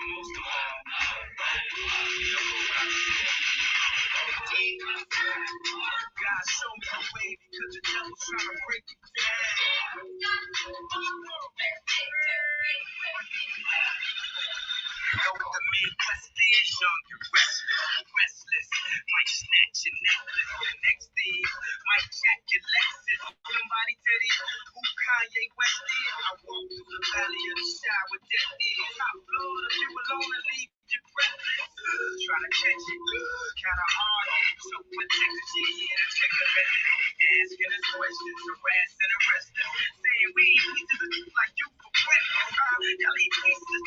God show me the way because the devil's trying to break me down. You know what the Midwest is? Young and restless. Might snatch your necklace. The next thing, might jack your Lexus. Somebody tell you who Kanye West is. I walk through the valley of the shadow where death is. Top floor, if you alone and leave you breathless. Trying to catch it, kinda hard. So protected, yeah, check the method. Asking us questions, harassing, arresting. Saying we just like you for breakfast. Y'all eat pieces.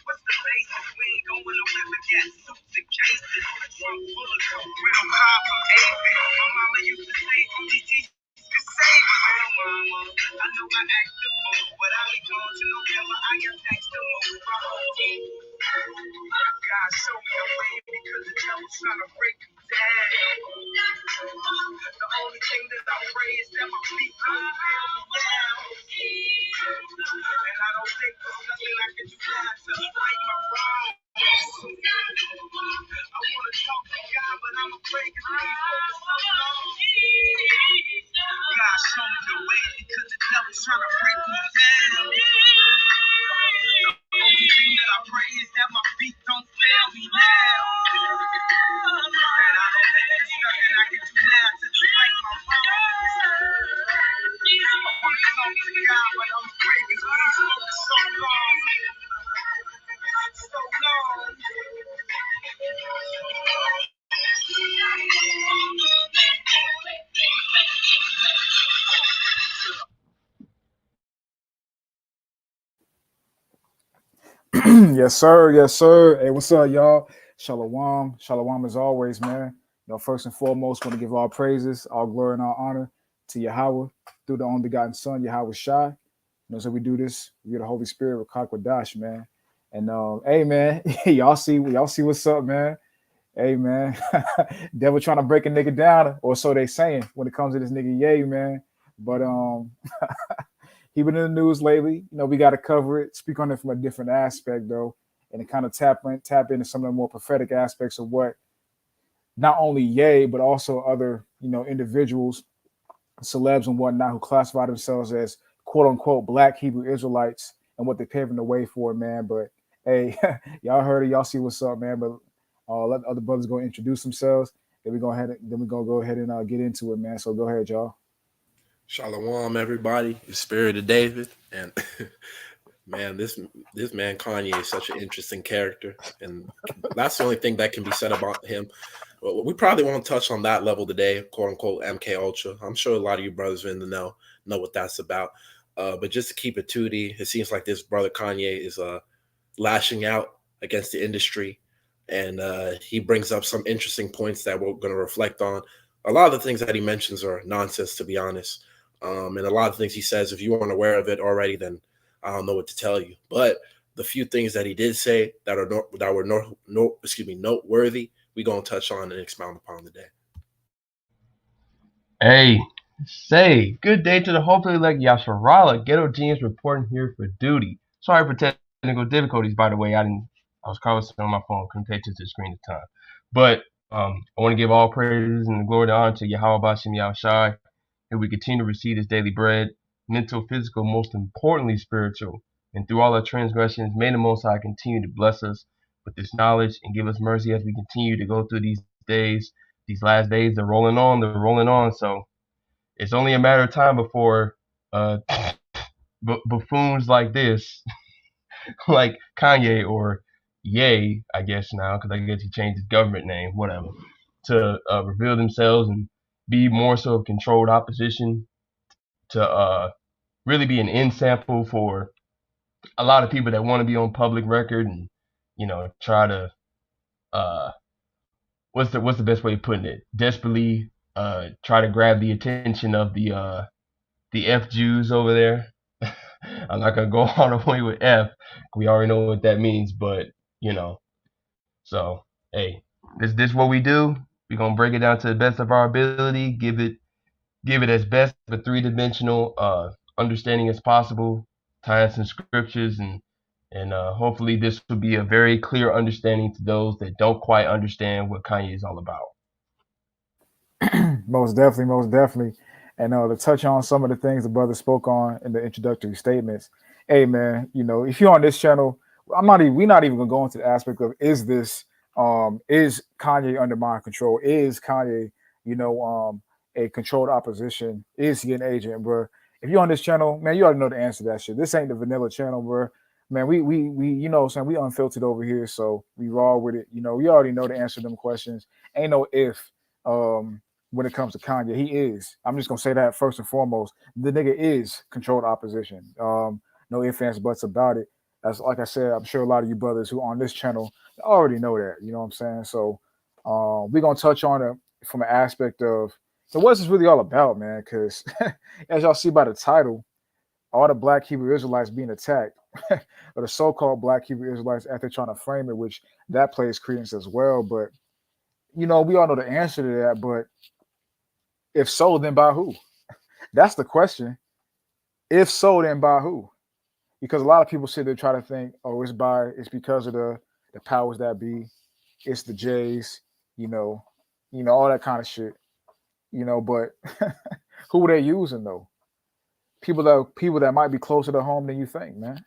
What's the basis? We ain't going nowhere but got suits and cases. Trunk full of coke with a pop from Avis. My mama used to say, only Jesus can save us. Oh, mama, I know I act the fool, but I be gone to November. I got taxed to move. God show me the way because the devil's trying to break me down. The only thing that I pray is that my feet don't fail me now. And I don't think there's nothing I can do now to right my wrong. I want to talk to God, but I'm afraid because I've been so long. God show me the way because the devil's trying to break me down. The only thing that I pray is that my feet don't fail me now. And I don't think there's nothing I can do now to right my wrongs. I want to talk to God, but I'm afraid because we ain't spoken so long. So long. Yes, sir. Yes, sir. Hey, what's up, y'all? Shalom. Shalom as always, man. First and foremost, want to give all praises, all glory, and all honor to Yahweh through the only begotten Son, Yahweh Shai. So we do this. We get the Holy Spirit with Kakwadash, man. And hey, man, y'all see what's up, man. Hey, man, devil trying to break a nigga down, or so they saying when it comes to this nigga Ye, man. But he been in the news lately. We got to cover it, speak on it from a different aspect, though, and kind of tap into some of the more prophetic aspects of what not only Ye, but also other, individuals, celebs and whatnot who classify themselves as quote unquote Black Hebrew Israelites and what they're paving the way for, man. But hey, y'all heard it, y'all see what's up, man. But let other brothers go introduce themselves. Then we're gonna go ahead and get into it, man. So go ahead, y'all. Shalom, everybody. The Spirit of David, and man, this man Kanye is such an interesting character, and that's the only thing that can be said about him. Well, we probably won't touch on that level today, quote unquote MK Ultra. I'm sure a lot of you brothers in the know what that's about. But just to keep it 2D, it seems like this brother Kanye is lashing out against the industry, and he brings up some interesting points that we're going to reflect on. A lot of the things that he mentions are nonsense, to be honest. And a lot of things he says, if you aren't aware of it already, then I don't know what to tell you. But the few things that he did say that were noteworthy, we're going to touch on and expound upon today. Hey, say good day to the hopefully like Yasharala. Ghetto Genius reporting here for duty. Sorry for technical difficulties, by the way. I was conversing on my phone, couldn't pay attention to the screen at the time. But I want to give all praises and glory and honor to Yahweh Bashim Yahushai, and we continue to receive this daily bread, mental, physical, most importantly spiritual. And through all our transgressions, may the Most High continue to bless us with this knowledge and give us mercy as we continue to go through these days. These last days, they're rolling on. So it's only a matter of time before buffoons like this, like Kanye or Ye, I guess now, because I guess he changed his government name, whatever, to reveal themselves and be more so of controlled opposition, to really be an end sample for a lot of people that want to be on public record and, try to what's the best way of putting it? Desperately try to grab the attention of the F Jews over there. I'm not gonna go all the way with F. We already know what that means, but so hey, this what we do. We're gonna break it down to the best of our ability, give it as best of a three-dimensional understanding as possible, tie in some scriptures and And hopefully this will be a very clear understanding to those that don't quite understand what Kanye is all about. Most definitely, most definitely. And to touch on some of the things the brother spoke on in the introductory statements. Hey man, if you're on this channel, we're not even gonna go into the aspect of is Kanye under mind control? Is Kanye, a controlled opposition? Is he an agent, bro? If you're on this channel, man, you already know the answer to that shit. This ain't the vanilla channel, bro. Man, we what I'm saying, we unfiltered over here, so we raw with it. We already know the answer to them questions. Ain't no if. When it comes to Kanye. He is. I'm just gonna say that first and foremost. The nigga is controlled opposition. No ifs, ands, buts about it. As like I said, I'm sure a lot of you brothers who on this channel already know that. You know what I'm saying? So we're gonna touch on it from an aspect of so what's this really all about, man? Because as y'all see by the title, all the black Hebrew Israelites being attacked, or the so-called black Hebrew Israelites after trying to frame it, which that plays credence as well. But we all know the answer to that, but if so, then by who? That's the question. If so, then by who? Because a lot of people sit there try to think, oh, it's because of the powers that be, it's the Jays, all that kind of shit. But who are they using though? People that might be closer to home than you think, man.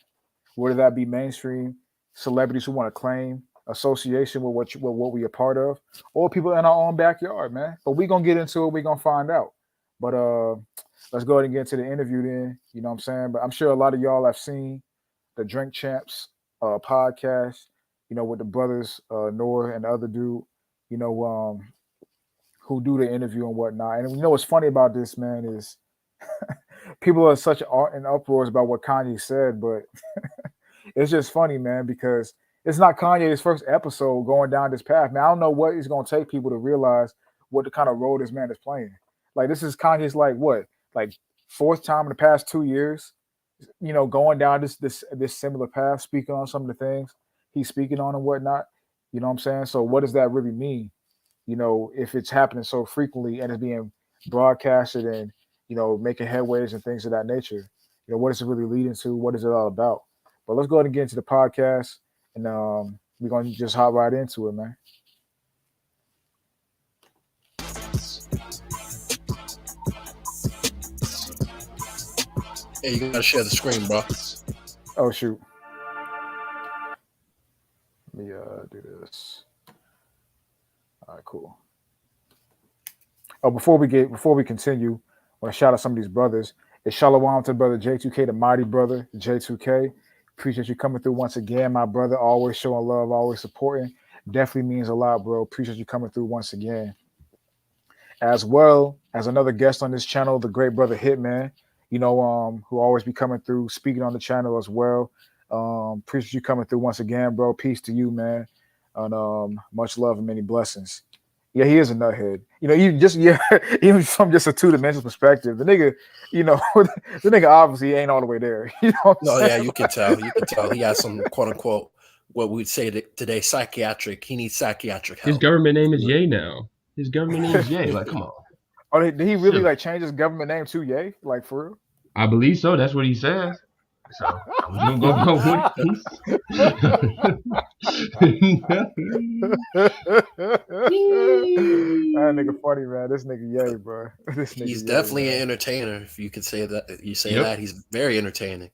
Whether that be mainstream celebrities who want to claim association with what we are part of, or people in our own backyard, man. But we're gonna get into it, we're gonna find out. But let's go ahead and get into the interview then. You know what I'm saying? But I'm sure a lot of y'all have seen the Drink Champs podcast, with the brothers Noah and the other dude, who do the interview and whatnot. And what's funny about this, man, is people are such in uproars about what Kanye said, but it's just funny, man, because it's not Kanye's first episode going down this path. Man, I don't know what it's going to take people to realize what the kind of role this man is playing. Like, this is Kanye's like fourth time in the past 2 years, going down this similar path, speaking on some of the things he's speaking on and whatnot. You know what I'm saying? So what does that really mean? If it's happening so frequently and it's being broadcasted and, making headways and things of that nature, what is it really leading to? What is it all about? But let's go ahead and get into the podcast, and we're going to just hop right into it, man. Hey, you gotta share the screen, bro. Oh, shoot. Let me do this. All right, cool. Oh, before we continue, I want to shout out some of these brothers. It's Shalom to brother J2K, the mighty brother J2K. Appreciate you coming through once again, my brother. Always showing love, always supporting. Definitely means a lot, bro. Appreciate you coming through once again. As well as another guest on this channel, the great brother Hitman, who always be coming through, speaking on the channel as well. Appreciate you coming through once again, bro. Peace to you, man. And much love and many blessings. Yeah, he is a nuthead. Even from just a two-dimensional perspective, the nigga, the nigga obviously ain't all the way there. You know what I'm No, saying? yeah, you can tell. You can tell he has some quote unquote what we'd say today psychiatric. He needs psychiatric His help. government name is Ye now. His government name is Ye. Like, come on. Oh, did he really Shoot. change his government name to Ye? Like, for real? I believe so. That's what he says. So I'm just gonna go with peace. That nigga funny, man. This nigga Ye, bro. This nigga He's Ye, definitely an man. entertainer. If you could say that, you say Yep. that he's very entertaining.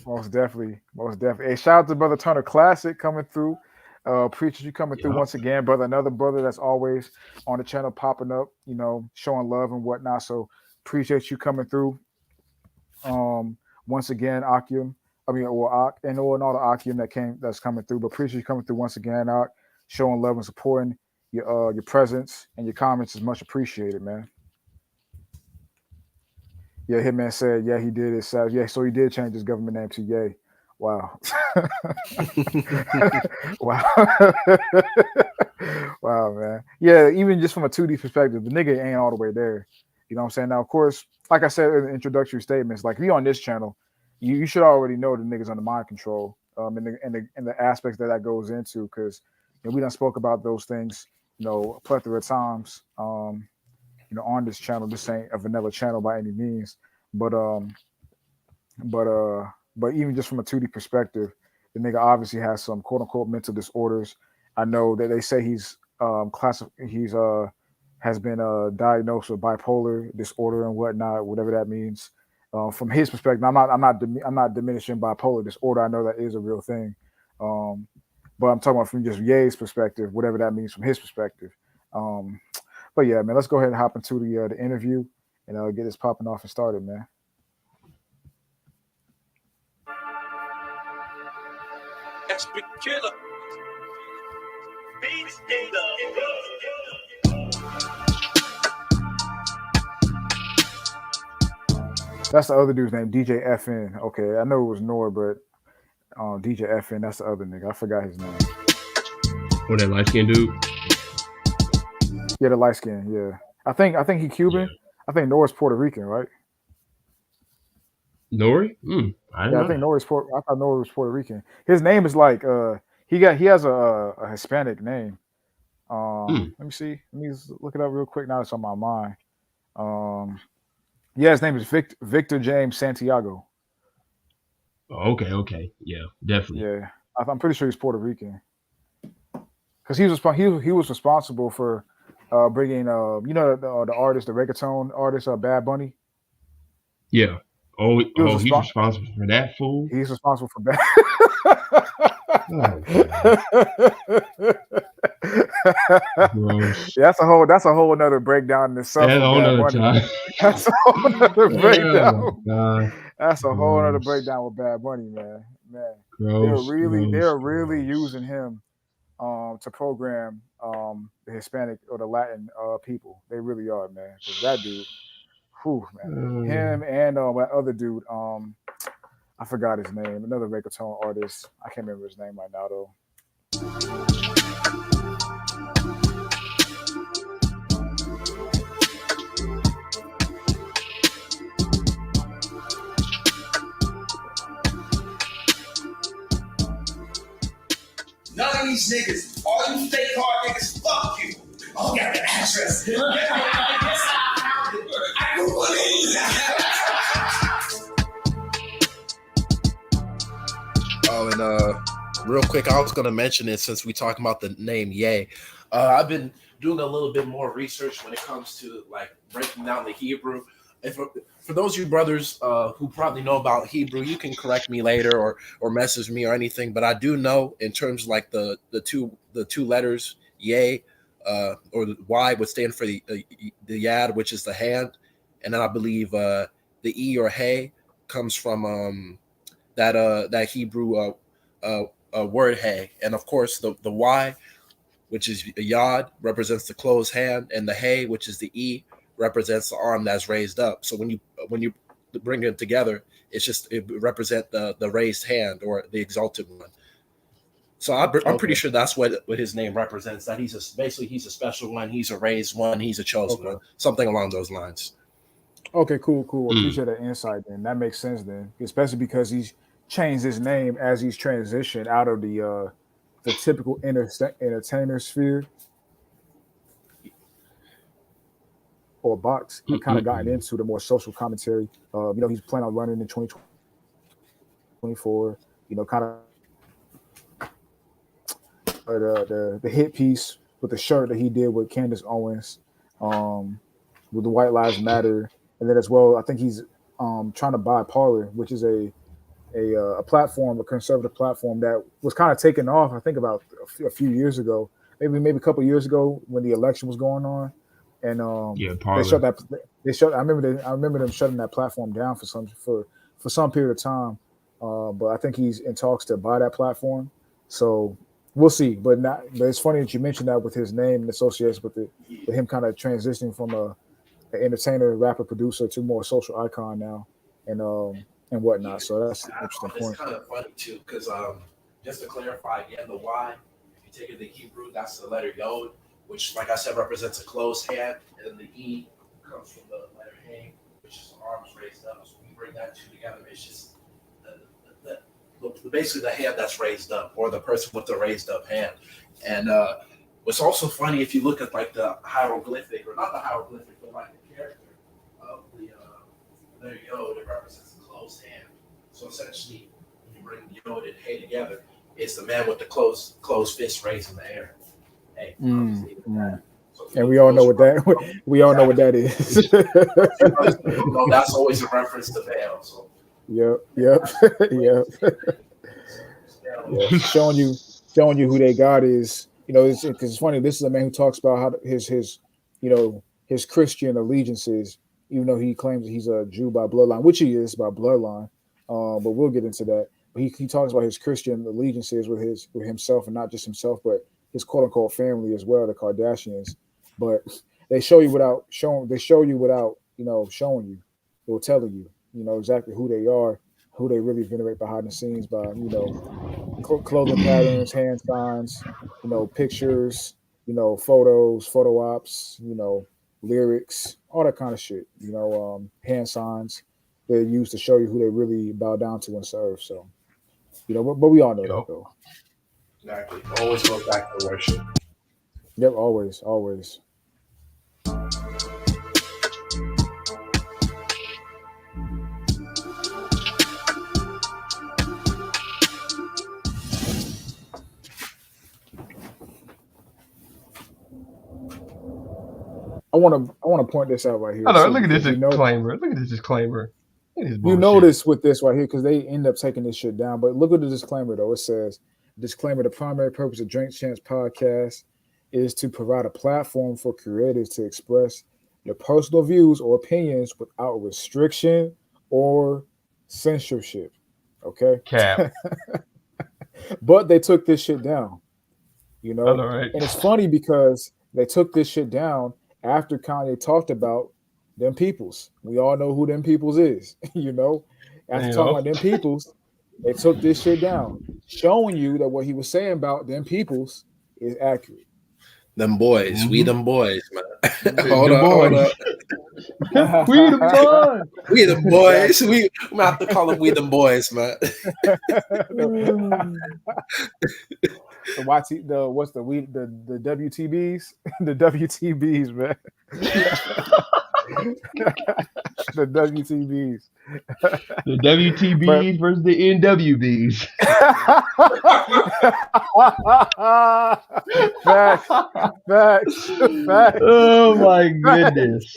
Most definitely. Most definitely. Hey, shout out to Brother Turner Classic coming through. Preacher, you coming through Yep. once again, brother. Another brother that's always on the channel popping up, showing love and whatnot. So appreciate you coming through. Once again, Akim. I mean, or Ak, and all the Akim that's coming through. But appreciate you coming through once again, Ak, showing love and supporting your presence and your comments is much appreciated, man. Yeah, Hitman said, yeah, he did it. Yeah, so he did change his government name to Ye. Wow. Wow. Wow, man. Yeah, even just from a 2D perspective, the nigga ain't all the way there. You know what I'm saying? Now, of course, like I said in the introductory statements, like if you on this channel, you should already know the niggas under mind control, and the aspects that goes into, because we done spoke about those things, a plethora of times. On this channel. This ain't a vanilla channel by any means, but but even just from a 2D perspective, The nigga obviously has some quote unquote mental disorders. I know that they say he's has been diagnosed with bipolar disorder and whatnot, whatever that means. From his perspective, I'm not diminishing bipolar disorder. I know that is a real thing, um, but I'm talking about from just Ye's perspective, whatever that means from his perspective. Um, but yeah, man, let's go ahead and hop into the interview and get this popping off and started, man. That's the other dude's name, DJ FN. Okay, I know it was Nor, but DJ FN, that's the other nigga. I forgot his name. Or that light skinned dude? Yeah, the light skin. Yeah, I think he Yeah. Cuban. I think Nor's Puerto Rican, right? Nori? I didn't Yeah, I know think that. Nor's Puerto. I thought Nor was Puerto Rican. His name is like he has a Hispanic name. Mm. Let me see. Let me just look it up real quick. Now it's on my mind. Um, yeah, his name is Victor James Santiago. Oh, okay. Yeah, definitely. Yeah, I'm pretty sure he's Puerto Rican because he was responsible for bringing the artist, the reggaeton artist, Bad Bunny. Yeah. Oh, He was he's responsible. responsible for that fool? He's responsible for bad. Oh, God. Gross. That's a whole another breakdown in itself And with on Bad another Bunny. time. That's a whole another Oh, my breakdown. God. That's a whole other Gross. breakdown with Bad Bunny, man. Man, Gross, they gross, are really gross. using him to program the Hispanic or the Latin people. They really are, man. Because that dude, whew, man, Um, him and that other dude, I forgot his name. Another reggaeton artist. I can't remember his name right now though. None of these niggas, all you fake hard niggas, fuck you. Oh, got the address. I Oh, and real quick, I was going to mention it since we talking about the name Ye. I've been doing a little bit more research when it comes to like breaking down the Hebrew. If for those of you brothers who probably know about Hebrew, you can correct me later or message me or anything. But I do know in terms of like the two letters Ye or the Y would stand for the Yad, which is the hand, and then I believe the E or Hey comes from that Hebrew word Hey, and of course the Y, which is Yod, represents the closed hand, and the Hey, which is the E, represents the arm that's raised up. So when you bring them together, it represent the raised hand or the exalted one. So I'm pretty Okay. sure that's what his name represents. That basically he's a special one, he's a raised one, he's a chosen Okay. one, something along those lines. Okay. Cool. mm, Appreciate that insight. Then that makes sense. Then, especially because he's changed his name as he's transitioned out of the typical entertainer sphere or box and kind of gotten into the more social commentary. He's planning on running in 2024. Kind of the hit piece with the shirt that he did with Candace Owens, um, with the White Lives Matter, and then as well, I think he's trying to buy Parler, which is a platform, a conservative platform that was kind of taken off. I think about a few years ago, maybe a couple of years ago when the election was going on, and yeah, they shut parlor. that. They shut. I remember them shutting that platform down for some period of time. But I think he's in talks to buy that platform. So we'll see. But it's funny that you mentioned that with his name and associations with him kind of transitioning from an entertainer, rapper, producer to more social icon now, and Yeah, whatnot. So that's to an add interesting on, it's point. kind of funny too, because just to clarify again, the Y, if you take it to Hebrew, that's the letter Yod, which, like I said, represents a closed hand, and the E comes from the letter Hey, which is the arms raised up. So when you bring that two together, it's just basically the hand that's raised up, or the person with the raised up hand. And what's also funny, if you look at like the hieroglyphic, or not the hieroglyphic, but like the character of the letter Yod, it represents a closed hand. So essentially, when you bring Yod and Hey together, it's the man with the closed fist raised in the air. Hey, I'm just leaving that. So And we all know what that we all know what that is. That's always a reference to Baal. So Yep. Yeah. Showing you who their God is. Because it's funny. This is a man who talks about how his his Christian allegiances, even though he claims that he's a Jew by bloodline, which he is by bloodline. But we'll get into that. But he talks about his Christian allegiances with himself, and not just himself, but his quote unquote family as well, the Kardashians. But they show you without showing. They show you without showing you, or telling you exactly who they are, who they really venerate behind the scenes by clothing patterns, hand signs, pictures, photos, photo ops, lyrics, all that kind of shit. Hand signs they use to show you who they really bow down to and serve. So, but we all know that though. Exactly. Always goes back to worship. Yep, always. I want to point this out right here. Hold on, look at this disclaimer. Look at this disclaimer. You notice with this right here, because they end up taking this shit down. But look at the disclaimer though. It says, disclaimer, the primary purpose of Drink Champs podcast is to provide a platform for creators to express their personal views or opinions without restriction or censorship. Okay. Cap. But they took this shit down. Right. And it's funny because they took this shit down after Kanye talked about them peoples. We all know who them peoples is, After talking about them peoples, they took this shit down, showing you that what he was saying about them peoples is accurate. Them boys, we them boys, man. Hold up. We the boys. We the boys. We have to call them we them boys, man. The WTBs? The WTBs, man. The WTBs. The WTBs versus the NWBs. Facts. Oh my goodness.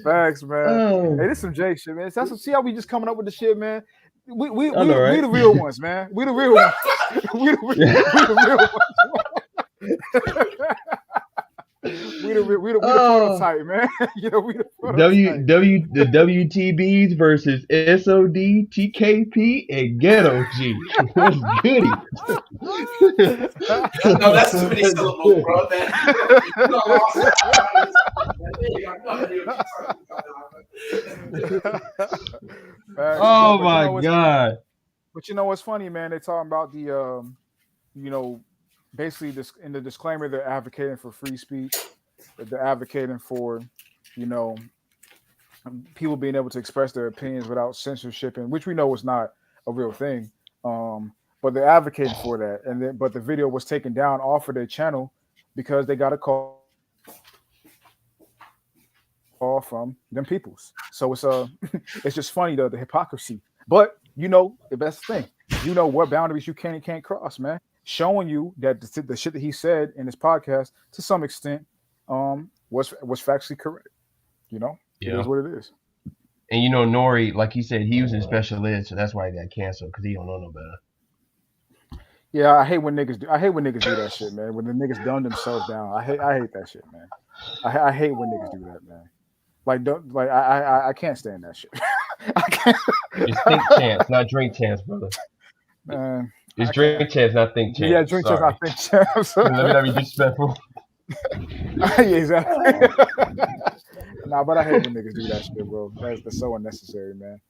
Facts, man. Oh. Hey, this is some Jake shit, man. See how we just coming up with the shit, man. We the real ones, man. We the real ones. we the real ones. We the prototype, man. We the prototype. The WTBs versus SOD, TKP, and Ghetto G. What's goody? No, that's too many syllables, bro. Oh my God. But what's funny, man? They're talking about the basically this in the disclaimer, they're advocating for free speech. They're advocating for, people being able to express their opinions without censorship, and which we know is not a real thing. But they're advocating for that, but the video was taken down off of their channel because they got a call from them peoples. So it's it's just funny the hypocrisy. But the best thing, what boundaries you can and can't cross, man. Showing you that the shit that he said in his podcast to some extent was factually correct. It is what it is. And Nori, like he said, he was in special ed, so that's why he got canceled, because he don't know no better. Yeah, I hate when niggas do that shit, man. When the niggas dumb themselves down, I hate that shit, man. I hate when niggas do that, man. I can't stand that shit. I can't. It's think chance, not drink chance, brother. It's drink chance, not think chance. Yeah, drink chance, not think chance. Let me be disrespectful. Yeah, exactly. Nah, but I hate when niggas do that shit, bro. That's so unnecessary, man.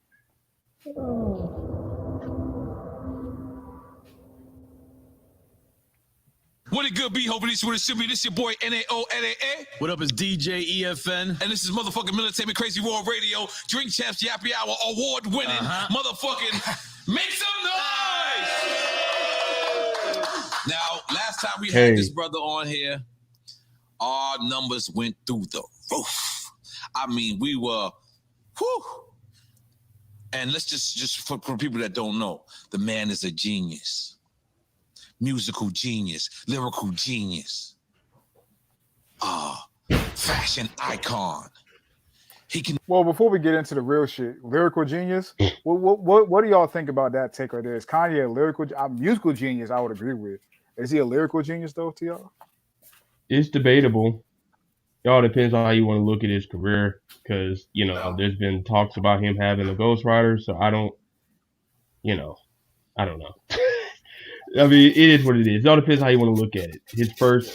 What it good be? Hoping this what it should be. This your boy NAONAA. What up is DJ EFN. And this is motherfucking Military Crazy World Radio. Drink Champs Yappy Hour award winning. Motherfucking make some noise. Now, last time we had this brother on here, our numbers went through the roof. I mean, we were, And let's just for people that don't know, the man is a genius, musical genius, lyrical genius, fashion icon. He can. Well, before we get into the real shit, lyrical genius. What do y'all think about that take right there? Is Kanye a lyrical, musical genius? I would agree with. Is he a lyrical genius though, to y'all? It's debatable. It all depends on how you want to look at his career, because there's been talks about him having a ghostwriter. So you know, I don't know. I mean, it is what it is. It all depends how you want to look at it. His first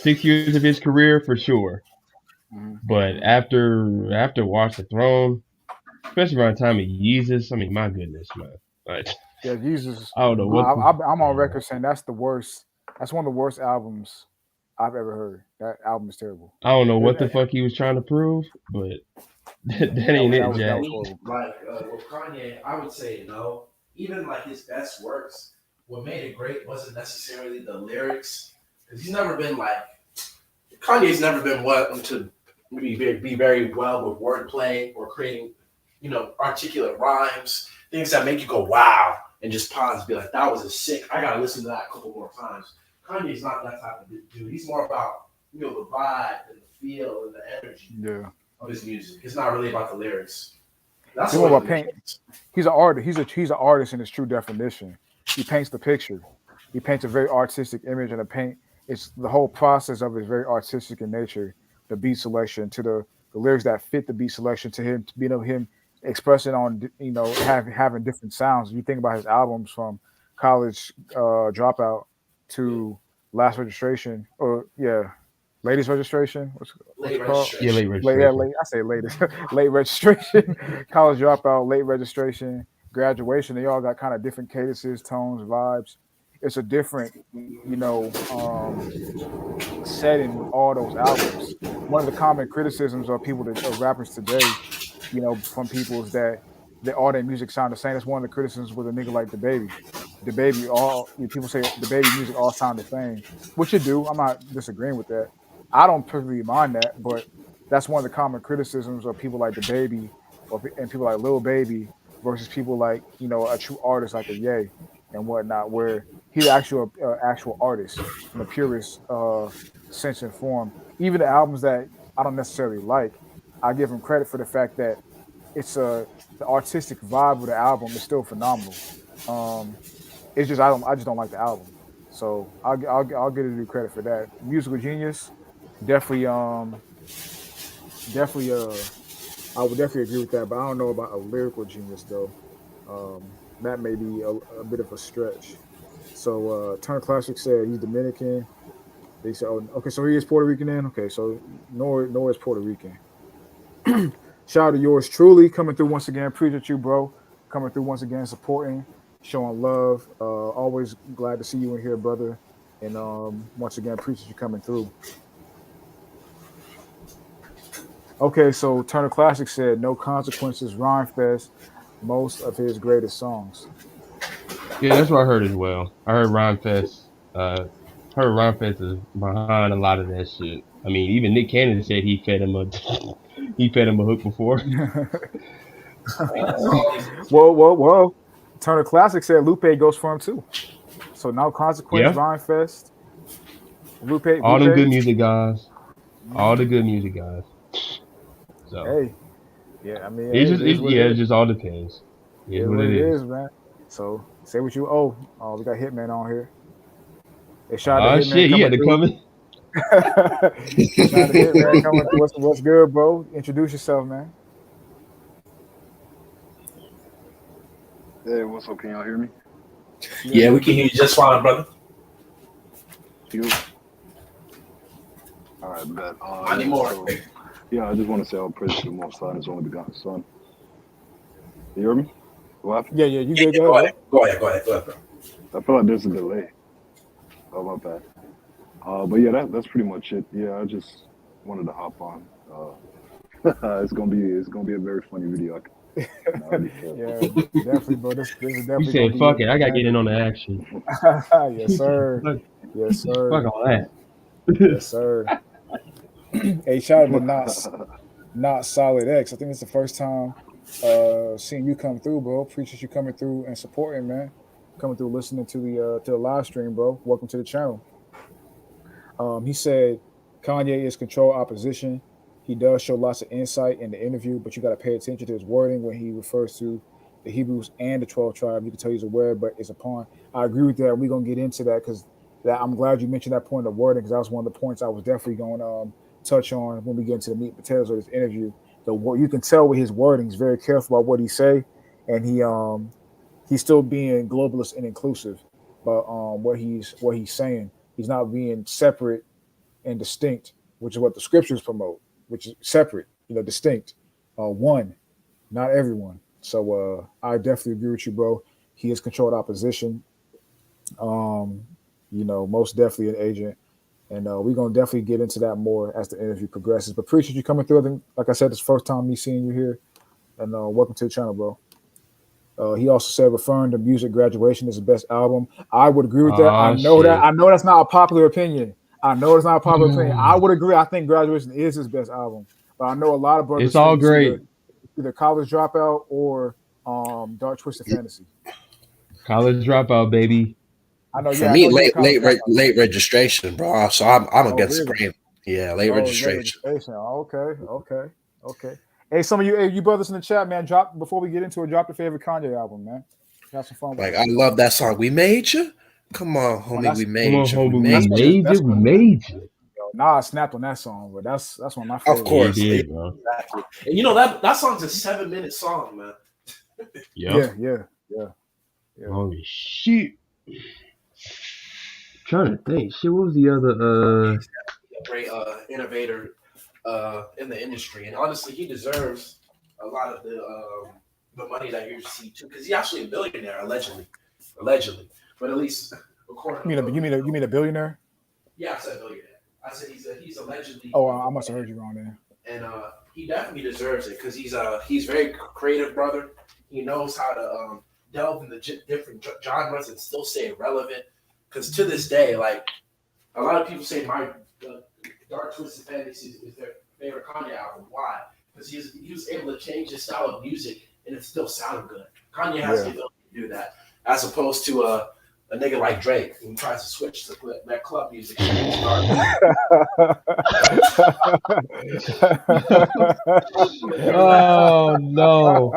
6 years of his career for sure, but after Watch the Throne, especially around the time of Jesus, I mean, my goodness, man. Like, Yeah, Jesus. I don't know I'm on record saying that's the worst. That's one of the worst albums I've ever heard. That album is terrible. I don't know what the That, fuck he was trying to prove, but yeah, that ain't it, that Jack. was horrible. Like with Kanye, I would say no. Even like his best works, what made it great wasn't necessarily the lyrics, because he's never been like Kanye's never been one to be very well with wordplay or creating, articulate rhymes, things that make you go wow and just pause and be like, that was a sick. I gotta listen to that a couple more times. Kanye's not that type of dude. He's more about the vibe and the feel and the energy of his music. It's not really about the lyrics. That's more what about paint. He's an artist. He's an artist in his true definition. He paints the picture. He paints a very artistic image, and the paint. It's the whole process of it is very artistic in nature. The beat selection to the lyrics that fit the beat selection to him, to him expressing on having different sounds. You think about his albums from College Dropout to Last Registration, or Ladies Registration. What's it called? Yeah, late registration. I say latest. Late Registration, College Dropout, Late Registration, Graduation. They all got kind of different cadences, tones, vibes. It's a different, setting with all those albums. One of the common criticisms of of rappers today, from people is that all their music sound the same. That's one of the criticisms with a nigga like the baby. The baby, people say the baby music all sound the same, which it do. I'm not disagreeing with that. I don't perfectly mind that, but that's one of the common criticisms of people like the baby, and people like Lil Baby versus people like a true artist like a Ye and whatnot, where he's actual artist in the purest sense and form. Even the albums that I don't necessarily like, I give him credit for the fact that the artistic vibe of the album is still phenomenal. It's just I just don't like the album, so I'll give it due credit for that. Musical genius, definitely definitely I would definitely agree with that, but I don't know about a lyrical genius though. That may be a bit of a stretch. So Turner Classic said he's Dominican. They said, oh, okay, so he is Puerto Rican then? Okay, so Noah is Puerto Rican. Shout out to yours truly coming through once again. Appreciate you, bro. Coming through once again, supporting, showing love. Always glad to see you in here, brother. And once again, appreciate you coming through. Okay, so Turner Classic said No Consequences, Rhyme Fest, most of his greatest songs. Yeah, that's what I heard as well. I heard Rhyme Fest. Heard Rhyme Fest is behind a lot of that shit. I mean, even Nick Cannon said he fed him a hook before. Whoa. Turner Classic said Lupe goes for him too. So No Consequence, Yeah, Rhyme Fest, Lupe. all them good music guys. All the good music guys. So Hey, yeah, I mean, it it just all depends. It is is what what it it is. is, man. So say what you owe. Oh, we got Hitman on here. Hey, shout out to Hitman Shit, he coming had to through. come in. Shout out to Hitman coming through. What's good, bro? Introduce yourself, man. Hey, what's up? Can y'all hear me? Yeah, we can hear you just fine, brother. You? All right, bet. Anymore. So, I just want to say all praise to the Most High and His only begotten Son. You hear me? What happened? Yeah, you good? Go ahead, Go ahead, bro. I feel like there's a delay. Oh, my bad. But yeah, that's pretty much it. Yeah, I just wanted to hop on. It's gonna be a very funny video. Yeah, definitely, bro. This is You definitely gonna said, be fuck it, I gotta get in on the action. Yes, sir. fuck, Yes, sir. fuck all that. Yes, sir. Hey, shout out to not Solid X. I think it's the first time Seeing you come through, bro. Appreciate you coming through and supporting, man. Coming through, listening to the live stream, bro. Welcome to the channel. He said Kanye is control opposition. He does show lots of insight in the interview, but you got to pay attention to his wording when he refers to the Hebrews and the 12 tribe. You can tell he's aware, but it's a pawn. I agree with that. We're gonna get into that because that I'm glad you mentioned that point of wording because that was one of the points I was definitely going to touch on when we get into the meat and potatoes of this interview. The you can tell with his wording, he's very careful about what he say, and he's still being globalist and inclusive, but what he's saying, he's not being separate and distinct, which is what the scriptures promote, which is separate, distinct, one, not everyone. So I definitely agree with you, bro. He has controlled opposition. Um, most definitely an agent. And we're gonna definitely get into that more as the interview progresses. But appreciate you coming through. I think, like I said, it's the first time me seeing you here. And welcome to the channel, bro. He also said referring to music graduation is the best album. I would agree with that. I Oh know that. shit. I know that's not a popular opinion. I know it's not a popular opinion. I would agree. I think graduation is his best album. But I know a lot of It's brothers all think it's great. either College Dropout or Dark Twisted Fantasy. College dropout, baby. I know. For Yeah, I me, know you're a College Dropout. late registration, bro. So I'm Oh, against the really? grain. Yeah, late Oh, late registration. registration. Okay, okay, okay. Hey, some of you, you brothers in the chat, man. Drop before we get into it. Drop your favorite Kanye album, man. Have some fun with Like it. I love that song. We made you. Come on, Oh, homie. We Come on, made you. We homie. We that's made one. you. made it. That's We one. made it. Yo, Nah, I snapped on that song, but that's one of my Of favorites. Yeah, he course. Yeah, did, bro. exactly. And you know that song's a 7-minute song, man. Yep. Yeah. Holy shit. Trying to think. Shit, what was the other He's definitely a great innovator in the industry, and honestly, he deserves a lot of the money that he received too, because he's actually a billionaire allegedly, but at least according to You mean a billionaire? yeah, I said billionaire. I said he's allegedly Oh, I must have heard you wrong there. and he definitely deserves it because he's very creative, brother. He knows how to delve into different genres and still stay relevant. Because to this day, like a lot of people say, my Dark Twisted Fantasy is their favorite Kanye album. Why? Because he was able to change his style of music and it still sounded good. Kanye has the ability to do that, as opposed to a nigga like Drake who tries to switch to that club music. Oh no.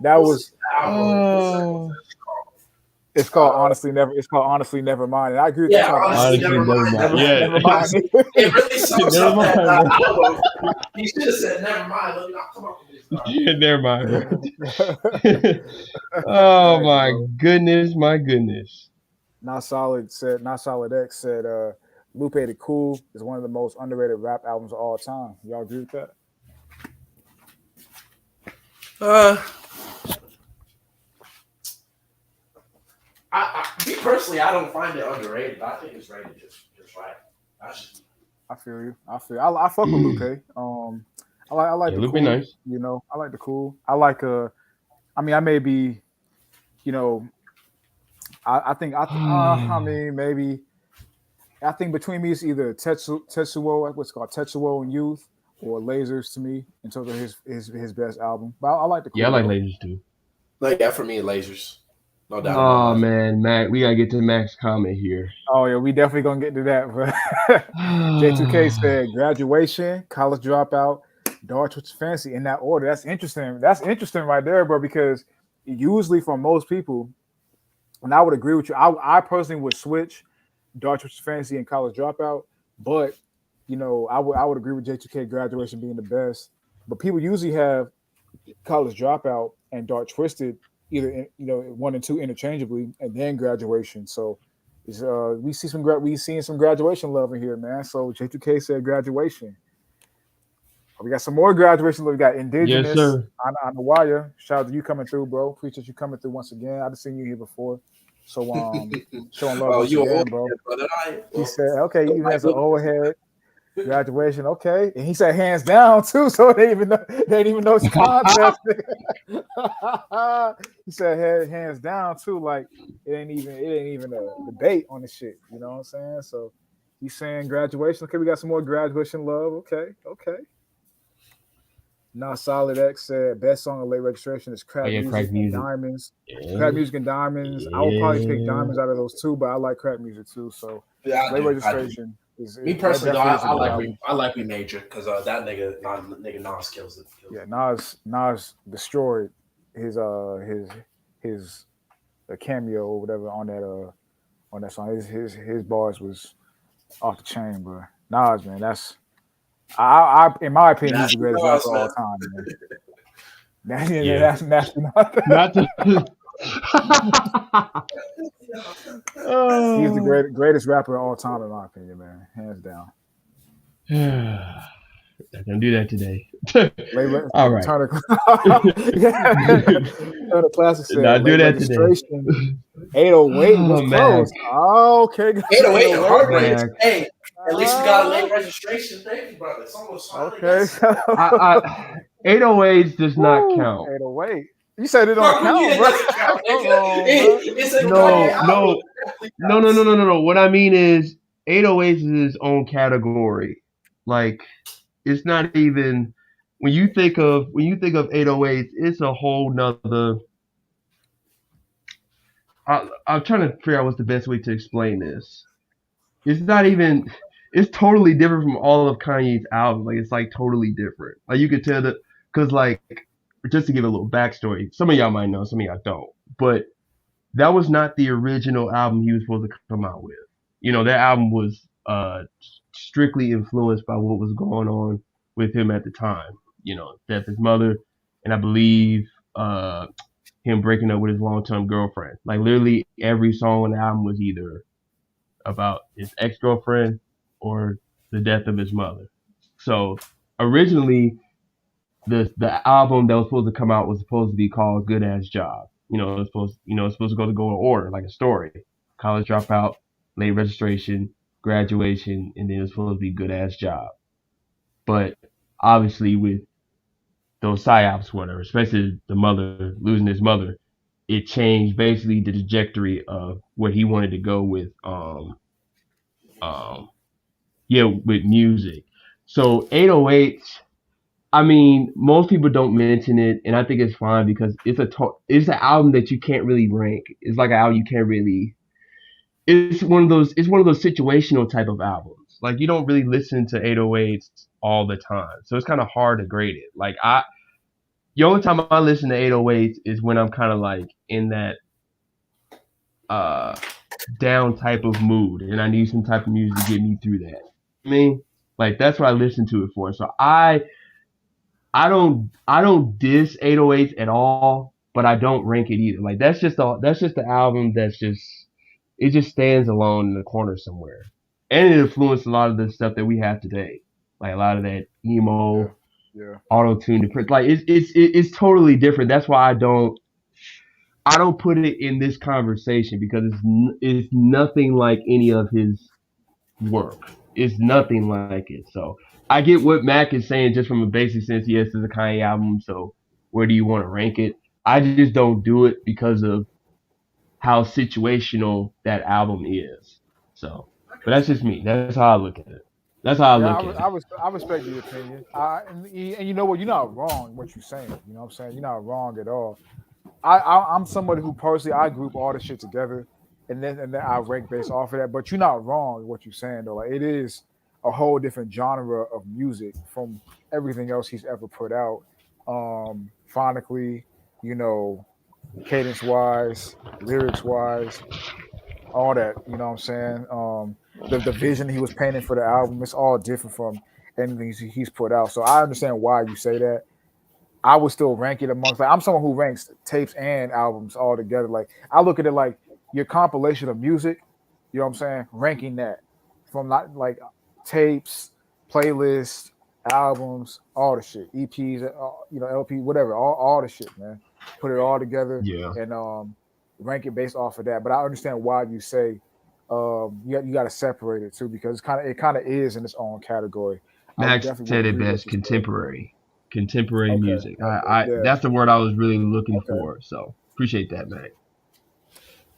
That was. Oh. It's called honestly never. It's called honestly never mind. And I agree with you Yeah, talking. honestly, Honestly, never mind. Yeah. Never mind. It really sums Never up that mind. album. He should have said, "Never mind, let me not come up with this." Yeah, never mind. Oh my goodness, my goodness. Not Solid X said Lupe the Cool is one of the most underrated rap albums of all time. Y'all agree with that? Me personally, I don't find it underrated. I think it's rated just right. I feel you. I fuck with Lupe. I like the Lupe Cool. nice. I like the Cool. I like I mean, I may be, you know, I mean, maybe I think between me it's either Tetsuo, what's it called Tetsuo and Youth, or Lasers to me in terms of his best album. But I like the Cool. Yeah, I like though. lasers too. Like for me, lasers, no doubt about Oh that. man, Mac, we gotta get to Mac's comment here. Oh yeah, we definitely gonna get to that. But J2K said graduation, college dropout, Dark Twisted Fantasy in that order. That's interesting. That's interesting right there, bro. Because usually for most people, and I would agree with you. I personally would switch Dark Twisted Fantasy and College Dropout, but I would agree with J2K graduation being the best. But people usually have College Dropout and Dark Twisted either one and two interchangeably, and then graduation. So we seeing some graduation love in here, man. So J2K said graduation. We got some more graduation love. We got Indigenous. Yes, sir. On the wire. Shout out to you coming through, bro. Appreciate you coming through once again. I've seen you here before. So showing love once again, bro. Brother. Right. He said, okay, even as an old head, graduation, okay. And he said hands down too, so they didn't even know it's a contest. He said hands down too, like it ain't even a debate on the shit. You know what I'm saying? So he's saying graduation. Okay, we got some more graduation love. Okay. Not Solid X said best song of Late Registration is Oh Crack yeah, Music crack and music. Diamonds. Crack Yeah, Music and Diamonds. I would probably pick yeah. Diamonds out of those two, but I like Crack Music too. So Yeah, I Late do. I do. Registration Me that personally, though, definitely is a I good like album. We Major because that nigga Nas kills it. Yeah, Nas destroyed his cameo or whatever on that song. His bars was off the chain, bro. Nas, man, that's I in my opinion, he's the Nasty greatest rapper Nas, of all man. time, man. Yeah. That's nasty. Nas. Not to. He's the Oh. greatest rapper of all time, in my opinion, man, hands down. Not gonna do that today. Late All right. Turner, yeah. Turner Classic said Not do late that today. registration. 808 was Oh, Mac. close. Oh, okay, got some 808, 808 heartbreak. names. Mac. Hey, at least we got a Ah, late registration. Thank you, brother. It's almost finally okay. yesterday. 808s does not Woo, count. 808. You said it don't Bro, what do you count, mean it bro. doesn't count, nigga? Wrong, bro. It's a Kanye No, album. no, It definitely no, no, no, counts. no, no, no. What I mean is 808s is its own category. Like, it's not even when you think of 808s, it's a whole nother. I'm trying to figure out what's the best way to explain this. It's not even. It's totally different from all of Kanye's albums. Like it's like totally different. Like you could tell that because like just to give a little backstory, some of y'all might know, some of y'all don't. But that was not the original album he was supposed to come out with. You know, that album was strictly influenced by what was going on with him at the time. You know, death of his mother, and I believe him breaking up with his long-term girlfriend. Like literally every song on the album was either about his ex-girlfriend or the death of his mother. So originally the album that was supposed to come out was supposed to be called Good Ass Job. It's supposed to go in order like a story. College dropout, late registration, graduation, and then it's supposed to be Good Ass Job. But obviously with those psyops, whatever, especially the mother losing his mother, it changed basically the trajectory of where he wanted to go with um with music. So 808s, I mean, most people don't mention it, and I think it's fine because it's an album that you can't really rank. It's like an album you can't really. It's one of those situational type of albums. Like you don't really listen to 808s all the time, so it's kind of hard to grade it. Like the only time I listen to 808s is when I'm kind of like in that uh down type of mood, and I need some type of music to get me through that. I mean, like that's what I listen to it for. So I don't diss 808s at all, but I don't rank it either. Like that's just the album that's just it just stands alone in the corner somewhere. And it influenced a lot of the stuff that we have today. Like a lot of that Yeah, emo, yeah, auto tune, like it's totally different. That's why I don't put it in this conversation because it's nothing like any of his work. It's nothing like it. So I get what Mac is saying just from a basic sense. Yes, it's a Kanye album, so where do you want to rank it? I just don't do it because of how situational that album is. So, but that's just me. That's how I look at it. That's how I yeah. look at it. I respect the opinion. And you know what? You're not wrong. What you're saying. You know what I'm saying? You're not wrong at all. I'm somebody who personally I group all the shit together, and then I rank based off of that. But you're not wrong what you're saying though. Like it is a whole different genre of music from everything else he's ever put out, phonically, you know, cadence wise, lyrics wise, all that. You know what I'm saying? The vision he was painting for the album, it's all different from anything he's put out. So I understand why you say that. I would still rank it amongst like I'm someone who ranks tapes and albums all together. Like I look at it like your compilation of music, you know what I'm saying? Ranking that from not like tapes, playlists, albums, all the shit, EPs, you know, LP, whatever, all the shit, man. Put it all together Yeah. and rank it based off of that. But I understand why you say you got to separate it too because it kind of is in its own category. I Max definitely would said it agree with best. you saying. Contemporary Okay, music. okay, I yeah, that's the word I was really looking okay. for. So appreciate that, Mac.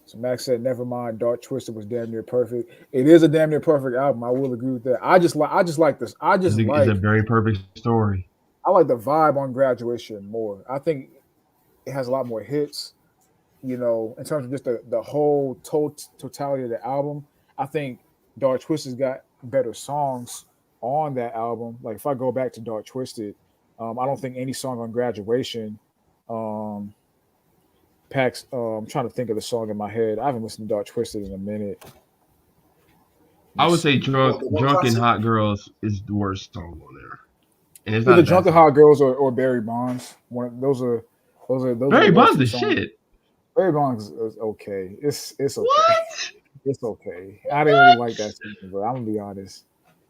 So Max said, "Never mind, Dark Twisted was damn near perfect. It is a damn near perfect album. I will agree with that. I just like this. I just It's a like very perfect story. I like the vibe on Graduation more. I think it has a lot more hits. You know, in terms of just the whole totality of the album. I think Dark Twisted's got better songs on that album. Like if I go back to Dark Twisted, I don't think any song on Graduation um, packs. I'm trying to think of the song in my head. I haven't listened to Dark Twisted in a minute. Let I me would say see. Well, the one Drunken classic. Hot Girls is the worst song on there, and it's not Either a bad Drunken song. Hot Girls or Barry Bonds. Those are the Barry worst Bonds two is songs. shit. Barry Bonds is okay. It's okay. What? It's okay. I didn't really like that song, but I'm gonna be honest.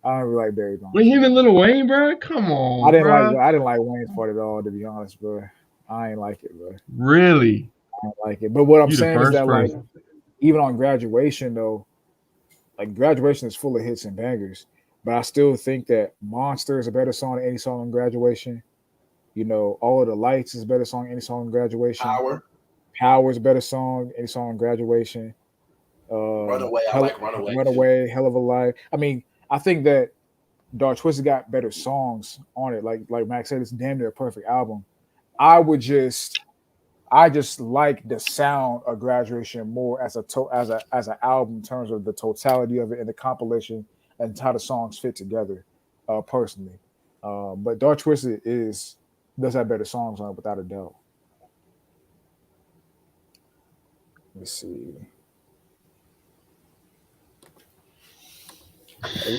I don't really like Barry With Bonds, him and bro. Lil Wayne, bro? Come on, bro. I didn't like Wayne's part at all, to be honest, bro. I ain't like it, bro. Really? I don't like it. But what I'm You the saying is first that like person. even on Graduation though, like Graduation is full of hits and bangers. But I still think that Monster is a better song than any song on Graduation. You know, All of the Lights is a better song than any song on Graduation. Power, Power is a better song than any song on Graduation. Runaway. I like Runaway too. Runaway, Hell of a Life. I mean, I think that Dark Twisted got better songs on it. Like Max said, it's damn near a perfect album. I would just I just like the sound of Graduation more as as an album in terms of the totality of it and the compilation and how the songs fit together. Personally, but Dark Twisted is does have better songs on it without a doubt. Let me see.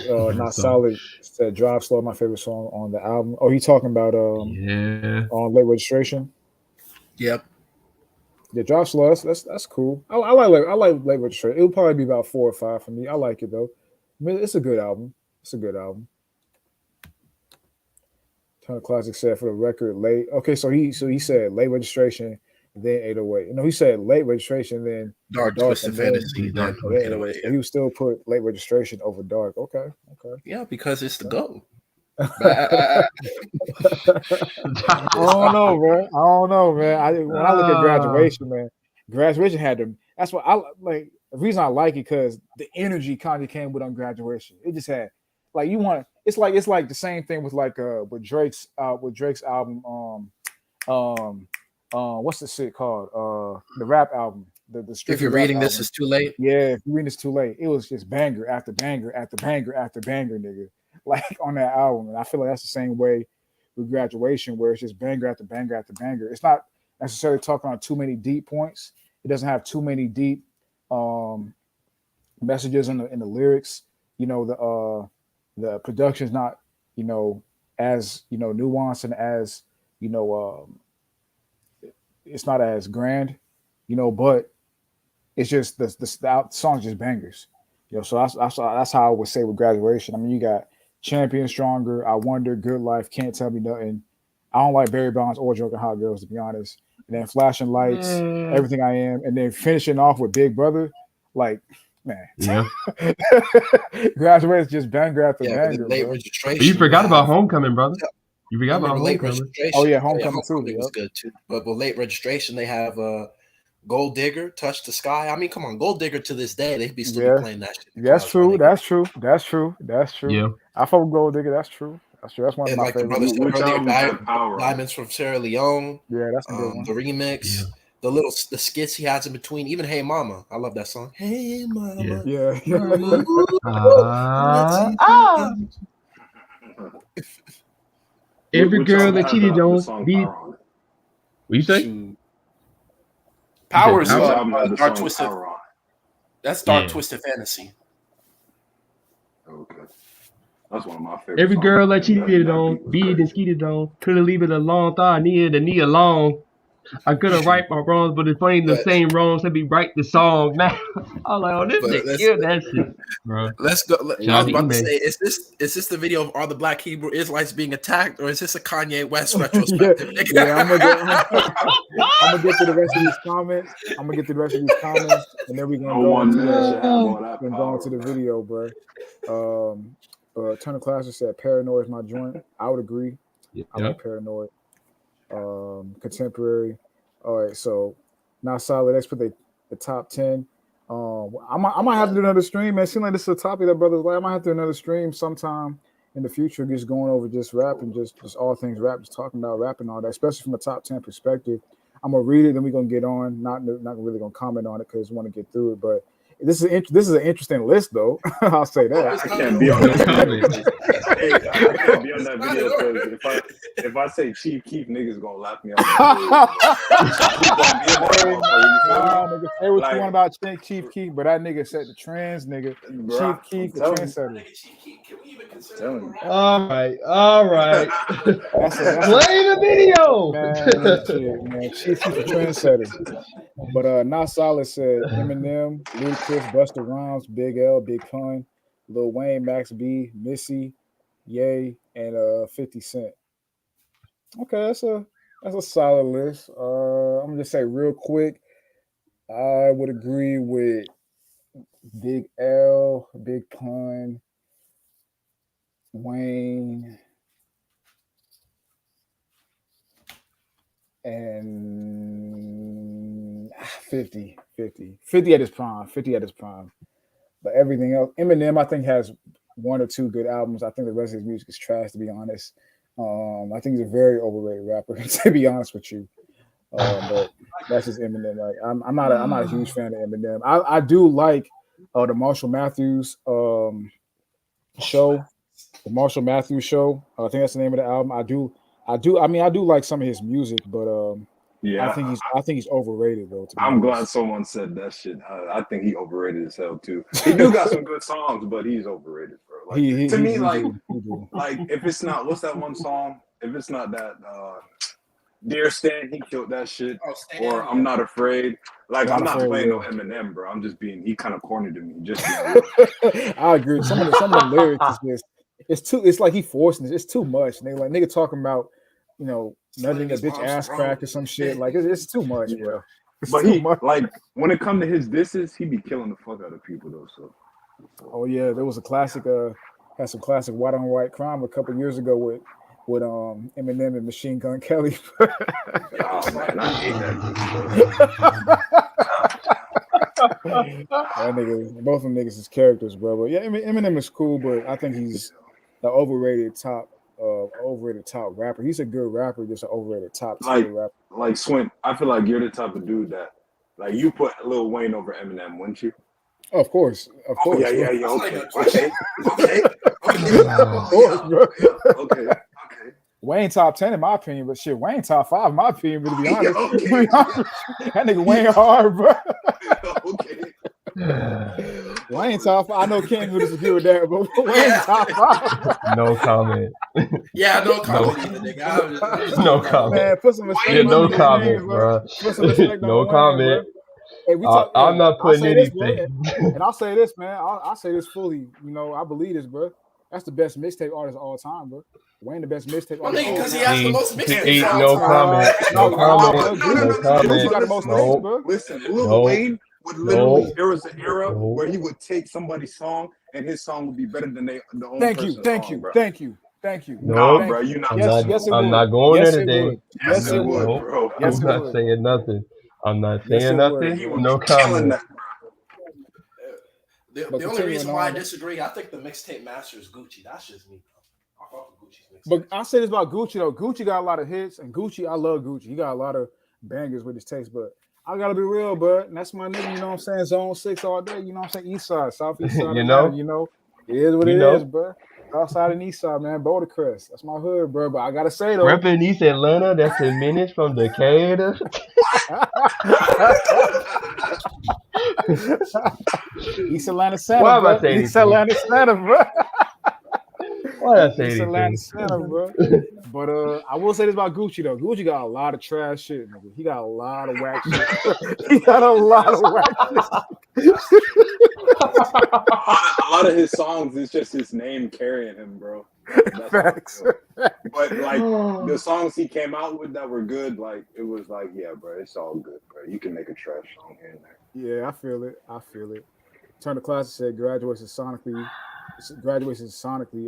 Not So, solid said Drive Slow, my favorite song on the album. Oh, he talking about yeah. on Late Registration. Yep. Yeah, Drive Slow. That's cool. I like Late Registration. It'll probably be about 4 or 5 for me. I like it though. I mean, it's a good album. It's a good album. Ton of classic said for the record late. Okay, so he said Late Registration, then 808. You know, he said Late Registration, then Dark Dark, Twisted and then Fantasy, Dark then and then Twisted. 808. 808. So he would still put Late Registration over Dark. Okay, okay. Yeah, because it's the Okay. GOAT. But I don't know, bro. I don't know, man. When I look at Ah, Graduation, man, Graduation had them. That's what I like. The reason I like it because the energy Kanye came with on Graduation. It just had like you want. It's like the same thing with Drake's album. Um what's the shit called? The rap album, the if strictly you're rap reading this, album. it's too late. Yeah, if you read it's too late. It was just banger after banger after banger after banger, nigga. Like on that album. And I feel like that's the same way with Graduation, where it's just banger after banger after banger. It's not necessarily talking on too many deep points. It doesn't have too many deep um messages in the lyrics. You know, the production's not, you know, as nuanced and as, you know, it's not as grand, but it's just the song's just bangers. So that's how I would say with Graduation. I mean, you got Champion, Stronger, I Wonder, Good Life, Can't Tell Me Nothing. I don't like Barry Bonds or Joker Hot Girls, to be honest. And then Flashing Lights, man. Everything I Am, and then finishing off with Big Brother. Like, man, Yeah. Graduation's just banger after Yeah, but then banger, late bro. But you registration, you forgot about have. Homecoming, brother. You I forgot about remember late Homecoming. Oh registration. yeah, Oh yeah, Homecoming too. Homecoming was Yep. good too. But with late registration, they have Gold Digger, Touch the Sky. I mean, come on, Gold Digger to this day, they'd be still be Yeah, playing that shit in the that's cars true. running. That's true. That's true. That's true. Yeah. I fuck with Gold Digger. That's true. That's true. That's one of And my like the brother favorites. said Which earlier, albums had power on it? Diamonds from Sierra Leone, Yeah, that's a good one. the remix, Yeah. the skits he has in between, even Hey Mama. I love that song. Hey Yeah. Mama. Yeah. Ooh, let's Ah. see. Ah. Every Which girl album that had cheated the on song be. Power on it? What you say? Shoot. You said Powers, Which Power? album had the Dark song Twisted. Power on That's Dark Yeah. Twisted Fantasy. it? Okay. That's one of my favorite Every songs girl on that there. cheated That on, beat was beat and crazy. skeeted on, couldn't leave it alone, thought I needed a knee alone. I could have right my wrongs, but it's funny the But same wrongs. Let me write the song now. I was like, oh, this but nigga killed that shit, bro. let's go. Shout I out was to about to Ime. say, is this the video of all the Black Hebrew Israelites being attacked, or is this a Kanye West yeah. retrospective? Yeah. I'm gonna get to the rest of these comments. I'm gonna get to the rest of these comments, and then we're gonna No go one into man should have all that gonna go into power, the man. video, bro. Turner Classer said Paranoid is my joint. I would agree. I Yeah. like Paranoid. Contemporary. All right, so not solid. Let's put the top 10. I might have to do another stream, man. Seems like this is a topic that brothers like. I might have to do another stream sometime in the future, just going over just rap and just all things rap, just talking about rap and all that, especially from a top 10 perspective. I'm gonna read it, then we're gonna get on. Not really gonna comment on it because we want to get through it. But this is an interesting list, though. I'll say that. I can't be on No that comment. video. Hey, I can't be on that It's not video at all. because if I say Chief Keef, niggas gonna laugh me off the stage. Chief gonna be in that motherfucker. You feel Nah, me? nigga, say what you Like, want about Chief Keef, but that nigga set the trends, nigga. bro, Chief Keef, I'm the telling you. trendsetter. Can we even consider Telling him a you. rapper? All right. That's a Play the video. man, shit, man. Chief Keef, the trendsetter. But Not Solid said Eminem, Ludacris, Busta Rhymes, Big L, Big Pun, Lil Wayne, Max B, Missy, Ye, and 50 Cent. Okay, that's a solid list. I'm gonna just say real quick, I would agree with Big L, Big Pun, Wayne, and 50 at his prime. 50 at his prime. But everything else, Eminem, I think has one or two good albums. I think the rest of his music is trash, to be honest. I think he's a very overrated rapper, to be honest with you. But that's just Eminem. Like I'm not a huge fan of Eminem. I do like the Marshall Mathers show, the Marshall Mathers show. I think that's the name of the album. I mean, I do like some of his music, but yeah, I think he's overrated though. To be I'm glad honest, someone said that shit. I think he overrated as hell too. He do got some good songs, but he's overrated, bro. Like to me, he do. like if it's not what's that one song? If it's not that Dear Stan, he killed that shit. Oh, Stan, Or I'm Not Afraid. Like Not I'm not Afraid, playing no yeah. Eminem, bro. I'm just being he kind of corny to me. Just I agree. Some of the lyrics is just it's like he forcing it. It's too much. And they like nigga talking about, nutting a his bitch mom's ass throat. crack or some shit. Like it's too much, yeah. bro. It's But too he much. like when it come to his disses, he be killing the fuck out of people though. So Oh yeah, there was a classic had some classic white on white crime a couple years ago with Eminem and Machine Gun Kelly. oh man, I hate that That nigga, both of them niggas is characters, bro. But yeah, Eminem is cool, but I think he's the overrated top rapper. He's a good rapper, just an overrated top tier rapper. like Swint. I feel like you're the type of dude that like you put Lil Wayne over Eminem, wouldn't you? Oh, of course, Oh yeah, bro. yeah, yeah. That's not Okay, even a question. okay. Of course, Yeah, bro. yeah. Okay, okay. Wayne top 10 in my opinion, but shit, Wayne top 5 in my opinion. But to be Yeah, honest, okay. that nigga Wayne hard, bro. Okay. Wayne top 5. I know King would disagree with that, but Wayne top 5. No comment. Yeah, no comment either, nigga. No comment. Man, put some respect Yeah, on no nigga's comment, name, bro. Put some respect No on Wayne, comment. bro. Hey, we talk. I'm Hey, not I'll putting say this, bro, anything. and I'll say this, man. I'll say this fully. I believe this, bro. That's the best mixtape artist of all time, bro. Wayne, the best mixtape Well, artist of nigga, all because he time. has the Please, most mixtapes please, of all no time. comment. No comment. Bro. No comment. Gucci got the most tapes, bro. Listen, Lil No. Wayne would literally. No. There was an era No. where he would take somebody's song and his song would be better than the own Thank person's you, song, bro. thank you. No. Nah, bro, you not. Yes, it I'm would. not going Yes, there it today. would. Yes, it would. No. bro. Yes, I'm it not would. saying nothing. I'm not Yes, saying it would, nothing. He bro. would No be killing comment. that, bro. The But only continuing reason why I on, disagree, I think the mixtape master is Gucci. That's just me. I fuck with Gucci's mixtape. but I say this about Gucci though. Gucci got a lot of hits, and Gucci, I love Gucci. He got a lot of bangers with his taste, but I gotta be real, bud. And that's my nigga, you know what I'm saying? Zone 6 all day, you know what I'm saying? East side, southeast side You of know? Atlanta, It is what You it know? is, bro. Outside and east side, man. Boulder Crest. That's my hood, bro. But I gotta say though. Repping East Atlanta, that's 10 minutes from Decatur. East Atlanta Center, Why am I bro. saying East anything? Atlanta Center, bro. Why did I say East Atlanta anything? Center, bro. But I will say this about Gucci though. Gucci got a lot of trash shit, nigga. He got a lot of whack shit. He got a lot of whack shit. A lot of his songs is just his name carrying him, bro. That's Facts. But like the songs he came out with that were good, like it was like, yeah, bro, it's all good, bro. You can make a trash song here and there. Yeah, I feel it. Turn the Classic said graduation sonically. I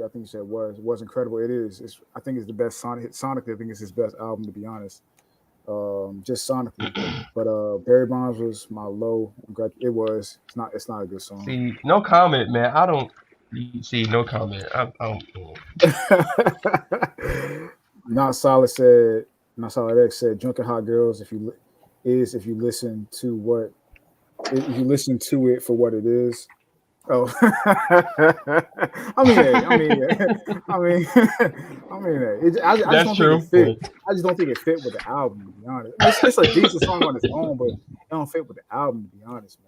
think you said was incredible. It is. I think it's the best sonically. I think it's his best album, to be honest. Just sonically. But Barry Bonds was my low. It was. It's not a good song. See, no comment, man. You see, no comment. Not solid said. Not solid X said. Drunken hot girls. If you listen to what if you listen to it for what it is. Oh, I mean, hey, I mean, yeah. I mean, I mean, hey. I just That's don't think it true. fit. I just don't think it fit with the album. To be honest, I mean, it's a decent song on its own, but it don't fit with the album. To be honest,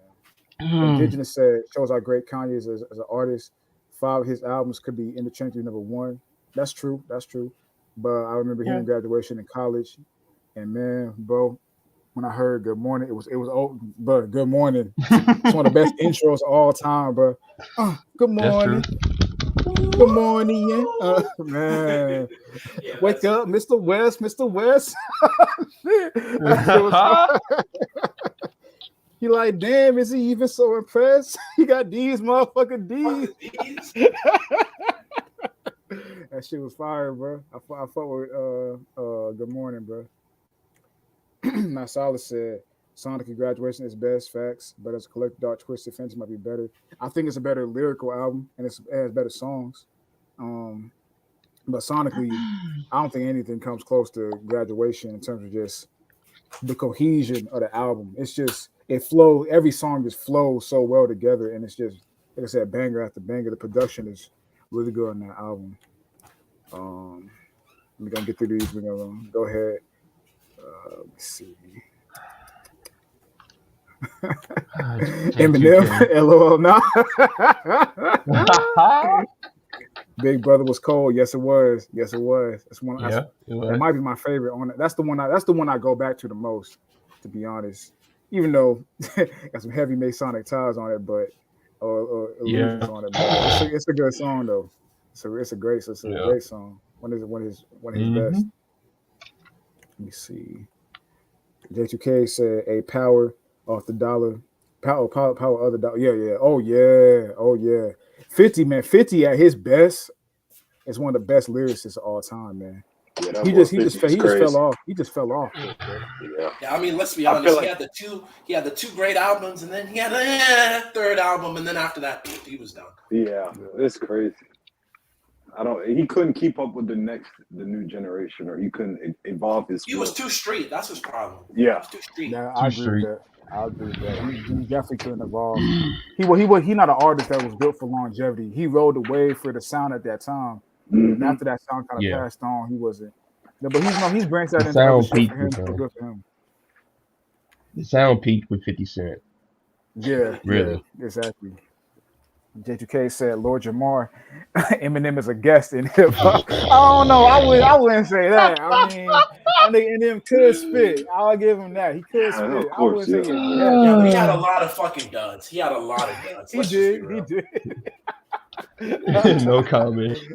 man. Indigenous said shows how great Kanye is as an artist. 5 of his albums could be interchangeably number one. That's true. That's true. But I remember Yeah. hearing Graduation in college, and man, bro, when I heard Good Morning, it was oh, bro, Good Morning. It's one of the best intros of all time, bro. Good That's true. morning. Good morning, yeah. Man. Yeah, Wake up, Mr. West, Mr. West. Shit. That shit was fun. He like, damn, is he even so impressed? He got these motherfucking D's. That shit was fire, bro. I fuck with Good Morning, bro. Now Solid said Sonic Graduation is best facts, but as a collective Dark Twisted Fantasy might be better. I think it's a better lyrical album and it has better songs. But sonically, I don't think anything comes close to Graduation in terms of just the cohesion of the album. It's just it flows. Every song just flows so well together, and it's just like I said, banger after banger. The production is really good on that album. We're gonna get through these. We're gonna go ahead. Let me see. Eminem, LOL. Now, Big Brother was cold. Yes, it was. Yes, it was. That's one. Yeah, that might be my favorite on it. That's the one. That's the one I go back to the most, to be honest. Even though got some heavy Masonic ties on it, but or illusions on it. But it's a good song though. It's a great song. One of his best. Let me see. J2K said a power off the dollar. Power of the dollar. Yeah. Oh yeah. 50, man. 50 at his best is one of the best lyricists of all time, man. Yeah, he just fell off. He just fell off. Yeah. I mean, let's be honest. He had the two great albums, and then he had a third album, and then after that, he was done. Yeah, it's crazy. He couldn't keep up with the new generation, or he couldn't evolve his skills. He was too street. That's his problem. Yeah. He was too street. Yeah, I agree with that. He definitely couldn't evolve. He not an artist that was built for longevity. He rode the wave for the sound at that time. And after that sound kind of passed on, he wasn't. Yeah, but he's branched out into other shit for him. So good for him. The sound peaked with 50 Cent. Yeah, really, yeah, exactly. J2K said Lord Jamar, Eminem is a guest in hip hop. I don't know. I wouldn't say that. I mean, I think Eminem could spit. I'll give him that. He could spit. Of course, I wouldn't say yeah, but he had a lot of fucking duds. He had a lot of duds. He did. No comment. He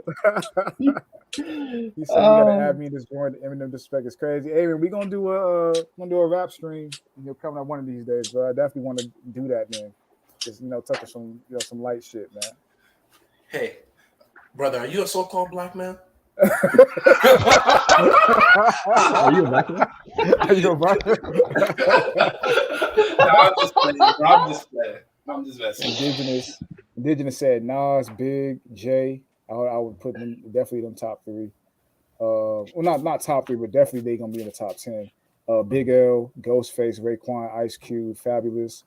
said you gotta add me in this joint. Eminem disrespect is crazy. Hey, we gonna do a rap stream. You're coming up one of these days, bro. I definitely want to do that, man. Just touch some some light shit, man. Hey, brother, are you a so-called black man? Are you a black man? Are you a black man? I'm just messing. Indigenous said Nas, Big, Jay. I would put them definitely them top 3. Well, not top 3, but definitely they gonna be in the top 10. Big L, Ghostface, Raekwon, Ice Cube, Fabulous,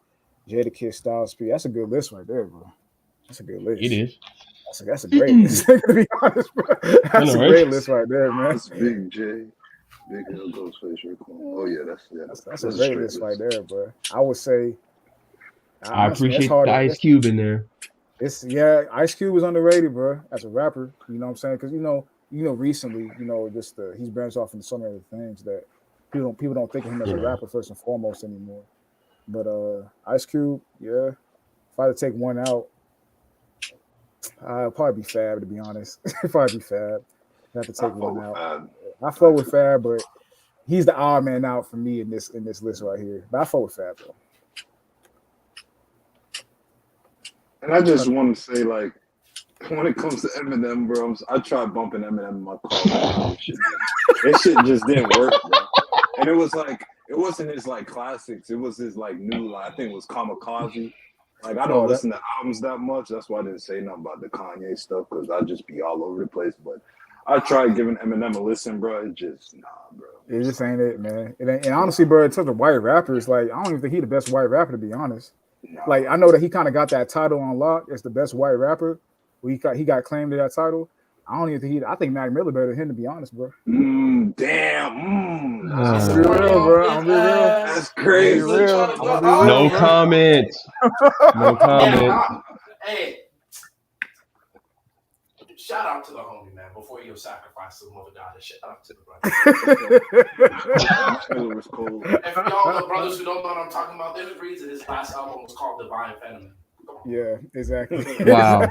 Jadakiss, Styles P. That's a good list right there, bro. That's a good list. It is. That's a great list. To be honest, bro. That's a great list right there, man. That's Big J, Big L, Ghostface, Raekwon. Oh yeah, that's a great list right there, bro. I would say. I appreciate the Ice Cube in there. Ice Cube was underrated, bro, as a rapper. You know what I'm saying? Because recently, just he's branched off into so many other things that people don't think of him as a rapper first and foremost anymore. But Ice Cube, yeah. If I had to take one out, I'd probably be Fab, to be honest. Probably be Fab. I have to take one out. I fuck with Fab, but he's the odd man out for me in this list right here. But I fuck with Fab though. And I just want to say, like, when it comes to Eminem, bro, I tried bumping Eminem in my car. That shit just didn't work, bro. And it was like, it wasn't his like classics. It was his like new, I think it was Kamikaze. Like I don't listen to albums that much. That's why I didn't say nothing about the Kanye stuff because I'd just be all over the place. But I tried giving Eminem a listen, bro. It just bro. It just ain't it, man. It ain't, and honestly, bro, in terms of white rappers, like I don't even think he the best white rapper to be honest. Like I know that he kind of got that title on lock as the best white rapper. He got claimed to that title. I don't even think I think Mac Miller better than him to be honest, bro. Damn. I'm be real, bro. I'm be real. That's crazy. No comments. No comments. Hey, shout out to the homie, man. Before you sacrifice the mother god, shout out to the brother. If y'all know brothers who don't know what I'm talking about, there's a reason his last album was called Divine Feminine. Yeah, exactly. Wow.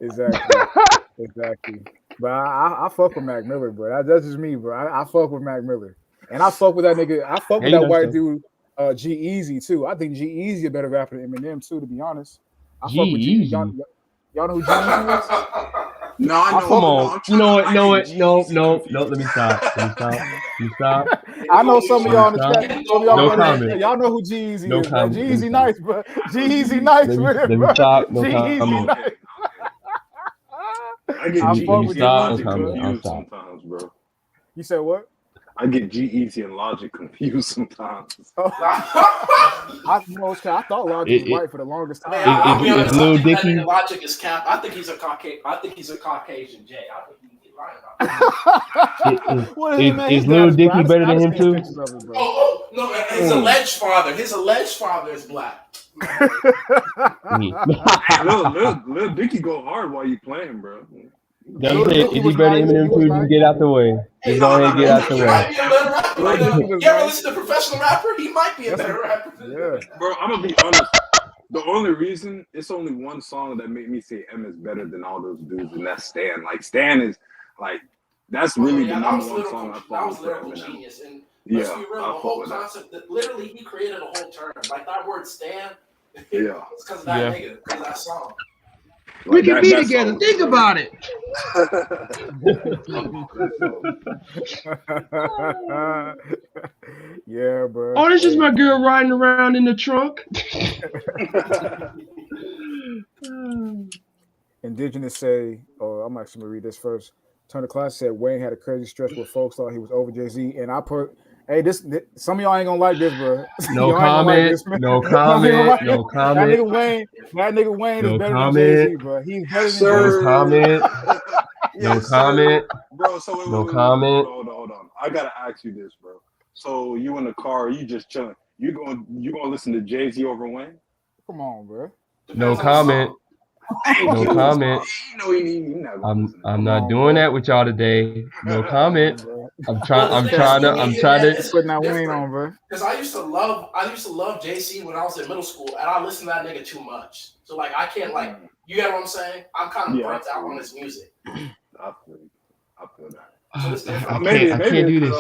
exactly. But I fuck with Mac Miller, bro. That's just me, bro. I fuck with Mac Miller, and I fuck with that nigga. I fuck with that white dude, G-Eazy too. I think G-Eazy a better rapper than Eminem too, to be honest. I fuck with G-Eazy. Y'all know who G-Eazy is? No, I know. Come on. You know what? No. Let me stop. I know some of y'all in the chat. No comment. Y'all know who G-Eazy is. No comment. G-Eazy nice, bro. G-Eazy nice with it, bro. Let me stop. No G-Eazy comment. nice. I get G-Eazy and Logic confused sometimes, bro. You said what? I get G-Eazy and Logic confused sometimes. I thought Logic was white for the longest time. Is Lil Dicky? Logic is cap. I think he's a Caucasian Jay. I think he's lying about Is Lil Dicky better than him too? No, his alleged father. His alleged father is black. Lil Dicky go hard while you playing, bro. Is he better than Eminem too? Just get out the way. Just go ahead and get out the way. You ever listen to a professional rapper? He might be a better rapper. Yeah, bro. I'm gonna be honest. The only reason it's only one song that made me say M is better than all those dudes, and that's Stan. Like Stan is like that's really the number one song I follow for Eminem. Genius. And let's be real, the whole concept that literally he created a whole term. Like that word Stan. Yeah, it's because of that nigga, because of that song. We can be together. Think about it. Yeah, bro. Oh, this is my girl riding around in the trunk. Indigenous say, I'm actually gonna read this first. Turner Class said Wayne had a crazy stretch where folks thought he was over Jay-Z, and I put. Hey, this some of y'all ain't gonna like this, bro. No comment. No comment. No comment. That nigga Wayne no is better comment. than Jay-Z, bro. He's better than No comment. No comment. Bro, so no comment. Hold on. I gotta ask you this, bro. So you in the car, you just chilling. You gonna listen to Jay-Z over Wayne? Come on, bro. No comment. No comment. I'm not doing that with y'all today. No comment. I'm trying to put that Wayne on, bro. Because I used to love JC when I was in middle school, and I listened to that nigga too much. So like I can't you get what I'm saying? I'm kind of burnt out on his music. I feel that. So I can't do this.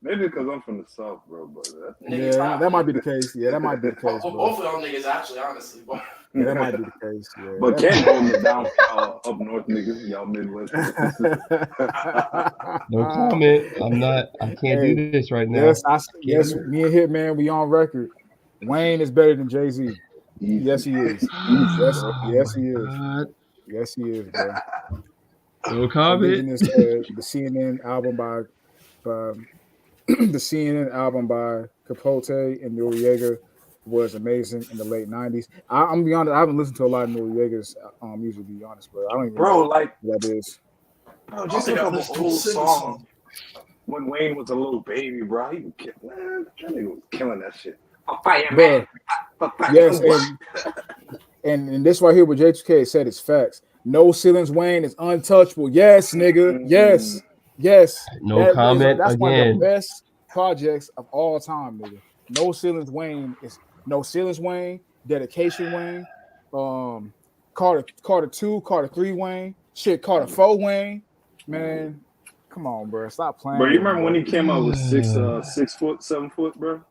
Maybe because I'm from the South, bro. But that might be the case. Yeah, that might be the case. Well, both of y'all niggas, actually, honestly. But yeah, that might be the case. Yeah. But can't hold it down up north, niggas. Y'all Midwest. No comment. I can't do this right now. Yes, me and Hitman, we on record. Wayne is better than Jay-Z. Yes, he is. Yes, he is. Yes, he is, bro. No comment. The CNN album by Capote and Noriega was amazing in the late 90s. I'm gonna be honest, I haven't listened to a lot of Noriega's music, to be honest, bro. I don't even know what that is. Bro, just look up this whole song. When Wayne was a little baby, bro, that nigga was killing that shit. Bro, yes, and this right here what J2K said is facts. No ceilings, Wayne is untouchable. Yes, nigga. Yes. No comment that's again. One of the best projects of all time, nigga. No ceilings, Wayne is No Ceilings, Wayne. Dedication, Wayne. Carter 2, Carter 3, Wayne. Shit, Carter 4, Wayne. Man, come on, bro. Stop playing. Bro, you remember when he came out with 6 foot, 7 foot, bro?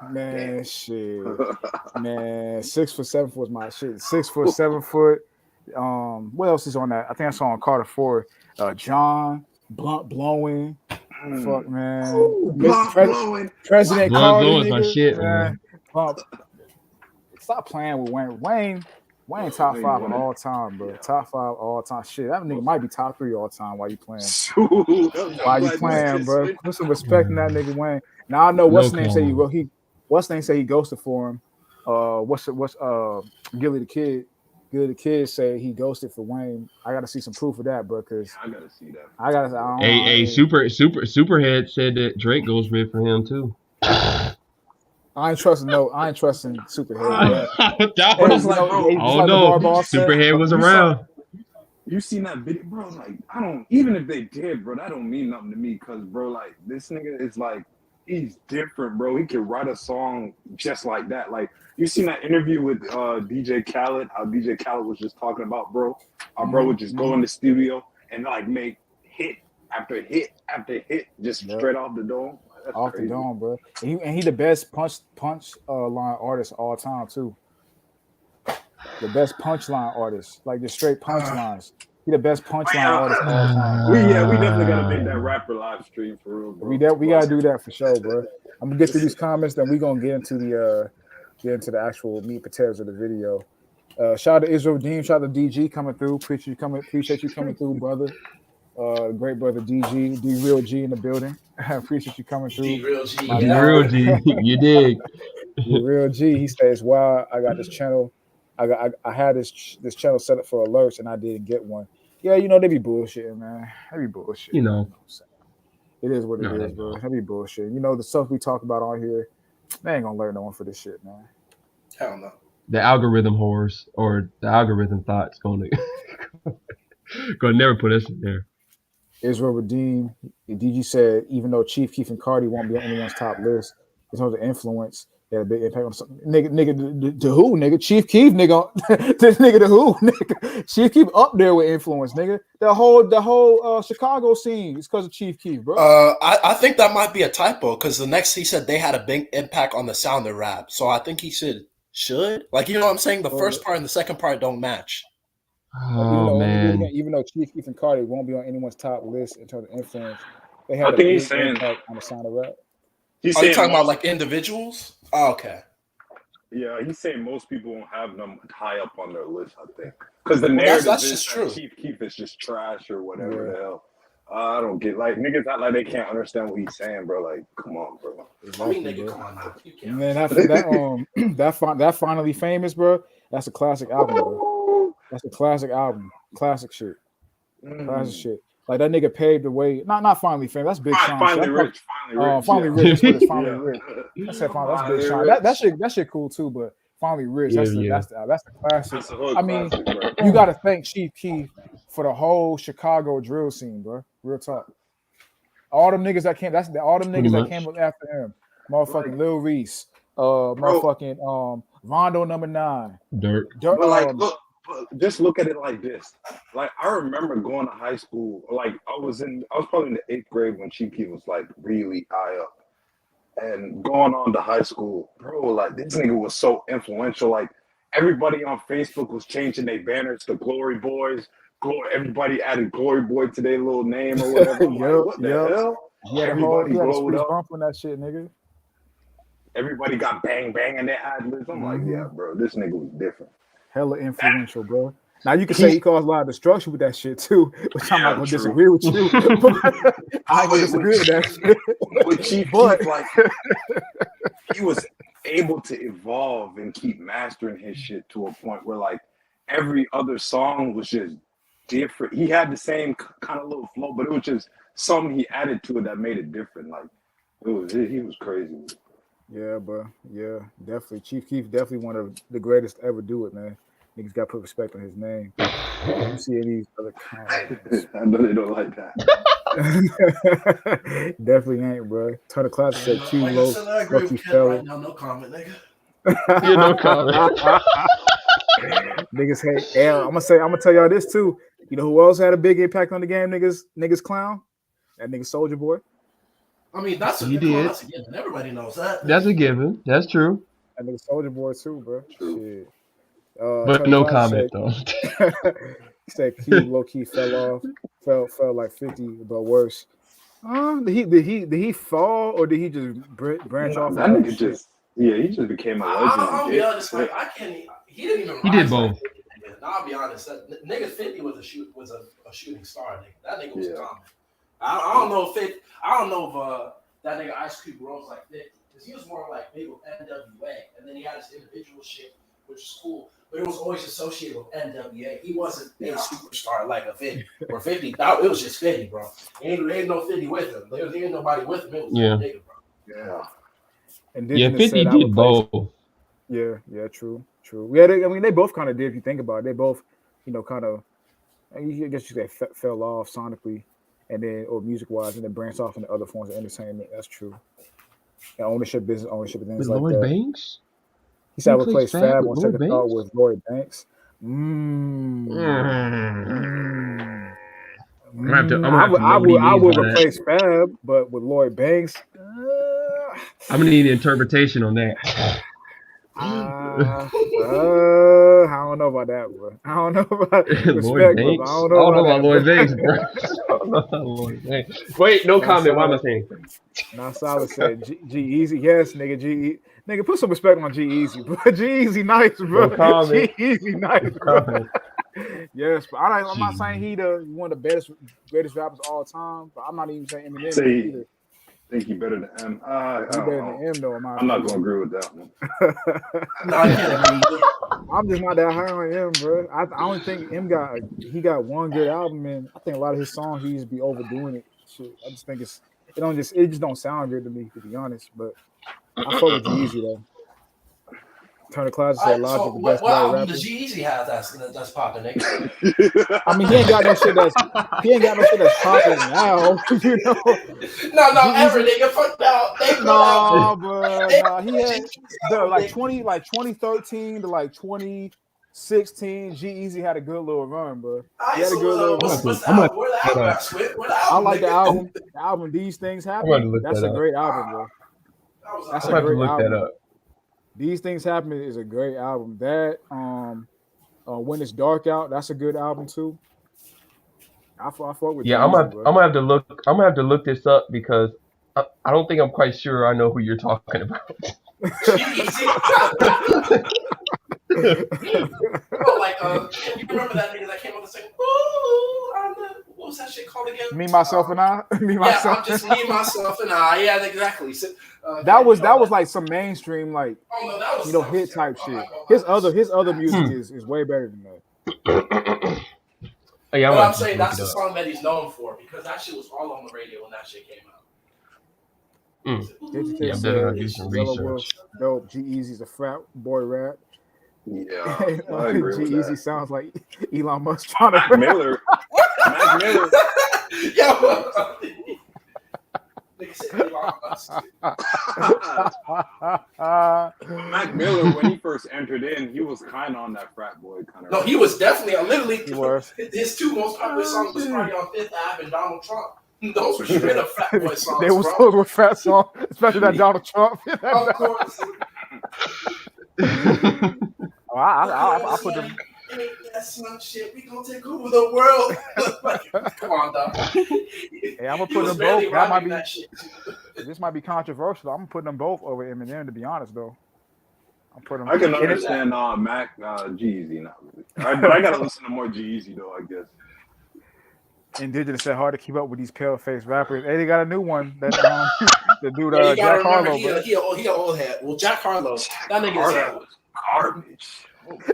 Man, damn. Shit. Man, 6 foot, 7 foot was my shit. 6 foot, 7 foot. What else is on that? I think I saw on Carter 4. John, Blunt Blowing. Fuck, man. Ooh, Blunt Blowing. President Blunt Carter. Blowing my shit, man. Stop stop playing with Wayne. Wayne top 5 of all time, bro. Top 5 all time. Shit, that nigga might be top 3 all time while you playing. Why you playing, bro? Put some respect in that nigga Wayne. Now I know what's the name say what's the name say he ghosted for him. What's Gilly the Kid? Gilly the Kid say he ghosted for Wayne. I gotta see some proof of that, bro. Cause I gotta see that. Superhead said that Drake ghosted for him too. I ain't trusting Superhead. But it's like, bro, Superhead was around. You seen that video, bro? Like, I don't. Even if they did, bro, that don't mean nothing to me. Cause, bro, like this nigga is like, he's different, bro. He can write a song just like that. Like, you seen that interview with DJ Khaled? How DJ Khaled was just talking about, bro. Our bro would just go in the studio and like make hit after hit after hit, just straight off the dome. That's off crazy. the dome, bro. And he the best punch line artist of all time too. The best punchline artist, like the straight punchlines. He the best punchline artist of all time. We definitely gotta make that rapper live stream for real, bro. We gotta do that for sure, bro. I'm gonna get through these comments, then we gonna get into the actual meat potatoes of the video. Shout out to Israel Dean, shout out to DG coming through. Appreciate you coming through, brother. Great brother DG, D Real G in the building. Appreciate you coming through. D Real G, Real G, you dig? D Real G, he says, "Wow, I got this channel. I had this channel set up for alerts, and I didn't get one. Yeah, you know they be bullshitting, man. They be bullshitting. You know, it is what it is, bro. They be bullshitting. You know the stuff we talk about on here. They ain't gonna learn no one for this shit, man. Hell no. The algorithm whores or the algorithm thoughts gonna never put us in there. Israel Redeem, DG said, even though Chief Keef and Cardi won't be on anyone's top list, in terms of influence, they had a big impact on something. Nigga, the who, nigga? Chief Keef, nigga. This nigga, the who, nigga? Chief Keef up there with influence, nigga. The whole Chicago scene is because of Chief Keef, bro. I think that might be a typo because the next he said they had a big impact on the sound of rap. So I think he should. Like, you know what I'm saying? The first part and the second part don't match. Man. Even though Chief Keef and Cardi won't be on anyone's top list in terms of influence, they had a big impact on the sound of rap. Are you talking about like individuals? Oh, okay. Yeah, he's saying most people won't have them high up on their list, I think. Because the narrative that's is just that true. Chief Keef is just trash or whatever the hell. I don't get, like, niggas act like they can't understand what he's saying, bro. Like, come on, bro. Exactly, come on now. Man, that Finally Famous, bro, that's a classic album, bro. That's a classic album. Classic shit. Classic shit. Like that nigga paved the way. Not Finally Famous. That's Big Sean. Finally Rich. Finally Rich. That's Finally Rich. That's Big Sean. That shit cool too. But Finally Rich. That's the classic. That's a I mean, classic, you got to thank Chief Keef for the whole Chicago drill scene, bro. Real talk. All them niggas that came. All them niggas that came up after him. Motherfucking Lil Reese. Motherfucking Rondo No. 9. Dirt. But like, just look at it like this. Like, I remember going to high school. Like, I was probably in the 8th grade when Chief Keef was like really high up, and going on to high school, bro. Like, this nigga was so influential. Like, everybody on Facebook was changing their banners to Glory Boys. Everybody added Glory Boy to their little name or whatever. Like, what the hell? Yeah, everybody blowed up. Bump on that shit, nigga. Everybody got bang in their ad-libs. I'm like, yeah, bro, this nigga was different. Hella influential, bro. Now you can say he caused a lot of destruction with that shit too, which I'm not gonna disagree with you. I ain't gonna disagree with that shit. With Chief Keef, like, he was able to evolve and keep mastering his shit to a point where like every other song was just different. He had the same kind of little flow, but it was just something he added to it that made it different. Like, he was crazy. Yeah, bro. Yeah, definitely. Chief Keef definitely one of the greatest to ever do it, man. Niggas got to put respect on his name. You see any other comments? I know they don't like that. Definitely ain't, bro. Ton of Classic said Q Low, Lucky Fella. Right now, no comment, nigga. Yeah, no comment. Niggas hate. Yeah, I'm gonna tell y'all this too. You know who else had a big impact on the game? Niggas clown. That nigga Soulja Boy. I mean, that's a given. Everybody knows that. That's a given. That's true. That nigga Soulja Boy too, bro. Shit. But no comment though. He said Q low key fell off, fell like 50, but worse. Did he fall or did he just branch off? That nigga just Yeah, he just became a legend. I'll be honest, like I can't. He didn't even. He did both. I'll be honest. That nigga 50 was a shooting star. Nigga. That nigga was common. I don't know if that nigga Ice Cube rose like 50 because he was more like big with NWA, and then he had his individual shit, which is cool. But it was always associated with NWA. He wasn't a superstar like a 50 or 50. It was just 50, bro. Ain't no 50 with him. There ain't nobody with him. It was nigga, bro. Yeah. And 50 did both. Yeah, true. Yeah, they both kind of did. If you think about it, they both, kind of. I guess you say fell off sonically, and then or music wise, and then branched off into other forms of entertainment. That's true. And ownership, and things like Lloyd that. Banks? He said I replaced Fab on Second Thought with Lloyd Banks. I would replace Fab, but with Lloyd Banks, I'm gonna need an interpretation on that. I don't know about that, bro. I don't know about Lloyd Banks. I don't know about Lloyd Banks, bro. Lloyd Banks. Wait, no comment. Why am I saying? Now Solid said G-Eazy. Yes, nigga. Nigga, put some respect on G-Eazy, bro. G-Eazy nice, bro. G-Eazy nice, bro. Yes, but I'm not saying he one of the greatest rappers of all time, but I'm not even saying Eminem either. I think he better than M. He better than M though. I'm not gonna agree with that one. I'm just not that high on M, bro. I don't think M got one good album, and I think a lot of his songs he just be overdoing it. Shit, I just think it just don't sound good to me, to be honest. But I fuck with G-Eazy though. Turn the Closet said Logic, the best white rapper. Does G-Eazy have that's popping, nigga? I mean, he ain't got no shit that's popping now. No, ever, nigga. Fuck that. No, but he had like 2013 to like 2016. G-Eazy had a good little run, bro. He had a good little run. I like the album. The album These Things Happen. That's a great album, bro. That's a great album. These Things Happen is a great album. That When It's Dark Out, that's a good album too. I fuck with. Yeah, I'm gonna have to look. I'm gonna have to look this up because I don't think I'm quite sure I know who you're talking about. Like you remember that nigga that came up and said, "Ooh, what was that shit called again?" Me, Myself, and I. Myself. I'm just me, myself, and I. Yeah, exactly. So, that was like some mainstream like hit type shit. His other music is way better than that. But I'm saying that's the song that he's known for because that shit was all on the radio when that shit came out. Yeah, I'm definitely do some research. Dope. G-Eazy's a frat boy rap. Yeah, I agree with G-Eazy that. sounds like Elon Musk trying to Mac Miller. Mac Miller, when he first entered in, he was kind of on that frat boy kind of. No, he was definitely literally. He was. His two most popular songs was probably on Fifth Ave and Donald Trump. Those were straight up frat boy songs. Those were frat songs, especially that Donald Trump. Of course. I put them. That's some shit. We gonna take over the world. Come on, dog. Hey, I'm gonna put them both. That might be. This might be controversial. I'm gonna put them both over Eminem. To be honest, though, I'm putting. I can understand Mac G-Eazy, not really. But I gotta listen to more G-Eazy though, I guess. Indigenous said hard to keep up with these pale faced rappers. Hey, they got a new one that the dude Jack Harlow. He an old head. Well, Jack Harlow, that nigga is garbage.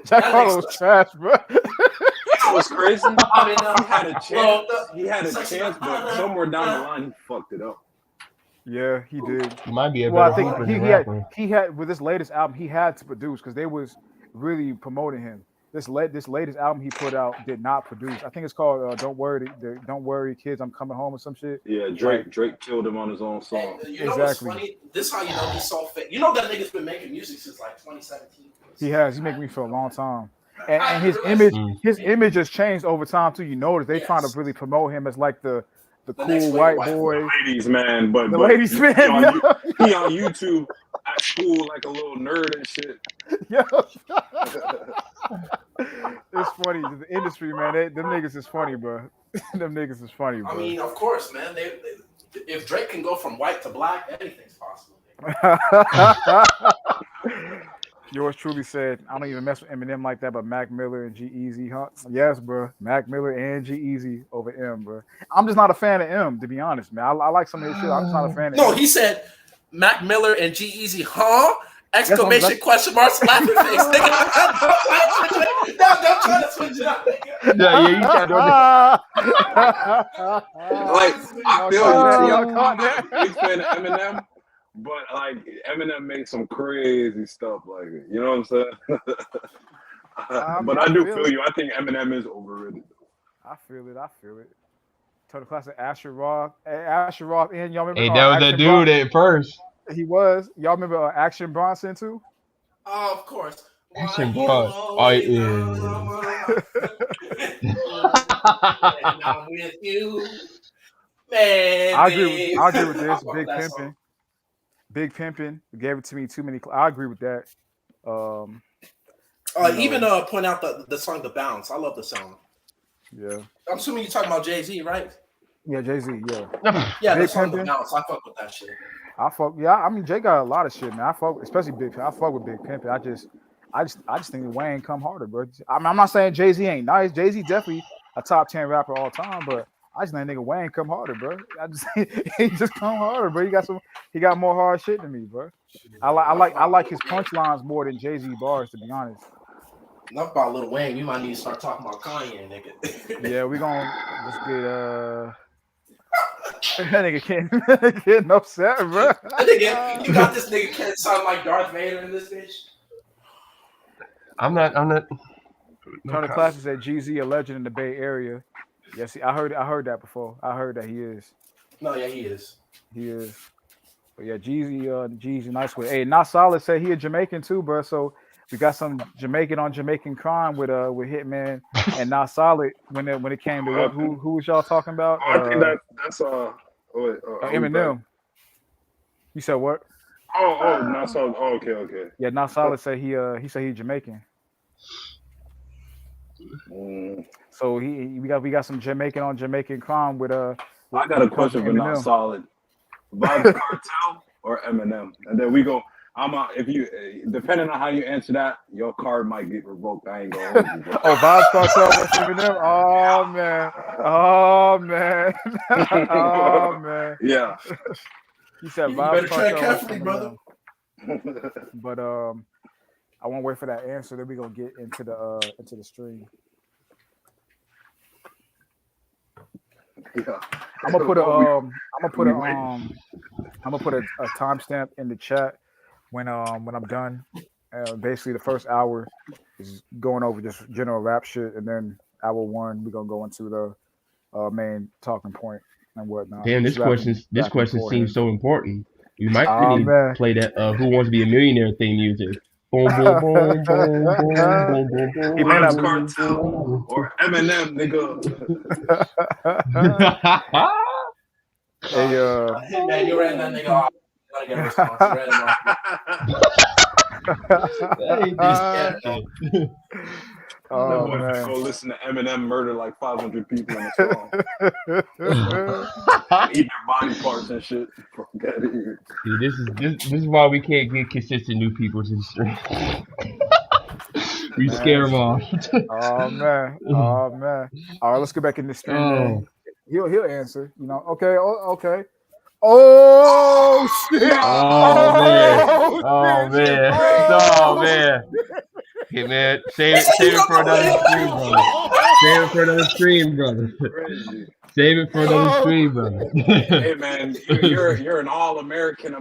Jack Harlow was trash, bro. That was crazy. I mean, he had a chance, but somewhere down the line he fucked it up. Yeah, he did. He might be a I think he had with this latest album he had to produce because they was really promoting him. This latest album he put out did not produce. I think it's called "Don't Worry, Kids, I'm Coming Home" or some shit. Yeah, Drake killed him on his own song. You know what's funny? This is how you know he's so fake. You know that nigga's been making music since like 2017. He has. He making me for a long time. And his image has changed over time too. You notice they trying to really promote him as like the cool white boy. The ladies man, but ladies man. He on YouTube at school like a little nerd and shit. Yeah. It's funny. The industry, man. Them niggas is funny, bro. Them niggas is funny, bro. I mean, of course, man. If Drake can go from white to black, anything's possible. Yours truly said, I don't even mess with Eminem like that, but Mac Miller and G-Eazy, huh? Yes, bro. Mac Miller and G-Eazy over M, bro. I'm just not a fan of M, to be honest, man. I like some of his shit. I'm just not a fan of No, M. he said Mac Miller and G-Eazy, huh? That's what Exclamation question marks, laughing face, nigga. Don't try to switch it up, nigga. Yeah, you tried Like, I Y'all feel caught you. that? See, Y'all I'm caught not a that? big fan of Eminem, but like Eminem makes some crazy stuff. Like, you know what I'm saying? I mean, But I I do feel feel it. you. I think Eminem is overrated. I feel it. I feel it. Total classic Asher Roth. Hey, Asher Roth, and y'all remember Hey, that was that Action dude Bronson? at first. He was. Y'all remember Action Bronson too? Of course. Why Action you Bronson. I always on am. my and I'm with you, man, I agree with. babe. I agree with I this. fuck with Big that song. pimping. Big pimping. Gave it to me too many. I agree with that. Um, you Even know, point out the song "The Bounce." I love the song. yeah, I'm assuming you're talking about Jay-Z, right? yeah, Jay Z, yeah, Yeah, the Big song "The pimping. Bounce." I fuck with that shit. I fuck. Yeah, I mean Jay got a lot of shit, man. I fuck, especially Big. I fuck with Big pimping. I just think that Wayne come harder, bro. I mean, I'm not saying Jay Z ain't nice. Jay Z definitely a top 10 rapper all time, but I just think nigga Wayne come harder, bro. I just he just come harder, bro. He got more hard shit than me, bro. I like his punchlines more than Jay Z bars, to be honest. Enough about Lil Wayne. We might need to start talking about Kanye, nigga. Yeah, we gonna let's get that nigga getting upset, bro. Nigga, you got this nigga can't sound like Darth Vader in this bitch. I'm not. No Turner comment. Classic said GZ a legend in the Bay Area. Yes, I heard that before. I heard that he is. No, yeah, he is. He is. But yeah, Jeezy, nice with. Hey, Not Solid said he a Jamaican too, bro. So we got some Jamaican on Jamaican crime with Hitman and Not Solid when it came to what who was y'all talking about? I think that's wait, are we back? Eminem. You said what? No, so okay. Yeah, Not Solid said he said he Jamaican. Mm. So we got some Jamaican on Jamaican crime with I got a cousin question for Not Eminem. Solid. Vibes Cartel or Eminem, and then we go. If you depending on how you answer that, your card might get revoked. I ain't gonna hold you. Bro. Oh, Vibes Cartel versus Eminem. Oh man. Oh man. Oh man. Yeah. He said You Vibes better tread Cartel versus carefully, brother. Eminem. But I won't wait for that answer. Then we gonna get into the stream. Yeah. I'm gonna put a timestamp in the chat when I'm done. Basically, the first hour is going over just general rap shit, and then hour one we're gonna go into the main talking point and whatnot. Damn, Just this rapping question seems beforehand. so important. We might Oh need to man. play that Who Wants to Be a Millionaire theme music. Boom, boom, boom, boom, boom, boom, boom, He may Vibes not. boom, Cartel or Eminem, nigga. boom. Hey, Man, you ran that nigga off. You gotta get a response. You ran him off. Hey, this kid. That oh boy finna man. go listen to Eminem murder like 500 people in a song. Eat their body parts and shit. Get out of here. See, this is why we can't get consistent new people to the stream. We Man, scare them off. oh man, oh man. All right, let's get back in the stream, Oh, man. He'll answer. You know. Okay. Okay. Oh shit! oh man, Oh oh shit! man, oh Oh man. Hey man, save it for another stream, brother. Save it for another stream, brother. Crazy. Save it for another oh. stream, brother. Hey man, you're an all American.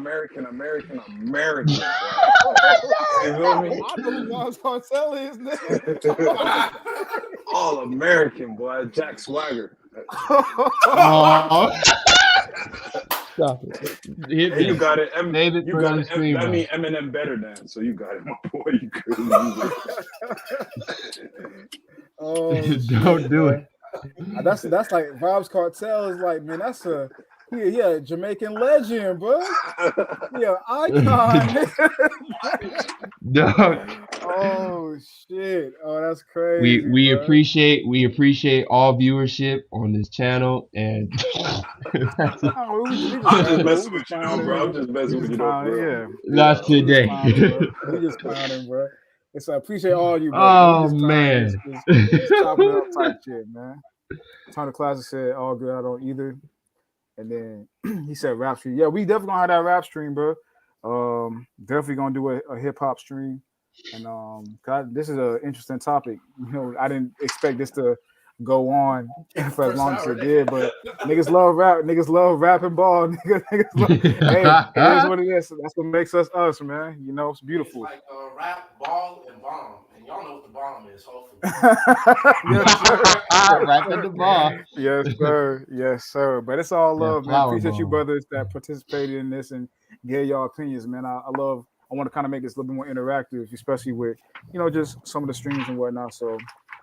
You feel me? I know who Vibes Cartel is, nigga. All American, boy. Jack Swagger. Oh, stop it. Hit Hey, you me. got it. Save it You for got another it. stream, That brother. mean Eminem better than. So you got it, my boy. You could. Oh Don't shit, do it. man. That's like Vibes Cartel is like, man, that's a Jamaican legend, bro. Yeah, icon. Don't. Oh shit! Oh, that's crazy, we bro. appreciate all viewership on this channel, and Oh, we just I'm just clowning, bro. We messing just with you though, clowning. bro. I'm just We messing with just you though, clowning. for real. Yeah, not we just today. clowning, bro. We just clowning, bro. It's I appreciate all you brothers. We Oh just clowning, man. just chopping it up type shit, man. Tony Classic said all good. I don't either. And then he said rap stream. Yeah, we definitely gonna have that rap stream, bro. Definitely gonna do a hip hop stream. And God, this is an interesting topic. You know, I didn't expect this to go on for as long as it did, but niggas love rap. Niggas love rap and ball. Niggas love. Hey, it is what it is. That's what makes us us, man. You know, it's beautiful. It's like rap, ball, and bomb. And y'all know what the bomb is, hopefully. Yes, sir. Rapping the ball. Yes, sir. Yes, sir. But it's all That love, man. flower Appreciate you ball. brothers that participated in this and gave y'all opinions, man. I love. I want to kind of make this a little bit more interactive, especially with just some of the streams and whatnot. So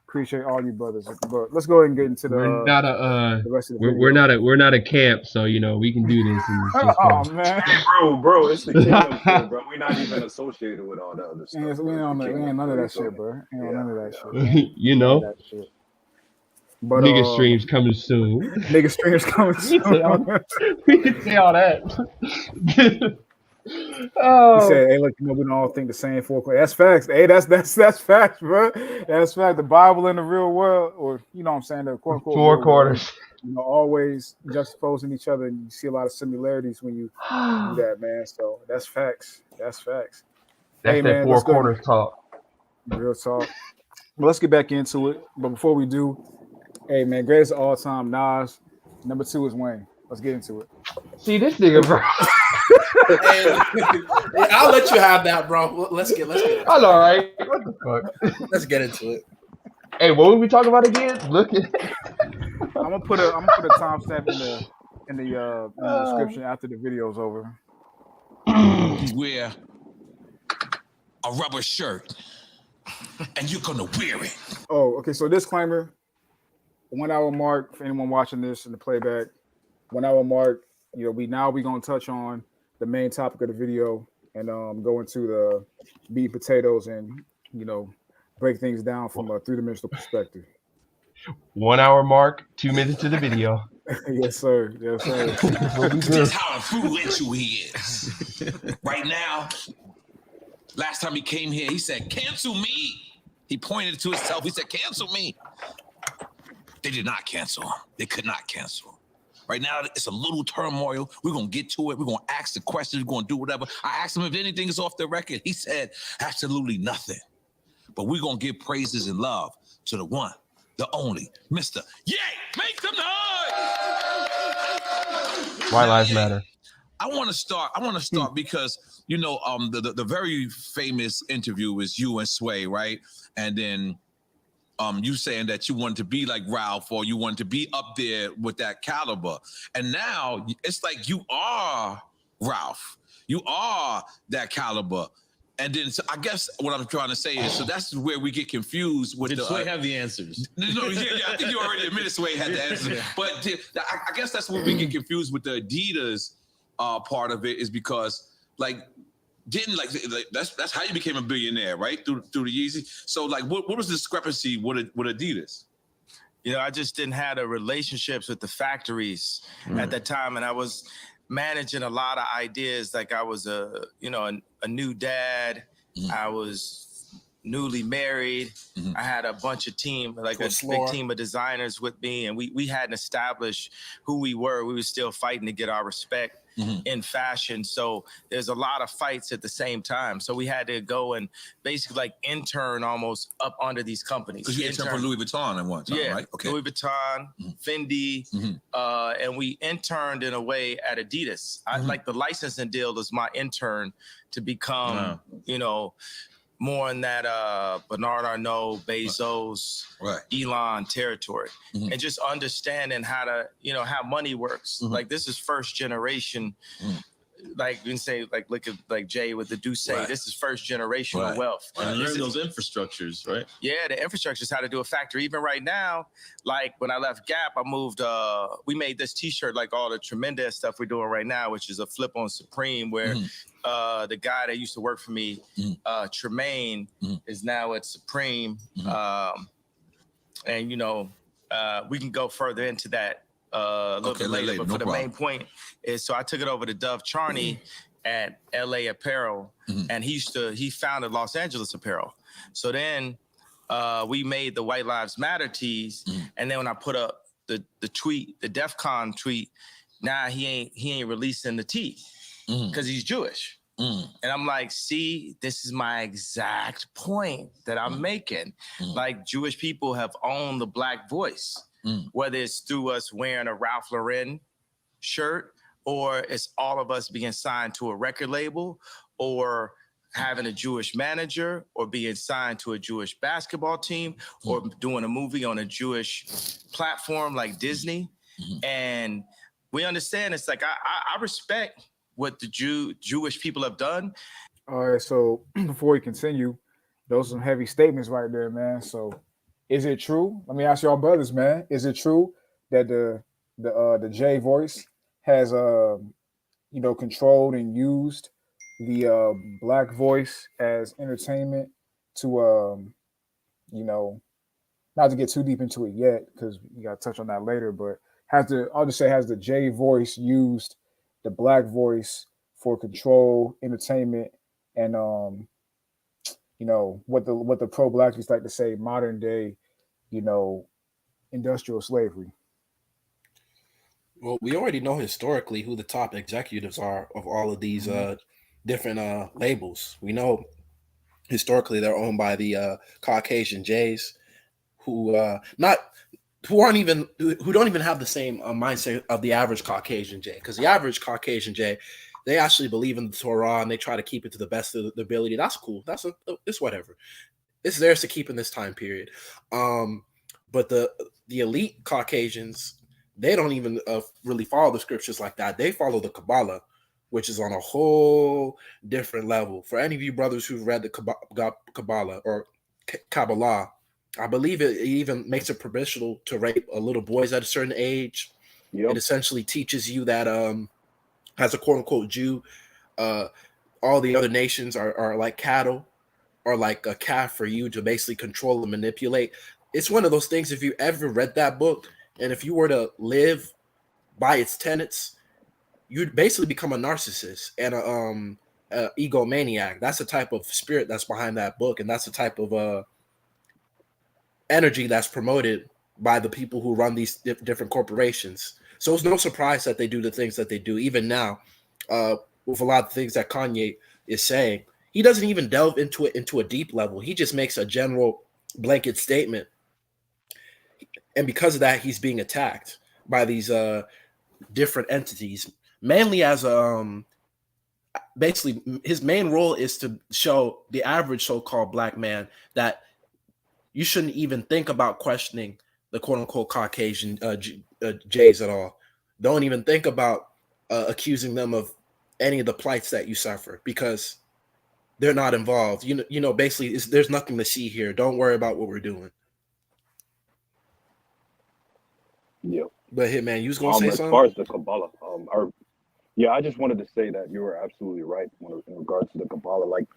appreciate all you brothers. But let's go ahead and get into We're not the rest of the we're video. we're not a camp, so we can do this and it's just Oh fun. man, Hey, bro, it's the Kingdom Show, bro. We're not even associated with all that other stuff, we bro. ain't It's on the that. We Kingdom ain't none Show, of you that feel shit, me? bro. Ain't on Yeah, none of that yeah. shit, man. You None of know, that shit. But nigga streams coming soon. nigga streams coming We can say all, soon. we can say all that. He Oh, said, "Hey, look, we don't all think the same four. That's facts. Hey, that's facts, bro. That's fact. The Bible in the real world, or what I'm saying, the quote unquote four real world, quarters. always juxtaposing each other, and you see a lot of similarities when you do that, man. So that's facts. That's facts. That's Hey, that man, four let's go and quarters talk. real talk. Well, let's get back into it. But before we do, hey, man, greatest of all time, Nas. Number 2 is Wayne. Let's get into it. See this nigga, bro. Hey, I'll let you have that, bro. Let's get into it. I'm all right. What the fuck? Let's get into it. Hey, what were we talking about again? Look at. I'm gonna put a timestamp in the description after the video's over. Wear a rubber shirt and you're gonna wear it. Oh, okay. So disclaimer: 1 hour mark for anyone watching this in the playback. 1 hour mark. We gonna touch on the main topic of the video and go into the meat and potatoes and break things down from a three-dimensional perspective. 1 hour mark, 2 minutes to the video. Yes, sir. Yes, sir. That's what we do. That's how influential he is. Right now, last time he came here, he said, cancel me. He pointed to himself. He said, cancel me. They did not cancel him. They could not cancel him. Right now, it's a little turmoil. We're going to get to it. We're going to ask the questions. We're going to do whatever. I asked him if anything is off the record. He said, absolutely nothing. But we're going to give praises and love to the one, the only, Mr. Yay! Make some noise! White Lives Matter. I want to start because, the very famous interview is you and Sway, right? And then you saying that you wanted to be like Ralph or you wanted to be up there with that caliber. And now it's like you are Ralph. You are that caliber. And then I guess what I'm trying to say is, so that's where we get confused with Sway have the answers? No, I think you already admitted Sway had the answers. Yeah. But I guess that's where we get confused with the Adidas part of it is because that's how you became a billionaire, right? Through the Yeezy. So what was the discrepancy with Adidas? I just didn't have the relationships with the factories at that time, and I was managing a lot of ideas. Like I was a new dad. I was newly married. I had a bunch of team, like a big team of designers with me, and we hadn't established who we were. We were still fighting to get our respect in fashion. So there's a lot of fights at the same time. So we had to go and basically intern almost up under these companies. Because you interned for Louis Vuitton at one time, right? Okay. Louis Vuitton, Fendi, and we interned in a way at Adidas. I like the licensing deal was my intern to become, more in that Bernard Arnault, Bezos, Elon territory, and just understanding how to, how money works. Like this is first generation, like you can say, like look at like Jay with the Duce. Right. This is first generational Right. wealth. And This learn is- those infrastructures, right? Yeah, the infrastructure is how to do a factory. Even right now, like when I left Gap, I moved. We made this T-shirt, like all the tremendous stuff we're doing right now, which is a flip on Supreme, where the guy that used to work for me, Tremaine, is now at Supreme, and you know, we can go further into that a little bit later. But for the main point is, so I took it over to Dove Charney at LA Apparel, and he founded Los Angeles Apparel. So then we made the White Lives Matter tees, and then when I put up the tweet, the DEF CON tweet, now he ain't releasing the tee because he's Jewish. And I'm like, see, this is my exact point that I'm making. Like, Jewish people have owned the Black voice, whether it's through us wearing a Ralph Lauren shirt, or it's all of us being signed to a record label, or having a Jewish manager, or being signed to a Jewish basketball team, or doing a movie on a Jewish platform like Disney. And we understand it's like, I respect what the Jewish people have done. All right, so before we continue, those are some heavy statements right there, man. So is it true? Let me ask y'all brothers, man. Is it true that the J voice has controlled and used the Black voice as entertainment to not to get too deep into it yet, because we got to touch on that later, but has the J voice used the Black voice for control, entertainment, and what the pro-Blackies like to say, modern day, industrial slavery? Well, we already know historically who the top executives are of all of these different labels. We know historically they're owned by the Caucasian Jays, who don't even have the same mindset of the average Caucasian Jay. Because the average Caucasian Jay, they actually believe in the Torah and they try to keep it to the best of their ability. That's cool. It's whatever. It's theirs to keep in this time period. But the elite Caucasians, they don't even really follow the scriptures like that. They follow the Kabbalah, which is on a whole different level. For any of you brothers who've read the Kabbalah or Kabbalah, I believe it even makes it permissible to rape little boys at a certain age. Yep. It essentially teaches you that as a quote-unquote Jew, all the other nations are like cattle or like a calf for you to basically control and manipulate. It's one of those things, if you ever read that book, and if you were to live by its tenets, you'd basically become a narcissist and a egomaniac. That's the type of spirit that's behind that book, and that's the type of energy that's promoted by the people who run these different corporations. So it's no surprise that they do the things that they do. Even now, with a lot of things that Kanye is saying, he doesn't even delve into it into a deep level. He just makes a general blanket statement. And because of that, he's being attacked by these different entities, mainly as basically his main role is to show the average so-called Black man that you shouldn't even think about questioning the quote-unquote Caucasian Jays at all. Don't even think about accusing them of any of the plights that you suffer, because they're not involved. Basically, there's nothing to see here. Don't worry about what we're doing. Yep. But hey, man, you was gonna say something? As far as the Kabbalah, I just wanted to say that you were absolutely right in regards to the Kabbalah. Like,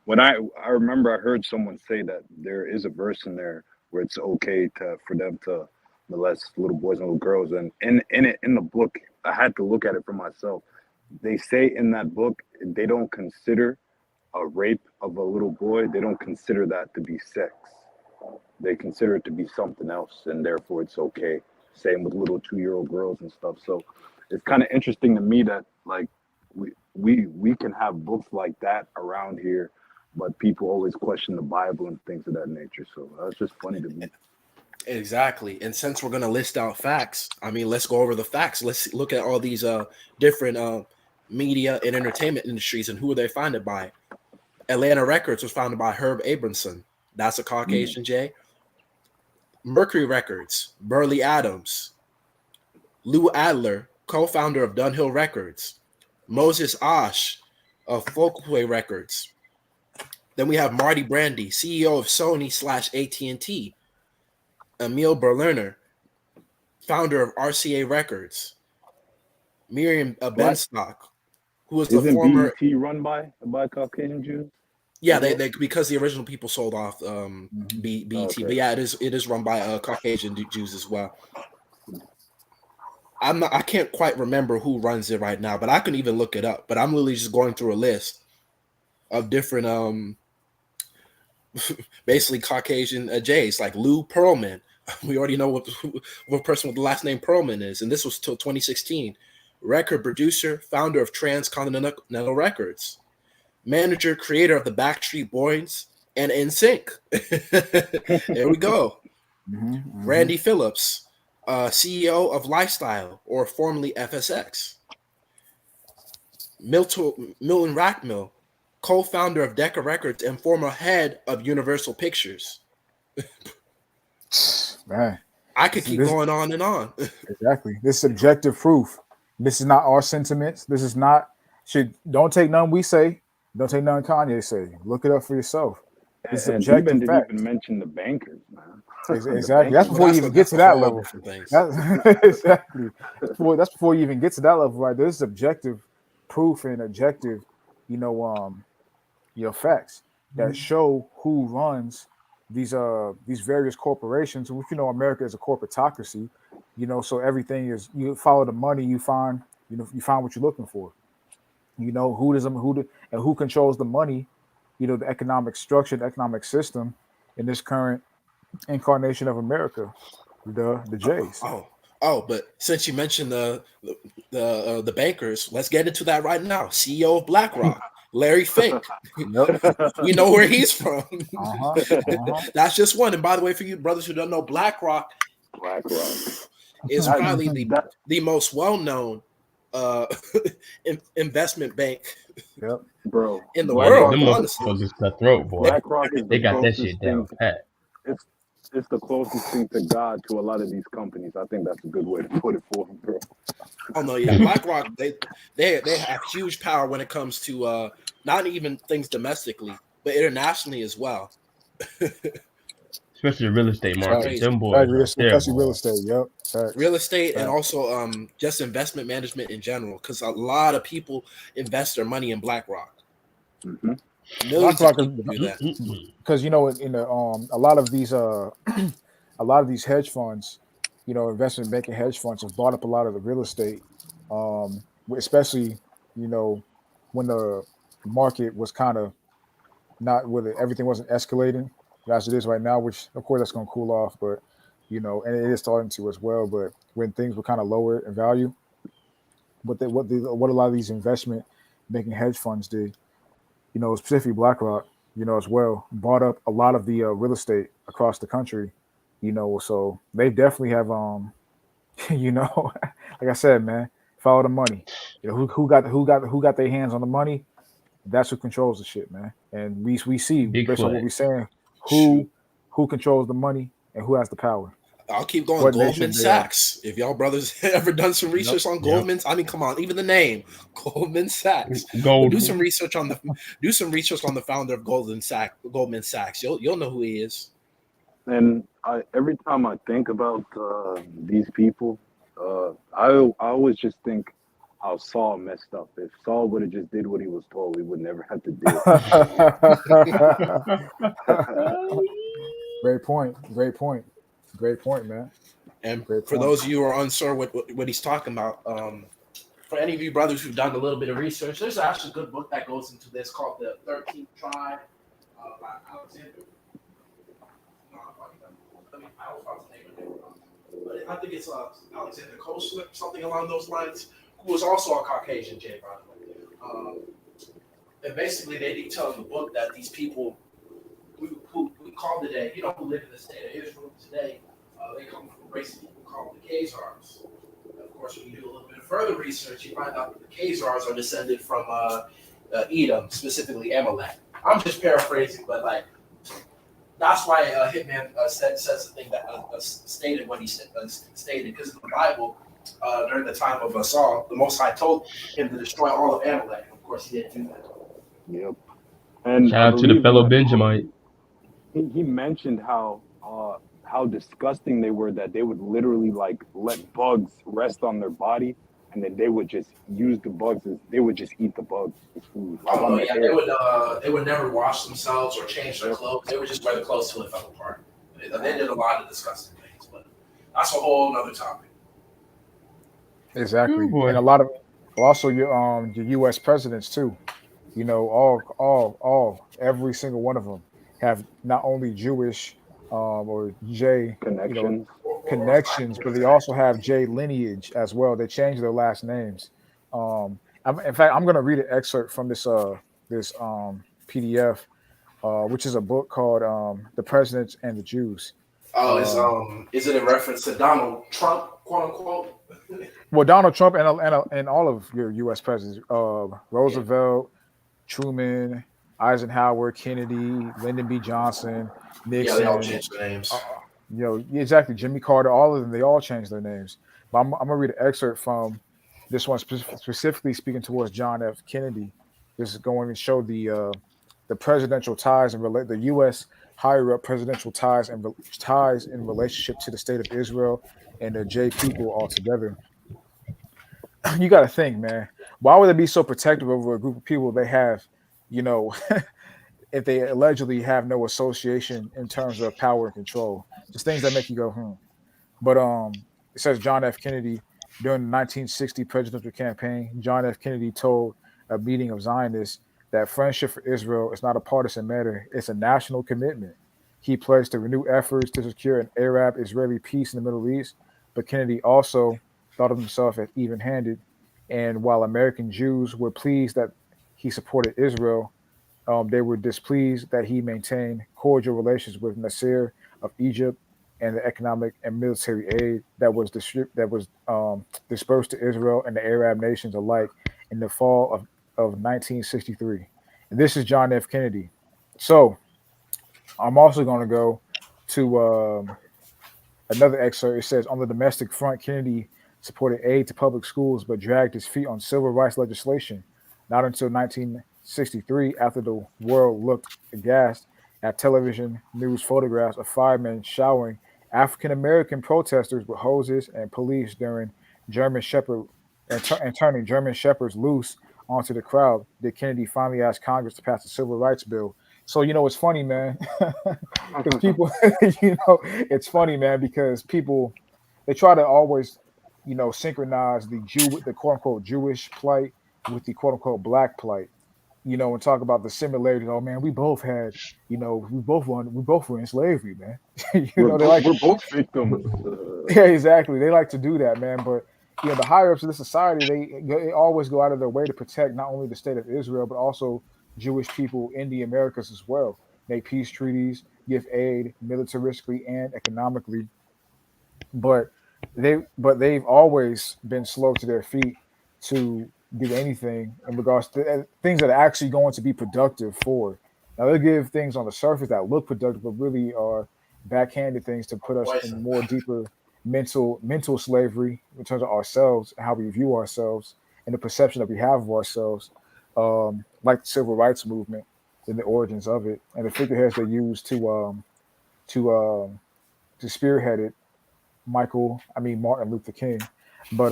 when I remember I heard someone say that there is a verse in there where it's okay for them to molest little boys and little girls, and in the book, I had to look at it for myself. They say in that book they don't consider a rape of a little boy, they don't consider that to be sex. They consider it to be something else, and therefore it's okay. Same with little 2-year-old girls and stuff. So it's kind of interesting to me that like we can have books like that around here, but people always question the Bible and things of that nature. So that's just funny to me. Exactly. And since we're going to list out facts, I mean, let's go over the facts. Let's look at all these different media and entertainment industries and who are they founded by. Atlanta Records was founded by Herb Abramson. That's a Caucasian J. Mercury Records, Burley Adams. Lou Adler, co-founder of Dunhill Records. Moses Osh of Folkways Records. Then we have Marty Brandy, CEO of Sony / AT&T. Emil Berliner, founder of RCA Records. Miriam Black Benstock, who was the isn't former. BET run by Caucasian Jews? Yeah, as well? they because the original people sold off BET, Okay. but yeah, it is run by Caucasian Jews as well. I can't quite remember who runs it right now, but I can even look it up. But I'm literally just going through a list of different basically Caucasian Jays, like Lou Pearlman. We already know what person with the last name Pearlman is, and this was till 2016. Record producer, founder of Transcontinental Records, manager, creator of the Backstreet Boys and NSYNC. There we go. Randy Phillips, CEO of Lifestyle, or formerly FSX. Milton Rackmill, co-founder of Decca Records and former head of Universal Pictures. Man, I could keep going on and on. Exactly. This is subjective proof. This is not our sentiments. This is not. Don't take none we say. Don't take none Kanye say. Look it up for yourself. This is And subjective even fact. didn't even mention the bankers, man. Exactly. That's before you even get to that level. Exactly. That's before you even get to that level, right? There's subjective proof and objective, facts that show who runs these various corporations, which America is a corporatocracy, so everything is, you follow the money, you find what you're looking for. Who controls the money, the economic structure, the economic system in this current incarnation of America, the Jays. But since you mentioned the bankers, let's get into that right now. CEO of BlackRock, Larry Fink. We know where he's from. That's just one. And by the way, for you brothers who don't know, BlackRock is probably the most well-known investment bank bro, in the world. Them motherfuckers cutthroat, boy. BlackRock is they the got that closest shit down pat. It's the closest thing to God to a lot of these companies. I think that's a good way to put it for them, bro. Oh no, yeah, BlackRock, they have huge power when it comes to not even things domestically, but internationally as well. Especially the real estate market. Them boys especially real estate. Yep. Real estate and also just investment management in general, because a lot of people invest their money in BlackRock. BlackRock do that because in the a lot of these hedge funds, investment banking hedge funds have bought up a lot of the real estate, especially when the market was kind of not everything wasn't escalating as it is right now, which of course that's going to cool off, but and it is starting to as well. But when things were kind of lower in value, what a lot of these investment banking hedge funds did, specifically BlackRock, as well, bought up a lot of the real estate across the country, so they definitely have, like I said, man, follow the money. Who got their hands on the money? That's who controls the shit, man. And we see based on what we're saying, who controls the money and who has the power. I'll keep going. What Goldman Sachs. If y'all brothers ever done some research on Goldman's, I mean, come on, even the name, Goldman Sachs. Do some research on the founder of Goldman Sachs. You'll know who he is. And every time I think about these people, I always just think how Saul messed up. If Saul would have just did what he was told, we would never have to deal. Great point, man. And for those of you who are unsure what he's talking about, for any of you brothers who've done a little bit of research, there's actually a good book that goes into this called The 13th Tribe by Alexander. I think it's Alexander Kosler, something along those lines, who was also a Caucasian Jay, by the way. And basically, they detail in the book that these people who we call today, who live in the state of Israel today, they come from races people called the Khazars. Of course, when you do a little bit of further research, you find out that the Khazars are descended from Edom, specifically Amalek. I'm just paraphrasing, but that's why Hitman says the thing that stated what he stated, because in the Bible, during the time of Saul, the Most High told him to destroy all of Amalek. Of course, he didn't do that. Yep. And Shout I out to the believe in fellow that book, Benjamite. he mentioned how disgusting they were, that they would literally like let bugs rest on their body, and then they would just use the bugs as they would just eat the bugs as food, like Oh on no, their yeah, hair. they would never wash themselves or change their Yep. clothes. They would just wear the clothes till it fell apart. They did a lot of disgusting things, but that's a whole other topic. Oh Exactly, and boy. a lot of also your U.S. presidents too. You know, every single one of them have not only Jewish or J, you know, Connections. Or black, connections, but they exactly. also have J lineage as well. They changed their last names. In fact, I'm going to read an excerpt from this PDF, which is a book called "The Presidents and the Jews." Oh, Um, is it a reference to Donald Trump, quote unquote? well, Donald Trump and all of your U.S. presidents, Yeah, Roosevelt, Truman, Eisenhower, Kennedy, Lyndon B. Johnson, yeah, they all Nixon, changed their names. exactly, Jimmy Carter, all of them, they all changed their names. But I'm gonna read an excerpt from this one specifically speaking towards John F. Kennedy. This is going to show the presidential ties and relate the U.S. higher up presidential ties and ties in relationship to the state of Israel and the J people altogether. You got to think, man. Why would they be so protective over a group of people they have, you know, if they allegedly have no association in terms of power and control? Just things that make you go, hmm. But it says John F. Kennedy during the 1960 presidential campaign. John F. Kennedy told a meeting of Zionists that friendship for Israel is not a partisan matter; it's a national commitment. He pledged to renew efforts to secure an Arab-Israeli peace in the Middle East. But Kennedy also thought of himself as even-handed, and while American Jews were pleased that he supported Israel, they were displeased that he maintained cordial relations with Nasser of Egypt and the economic and military aid that was dispersed to Israel and the Arab nations alike in the fall of 1963. And this is John F. Kennedy. So I'm also going to go to another excerpt. It says, on the domestic front, Kennedy supported aid to public schools, but dragged his feet on civil rights legislation. Not until 1963, after the world looked aghast at television news photographs of firemen showering African American protesters with hoses and police during German Shepherd and turning German Shepherds loose onto the crowd, did Kennedy finally ask Congress to pass the Civil Rights Bill. So it's funny, man, because people, it's funny, man, because people they try to always, synchronize the the quote unquote Jewish plight with the quote unquote black plight, and talk about the similarities. Oh man, we both were in slavery, man. They like We're both victims. yeah, exactly. They like to do that, man. But the higher ups of the society, they always go out of their way to protect not only the state of Israel but also Jewish people in the Americas as well. Make peace treaties, give aid militaristically and economically, but they've always been slow to their feet to do anything in regards to things that are actually going to be productive for. Now they give things on the surface that look productive, but really are backhanded things to put us in Poison. more deeper mental slavery in terms of ourselves, how we view ourselves, and the perception that we have of ourselves, like the civil rights movement and the origins of it, and the figureheads they use to to spearhead it. Martin Luther King. But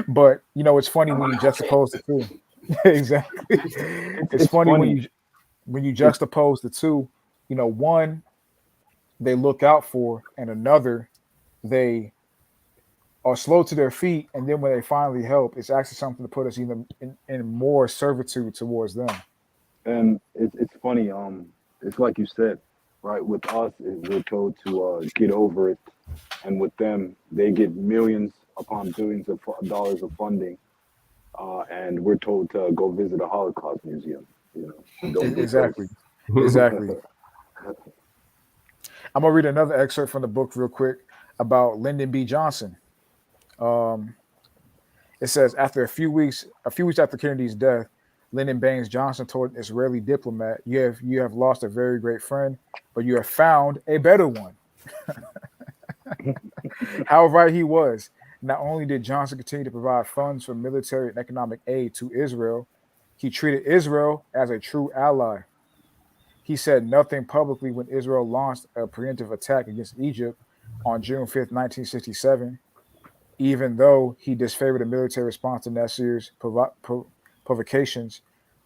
but it's funny Not when you Michael King. juxtapose the two. Exactly. It's It's funny funny. when you It's juxtapose the two, one they look out for and another they are slow to their feet, and then when they finally help, it's actually something to put us even in more servitude towards them. and it's funny. It's like you said, right? With us, we're told to get over it, and with them, they get millions upon billions of dollars of funding, and we're told to go visit a Holocaust museum. Don't get close. Exactly. Exactly. I'm gonna read another excerpt from the book real quick about Lyndon B. Johnson. Um, It says after a few weeks after Kennedy's death, Lyndon Baines Johnson told an Israeli diplomat, "You have lost a very great friend, but you have found a better one." How right he was. Not only did Johnson continue to provide funds for military and economic aid to Israel, he treated Israel as a true ally. He said nothing publicly when Israel launched a preemptive attack against Egypt on June 5th, 1967, even though he disfavored a military response to Nasser's provocations.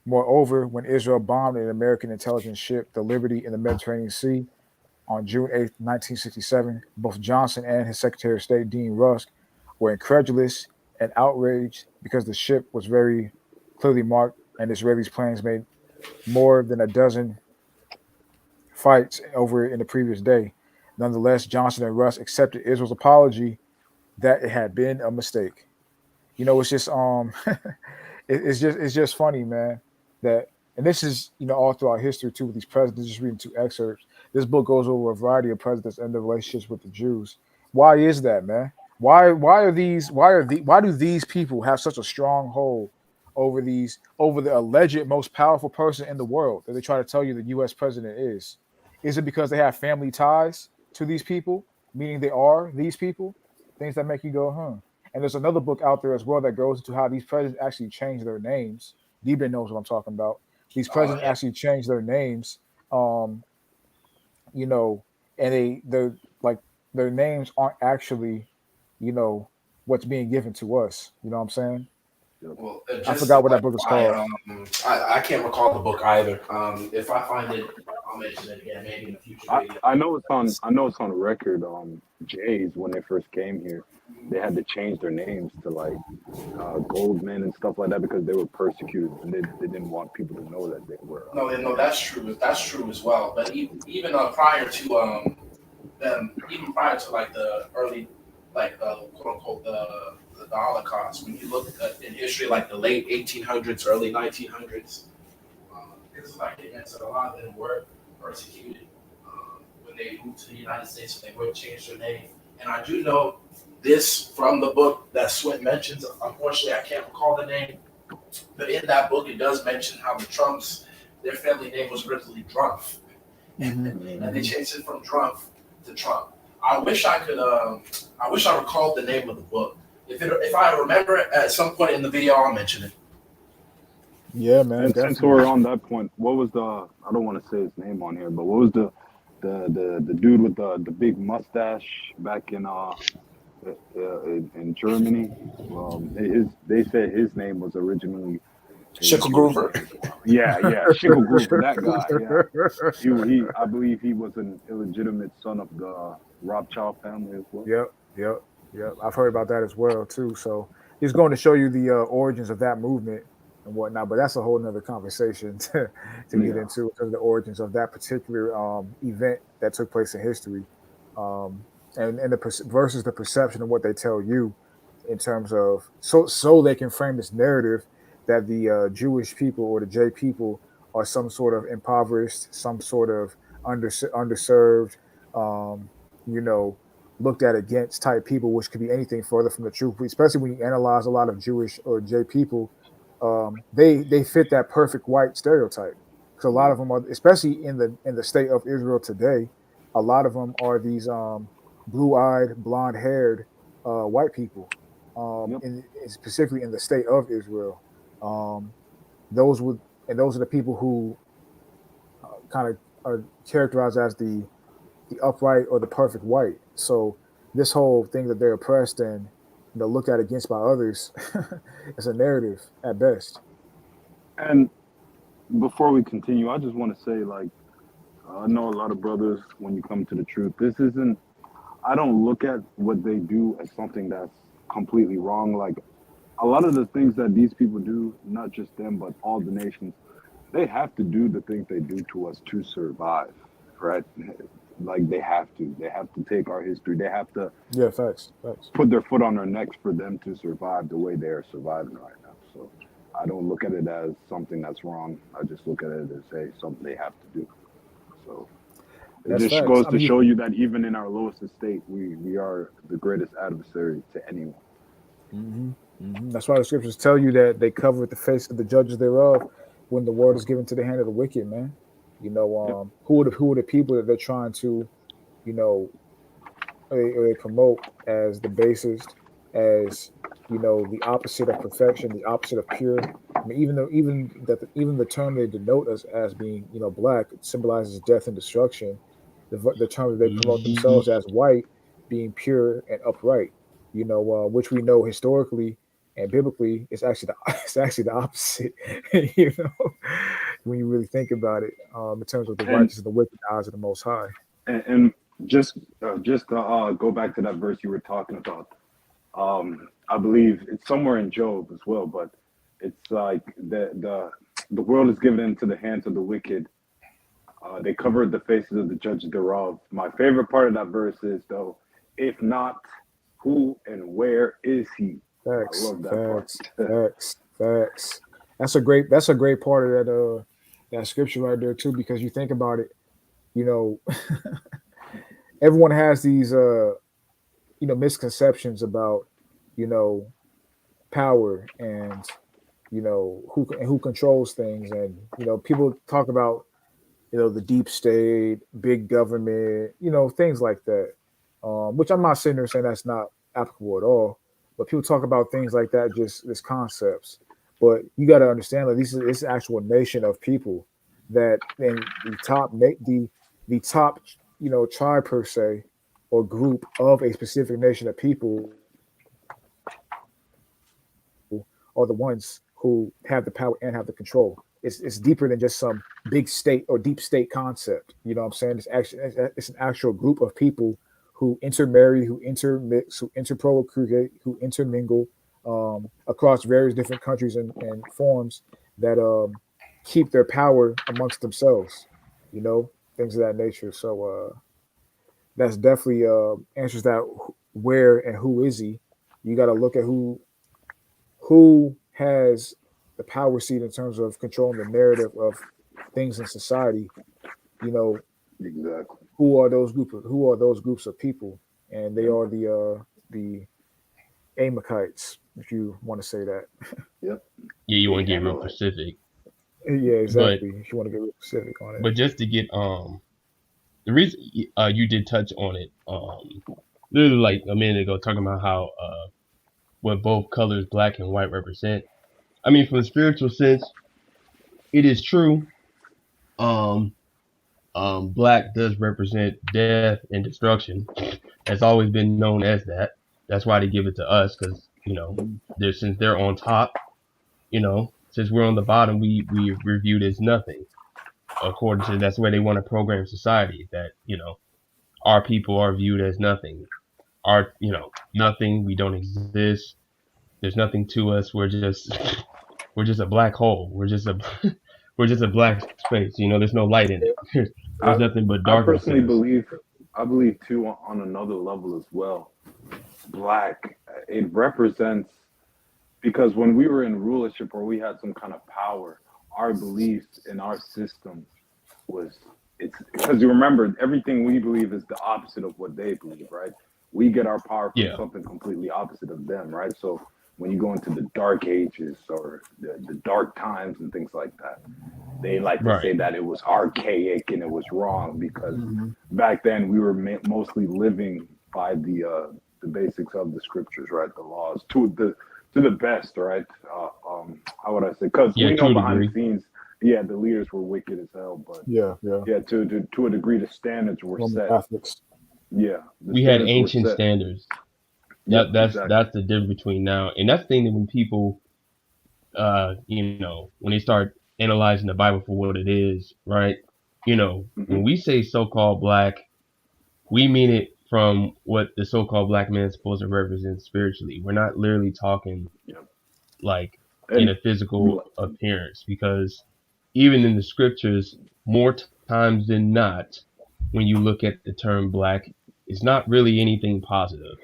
Moreover, when Israel bombed an American intelligence ship, the Liberty, in the Mediterranean Sea on June 8th, 1967, both Johnson and his Secretary of State, Dean Rusk, were incredulous and outraged because the ship was very clearly marked and Israeli planes made more than a dozen fights over it in the previous day. Nonetheless, Johnson and Rusk accepted Israel's apology that it had been a mistake. It's just it's just funny, man. That and this is all throughout history too with these presidents. Just reading two excerpts. This book goes over a variety of presidents and their relationships with the Jews. Why is that, man? Why do these people have such a strong hold over the alleged most powerful person in the world that they try to tell you the U.S. president is? Is it because they have family ties to these people, meaning they are these people? Things that make you go, huh? And there's another book out there as well that goes into how these presidents actually change their names. Deben knows what I'm talking about. These presidents Yeah. actually change their names, um, you know, and they're like their names aren't actually, what's being given to us. You know what I'm saying? Well, I just forgot to what that book is clarify, called. I can't recall the book either. If I find it, I'll mention it again, maybe in a future video. I know it's on. I know it's on record. Jays, when they first came here, they had to change their names to like Goldman and stuff like that because they were persecuted and they didn't want people to know that they were. No, that's true. That's true as well. But even prior to them, even prior to like the early, like the quote unquote the Holocaust, when you look at in history, like the late 1800s, early 1900s, it's like it meant that a lot of them were persecuted when they moved to the United States. When they would change their name, and I do know this from the book that Swint mentions. Unfortunately, I can't recall the name, but in that book, it does mention how the Trumps, their family name was originally Drumpf, and they changed it from Drumpf to Trump. I wish I could. I wish I recalled the name of the book. If I remember it at some point in the video, I'll mention it. Yeah, man. And since Definitely. we're on that point, what was the? I don't want to say his name on here, but what was the dude with the big mustache back in Germany? They said his name was originally Schickel Jewish. Groover. Yeah, Schickel Groover, that guy. Yeah, he I believe he was an illegitimate son of the Rothschild family as well. Yep. I've heard about that as well too. So he's going to show you the origins of that movement and whatnot. But that's a whole nother conversation to get Yeah, into the origins of that particular event that took place in history, um, and versus the perception of what they tell you in terms of so they can frame this narrative that the Jewish people or the J people are some sort of impoverished, some sort of underserved, um, you know, looked at against type people, which could be anything further from the truth. Especially when you analyze a lot of Jewish or J people, they fit that perfect white stereotype. Because a lot of them are, especially in the state of Israel today, a lot of them are these blue-eyed, blonde-haired white people, yep. specifically in the state of Israel. Um, those would and those are the people who kind of are characterized as the upright or the perfect white. So this whole thing that they're oppressed and looked at against by others, it's a narrative at best. And before we continue, I just want to say, like, I know a lot of brothers when you come to the truth. This isn't. I don't look at what they do as something that's completely wrong. Like a lot of the things that these people do, not just them, but all the nations, they have to do the things they do to us to survive, right? Like they have to. They have to take our history. They have to Yeah, facts. put their foot on their necks for them to survive the way they are surviving right now. So I don't look at it as something that's wrong. I just look at it as hey, something they have to do. So it That's just facts. goes I to mean, show you that even in our lowest estate, we are the greatest adversary to anyone. that's why the scriptures tell you that they cover the face of the judges thereof when the word is given to the hand of the wicked, man. Yep. Who are the people that they're trying to, you know, or they promote as the basest, as, the opposite of perfection, the opposite of pure. I mean, even the term they denote us as being, black, symbolizes death and destruction. The term that they promote themselves as white, being pure and upright. Which we know historically and biblically is actually it's actually the opposite. you know, when you really think about it, in terms of the And righteous and the wicked eyes of the Most High. and just to go back to that verse you were talking about. I believe it's somewhere in Job as well, but it's like the world is given into the hands of the wicked. They covered the faces of the judges thereof. My favorite part of that verse is though, if not, who and where is he? I Facts, love that part. facts, facts, facts. That's a great part of that scripture right there too, because you think about it, you know, everyone has these misconceptions about, you know, power and, who controls things, and people talk about, the deep state, big government, things like that. Which I'm not sitting there saying that's not applicable at all, but people talk about things like that, just as concepts. But you got to understand that this actual nation of people that in the top, tribe per se, or group of a specific nation of people are the ones who have the power and have the control. It's deeper than just some big state or deep state concept. You know what I'm saying? It's an actual group of people who intermarry, who intermix, who interprocreate, who intermingle, across various different countries and forms that keep their power amongst themselves. Things of that nature. So that's definitely answers that where and who is he. You got to look at who has the power seat in terms of controlling the narrative of things in society. You know, Exactly. who are those groups of people, and they are the Amakites, if you want to say that. Yep. Yeah, you want The to get real Amalekites. specific, Yeah, but exactly. If you want to get real specific on it. just to get the reason you did touch on it literally like a minute ago, talking about how what both colors, black and white, represent. I mean, from a spiritual sense, it is true. Um, Black does represent death and destruction. Has always been known as that. That's why they give it to us, because since they're on top, since we're on the bottom, we're viewed as nothing. According to that's the way they want to program society. That our people are viewed as nothing. Nothing. We don't exist. There's nothing to us. We're just a black hole. We're just a black space. There's no light in it. There's I nothing but I darkness personally in us. believe, I believe too, on another level as well. Black, it represents, because when we were in rulership or we had some kind of power, our beliefs in our system was, it's because you remember everything we believe is the opposite of what they believe, right? We get our power from Yeah. something completely opposite of them, right? So when you go into the dark ages or the dark times and things like that, they like to Right. say that it was archaic and it was wrong because Mm-hmm. back then we were mostly living by the basics of the scriptures, right? The laws to the best, right? How would I say? Because Yeah. we know To a behind the degree. scenes, yeah, the leaders were wicked as hell, but Yeah, yeah. yeah, to a degree, the standards were Roman set. Catholics. Yeah, the We had standards were ancient set. standards. Yep, exactly. That's the difference between now, and that's the thing that when people when they start analyzing the Bible for what it is, right? Hmm. When we say so-called black, we mean it from what the so-called black man is supposed to represent spiritually. We're not literally talking Yep. like in And a physical appearance, because even in the scriptures, more times than not, when you look at the term black, it's not really anything positive.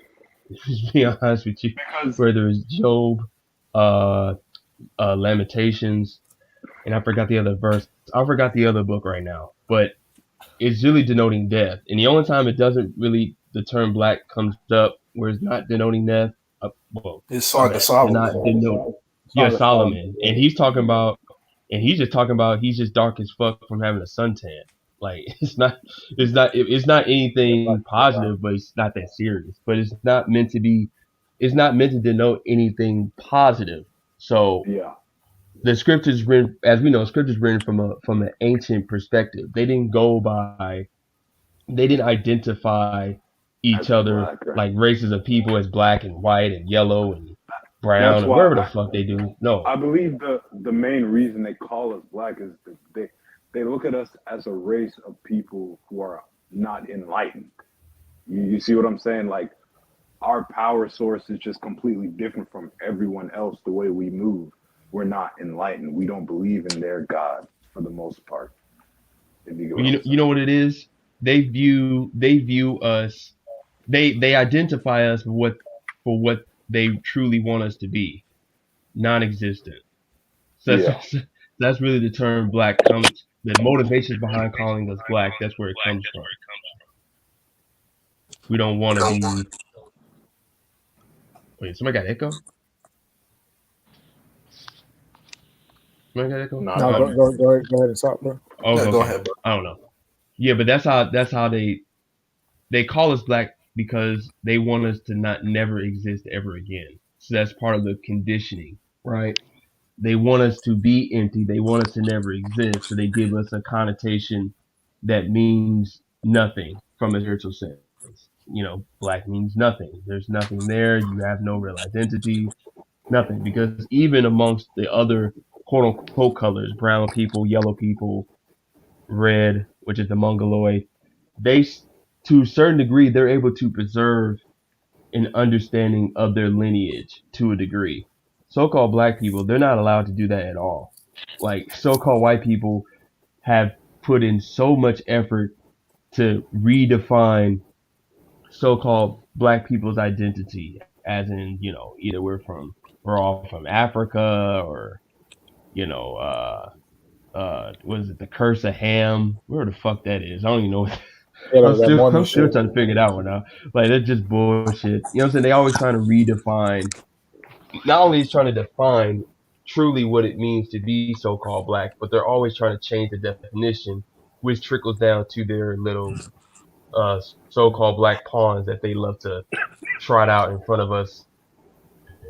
Just be honest with you. because Whether it's Job, uh, Lamentations, and I forgot the other verse. I forgot the other book right now, but it's really denoting death. And the only time it doesn't really, the term black comes up where it's not denoting death. Well, It's my Song of bad. To not Solomon. denote, yeah, Song of Solomon. Solomon, and he's just talking about he's just dark as fuck from having a suntan. Like it's not Yeah, anything black. positive, but it's not that serious. But it's not meant to be. it's not meant to denote anything positive. So Yeah, the scriptures written, as we know, scriptures written from an ancient perspective. They didn't go by, they didn't identify each as other black, right? like races of people as black and white and yellow and brown That's and why whatever the fuck they do. No, I believe the main reason they call us black is that they look at us as a race of people who are not enlightened. You see what I'm saying? Like our power source is just completely different from everyone else. The way we move, we're not enlightened. We don't believe in their God for the most part. If you get what I'm you saying. know what it is. They view us. They identify us for what they truly want us to be, non-existent. So Yeah. that's really the term black comes. The motivations behind calling us black. That's where it comes from. We don't want to be. Wait, somebody got echo? Somebody got echo? No, No, not go me. go go ahead, go ahead and talk, bro. Oh, Yeah, go okay. ahead, bro. I don't know. Yeah, but that's how they call us black because they want us to not never exist ever again. So that's part of the conditioning, right? They want us to be empty. They want us to never exist. So they give us a connotation that means nothing from a spiritual sense. You know, black means nothing. There's nothing there. You have no real identity, nothing. Because even amongst the other quote unquote colors, brown people, yellow people, red, which is the mongoloid, they, to a certain degree, they're able to preserve an understanding of their lineage to a degree. So-called black people, they're not allowed to do that at all. Like so-called white people have put in so much effort to redefine so-called black people's identity, as in, either we're all from Africa, or, you know, what is it, the curse of Ham? Where the fuck that is? I don't even know. Yeah, I'm that still Mormon I'm still shit. trying to figure it out one out. Like that's just bullshit. You know what I'm saying? They always trying to redefine. Not only is trying to define truly what it means to be so-called black, but they're always trying to change the definition, which trickles down to their little uh so-called black pawns that they love to trot out in front of us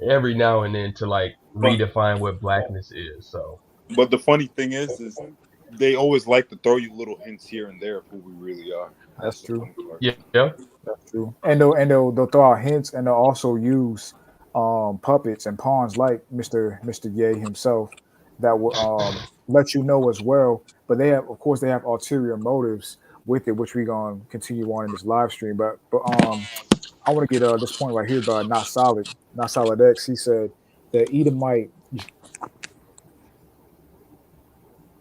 every now and then to like But redefine what blackness is. So the funny thing is they always like to throw you little hints here and there of who we really are. That's That's the true. funny part. yeah, yeah, That's true. And they'll throw out hints, and they'll also use puppets and pawns like Mister Ye himself that will let you know as well. But they have, of course, they have ulterior motives with it, which we're gonna continue on in this live stream. But I want to get this point right here by Not Solid X. He said that Edomite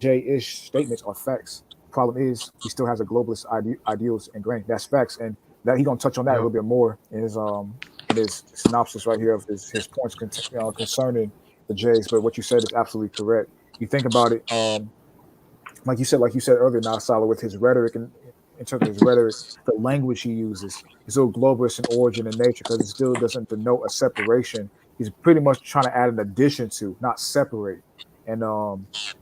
J-ish statements are facts. Problem is, he still has a globalist ideals ingrained. That's facts, and that he gonna touch on that a yep, little bit more in his synopsis right here of his points concerning the Jays. But what you said is absolutely correct. You think about it, like you said earlier, now Salah, with his rhetoric and in terms of his rhetoric, the language he uses is still globalist in origin and nature because it still doesn't denote a separation. He's pretty much trying to add an addition to, not separate, and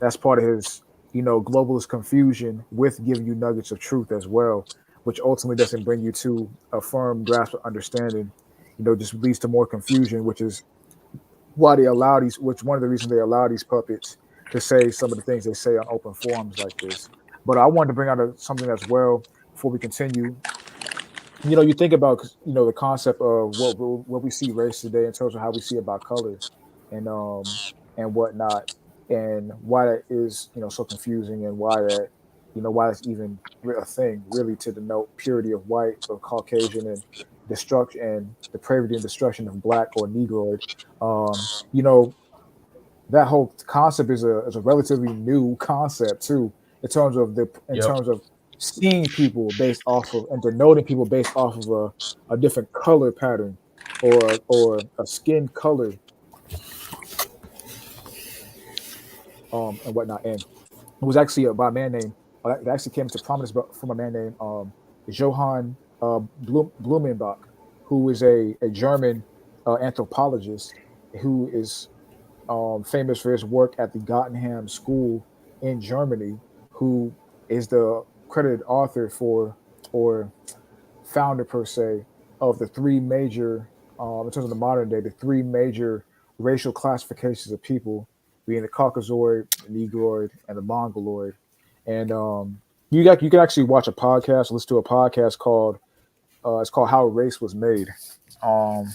that's part of his, globalist confusion with giving you nuggets of truth as well, which ultimately doesn't bring you to a firm grasp of understanding. Just leads to more confusion, which is why they allow these, which one of the reasons they allow these puppets to say some of the things they say on open forums like this. But I wanted to bring out something as well before we continue. You think about the concept of what we see race today in terms of how we see about color and whatnot, and why that is so confusing, and why that's even a thing really, to denote purity of white or Caucasian, and destruction and depravity and destruction of black or Negroid. That whole concept is a relatively new concept too, in yep, terms of seeing people based off of, and denoting people based off of a different color pattern, or a skin color, and whatnot. And it was actually by a man named, it actually came to prominence from a man named Johann Blumenbach, who is a German anthropologist who is famous for his work at the Gottenham School in Germany, who is the credited author for, or founder per se, of the three major in terms of the modern day, the three major racial classifications of people being the Caucasoid, the Negroid, and the Mongoloid. And you can actually watch a podcast, listen to a podcast called it's called How Race Was Made. Um,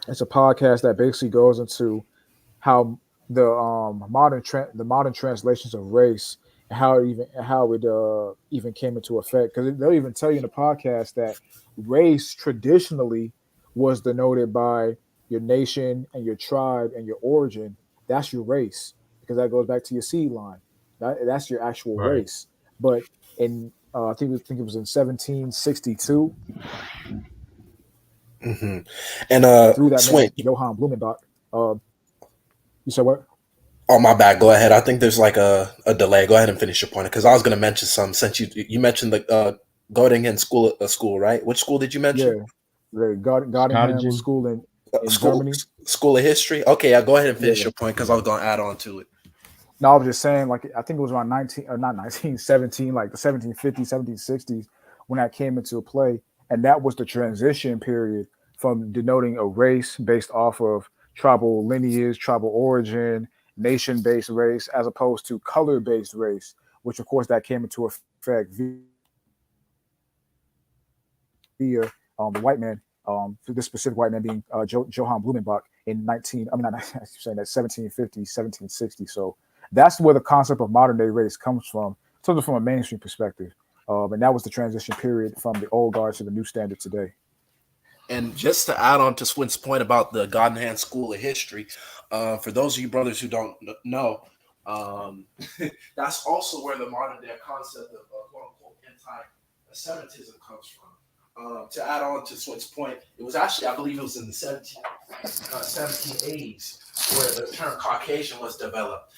it's a podcast that basically goes into how the modern translations of race and how it even came into effect, because they'll even tell you in the podcast that race traditionally was denoted by your nation and your tribe and your origin. That's your race, because that goes back to your seed line. That's your actual Right. race. But in think it was in 1762, Hmm. And through that man Swint. Johann Blumenbach. Uh, you said what? Oh, my bad. Go ahead. I think there's like a delay. Go ahead and finish your point because I was going to mention some since you mentioned the Göttingen school, right? Which school did you mention? Yeah, the Gottingen Cottagen. School in School Germany. School of History. Okay, yeah. Go ahead and finish Yeah. your point because I was going to add on to it. No, I was just saying, like, I think it was around 19, or not 1917, like the 1750s, 1760s, when that came into play. And that was the transition period from denoting a race based off of tribal lineage, tribal origin, nation based race, as opposed to color based race, which, of course, that came into effect via the white man, this specific white man being Johann Blumenbach in 19, I mean, not, I'm saying that 1750, 1760. So that's where the concept of modern day race comes from a mainstream perspective. And that was the transition period from the old guard to the new standard today. And just to add on to Swint's point about the Godin School of History, for those of you brothers who don't know, that's also where the modern day concept of quote unquote anti-Semitism comes from. To add on to Swint's point, it was actually, I believe it was in the 1780s where the term Caucasian was developed.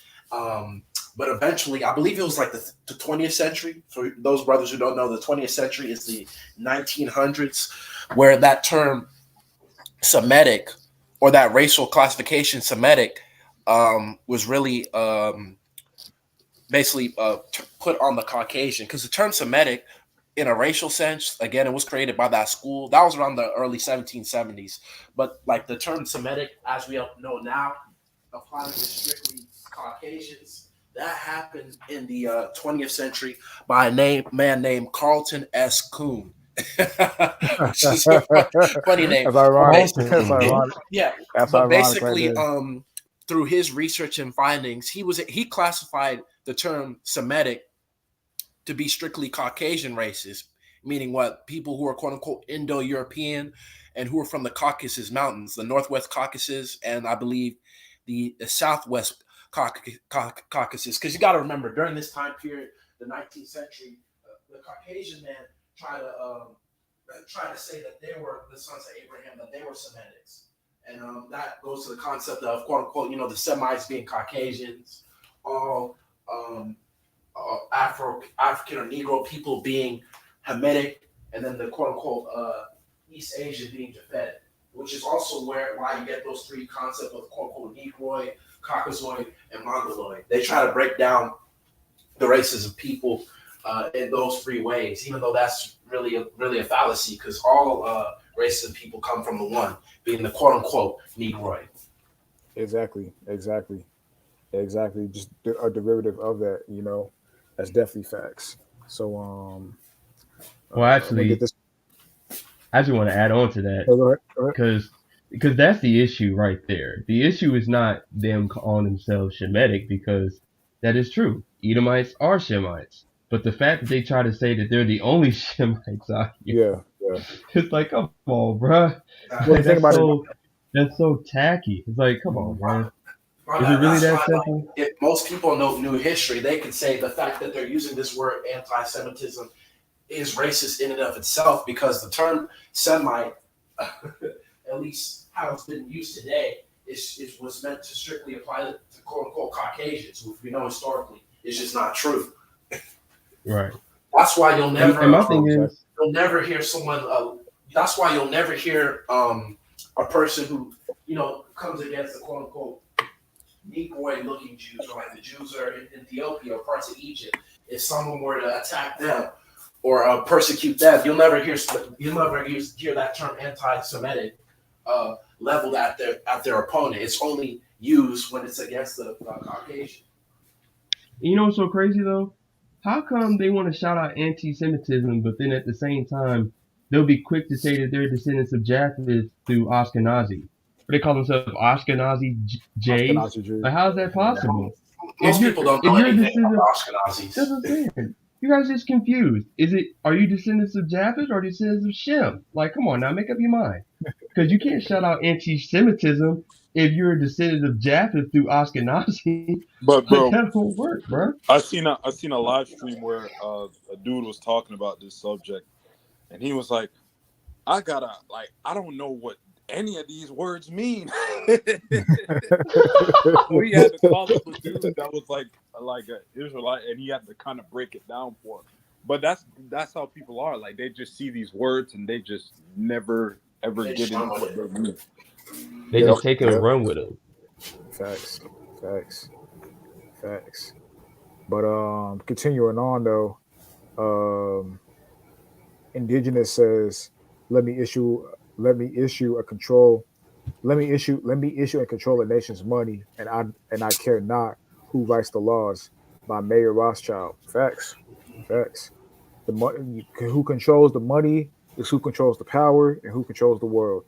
But eventually, I believe it was like the 20th century. For those brothers who don't know, the 20th century is the 1900s, where that term Semitic or that racial classification Semitic was really basically put on the Caucasian, because the term Semitic in a racial sense, again, it was created by that school. That was around the early 1770s. But like the term Semitic, as we know now, applying to strictly Caucasians, that happened in the 20th century by a man named Carlton S. Kuhn. Which is a funny name. That's ironic. That's Carlton, huh? ironic. Yeah, That's but ironic right basically, there. through his research and findings, he classified the term Semitic to be strictly Caucasian races, meaning what people who are quote unquote Indo-European and who are from the Caucasus Mountains, the Northwest Caucasus, and I believe the Southwest Caucasus. Because you got to remember, during this time period, the 19th century, the Caucasian man tried to say that they were the sons of Abraham, that they were Semitics. And that goes to the concept of quote unquote, the Semites being Caucasians, all African or Negro people being Hamitic, and then the quote unquote East Asian being Japhetic, which is also why you get those three concepts of quote unquote Negroid, Caucasoid, and Mongoloid. They try to break down the races of people in those three ways, even though that's really a fallacy, because all races of people come from the one, being the quote unquote Negroid. Exactly. Just a derivative of that, that's definitely facts. So, Well, let me get actually, this. I just want to add on to that Go ahead. because that's the issue right there. The issue is not them calling themselves Shemitic, because that is true. Edomites are Shemites. But the fact that they try to say that they're the only Shemites out here, Yeah. it's like, come on, bruh. Well, the Like, thing about it, that's so tacky. It's like, come on, man. Is it really That's that why, simple? if most people knew history, they could say the fact that they're using this word anti-Semitism is racist in and of itself, because the term Semite, at least how it's been used today, was meant to strictly apply to quote unquote Caucasians, who we know historically is just not true. Right. That's why you'll never And my thing is, you'll never hear someone. That's why you'll never hear a person who comes against the quote unquote Negroid looking Jews, or like the Jews that are in Ethiopia or parts of Egypt. If someone were to attack them or persecute them, you'll never hear that term anti-Semitic leveled at their opponent. It's only used when it's against the Caucasian. You know what's so crazy though? How come they want to shout out anti-Semitism, but then at the same time they'll be quick to say that they're descendants of Japheth through Ashkenazi? But they call themselves Ashkenazi Jays. Ashkenazi Jews. Like, how is that possible? Most people don't know anything about Ashkenazis. That's what I'm saying. You guys just confused. Are you descendants of Japheth or descendants of Shem? Like, come on now, make up your mind. Because you can't shout out anti-Semitism if you're a descendant of Japheth through Ashkenazi. But bro, that won't work, bro. I seen a live stream where a dude was talking about this subject, and he was like, I don't know what any of these words mean. So he had to call up a dude that was like an Israelite, and he had to kind of break it down for him. But that's how people are. Like, they just see these words and they just never ever get into what they mean. They just take it and run with them. Facts. But continuing on though, Indigenous says, let me issue and control a nation's money, and I care not who writes the laws, by Mayor Rothschild. Facts. The money, who controls the money is who controls the power and who controls the world.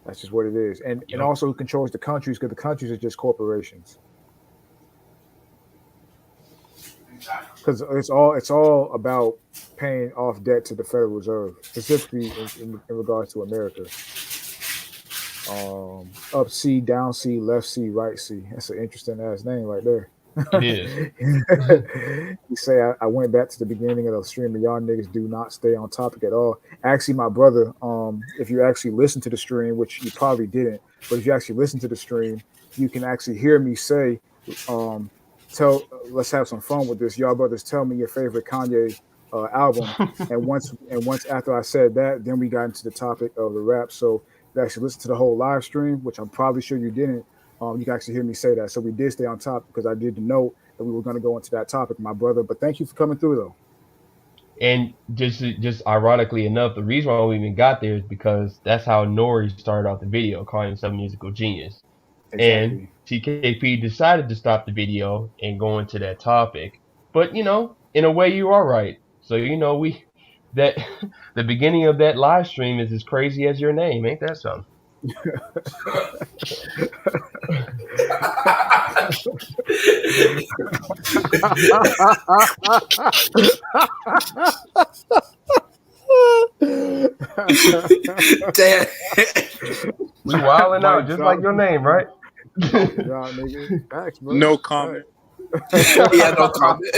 That's just what it is. And also who controls the countries, because the countries are just corporations. Because it's all about paying off debt to the Federal Reserve, specifically in regards to America. Up C, down C, left C, right C. That's an interesting ass name right there. It is. You say I went back to the beginning of the stream, and y'all niggas do not stay on topic at all. Actually, my brother, if you actually listen to the stream, which you probably didn't, but if you actually listen to the stream, you can actually hear me say, let's have some fun with this. Y'all brothers, tell me your favorite Kanye album. and once after I said that, then we got into the topic of the rap. So if you actually listen to the whole live stream, which I'm probably sure you didn't, you can actually hear me say that. So we did stay on top because I did know that we were going to go into that topic, my brother. But thank you for coming through, though. And just ironically enough, the reason why we even got there is because that's how Nori started off the video, calling himself a musical genius. Exactly. And TKP decided to stop the video and go into that topic. But, in a way, you are right. So, the beginning of that live stream is as crazy as your name. Ain't that something? Damn. We wilding out just like your name, right? Nigga. Facts, bro. No comment. Yeah, no comment.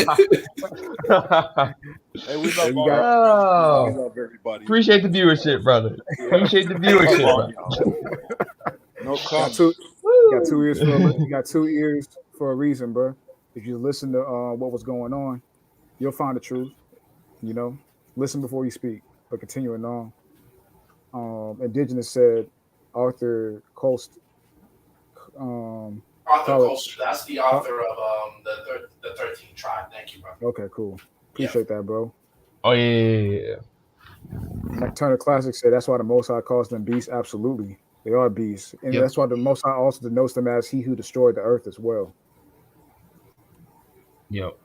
Hey, we love everybody. Appreciate the viewership, brother. Appreciate the viewership, brother. No comment. You got two ears for a reason, bro. If you listen to what was going on, you'll find the truth. Listen before you speak. But continuing on, Indigenous said Arthur Coast. Arthur Coaster, that's the author of the 13th Tribe. Thank you, bro. Okay, cool. Appreciate that, bro. Oh yeah. Turner Classic said that's why the Most High calls them beasts. Absolutely, they are beasts, and that's why the Most High also denotes them as He who destroyed the earth as well. Yep.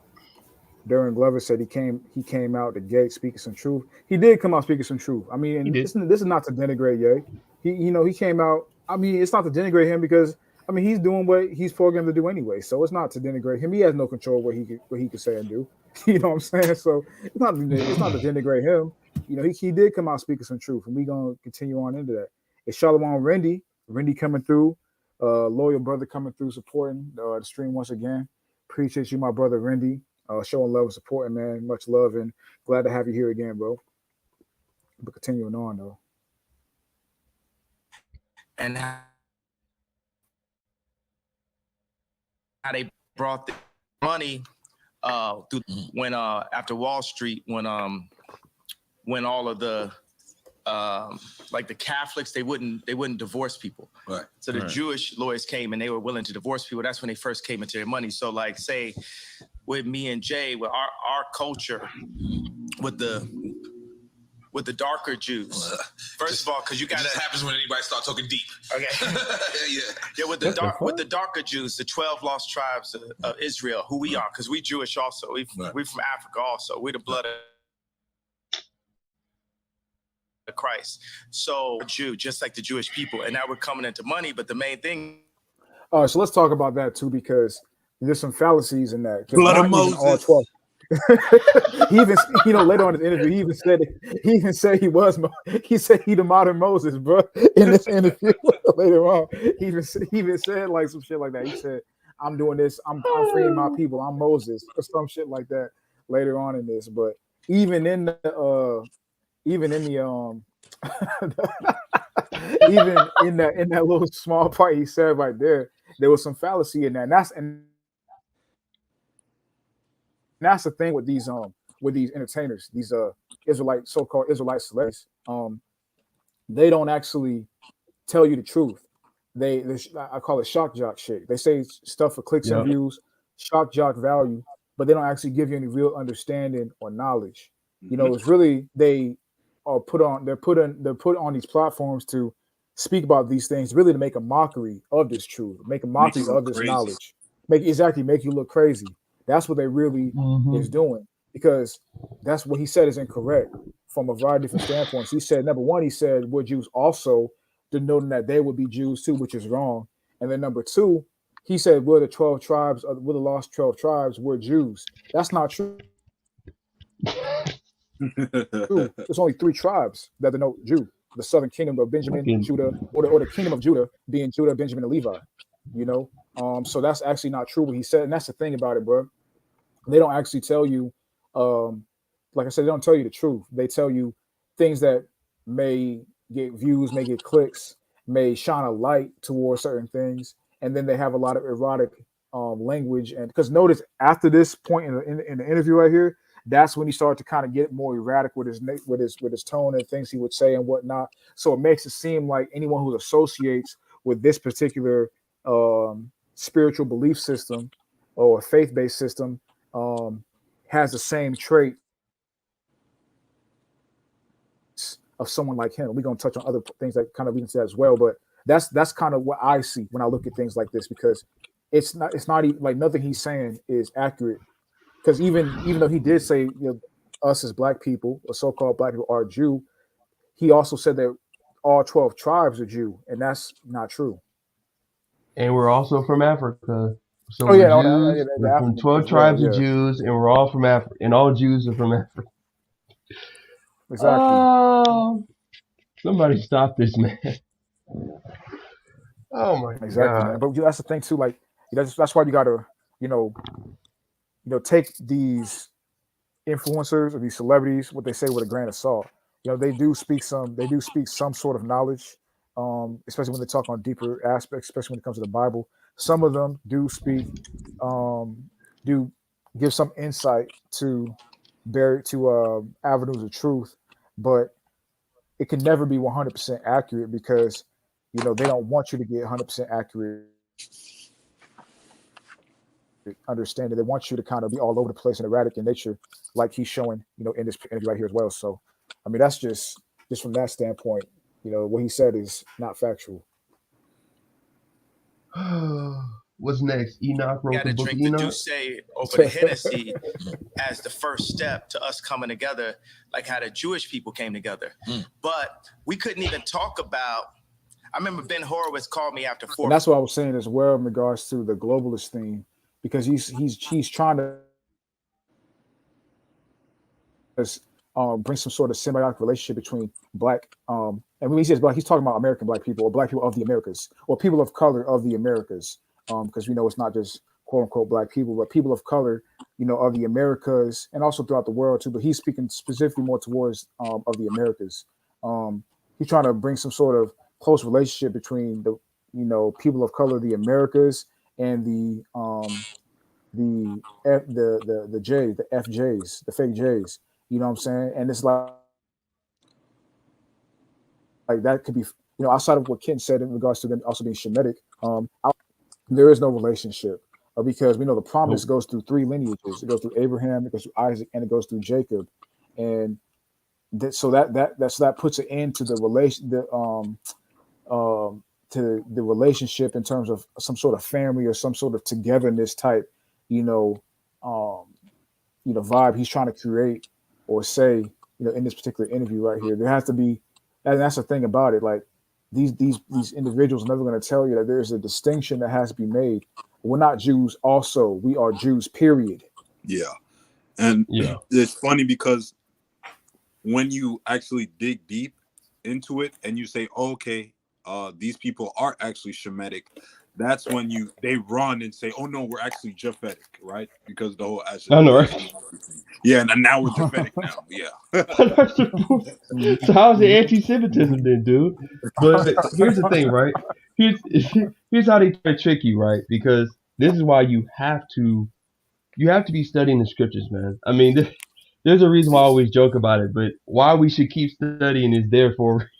Darren Glover said he came out the gate speaking some truth. He did come out speaking some truth. I mean, and this is not to denigrate Ye. He came out. I mean, it's not to denigrate him because he's doing what he's programmed to do anyway. So it's not to denigrate him. He has no control what he could say and do. You know what I'm saying? So it's not to denigrate him. He did come out speaking some truth, and we're gonna continue on into that. It's Shalom Rendy coming through, loyal brother coming through, supporting the stream once again. Appreciate you, my brother Rendy, showing love and supporting, man. Much love, and glad to have you here again, bro. But continuing on though. And how they brought the money through when after Wall Street, when all of the like the Catholics, they wouldn't divorce people. Right. So the Jewish lawyers came and they were willing to divorce people. That's when they first came into their money. So like say with me and Jay, with our culture, with the with the darker Jews. First of all, because you got It just happens when anybody start talking deep. Okay. Yeah, with the darker Jews, the 12 lost tribes of Israel, who we are, because we Jewish also. We from Africa also. We the blood of Christ. So Jew, just like the Jewish people, and now we're coming into money. But the main thing. So let's talk about that too, because there's some fallacies in that. Blood of Not even all 12. He even, later on in the interview, he even said he said he the modern Moses, bro. In this interview later on, he even said like some shit like that. He said, "I'm doing this. I'm freeing my people. I'm Moses," or some shit like that later on in this. But even in the even in that little small part he said right there was some fallacy in that, and that's the thing with these entertainers, these Israelite, so-called Israelite celebs. They don't actually tell you the truth. I call it shock jock shit. They say stuff for clicks and views, shock jock value, but they don't actually give you any real understanding or knowledge. It's really they're put on these platforms to speak about these things, really to make a mockery of this truth, make a mockery of this knowledge, make you look crazy. That's what they really is doing, because that's what he said is incorrect from a variety of different standpoints. He said, number one, he said we're Jews also, denoting that they would be Jews too, which is wrong. And then number two, he said we're the 12 tribes, we're the lost 12 tribes, we're Jews. That's not true. There's only 3 tribes that denote Jew: the southern kingdom of Benjamin, Judah, or the kingdom of Judah being Judah, Benjamin, and Levi. So that's actually not true what he said, and that's the thing about it, bro. They don't actually tell you, like I said, they don't tell you the truth. They tell you things that may get views, may get clicks, may shine a light towards certain things, and then they have a lot of erotic language. And because notice after this point in the interview right here, that's when he started to kind of get more erratic with his tone and things he would say and whatnot. So it makes it seem like anyone who associates with this particular spiritual belief system or faith-based system has the same trait of someone like him. We're gonna touch on other things that kind of we can say as well, but that's kind of what I see when I look at things like this, because it's not even, like, nothing he's saying is accurate. Because even though he did say us as black people or so-called black people are Jew, he also said that all 12 tribes are Jew, and that's not true. And we're also from Africa. So we're Jews. We're from 12 tribes of Jews, and we're all from Africa. And all Jews are from Africa. Exactly. Somebody stop this, man. Oh my God. Man. But that's the thing too. Like, that's why you gotta, take these influencers or these celebrities, what they say, with a grain of salt. They do speak some sort of knowledge, especially when they talk on deeper aspects, especially when it comes to the Bible. Some of them do speak, do give some insight to avenues of truth, but it can never be 100% accurate, because they don't want you to get 100% accurate understanding. They want you to kind of be all over the place and erratic in nature, like he's showing, in this interview right here as well. So, I mean, that's just from that standpoint, what he said is not factual. What's next? Enoch wrote the book drink Enoch. The Douce over the Hennessy as the first step to us coming together, like how the Jewish people came together. But we couldn't even talk about. I remember Ben Horowitz called me after 4. And that's what I was saying as well in regards to the globalist theme, because he's trying to bring some sort of symbiotic relationship between black, and when he says black, he's talking about American black people, or black people of the Americas, or people of color of the Americas, because we know it's not just quote unquote black people, but people of color, of the Americas, and also throughout the world too. But he's speaking specifically more towards of the Americas. He's trying to bring some sort of close relationship between the people of color of the Americas and the FJs, the fake J's. You know what I'm saying? And it's like that could be, outside of what Ken said in regards to them also being Shemitic, there is no relationship, because we know the promise goes through 3 lineages. It goes through Abraham, it goes through Isaac, and it goes through Jacob. And so that puts an end to the relation, to the relationship in terms of some sort of family or some sort of togetherness type, you know, um, vibe he's trying to create or say, in this particular interview right here. There has to be, and that's the thing about it. Like these individuals are never going to tell you that there's a distinction that has to be made. We're not Jews. Also, we are Jews. Period. Yeah, and Yeah. it's funny because when you actually dig deep into it and you say, oh, okay, these people are actually Shemitic, that's when they run and say, oh no, we're actually Japhetic, right? Because the whole I know, right? yeah, and now we're Japhetic now. Yeah. So how's the anti-Semitism then, dude? But here's the thing, right? Here's here's how they try to trick you, right? Because this is why you have to be studying the scriptures, man. I mean, there's a reason why I always joke about it, but why we should keep studying is therefore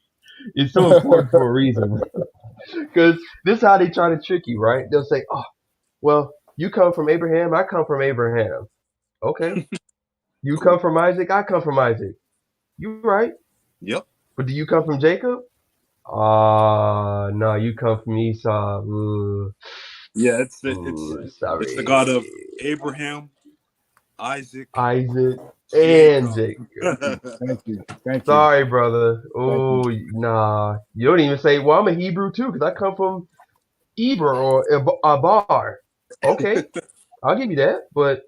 it's so important for a reason. Because this is how they try to trick you, right? They'll say, "Oh, well, you come from Abraham, I come from Abraham. Okay, you come from Isaac, I come from Isaac. You right? Yep. But do you come from Jacob? No, you come from Esau. Yeah, it's the God of Sorry, Abraham, Isaac, Isaac and Jacob. Jacob. Thank you, Sorry, brother. thank you. Oh, nah. You don't even say, well, I'm a Hebrew too, because I come from Eber or Abar. Okay, I'll give you that. But,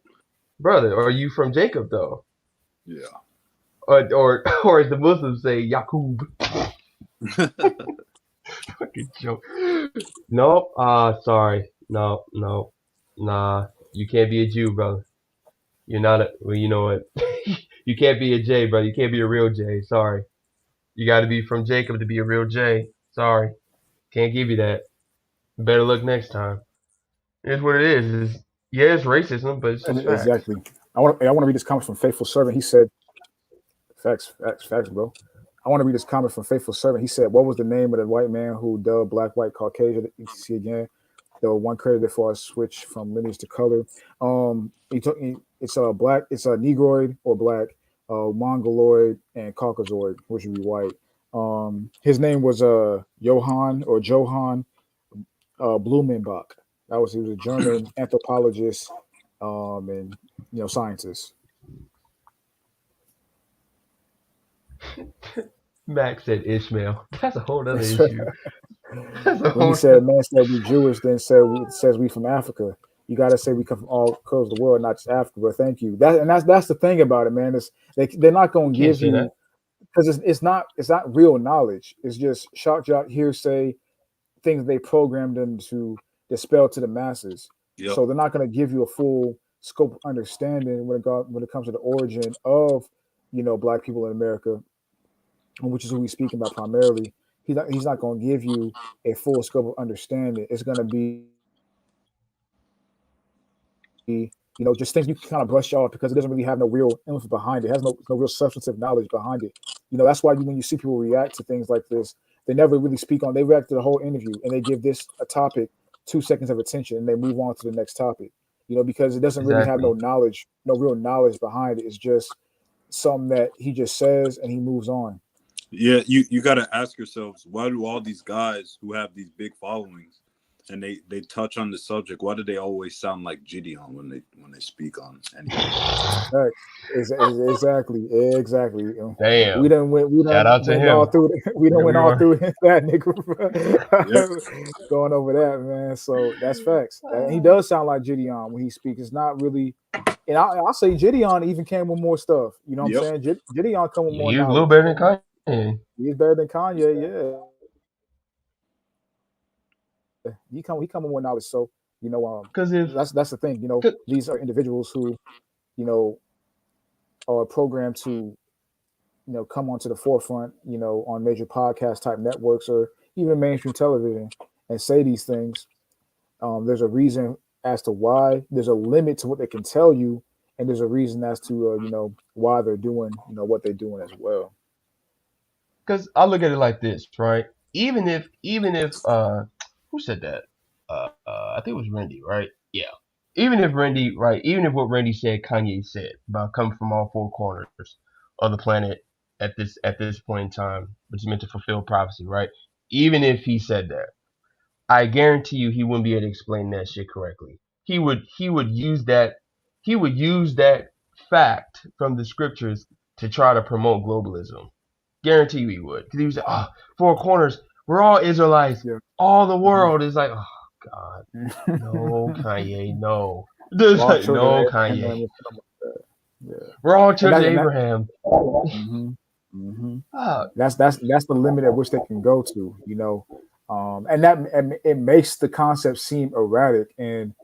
brother, are you from Jacob, though? Yeah. Or as the Muslims say, Yaqub. Fucking joke. Nope. Sorry. No, no. Nah. You can't be a Jew, brother. You're not a, well, you know what? You can't be a J, brother. You can't be a real J. Sorry. You got to be from Jacob to be a real J. Sorry. Can't give you that. Better luck next time. It's what it is. Yeah, it's racism, but it's And just facts. exactly. I want to read this comment from Faithful Servant. He said, facts, bro. I want to read this comment from Faithful Servant. He said, "What was the name of the white man who dubbed black, white, Caucasian, etc. again? The one credited for a switch from lineage to color. It's a black, it's a Negroid or black, Mongoloid and Caucasoid, which would be white. His name was Johann Blumenbach. He was a German anthropologist, and scientist." Max said Ishmael. That's a whole other issue. That's a When he whole. said, "Man said we Jewish," then says we from Africa. You got to say we come from all corners of the world, not just Africa. But thank you. That's the thing about it, man. They're not You going to can't give say you, that. because it's not real knowledge. It's just shock jock hearsay, things they programmed them to dispel to the masses. Yep. So they're not going to give you a full scope of understanding when it comes to the origin of black people in America, which is who we're speaking about primarily. He's not going to give you a full scope of understanding. It's going to be just things you can kind of brush off because it doesn't really have no real info behind it. It has no real substantive knowledge behind it. That's why when you see people react to things like this, they never really speak on. They react to the whole interview and they give this a topic 2 seconds of attention and they move on to the next topic. Because it doesn't really have Exactly. no knowledge, no real knowledge behind it. It's just something that he just says and he moves on. Yeah, you got to ask yourselves, why do all these guys who have these big followings and they touch on the subject, why do they always sound like Gideon when they speak on anything? Right. Exactly. We Damn. done Shout out to went all him. through. We done went Whatever you all want. through that Yep. nigga. Going over that, man. So that's facts. He does sound like Gideon when he speaks. It's not really, and I'll say Gideon even came with more stuff. You know what I'm Yep. saying? Gideon come with Yeah, more he was a little knowledge. better than Kanye. He's better than Kanye. Yeah, he come with more knowledge. So Because if, that's the thing. cause, These are individuals who you know are programmed to come onto the forefront, on major podcast type networks or even mainstream television and say these things. There's a reason as to why. There's a limit to what they can tell you, and there's a reason as to why they're doing what they're doing as well. cause I look at it like this, right? Even if, who said that? I think it was Randy, right? Yeah. Even if Randy, right? Even if what Randy said, Kanye said about coming from all four corners of the planet, at this point in time, which is meant to fulfill prophecy, right? Even if he said that, I guarantee you he wouldn't be able to explain that shit correctly. He would use that fact from the scriptures to try to promote globalism. Guarantee you he would. Because he was like, oh, four corners, we're all Israelites. Yeah. All the world is like, oh God. No, Kanye, no. Just All like, children of no, Abraham Kanye. and stuff like that. Yeah. We're all And children of Abraham. mm-hmm, mm-hmm. Ah, That's the limit at which they can go to, and it makes the concept seem erratic and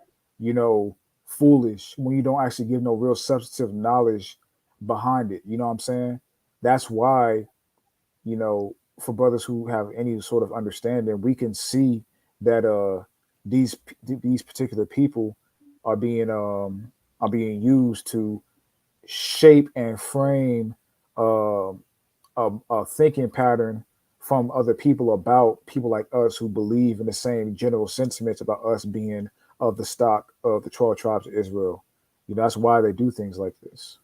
foolish when you don't actually give no real substantive knowledge behind it. You know what I'm saying? That's why for brothers who have any sort of understanding, we can see that these particular people are being used to shape and frame uh, a thinking pattern from other people about people like us who believe in the same general sentiments about us being of the stock of the 12 tribes of Israel. That's why they do things like this.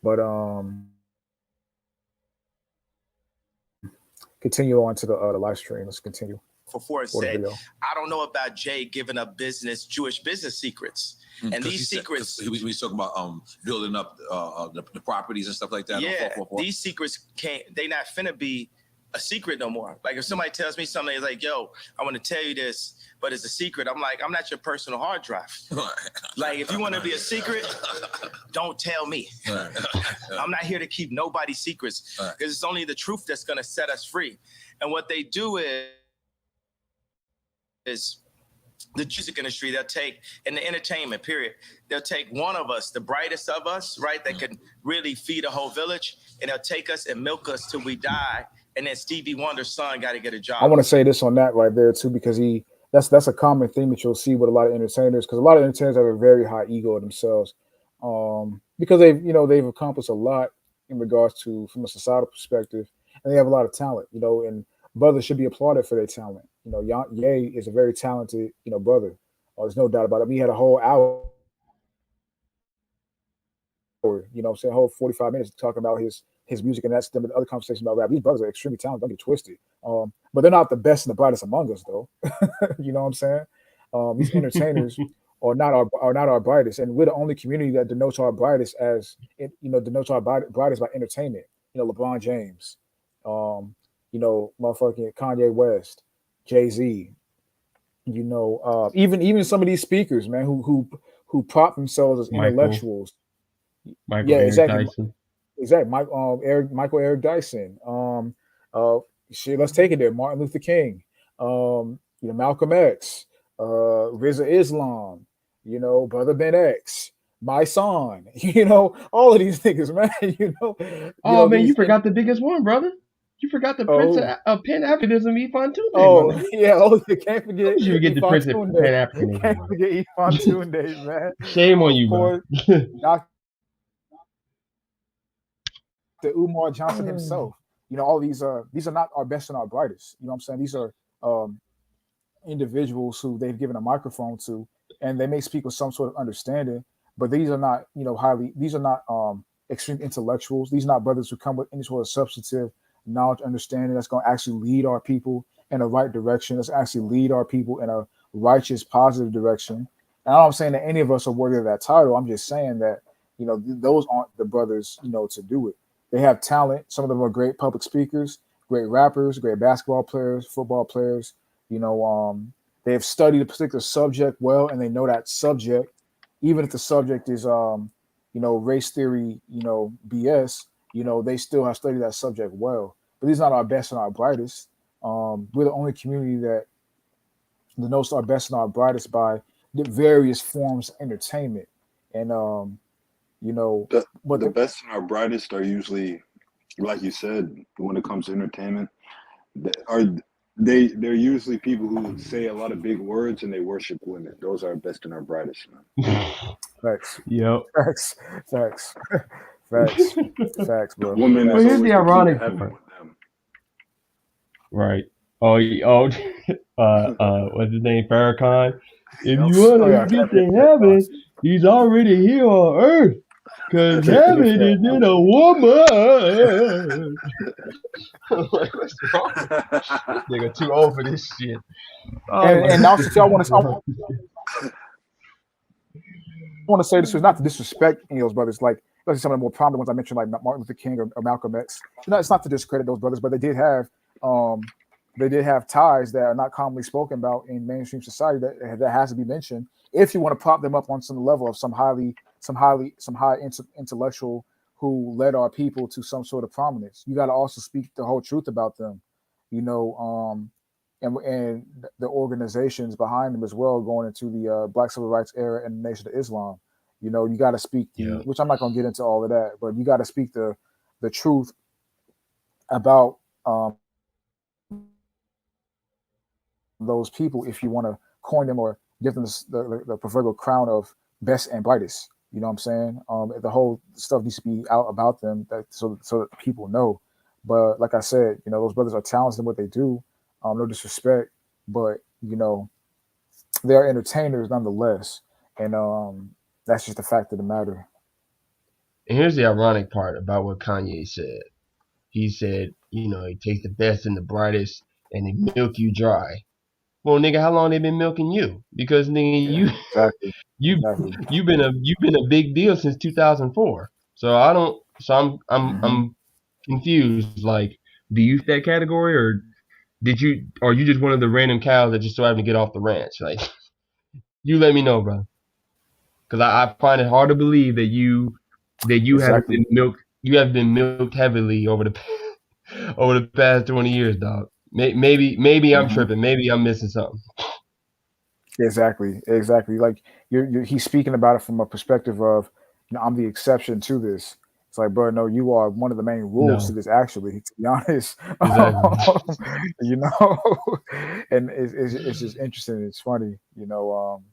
But continue on to the live stream. Let's continue. Before said, I don't know about Jay giving up Jewish business secrets. And these secrets, we talk about building up the properties and stuff like that. Yeah, these secrets they not finna be a secret no more. Like if somebody tells me something, it's like, yo, I want to tell you this, but it's a secret. I'm like, I'm not your personal hard drive. Like if you want to be a secret, don't tell me. I'm not here to keep nobody's secrets because it's only the truth that's gonna set us free. And what they do is the music industry, they'll take, in the entertainment period, they'll take one of us, the brightest of us, right, that can really feed a whole village, and they'll take us and milk us till we die, and then Stevie Wonder's son got to get a job. I want to say this on that right there too, because that's a common theme that you'll see with a lot of entertainers, because a lot of entertainers have a very high ego themselves, because they've accomplished a lot in regards to from a societal perspective, and they have a lot of talent, and brothers should be applauded for their talent. Ye is a very talented, brother. There's no doubt about it. We had a whole hour, saying a whole 45 minutes talking about his music, and that's the other conversation about rap. These brothers are extremely talented. Don't get twisted. But they're not the best and the brightest among us, though. You know what I'm saying? These entertainers are not our brightest, and we're the only community that denotes our brightest as denotes our brightest by entertainment. LeBron James, motherfucking Kanye West, Jay-Z, even some of these speakers, man, who prop themselves as intellectuals. Exactly. Michael Eric Dyson. Let's take it there. Martin Luther King. Malcolm X. Rizza Islam. Brother Ben X. My son. All of these niggas, man. Man, you forgot the biggest one, brother. You forgot the Prince of Pan-Africanism, Ifan Tunde. You can't forget. You forget the Prince of Pan-Africanism. Can't forget Ifan Tunde, man. Shame on you, bro. Dr. Umar Johnson himself. All these are not our best and our brightest. You know what I'm saying? These are individuals who they've given a microphone to, and they may speak with some sort of understanding, but these are not, these are not extreme intellectuals. These are not brothers who come with any sort of substantive knowledge, understanding that's going to actually lead our people in the right direction. That's actually lead our people in a righteous, positive direction. And I'm not saying that any of us are worthy of that title. I'm just saying that, those aren't the brothers, to do it. They have talent. Some of them are great public speakers, great rappers, great basketball players, football players. They have studied a particular subject well, and they know that subject, even if the subject is, race theory, BS, they still have studied that subject well. But these are not our best and our brightest. We're the only community that denotes our best and our brightest by the various forms of entertainment. And, the best and our brightest are usually, like you said, when it comes to entertainment, they're usually people who say a lot of big words and they worship women. Those are our best and our brightest, man. Facts. Yep. Facts, bro. Woman well, here's the ironic part. Right. What's his name? Farrakhan. If you want to get to heaven, He's already here on earth. Cause heaven is in a woman. I'm like, what's wrong with this nigga? Too old for this shit. Oh my And also too, I want God. to say this was not to disrespect any of those brothers. Like some of the more prominent ones I mentioned, like Martin Luther King or Malcolm X. It's not to discredit those brothers, but they did have ties that are not commonly spoken about in mainstream society that has to be mentioned if you want to prop them up on some level of some high intellectual who led our people to some sort of prominence. You got to also speak the whole truth about them, you know, and the organizations behind them as well, going into the Black Civil Rights era and the Nation of Islam. You know, you got to speak Yeah. which I'm not going to get into all of that, but you got to speak the truth about those people if you want to coin them or give them the proverbial crown of best and brightest. You know what I'm saying? The whole stuff needs to be out about them so that people know. But like I said, you know, those brothers are talented in what they do. No disrespect, but you know, they're entertainers nonetheless, and that's just the fact of the matter. And here's the ironic part about what Kanye said. He said, you know, he takes the best and the brightest and they milk you dry. Well, nigga, how long they been milking you? Because nigga, Exactly, you exactly. you've been a big deal since 2004. So Mm-hmm. I'm confused. Like, do you fit that category, or are you just one of the random cows that just so happened to get off the ranch? Like, you let me know, bro. Because I find it hard to believe that you haven't Exactly. been milked. You have been milked heavily over the past 20 years, dog. Maybe I'm Mm-hmm. tripping. Maybe I'm missing something. Exactly. Like he's speaking about it from a perspective of, you know, I'm the exception to this. It's like, bro, no, you are one of the main rules to No, this. Actually, to be honest, exactly. you know, and it's just interesting. It's funny, you know,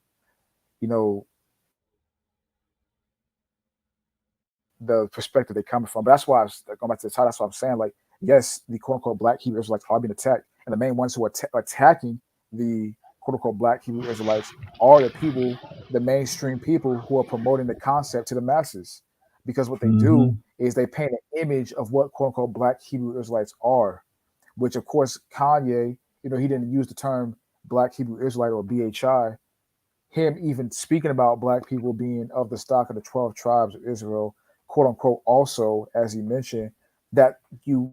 the perspective they're coming from. But that's why I was going back to the title. That's why I'm saying, like, yes, the quote unquote Black Hebrew Israelites are being attacked, and the main ones who are attacking the quote unquote Black Hebrew Israelites are the people, the mainstream people who are promoting the concept to the masses. Because what they do Mm-hmm. is they paint an image of what quote unquote Black Hebrew Israelites are, which of course Kanye, you know, he didn't use the term Black Hebrew Israelite or BHI. Him even speaking about Black people being of the stock of the 12 tribes of Israel, quote unquote, also, as he mentioned, that you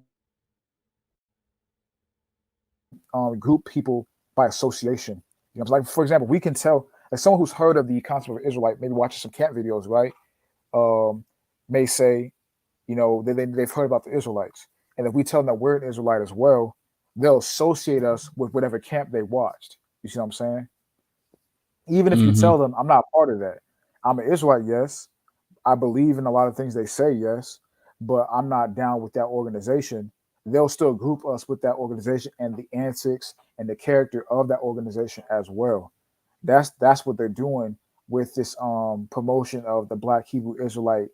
group people by association. You know, like for example, we can tell, like someone who's heard of the concept of Israelite, maybe watching some camp videos, right? Um, may say, you know, they've heard about the Israelites. And if we tell them that we're an Israelite as well, they'll associate us with whatever camp they watched. You see what I'm saying? Even if you Mm-hmm. tell them, I'm not part of that. I'm an Israelite, yes. I believe in a lot of things they say, yes, but I'm not down with that organization. They'll still group us with that organization and the antics and the character of that organization as well. That's what they're doing with this promotion of the Black Hebrew Israelite,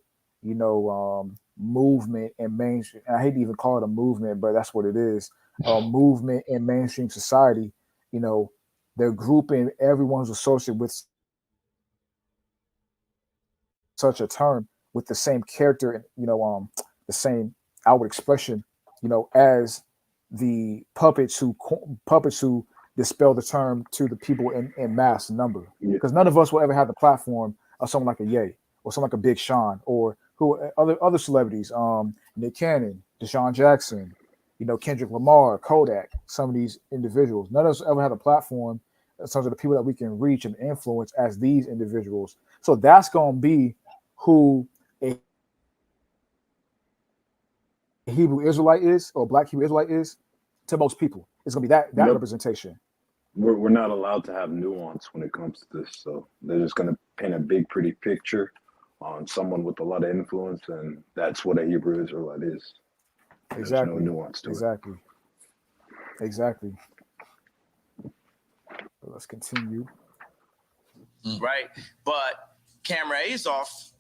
movement and mainstream. I hate to even call it a movement, but that's what it is. A movement in mainstream society. You know, they're grouping everyone who's associated with such a term with the same character and the same outward expression, as the puppets who dispel the term to the people in mass number. Yeah. Because none of us will ever have the platform of someone like a Ye or someone like a Big Sean or who other celebrities, Nick Cannon, Deshaun Jackson, Kendrick Lamar, Kodak, some of these individuals. None of us ever had a platform in terms of the people that we can reach and influence as these individuals. So that's going to be who a Hebrew Israelite is or a Black Hebrew Israelite is to most people. It's going to be that Yep. representation. We're not allowed to have nuance when it comes to this. So they're just going to paint a big, pretty picture on someone with a lot of influence. And that's what a Hebrew Israelite is. There's no Exactly. nuance to it. Exactly. Exactly. Let's continue. Right. But Cameron Azoff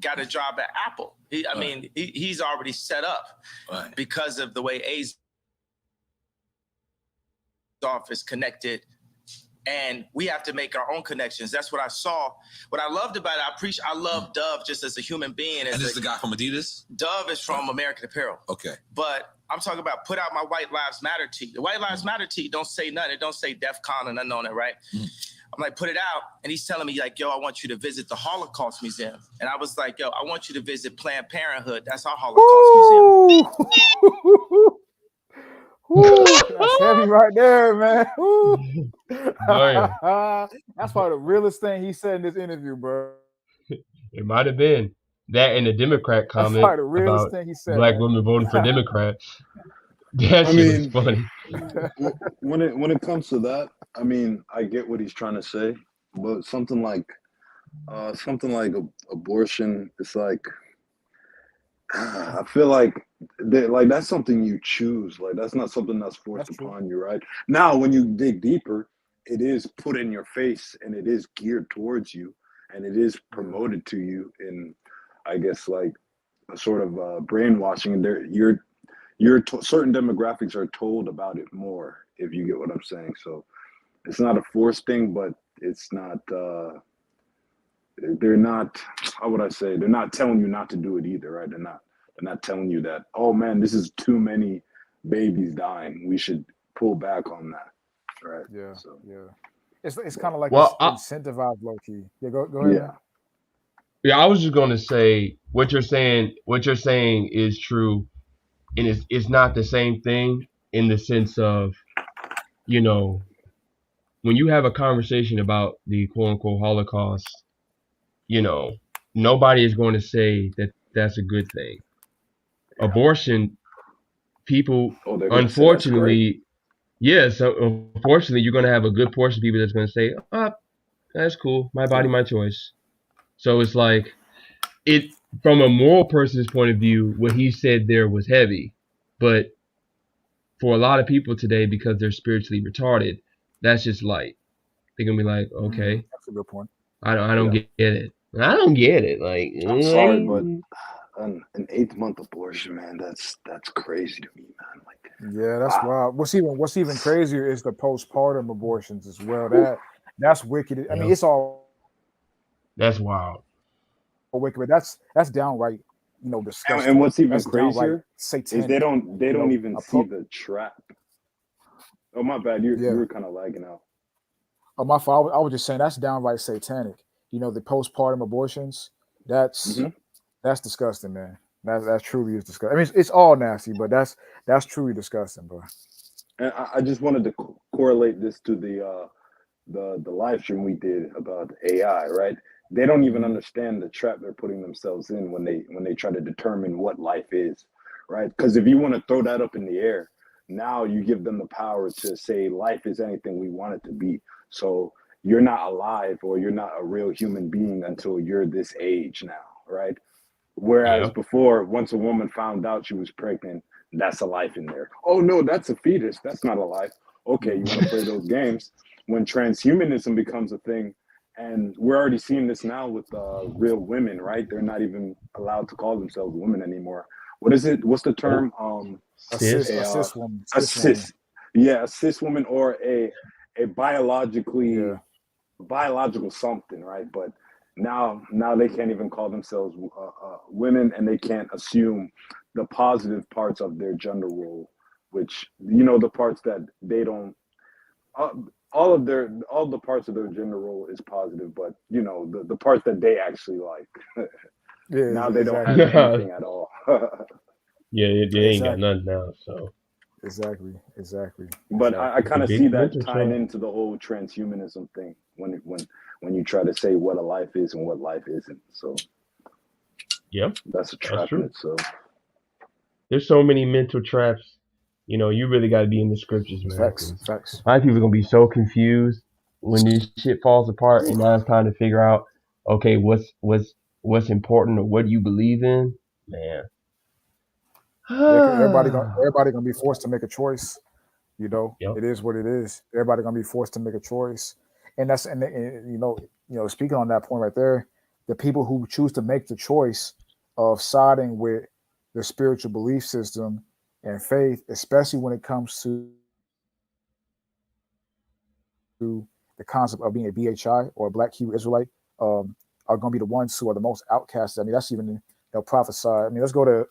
got a job at Apple. He's already set up because of the way Azoff is connected and we have to make our own connections. That's what I saw. What I loved about it, I love Dove just as a human being. And this is the guy from Adidas? Dove is from American Apparel. Okay. But I'm talking about put out my White Lives Matter tee. The White Lives Matter tee don't say nothing. It don't say DEF CON or nothing on it, right? I'm like, put it out. And he's telling me like, yo, I want you to visit the Holocaust Museum. And I was like, yo, I want you to visit Planned Parenthood. That's our Holocaust Museum. Woo, that's heavy right there, man. Man. That's probably the realest thing he said in this interview, bro. It might have been that and the Democrat That's comment probably the realest about thing he said, black man. women voting for Democrats. That I shit was mean, funny. when it comes to that, I mean, I get what he's trying to say, but something like abortion, it's like I feel like that's something you choose. Like that's not something that's forced That's true. upon you, right? Now, when you dig deeper, it is put in your face and it is geared towards you and it is promoted to you in, I guess, like a sort of brainwashing. There, certain demographics are told about it more, if you get what I'm saying. So it's not a forced thing, but it's not. They're not. How would I say? They're not telling you not to do it either, right? They're not telling you that. Oh man, this is too many babies dying. We should pull back on that, right? Yeah, So yeah. It's kind of like it's Well, incentivized low key. Yeah, go ahead, man. yeah, I was just going to say what you're saying. What you're saying is true, and it's not the same thing in the sense of, you know, when you have a conversation about the quote unquote Holocaust, you know, nobody is going to say that that's a good thing. Abortion, people, Oh, they're gonna say that's great. unfortunately, yeah. So unfortunately, you're going to have a good portion of people that's going to say, "Oh, that's cool, my body, my choice." So it's like it from a moral person's point of view, what he said there was heavy, but for a lot of people today, because they're spiritually retarded, that's just light. They're gonna be like, okay, That's a good point. I don't Yeah. get it. I don't get it. Like, I'm sorry, but an 8-month abortion, man, that's crazy to me, man. Like, Yeah, that's wild. What's even crazier is the postpartum abortions as well. That's wicked. I mean, it's all that's wild. wicked, but that's downright, and disgusting. what's even That's downright crazier is satanic. they don't even a see po- the trap. Oh my bad, you yeah. were kind of lagging out. Oh, my fault. I was just saying that's downright satanic. The postpartum abortions. That's Mm-hmm. that's disgusting, man. That truly is disgusting. I mean, it's all nasty, but that's truly disgusting, bro. And I just wanted to correlate this to the live stream we did about AI, right? They don't even understand the trap they're putting themselves in when they try to determine what life is, right? Because if you want to throw that up in the air, now you give them the power to say life is anything we want it to be. So you're not alive or you're not a real human being until you're this age now, right? Whereas Yeah. before, once a woman found out she was pregnant, that's a life in there. Oh no, that's a fetus. That's not a life. Okay, you want to play those games. When transhumanism becomes a thing, and we're already seeing this now with real women, right? They're not even allowed to call themselves women anymore. What is it? What's the term? A cis Sis. woman. A Cis woman. cis, yeah, a cis woman or a biologically Yeah. biological something, right? But now they can't even call themselves women, and they can't assume the positive parts of their gender role, which the parts that they don't. Uh, all the parts of their gender role is positive, but the parts that they actually like. Yeah, Now they don't exactly. have anything at all. Yeah, they ain't got Exactly. nothing now. So Exactly. But I it's a kind of see big that mental tying charge. into the whole transhumanism thing when you try to say what a life is and what life isn't. So Yeah, that's a that's trap in true. itself. There's so many mental traps. You really got to be in the scriptures, man. Facts. Because Facts. a lot of people are gonna be so confused when this shit falls apart, and now it's time to figure out, okay, what's important or what do you believe in, man. Yeah, 'cause everybody gonna be forced to make a choice. Yep. It is what it is. Everybody gonna be forced to make a choice, and speaking on that point right there, the people who choose to make the choice of siding with the spiritual belief system and faith, especially when it comes to the concept of being a BHI or a Black Hebrew Israelite are going to be the ones who are the most outcast. I mean, that's even they'll prophesy. I mean, let's go to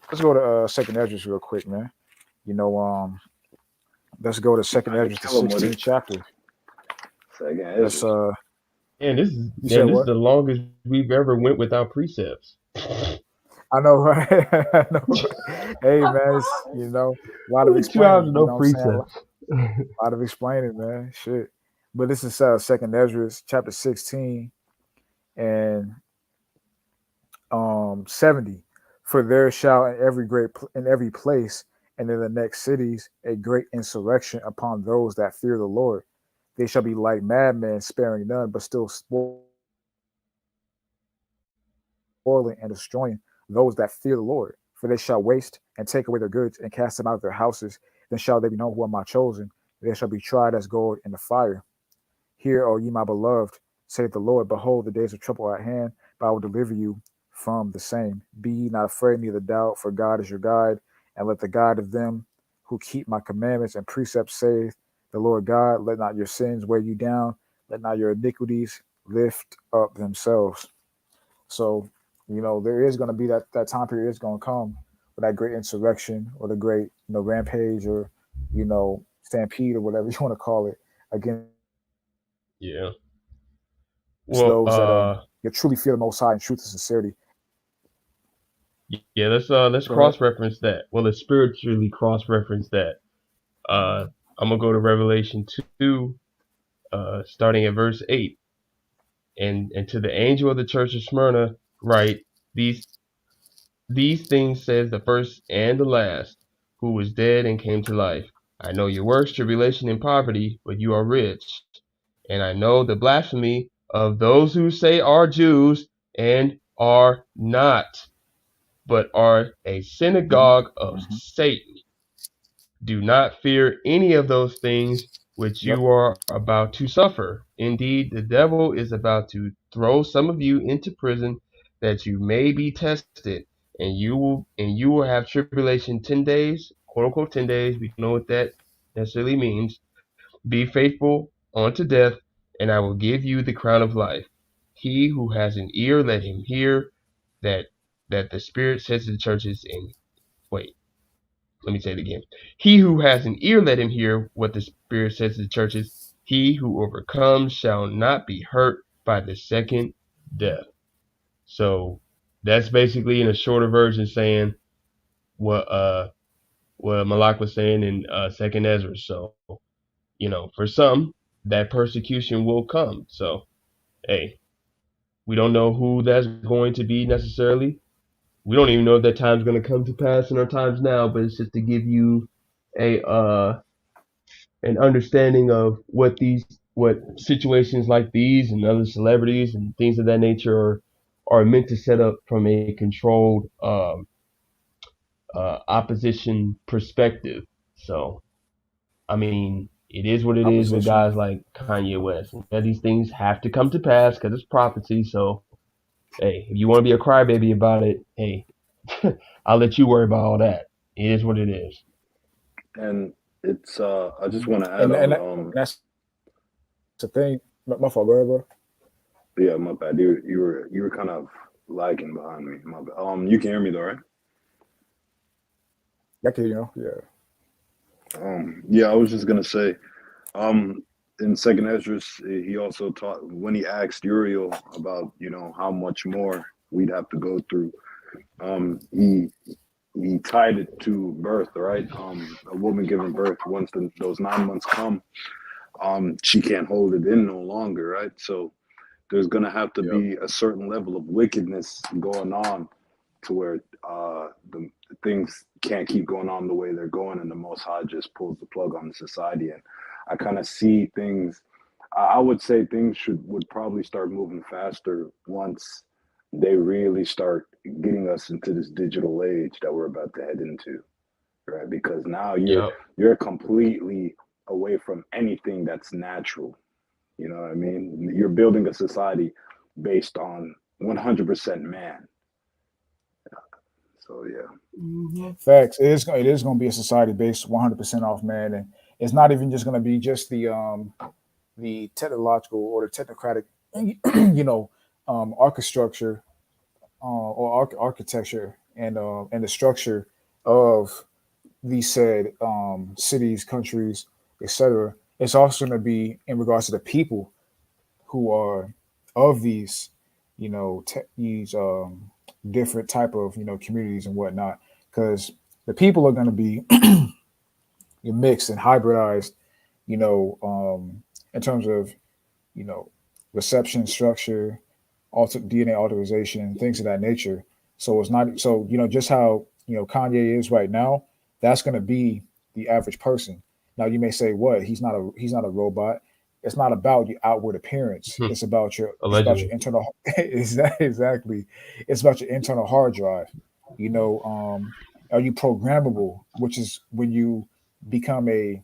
Second Esdras real quick, man. You know, let's go to Second Trying to Esdras, the kill him with it. 16th chapter. Second Let's Ezra. And this is you said man, this is what? the longest we've ever went without precepts. I know, right? I know, right? Hey, man, it's, a lot of 2 hours explaining. of You no know what I'm saying? precepts. A lot of explaining, man. Shit. But this is Second Esdras, chapter 16 and 70. For there shall in every place and in the next cities a great insurrection upon those that fear the Lord. They shall be like madmen, sparing none, but still spoiling and destroying those that fear the Lord. For they shall waste and take away their goods and cast them out of their houses. Then shall they be known who are my chosen. They shall be tried as gold in the fire. Hear, O ye my beloved, saith the Lord, behold, the days of trouble are at hand, but I will deliver you from the same. Be ye not afraid, neither doubt, for God is your guide, and let the guide of them who keep my commandments and precepts say, the Lord God, let not your sins weigh you down, let not your iniquities lift up themselves. So, there is going to be that time period is going to come with that great insurrection or the great, rampage or, stampede or whatever you want to call it against those that Yeah. you truly Well, fear the Most High in truth and sincerity. yeah, let's Go ahead. cross reference that. Well, let's spiritually cross reference that. I'm gonna go to Revelation 2, starting at verse 8. And to the angel of the church of Smyrna write, these these things says the first and the last, who was dead and came to life. I know your works, tribulation, and poverty, but you are rich. And I know the blasphemy of those who say are Jews and are not, but are a Hmm. synagogue of Hmm. Satan. Do not fear any of those things which Yep. you are about to suffer. Indeed, the devil is about to throw some of you into prison that you may be tested, and you will have tribulation 10 days, quote unquote 10 days. We don't know what that necessarily means. Be faithful unto death, and I will give you the crown of life. He who has an ear, let him hear that the Spirit says to the churches. And wait, let me say it again. He who has an ear, let him hear what the Spirit says to the churches. He who overcomes shall not be hurt by the second death. So that's basically in a shorter version saying what what Malak was saying in Second Ezra. So for some that persecution will come. So hey, we don't know who that's going to be necessarily. We don't even know if that time's going to come to pass in our times now. But it's just to give you a an understanding of what situations like these and other celebrities and things of that nature are meant to set up from a controlled opposition perspective. So I mean, it is what it is with Opposition. guys like Kanye West. And these things have to come to pass because it's prophecy. So hey, if you want to be a crybaby about it, hey, I'll let you worry about all that. It is what it is. And it's I just Mhm. want to add And on that's the thing. My fault, go ahead, bro. yeah, my bad. You were kind of lagging behind me. My bad. You can hear me though, right? That could, yeah. Yeah, I was just gonna say, um, in Second Esdras, he also taught when he asked Uriel about, how much more we'd have to go through. He tied it to birth, right? A woman giving birth, once those 9 months come, she can't hold it in no longer, right? So there's gonna have to Yep. be a certain level of wickedness going on to where the things can't keep going on the way they're going, and the Most High just pulls the plug on the society. And I kind of see things. I would say things would probably start moving faster once they really start getting us into this digital age that we're about to head into, right? Because now you're Yep. you're completely away from anything that's natural. You know what I mean? You're building a society based on 100% man. So yeah. Mm-hmm. Facts. It is going to be a society based 100% off man, and it's not even just going to be just the technological or the technocratic, architecture architecture and the structure of these said cities, countries, etc. It's also going to be in regards to the people who are of these, these different type of communities and whatnot, because the people are going to be mixed and hybridized, in terms of you know reception structure, DNA authorization, things of that nature. So it's not so just how Kanye is right now. That's going to be the average person. Now you may say, "What? He's not a robot." It's not about your outward appearance. It's about your Allegedly. internal. Exactly. It's about your internal hard drive. Are you programmable? Which is when you become a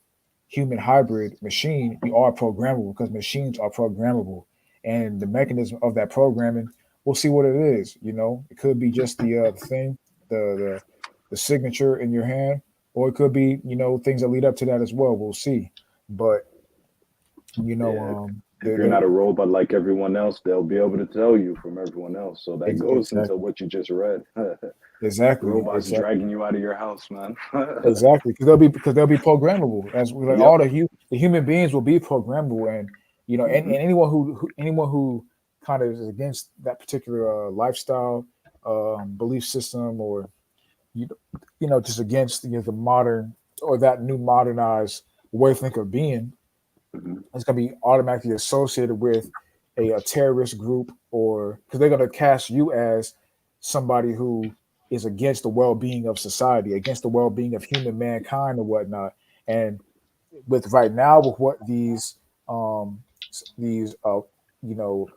human hybrid machine, you are programmable because machines are programmable, and the mechanism of that programming, we'll see what it is. It could be just the thing, the the signature in your hand, or it could be things that lead up to that as well. We'll see, but Yeah, if you're the not a robot like everyone else, they'll be able to tell you from everyone else. So that goes into exactly, what you just read. exactly, Robots exactly. dragging you out of your house, man. Exactly, because they'll be programmable as like Yep. all the human beings will be programmable, and and Hmm. anyone who kind of is against that particular lifestyle, belief system, or you just against the modern or that new modernized way to think of being, Hmm. it's going to be automatically associated with a terrorist group, or because they're going to cast you as somebody who is against the well-being of society, against the well-being of human mankind or whatnot. And with right now, with what these you know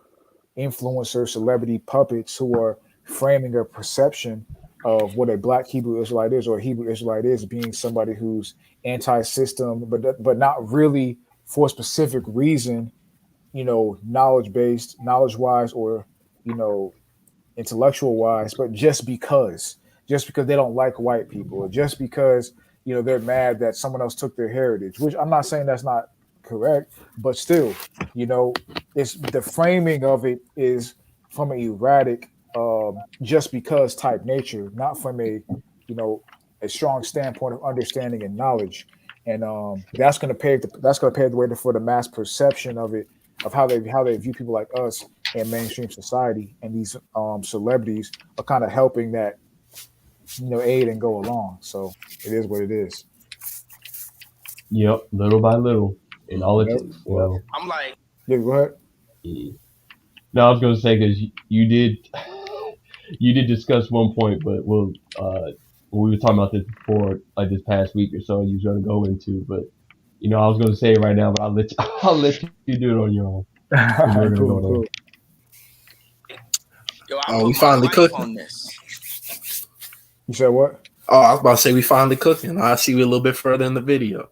influencer celebrity puppets who are framing a perception of what a black Hebrew Israelite is, or a Hebrew Israelite is, being somebody who's anti-system, but not really for a specific reason, knowledge wise, or you know intellectual wise, but just because they don't like white people, or just because they're mad that someone else took their heritage. Which I'm not saying that's not correct, but still, you know, it's the framing of it is from an erratic, just because type nature, not from a strong standpoint of understanding and knowledge. And that's going to pave the way for the mass perception of it, of how they view people like us in mainstream society, and these celebrities are kind of helping that aid and go along. So it is what it is. Yep, little by little, and all it Yep, takes. yep. Well, I'm like, Yeah, go ahead. yeah. No, I was going to say because you did you did discuss one point, but we were talking about this before, like this past week or so. You was going to go into, but I was going to say it right now, but I'll let you do it on your own because you were going to go Cool, there. cool. yo, I Oh, we put my finally life cooking. on this. You said what? Oh, I was about to say we finally cooking. I see you a little bit further in the video.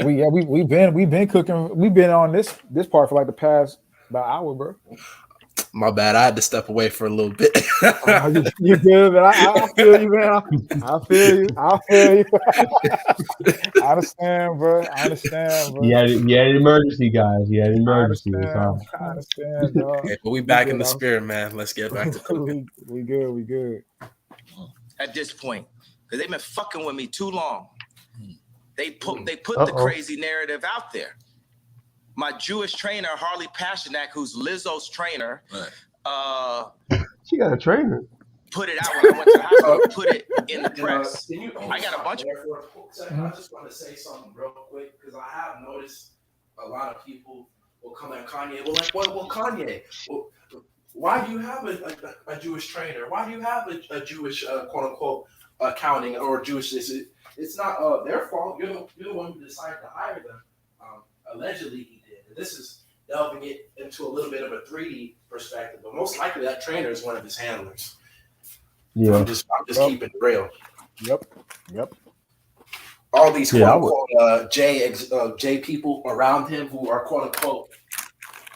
We've been cooking. We've been on this part for like the past about hour, bro. My bad. I had to step away for a little bit. Oh no, you good, man. I feel you, man. I feel you. I feel you. I understand, bro. I understand, bro. He had an emergency, guys. He had an I emergency. It's understand. all I understand, dog. Hey, but we We back in good. the spirit, man. Let's get back to cooking. we good. We good. At this point, because they've been fucking with me too long. They put the Uh-oh. crazy narrative out there. My Jewish trainer, Harley Pasternak, who's Lizzo's trainer, She got a trainer. put it out when I went to the hospital, put it in the press. I got a bunch of. I just want to say something real quick because I have noticed a lot of people will come at Kanye. Well, like, well, Kanye, well, why do you have a Jewish trainer? Why do you have a Jewish quote unquote accounting or Jewish? It's not their fault. You're the one who decided to hire them. Allegedly, he did. And this is delving it into a little bit of a 3D perspective, but most likely that trainer is one of his handlers. Yeah. I'm just keeping it real. Yep. All these Yeah, quote unquote J people around him who are quote unquote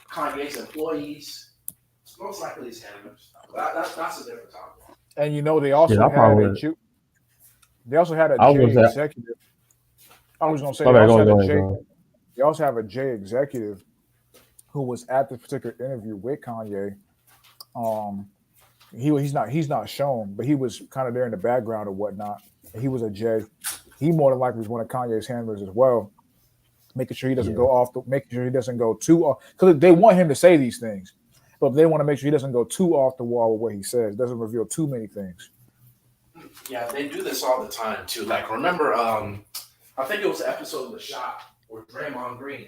Kanye's employees, it's most likely his handlers. That's a different topic. And they Shit, also I had probably a Jew. They also had a I was J gonna say executive. I was gonna say my they bad, also had go a ahead, J. go ahead. They also have a J executive who was at this particular interview with Kanye. Um, he's not shown, but he was kind of there in the background or whatnot. He was a J. He more than likely was one of Kanye's handlers as well, making sure he doesn't go off, making sure he doesn't go too off, because they want him to say these things, but they want to make sure he doesn't go too off the wall with what he says, doesn't reveal too many things. Yeah, they do this all the time too. Like, remember, I think it was the episode of The Shop where Draymond Green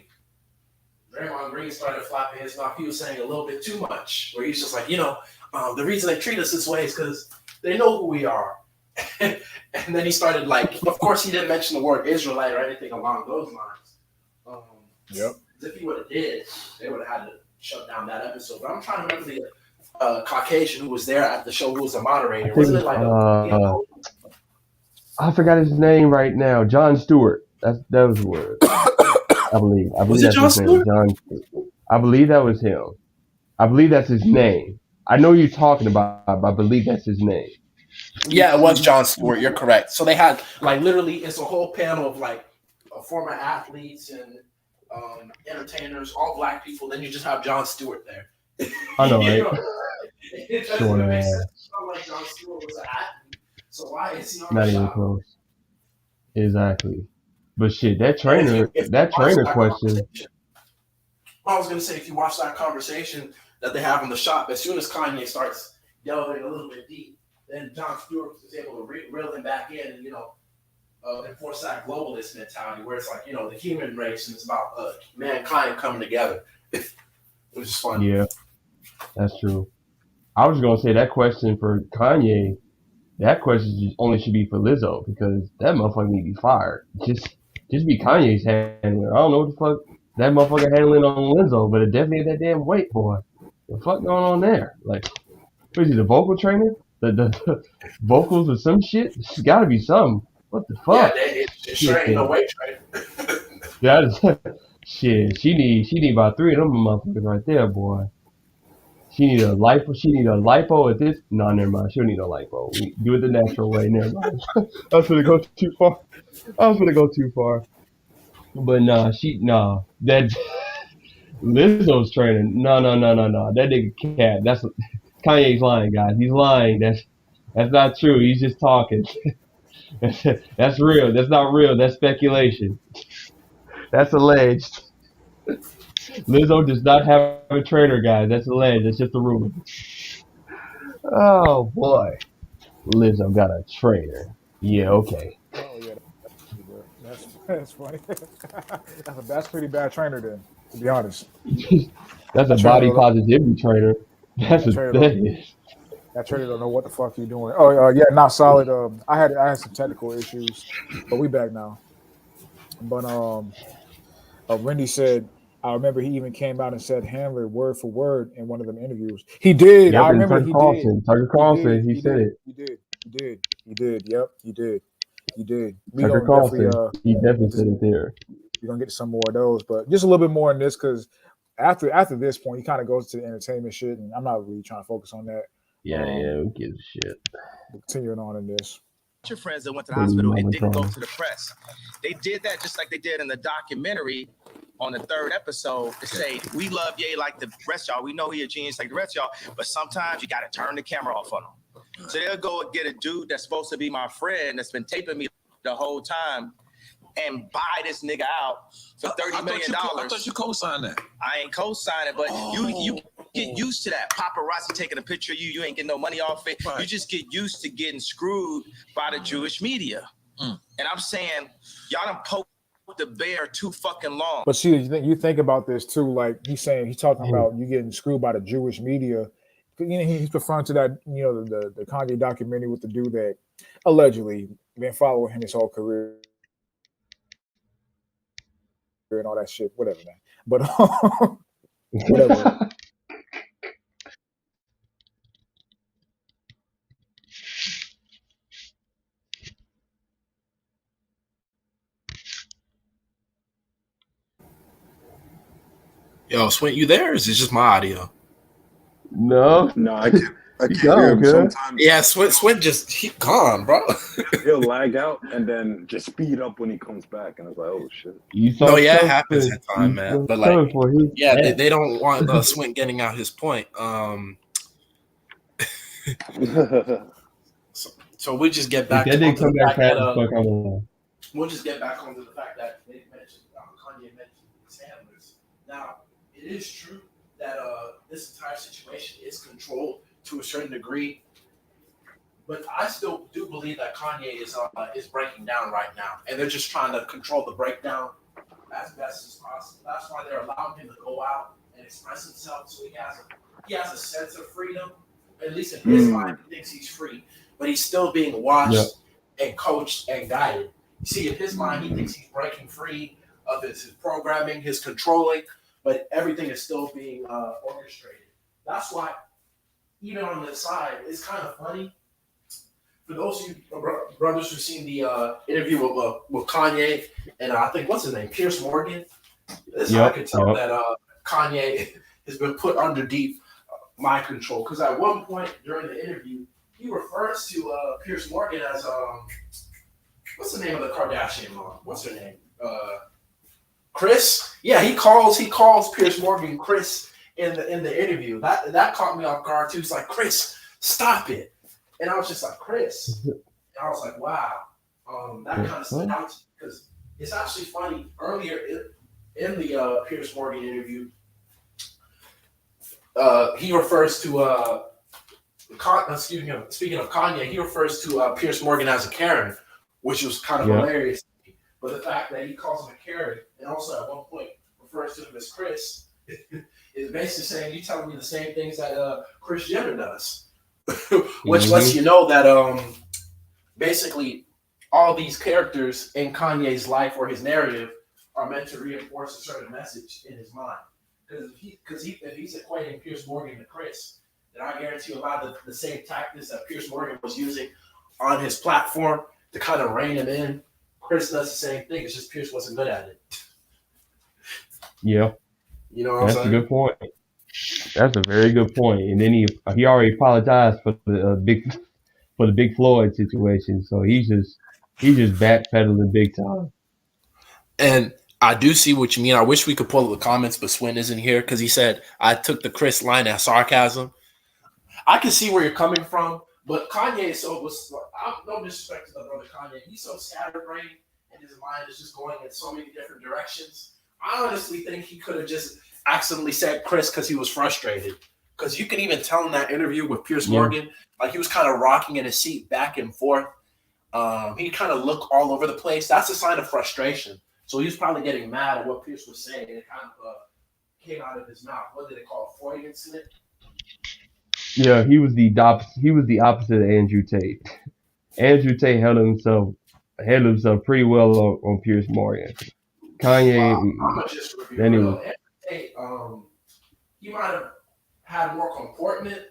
started flapping his mouth. He was saying a little bit too much, where he's just like, the reason they treat us this way is because they know who we are. And then he started, like, of course he didn't mention the word Israelite or anything along those lines. Yep. If he would have did, they would have had to shut down that episode. But I'm trying to remember the Caucasian who was there at the show, who was a moderator. Wasn't it like I forgot his name right now. Jon Stewart. That was the word. I believe was it that's Jon his Stewart? name. Jon Stewart. I believe that was him. I believe that's his name. I know you're talking about, but I believe that's his name. Yeah, it was Jon Stewart. You're correct. So they had, like, literally, it's a whole panel of, like, former athletes and entertainers, all black people. Then you just have Jon Stewart there. I know, right? It doesn't even make sense. It's not like Jon Stewart was an athlete. So why is he on Not the even shop? close. Exactly. But shit, that trainer question. I was gonna say, if you watch that conversation that they have in the shop, as soon as Kanye starts delving a little bit deep, then Jon Stewart is able to reel him back in and enforce that globalist mentality where it's like, the human race and it's about mankind coming together. It was just fun. Yeah, that's true. I was gonna say that question for Kanye. That question only should be for Lizzo because that motherfucker need to be fired. Just be Kanye's handler. I don't know what the fuck that motherfucker handling on Lizzo, but it definitely is that damn weight, boy. The fuck going on there? Like, what is he, the vocal trainer? The vocals or some shit? There's gotta be some. What the fuck? Yeah, it's sure ain't no weight trainer. That is shit. She need about 3 of them motherfuckers right there, boy. She need a lipo. She need a lipo at this. No, never mind. She don't need a lipo. We do it the natural way. Never mind. I was gonna go too far. But that Lizzo's training. No. That nigga cat. That's Kanye's lying, guys. He's lying. That's not true. He's just talking. That's real. That's not real. That's speculation. That's alleged. Lizzo does not have a trainer, guys. That's alleged. That's just a rumor. Oh boy, Lizzo got a trainer. Yeah, okay. Oh yeah, that's funny. That's pretty bad trainer then, to be honest. That's a That trainer body don't- positivity trainer. That's that what trainer that don't- is. That trainer don't know what the fuck you doing. Oh yeah, not solid. I had some technical issues, but we back now. But Wendy said, I remember he even came out and said handler word for word in one of them interviews. He did. Yep, I and remember Tucker he Carlson. did. Tucker Carlson. He said it. He did. Yep, he did. We Tucker gonna Carlson. definitely He definitely get said it there. we're gonna get to some more of those, but just a little bit more in this because after this point, he kind of goes to the entertainment shit, and I'm not really trying to focus on that. Yeah, who gives a shit? Continuing on in this. Your friends that went to the hospital and didn't go to the press. They did that just like they did in the documentary on the 3rd episode to say, we love Ye like the rest of y'all. We know he a genius like the rest of y'all, but sometimes you got to turn the camera off on him. So they'll go and get a dude that's supposed to be my friend that's been taping me the whole time and buy this nigga out for $30 million. I thought you co-signed that. I ain't co-signing, but you get used to that. Paparazzi taking a picture of you. You ain't getting no money off it. Right. You just get used to getting screwed by the Jewish media. And I'm saying, y'all done poked the bear too fucking long. But see, you think about this too. Like he's talking about you getting screwed by the Jewish media. He's referring to that, the Kanye documentary with the dude that allegedly been following him his whole career and all that shit. Whatever, man. But whatever. Yo, Swint, you there? Or is it just my audio? No, No, I He can't hear gone, him. cuz. Sometimes Yeah, Swin just he gone, bro. he'll lag out and then just speed up when he comes back, and it's like, oh shit. You saw No, it yeah, it coming. happens at You time, saw man. it But like, coming for his yeah, ass. they don't want Swin getting out his point. So we just get If back that didn't onto the come back fact fast that as fuck, I'm alone. we'll just get back onto the fact that they mentioned Kanye mentioned his handlers. Now, it is true that this entire situation is controlled to a certain degree, but I still do believe that Kanye is breaking down right now, and they're just trying to control the breakdown as best as possible. That's why they're allowing him to go out and express himself, so he has a sense of freedom. At least in his mind, he thinks he's free, but he's still being watched and coached and guided. See, in his mind, he thinks he's breaking free of his programming, his controlling, but everything is still being orchestrated. That's why, even on the side, it's kind of funny. For those of you brothers who've seen the interview with Kanye and I think, what's his name, Piers Morgan, this is how I can tell that Kanye has been put under deep mind control. Because at one point during the interview, he refers to Piers Morgan as what's the name of the Kardashian mom? What's her name? Chris. Yeah, he calls Piers Morgan Chris in the interview. That caught me off guard too. He's like, Chris, stop it. And I was just like, Chris. And I was like, wow. That kind of stood out because it's actually funny. Earlier in the Piers Morgan interview, he refers to speaking of Kanye, he refers to Piers Morgan as a Karen, which was kind of hilarious. But the fact that he calls him a Karen and also at one point refers to him as Chris is basically saying, you telling me the same things that Kris Jenner does. Which lets you know that basically all these characters in Kanye's life or his narrative are meant to reinforce a certain message in his mind. Because if he's equating Piers Morgan to Chris, then I guarantee you a lot of the same tactics that Piers Morgan was using on his platform to kind of rein him in, Chris does the same thing. It's just Piers wasn't good at it. Yeah. You know what I'm saying? That's a good point. That's a very good point. And then he already apologized for the big Floyd situation. So he's just backpedaling big time. And I do see what you mean. I wish we could pull up the comments, but Swin isn't here because he said I took the Chris line as sarcasm. I can see where you're coming from, but Kanye is so no disrespect to the brother Kanye. He's so scatterbrained and his mind is just going in so many different directions. I honestly think he could have just accidentally said Chris because he was frustrated. Because you can even tell in that interview with Piers Morgan, like he was kind of rocking in his seat back and forth. He kind of looked all over the place. That's a sign of frustration. So he was probably getting mad at what Piers was saying. It kind of came out of his mouth. What did they call it? Freudian slip? Yeah, he was the opposite of Andrew Tate. Andrew Tate held himself pretty well on Piers Morgan. Kanye, I'm gonna just review Andrew Tate, he might have had more comportment,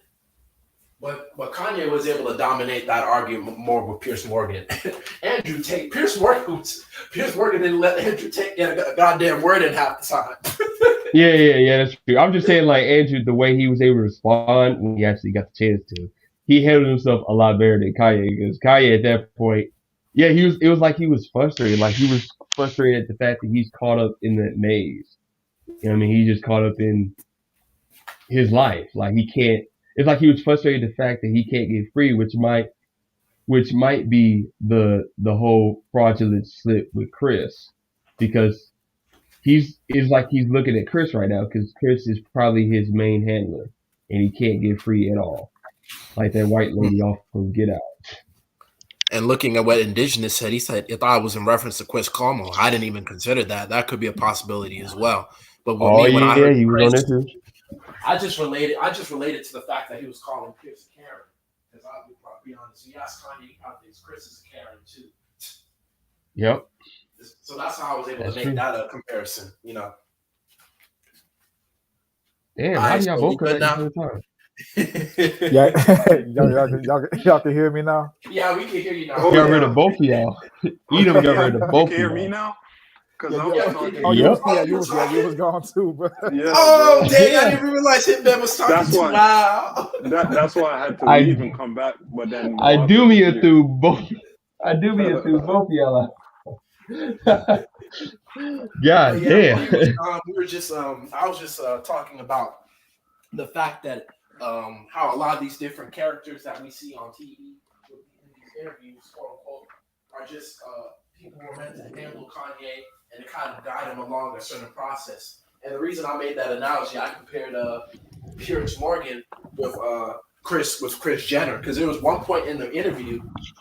but Kanye was able to dominate that argument more with Piers Morgan. Andrew Tate, Piers Morgan didn't let Andrew Tate get a goddamn word in half the time. Yeah, that's true. I'm just saying, like, Andrew, the way he was able to respond when he actually got the chance to, he handled himself a lot better than Kanye, because Kanye at that point, it was like he was frustrated. Like, he was frustrated at the fact that he's caught up in that maze. You know what I mean? He's just caught up in his life. Like, it's like he was frustrated at the fact that he can't get free, which might be the whole fraudulent slip with Chris, because it's like he's looking at Chris right now because Chris is probably his main handler and he can't get free at all. Like that white lady off from Get Out. And looking at what Indigenous said, he said it thought it was in reference to Chris Cuomo. I didn't even consider that. That could be a possibility as well. But with me, when I heard he was Chris, on this too. I just related to the fact that he was calling Pierce a Karen. Because I'll be honest, you ask Kanye, he probably thinks Chris is a Karen too. Yep. So that's how I was able to make that a comparison, you know. Damn, how do y'all both come at the same time? y'all can hear me now? Yeah, we can hear you now. Got rid of both of y'all. Edom got rid of both of y'all. You can hear me now? Because Yeah, I was yeah. talking. Oh, Yep. you was gone too, bro. Yeah, Oh, bro. dang! I Yeah. didn't even realize Hitman was talking That's too why. loud. That's why I had to leave and I come back. But then I Malak do was in me here. through both. I do me through both of y'all. But God yeah, damn. we were just I was just talking about the fact that how a lot of these different characters that we see on TV in these interviews, quote unquote, are just people who are meant to handle Kanye and to kind of guide him along a certain process. And the reason I made that analogy, I compared Piers Morgan with Chris Jenner, because there was one point in the interview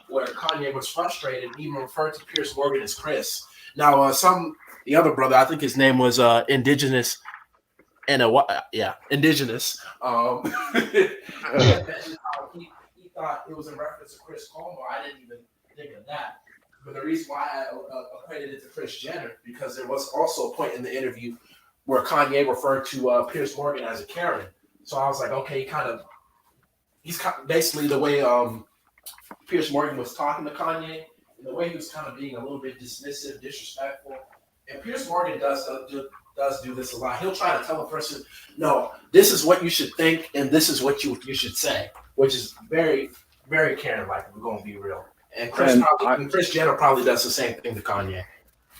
where Kanye was frustrated and even referred to Piers Morgan as Chris. Now, the other brother, I think his name was Indigenous, and Indigenous. He thought it was in reference to Chris Cuomo. I didn't even think of that. But the reason why I equated it to Chris Jenner, because there was also a point in the interview where Kanye referred to Piers Morgan as a Karen. So I was like, okay, he's basically the way Piers Morgan was talking to Kanye, and the way he was kind of being a little bit dismissive, disrespectful. And Piers Morgan does do this a lot. He'll try to tell a person, no, this is what you should think, and this is what you should say, which is very, very Karen-like, if we're going to be real. And Chris Jenner probably does the same thing to Kanye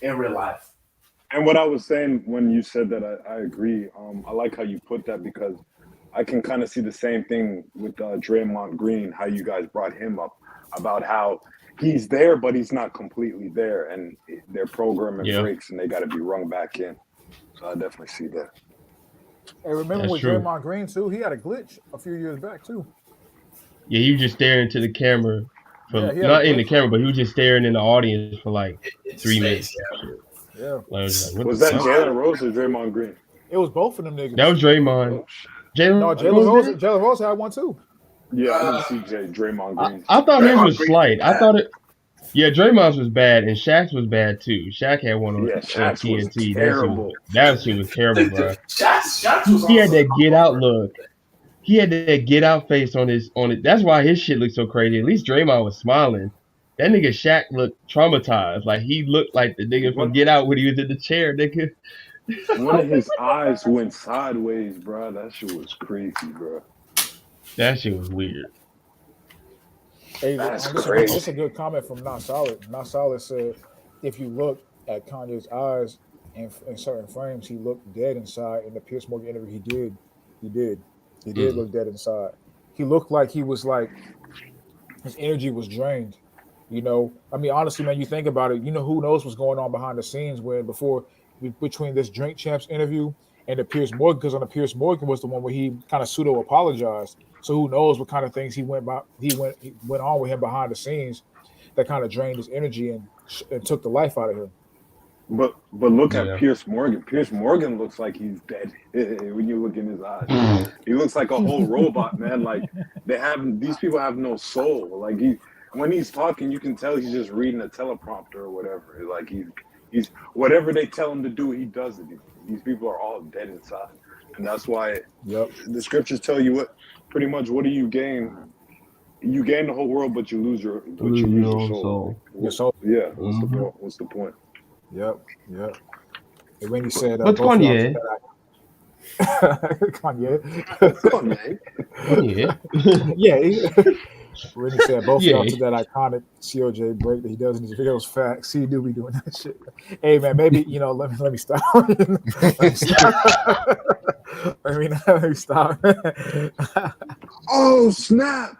in real life. And what I was saying when you said that, I agree. I like how you put that, because I can kind of see the same thing with Draymond Green, how you guys brought him up about how he's there, but he's not completely there, and their programming Yeah. breaks and they got to be rung back in. So I definitely see that. Hey, remember That's with true. Draymond Green too? He had a glitch a few years back too. Yeah, he was just staring into the camera for Yeah, he had not a in the glitch. camera, but he was just staring in the audience for like It's 3 space, minutes. Yeah, Like, I was like, what Was the that fuck? Jalen Rose or Draymond Green? it was both of them niggas. That was Draymond. Oh shit! No, Jalen Rose did? Jalen Rose had one too. Yeah, I didn't see Draymond Green. I thought his Draymond was Green slight. is I bad. thought it. Yeah, Draymond's was bad, and Shaq's was bad too. Shaq had one on Yeah, Shaq's was TNT. terrible. That shit was terrible, bro. Shaq was He had also that get out look. He had that get out face on it. That's why his shit looked so crazy. At least Draymond was smiling. That nigga Shaq looked traumatized. Like he looked like the nigga from What? Get Out when he was in the chair, nigga. One of his eyes went sideways, bro. That shit was crazy, bro. That shit was weird. Hey, That's this crazy. is a good comment from Not Solid. Not Solid said, if you look at Kanye's eyes in certain frames, he looked dead inside. In the Piers Morgan interview, he did look dead inside. He looked like he was like his energy was drained. You know, I mean, honestly, man, you think about it. You know, who knows what's going on behind the scenes between this Drink Champs interview and the Piers Morgan, because on the Piers Morgan was the one where he kind of pseudo apologized. So who knows what kind of things he went on with him behind the scenes that kind of drained his energy and took the life out of him. But look Yeah. at Piers Morgan. Piers Morgan looks like he's dead when you look in his eyes. He looks like a whole robot, man. Like these people have no soul. Like when he's talking, you can tell he's just reading a teleprompter or whatever. Like he's whatever they tell him to do, he does it. These people are all dead inside, and that's why the scriptures tell you pretty much what do you gain? You gain the whole world, but you lose your soul. Your soul. Yeah. What's the point? Yep. And when he said, What's Kanye? Kanye. Yeah. When he said both of y'all to that iconic COJ break that he does in his videos, facts. He do be doing that shit. Hey man, maybe let me stop. Let me stop. Oh snap!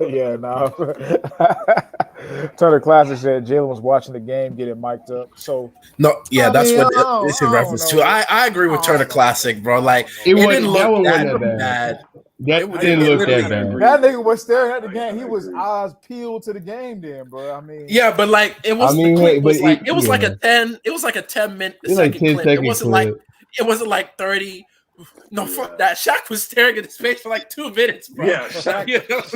Yeah, no. Turner Classic said Jalen was watching the game, getting mic'd up. So that's what it's in reference to. I agree with Turner Classic, bro. Like it didn't look that bad. That didn't look that bad. That nigga was staring at the game. He was eyes peeled to the game, then, bro. I mean, yeah, but like it was. The clip was like it was like a 10. It was like a 10-minute second clip. It wasn't like 30. No, fuck that. Shaq was staring at his face for like 2 minutes, bro. Yeah, Shaq.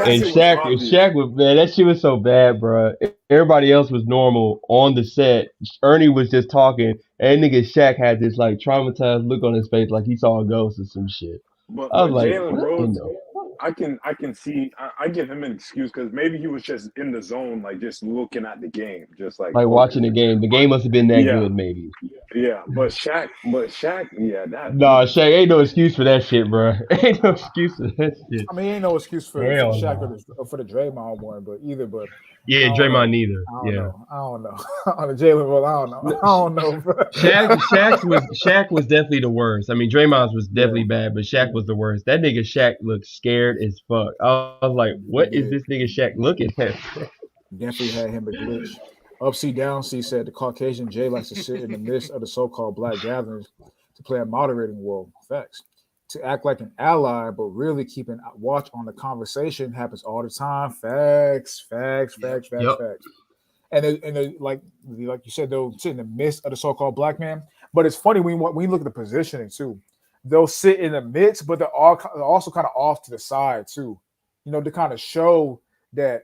And Shaq was, man, that shit was so bad, bro. Everybody else was normal on the set. Ernie was just talking, and nigga Shaq had this like traumatized look on his face, like he saw a ghost or some shit. But I was like, Jalen Rose, I can see. I give him an excuse because maybe he was just in the zone, like just looking at the game, just like Like watching the focusing. game. The game must have been that Yeah, good, maybe. yeah. But Shaq, yeah, that. Nah, Shaq ain't no excuse for that shit, bro. Ain't no excuse for that shit. I mean, ain't no excuse for the Hell Shaq no. or for the Draymond one, but I Yeah, don't Draymond know. neither. I don't Yeah. know. I don't know. On the Jalen Rose, I don't know. I don't know. Bro. Shaq was definitely the worst. I mean, Draymond's was Yeah, definitely bad, but Shaq was the worst. That nigga Shaq looked scared as fuck. I was like, he what is did. this nigga Shaq looking at? Definitely had him a glitch. Upsy Downsy said the Caucasian Jay likes to sit in the midst of the so-called black gatherings to play a moderating role. Facts. To act like an ally, but really keep an watch on the conversation happens all the time. Facts, facts, Yep. facts, facts, Yep. facts. Like you said, they'll sit in the midst of the so-called black man. But it's funny when you look at the positioning too. They'll sit in the midst, but they're also kind of off to the side too. To kind of show that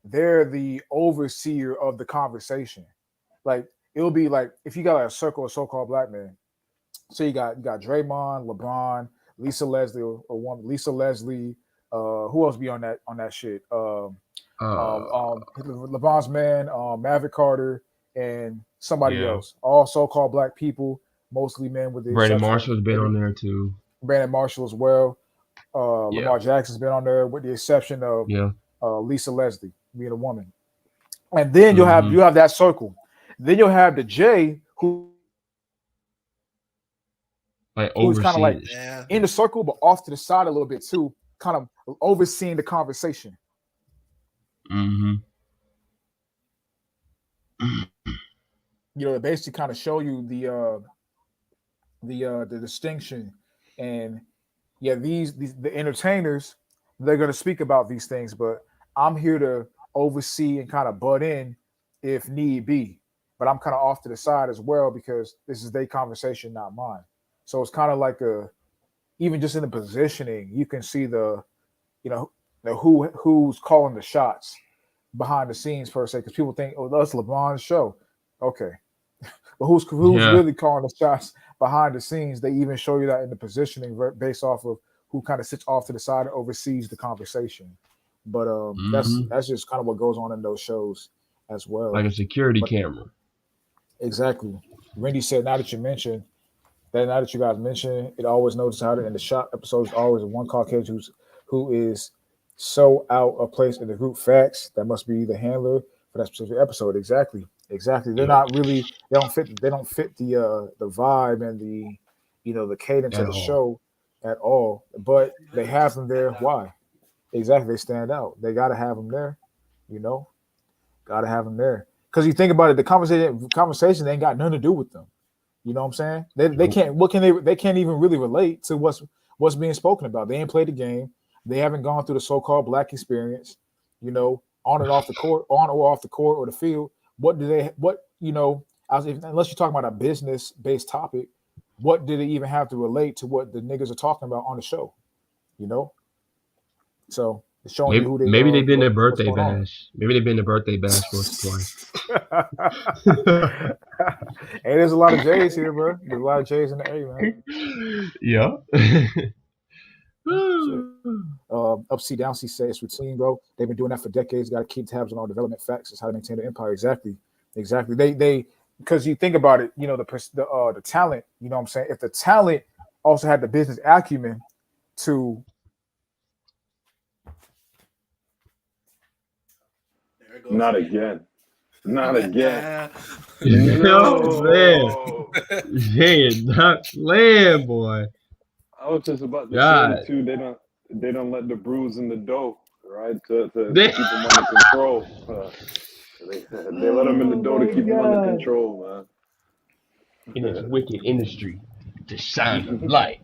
they're the overseer of the conversation. Like it'll be like if you got like a circle of so-called black men. So you got Draymond, LeBron, Lisa Leslie, or one Lisa Leslie. Who else be on that shit? Uh, LeBron's man, Maverick Carter, and somebody yeah. else. All so-called black people, mostly men, with the Brandon exception of Marshall's been maybe on there too. Brandon Marshall as well. Yeah. Lamar Jackson's been on there, with the exception of Yeah. Lisa Leslie being a woman. And then you'll have Mm-hmm. you have that circle. Then you'll have the J Like who's kind of like overseeing it. Yeah. in the circle, but off to the side a little bit too, kind of overseeing the conversation. Mm-hmm. It basically kind of show you the distinction. And yeah, these the entertainers, they're going to speak about these things, but I'm here to oversee and kind of butt in if need be. But I'm kind of off to the side as well because this is their conversation, not mine. So it's kind of like even just in the positioning, you can see you know who's calling the shots behind the scenes per se, because people think, oh, that's LeBron's show. Okay, but who's Yeah. really calling the shots behind the scenes? They even show you that in the positioning based off of who kind of sits off to the side and oversees the conversation. But that's Mm-hmm. that's just kind of what goes on in those shows as Like well. a security But camera. exactly, Randy said, now that you guys mentioned, it always notice how in the shot episodes always one Caucasian who is so out of place in the group. Facts. That must be the handler for that specific episode. Exactly. They're Yep. not really. They don't fit the vibe and the cadence of At the all. show at all. But they have them there. Why? Exactly. They stand out. They got to have them there. You know, got to have them there. Because you think about it, the conversation ain't got nothing to do with them. You know what I'm saying? They Nope. can't. What can they can't even really relate to what's being spoken about. They ain't played the game. They haven't gone through the so-called black experience. On and off the court, on or off the court or the field. What do they? Unless you're talking about a business-based topic, what do they even have to relate to what the niggas are talking about on the show? You know. So it's showing you who they Maybe are, they've been their what's birthday going on. bash. Maybe they've been the birthday bash once or twice. Hey, there's a lot of J's here, bro. There's a lot of J's in the A, man. Yeah. Shit. Upsy Downsy says it's routine, bro. They've been doing that for decades. Got to keep tabs on all development facts. It's how to maintain the empire. Exactly. They because you think about it, the talent. You know what I'm saying? If the talent also had the business acumen to There it goes Not again. again. Yo, man. No. Not playing, boy. I was just about to say God. it too. They don't let the bruise in the dough, right? To They- keep them under control. They let them in the oh dough to my keep them under God. control, In this man. wicked industry to shine the light.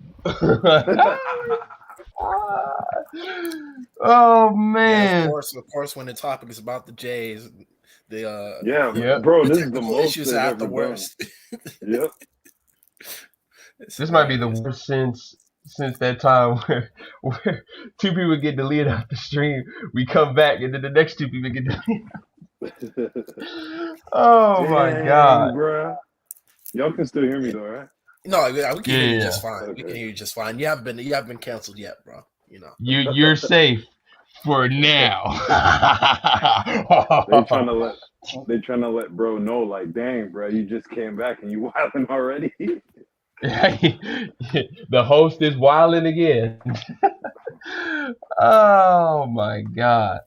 Oh Yeah, man. of course, when the topic is about the Jays, the Yeah, Yep. bro, the this is the technical most issues they've are at ever the done. worst. Yep. It's This might be the hilarious. worst since that time where two people get deleted off the stream. We come back and then the next two people get deleted. Oh my God. Dang, bro. Y'all can still hear me though, right? No, we can hear you Yeah. just fine. We can Okay. hear you just fine. You haven't been canceled yet, bro. you know. You're safe for now. They trying to let bro know, like, dang, bro, you just came back and you wilding already. The host is wilding again. Oh my God!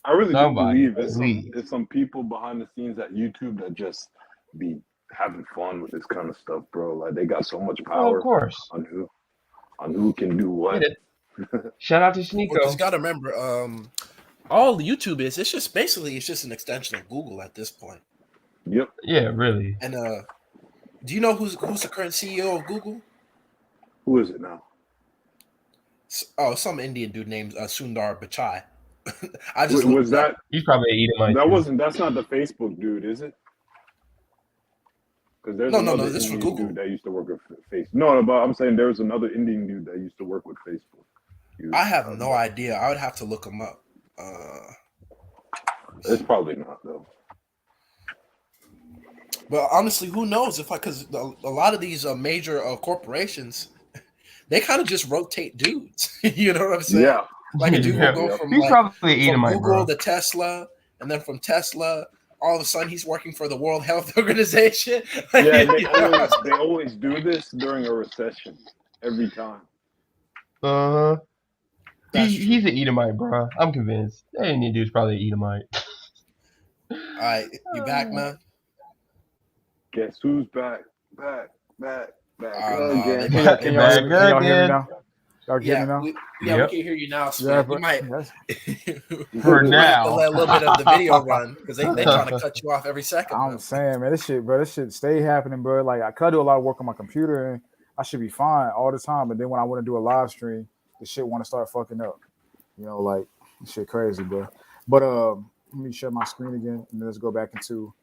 I really do Somebody, believe please. it's some people behind the scenes at YouTube that just be having fun with this kind of stuff, bro. Like they got so much Well, of power course. on who can do Get what. it. Shout out to Well, because you Sneeko. got to remember, all YouTube is, it's just basically, it's just an extension of Google at this point. Yep. Yeah, really. And do you know who's the current CEO of Google? Who is it now? Oh, some Indian dude named Sundar Pichai. I just looked Was it up. that He's probably an Edomite too. that's not the Facebook dude, is it? Because there's No, another this for Indian Google. dude that used to work with Facebook. No, but I'm saying there's another Indian dude that used to work with Facebook. I have no idea. I would have to look him up. It's probably not though. But honestly, who knows? Because a lot of these major corporations, they kind of just rotate dudes. You know what I'm saying? Yeah. Like a dude will go from He's like probably an from Edomite, Google bro. to Tesla, and then from Tesla, all of a sudden he's working for the World Health Organization. Yeah, they always do this during a recession every time. Uh huh. That's He's an Edomite, bro. I'm convinced. That Indian dude's probably an Edomite. All right, you back, man? Guess who's back? Back No, again. Can y'all hear me now? Y'all get me now? we Yep. can hear you now. So Yeah, we but might For we might have to now. let a little bit of the video run because they trying to cut you off every second. I'm man. saying, man, this shit stay happening, bro. Like I could do a lot of work on my computer and I should be fine all the time. But then when I want to do a live stream, the shit want to start fucking up. You know, like this shit crazy, bro. But let me share my screen again and then let's go back into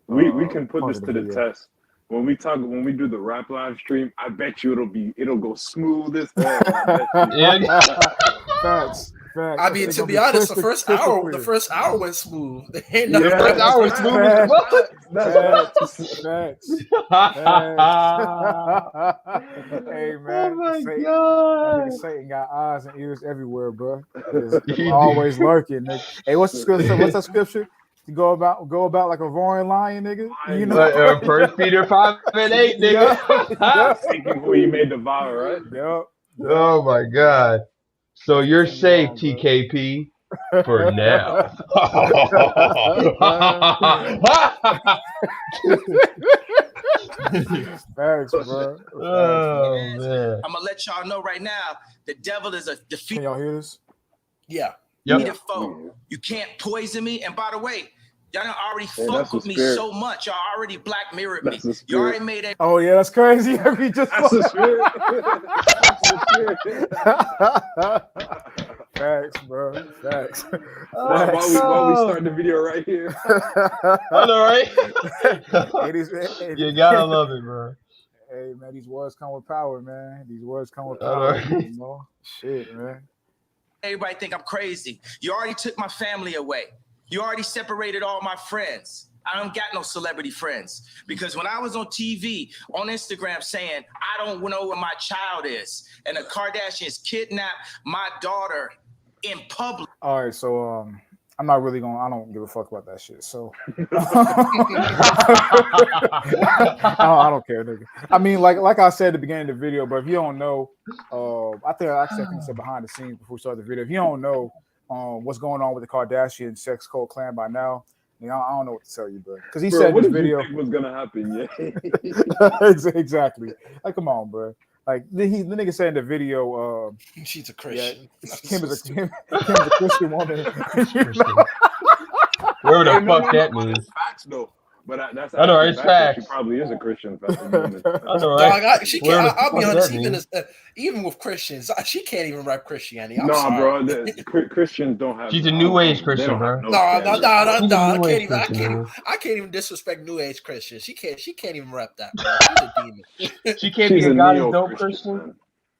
we can put part this of to the video. test. When we do the rap live stream, I bet you it'll go smooth as hell. I bet you. Facts. I mean, to be honest, the first hour went smooth. Ain't The nothing first hour was smooth as fuck. Facts. Hey man, Oh my Satan, God. that nigga Satan got eyes and ears everywhere, bro. He's always lurking, nigga. Hey, what's the scripture? What's that scripture? To go about like a roaring lion, nigga. You know, 1 Peter 5:8, nigga. Thinking who he made devour, right? Yep. Oh my God. So you're safe, TKP, for now. Facts, bro. Oh man. I'm gonna let y'all know right now, the devil is a Can defeated y'all hear this? Yeah. Yep. foe. You can't poison me. And by the way, y'all done already Hey, fucked that's the with me spirit. so much. Y'all already black mirrored me. That's the You already spirit. made that. Oh yeah, that's crazy. We just That's the spirit. That's the spirit. Facts, bro. Facts. While we start the video right here. I know, right? It You gotta love it, bro. Hey man, these words come with power, man. These words come with All power. right. You know? Shit, man. Everybody think I'm crazy. You already took my family away. You already separated all my friends. I don't got no celebrity friends because when I was on TV, on Instagram saying, I don't know where my child is, and the Kardashians kidnapped my daughter in public. All right, so I'm not really I don't give a fuck about that shit. So I don't care, nigga. I mean, like I said at the beginning of the video, but if you don't know, I think I said behind the scenes before we start the video. If you don't know what's going on with the Kardashian sex cult clan by now, I don't know what to tell you, bro. Because he said in what this did video, you think was gonna happen? Yeah. exactly. Like, come on, bro. Like the nigga said in the video, she's a Christian. Yeah, Kim is a Christian woman. Whatever the fuck that means. It's facts though. But that's I know, it's facts. She probably is a Christian woman. I know, right? I'll be honest. Even with Christians, she can't even rep Christianity. I'm sorry. Bro. Christians don't have. She's a New Age Christian, bro. No. I can't even disrespect New Age Christians. She can't even rep that, bro. She's a demon. She can't be a God is dope Christian.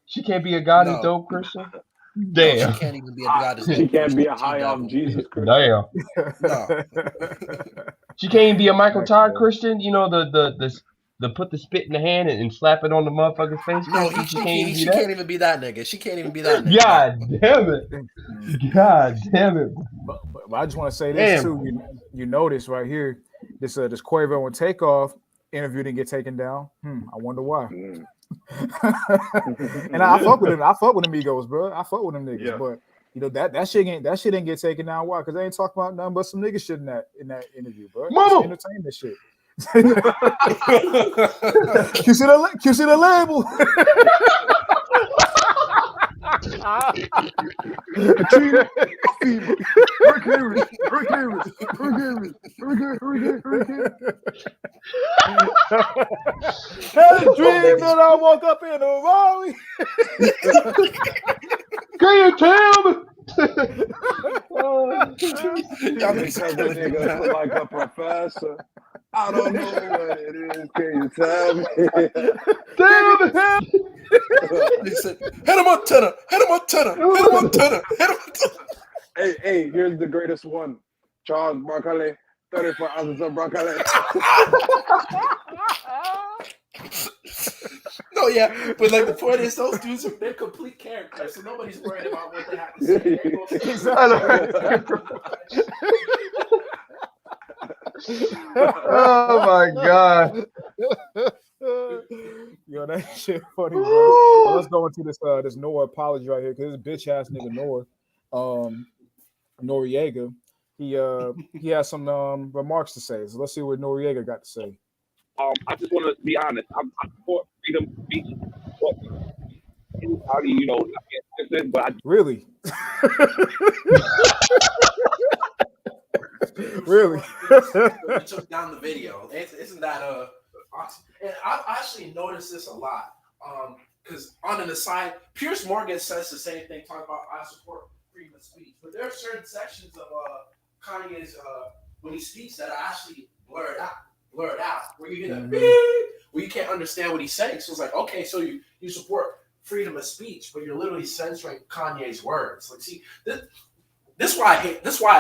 She can't be a God is dope Christian. Damn. No, she can't even be a God is dope. She can't be a high off Jesus Christian. Damn. No. She can't even be a Michael Todd Christian. You know the to put the spit in the hand and slap it on the motherfucker's face? No, Christian, she can't even do can't even be that nigga. She can't even be that that. nigga. No. God damn it! God damn it! But I just want to say this Damn. too. You notice right here, this Quavo and Takeoff interview didn't get taken down. I wonder why. And I fuck with him. I fuck with them Migos, bro. I fuck with them niggas. Yeah. But you know that shit ain't get taken down. Why? Because they ain't talking about nothing but some nigga shit in that interview, bro. Mama! Entertainment shit. You see the label. Had a dream that I woke up in a Raleigh. Can you tell me? Because the nigga feel like a professor. I don't know what it is. Can you tell me? Damn it! They said, hit him on tenor, hit him on tenor, hit him on tenor, hit him on tenor. Hey, here's the greatest one. Charles Broccoli, 34 ounces of broccoli. No, yeah, but like the point is, those dudes they're complete characters, so nobody's worried about what they have to say. Oh my god! Yo, that shit funny, bro. Well, let's go into this Noah apology right here because this bitch ass nigga Noah, Noriega, he has some remarks to say. So let's see what Noriega got to say. I just want to be honest. I support freedom of speech. Anybody, but Really? Really? We took down the video. Isn't that awesome? And I've actually noticed this a lot. Because on an aside, Piers Morgan says the same thing, talking about I support freedom of speech. But there are certain sections of Kanye's when he speaks that are actually blurred out, where you get a beep, where you can't understand what he's saying. So it's like, okay, so you support freedom of speech, but you're literally censoring Kanye's words. Like, see, this is why I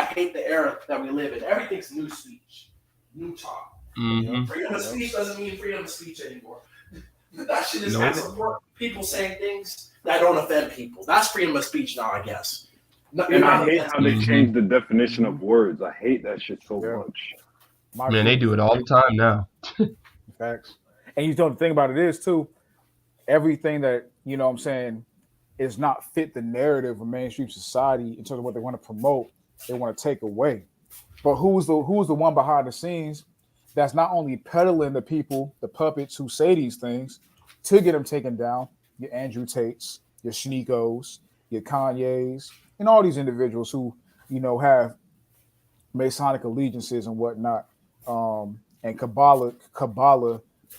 hate the era that we live in. Everything's new speech, new talk. Mm-hmm. Freedom of speech doesn't mean freedom of speech anymore. That shit is I support people saying things that don't offend people. That's freedom of speech now, I guess. And I hate how they changed the definition of words. I hate that shit so much. Man, they do it all the time now. Facts. And you know the thing about it is too, everything that you know what I'm saying is not fit the narrative of mainstream society in terms of what they want to promote, they want to take away. But who's the one behind the scenes that's not only peddling the people, the puppets who say these things to get them taken down? Your Andrew Tates, your Sneakos, your Kanyes, and all these individuals who, you know, have Masonic allegiances and whatnot, and Kabbalah,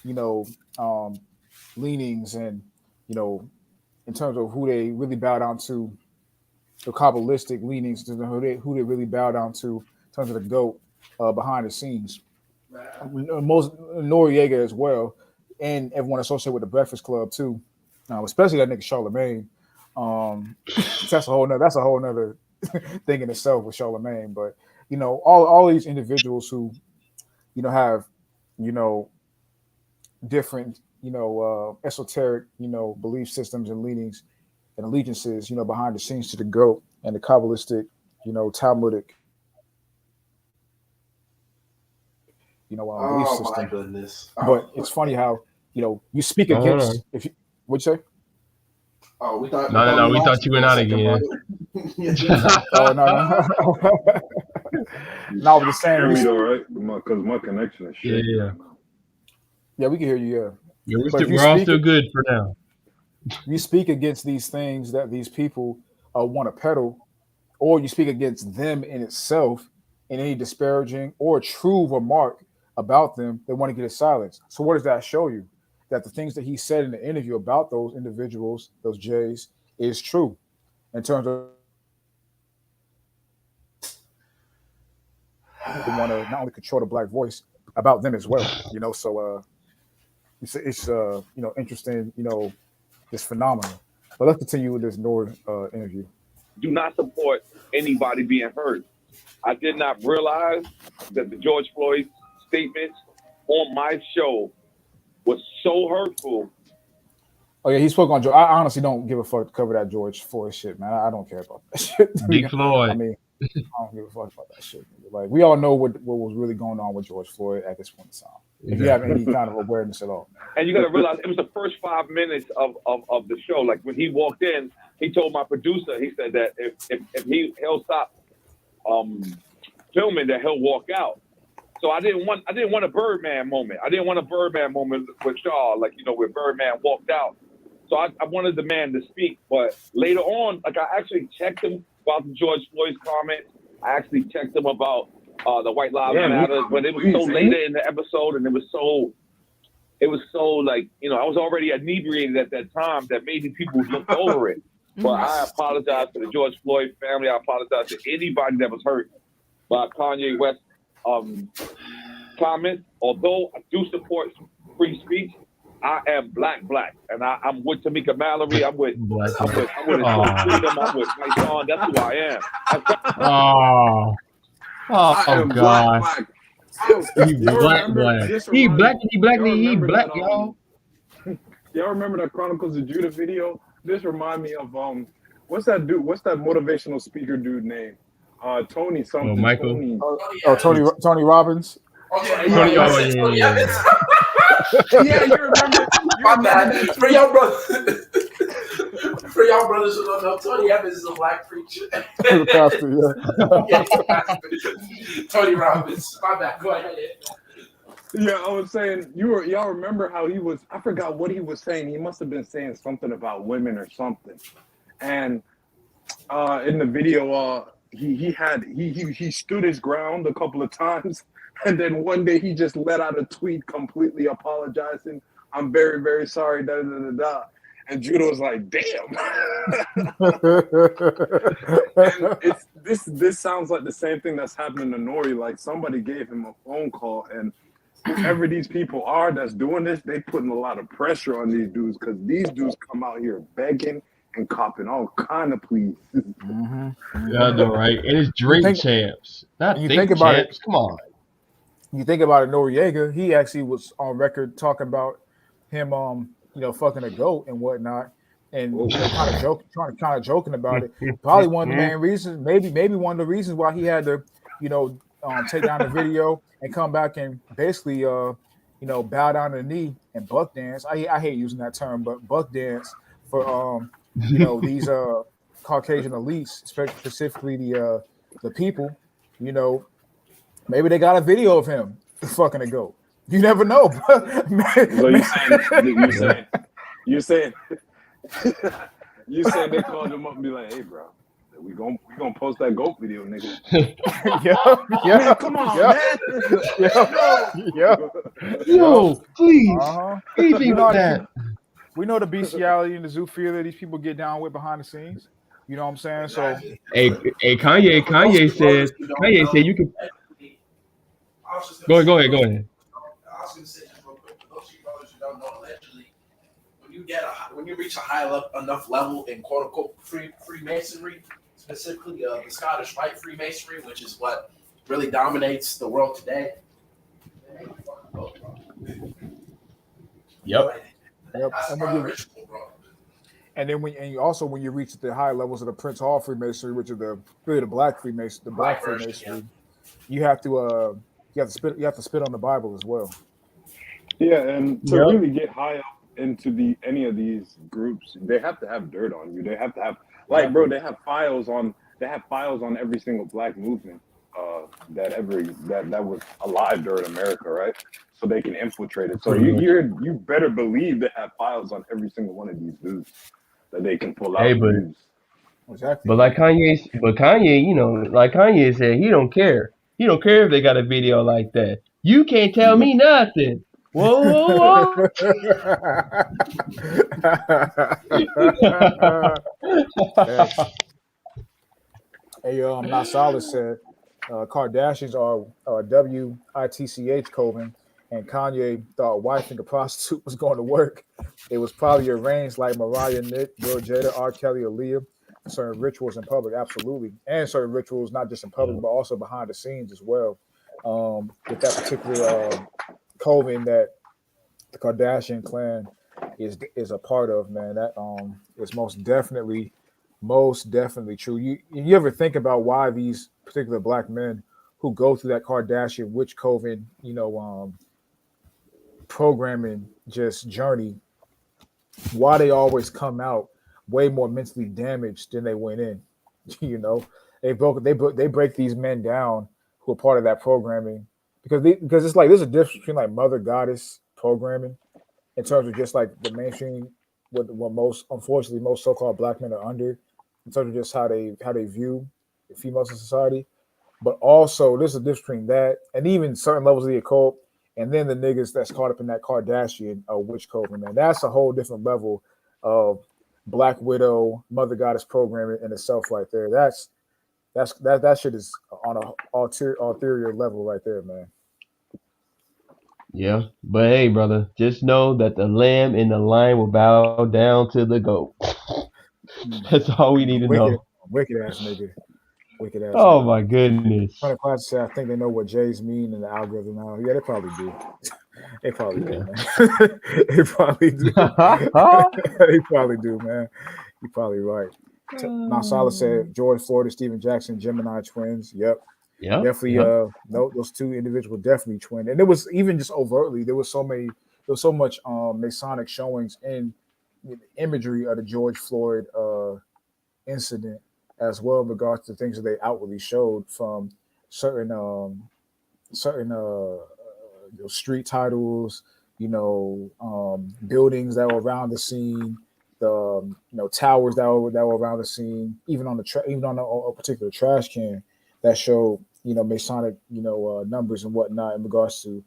you know, leanings, and you know, in terms of who they really bow down to, the Kabbalistic leanings, who they really bow down to in terms of the GOAT behind the scenes. Most Noriega as well, and everyone associated with the Breakfast Club too, especially that nigga Charlemagne. That's a whole nother thing in itself with Charlemagne. But you know, all these individuals who, you know, have, you know, different, you know, esoteric, you know, belief systems and leanings and allegiances, you know, behind the scenes to the GOAT and the Kabbalistic, you know, Talmudic, you know, belief system. My goodness! But it's funny how, you know, you speak against. If you, what'd you say? Oh, we thought. No, we thought you went out again. Oh no. No, I was just saying. Hear me though, right? Because my connection is shit. Yeah, we can hear you. Yeah, we're all still good for now. You speak against these things that these people want to peddle, or you speak against them in itself in any disparaging or true remark about them, they want to get a silence. So what does that show you? That the things that he said in the interview about those individuals, those Jays, is true in terms of they want to not only control the black voice about them as well, you know. So it's you know, interesting, you know, this phenomenon. But let's continue with this Nord interview. Do not support anybody being hurt. I did not realize that the George Floyd statements on my show was so hurtful. Oh yeah, he spoke on George. I honestly don't give a fuck to cover that George Floyd shit, man. I don't care about that shit. Big Floyd. I mean, I don't give a fuck about that shit. Like we all know what was really going on with George Floyd at this point in time. If you have any kind of awareness at all. And you got to realize it was the first 5 minutes of the show. Like when he walked in, he told my producer, he said that if he'll stop filming, that he'll walk out. So I didn't want a Birdman moment. I didn't want a Birdman moment with Shaw, like, you know, where Birdman walked out. So I wanted the man to speak. But later on, like, I actually checked him about the George Floyd's comments. I actually checked him about the White Lives Matter. But it was so later in the episode, and it was so like, you know, I was already inebriated at that time that maybe people looked over it. But I apologize to the George Floyd family. I apologize to anybody that was hurt by Kanye West comments. Although I do support free speech, I am black, and I'm with Tamika Mallory. I'm with Freedom. I'm with my son. That's who I am. God. Black. He black, y'all. Y'all remember that Chronicles of Judah video? This remind me of what's that dude? What's that motivational speaker dude name? Tony something. Oh, Michael. Tony Robbins. Yeah, you remember? My bad. For y'all brothers who don't know, Tony Evans is a black preacher. Pastor, yeah. Tony Robbins. My bad. Go ahead. Yeah, I was saying y'all remember how he was? I forgot what he was saying. He must have been saying something about women or something. And in the video, he stood his ground a couple of times, and then one day he just let out a tweet completely apologizing. I'm very, very sorry. Da da da da. And Judah was like, "Damn." And this sounds like the same thing that's happening to Nori. Like somebody gave him a phone call, and whoever these people are that's doing this, they putting a lot of pressure on these dudes because these dudes come out here begging and copping all kind of pleas. Yeah, no, right. And it's drink champs, not you think think about champs. it. Come on. You think about it, Noriega, he actually was on record talking about him, fucking a goat and whatnot, and kind of joking about it. Probably one of the main reasons, maybe one of the reasons why he had to, take down the video and come back and basically, bow down to the knee and buck dance. I hate using that term, but buck dance for these Caucasian elites, specifically the people, maybe they got a video of him fucking a goat. You never know. So you saying they called him up and be like, "Hey, bro, we gonna post that goat video, nigga." Yeah. Man, come on, man. Yo, please. Easy with that. We know the bestiality and the zoophilia these people get down with behind the scenes. You know what I'm saying? So, hey, Kanye said you can. Go ahead. I was going to say just real quick, for those of you brothers who don't know, allegedly, when you reach a high enough level in quote unquote Freemasonry, specifically the Scottish Rite Freemasonry, which is what really dominates the world today. Yep. And then when you reach the high levels of the Prince Hall Freemasonry, which is the black Freemasonry, you have to spit on the Bible as well. Yeah, and to really get high up into any of these groups, they have to have dirt on you. They have to have they have files on every single black movement that was alive during America, right? So they can infiltrate it. So you better believe they have files on every single one of these dudes that they can pull out. Hey, exactly. But Kanye, like Kanye said, he don't care. He don't care if they got a video like that. You can't tell me nothing. Whoa. Hey, Nasalis said Kardashians are WITCH Coven, and Kanye thought wifing a prostitute was going to work. It was probably arranged like Mariah, Nick, Bill Jada, R. Kelly, Aaliyah. Certain rituals in public, absolutely, and certain rituals not just in public but also behind the scenes as well. With that particular coven that the Kardashian clan is a part of, man. That is most definitely true. You ever think about why these particular black men who go through that Kardashian witch coven, programming just journey, why they always come out way more mentally damaged than they went in? you know, they break these men down who are part of that programming because it's like there's a difference between like mother goddess programming in terms of just like the mainstream what most unfortunately most so-called black men are under in terms of just how they view females in society. But also there's a difference between that and even certain levels of the occult and then the niggas that's caught up in that Kardashian witch coven, man. That's a whole different level of Black Widow, Mother Goddess programming in itself right there. That shit is on a ulterior level right there, man. Yeah, but hey, brother, just know that the lamb in the lion will bow down to the goat. That's all we need to know. Wicked ass nigga. Wicked ass Oh nigga. my goodness. Funny class say I think they know what J's mean in the algorithm now. Yeah, they probably do. They probably do, man. They probably do. They probably do, man. You're probably right. Now Salah said George Floyd, Stephen Jackson, Gemini twins. Yep. Yep. Definitely Yep. no, those two individuals were definitely twin. And it was even just overtly, there was so much Masonic showings in the imagery of the George Floyd incident as well in regards to things that they outwardly showed from certain street titles, buildings that were around the scene, the towers that were around the scene, even on a particular trash can that showed Masonic numbers and whatnot in regards to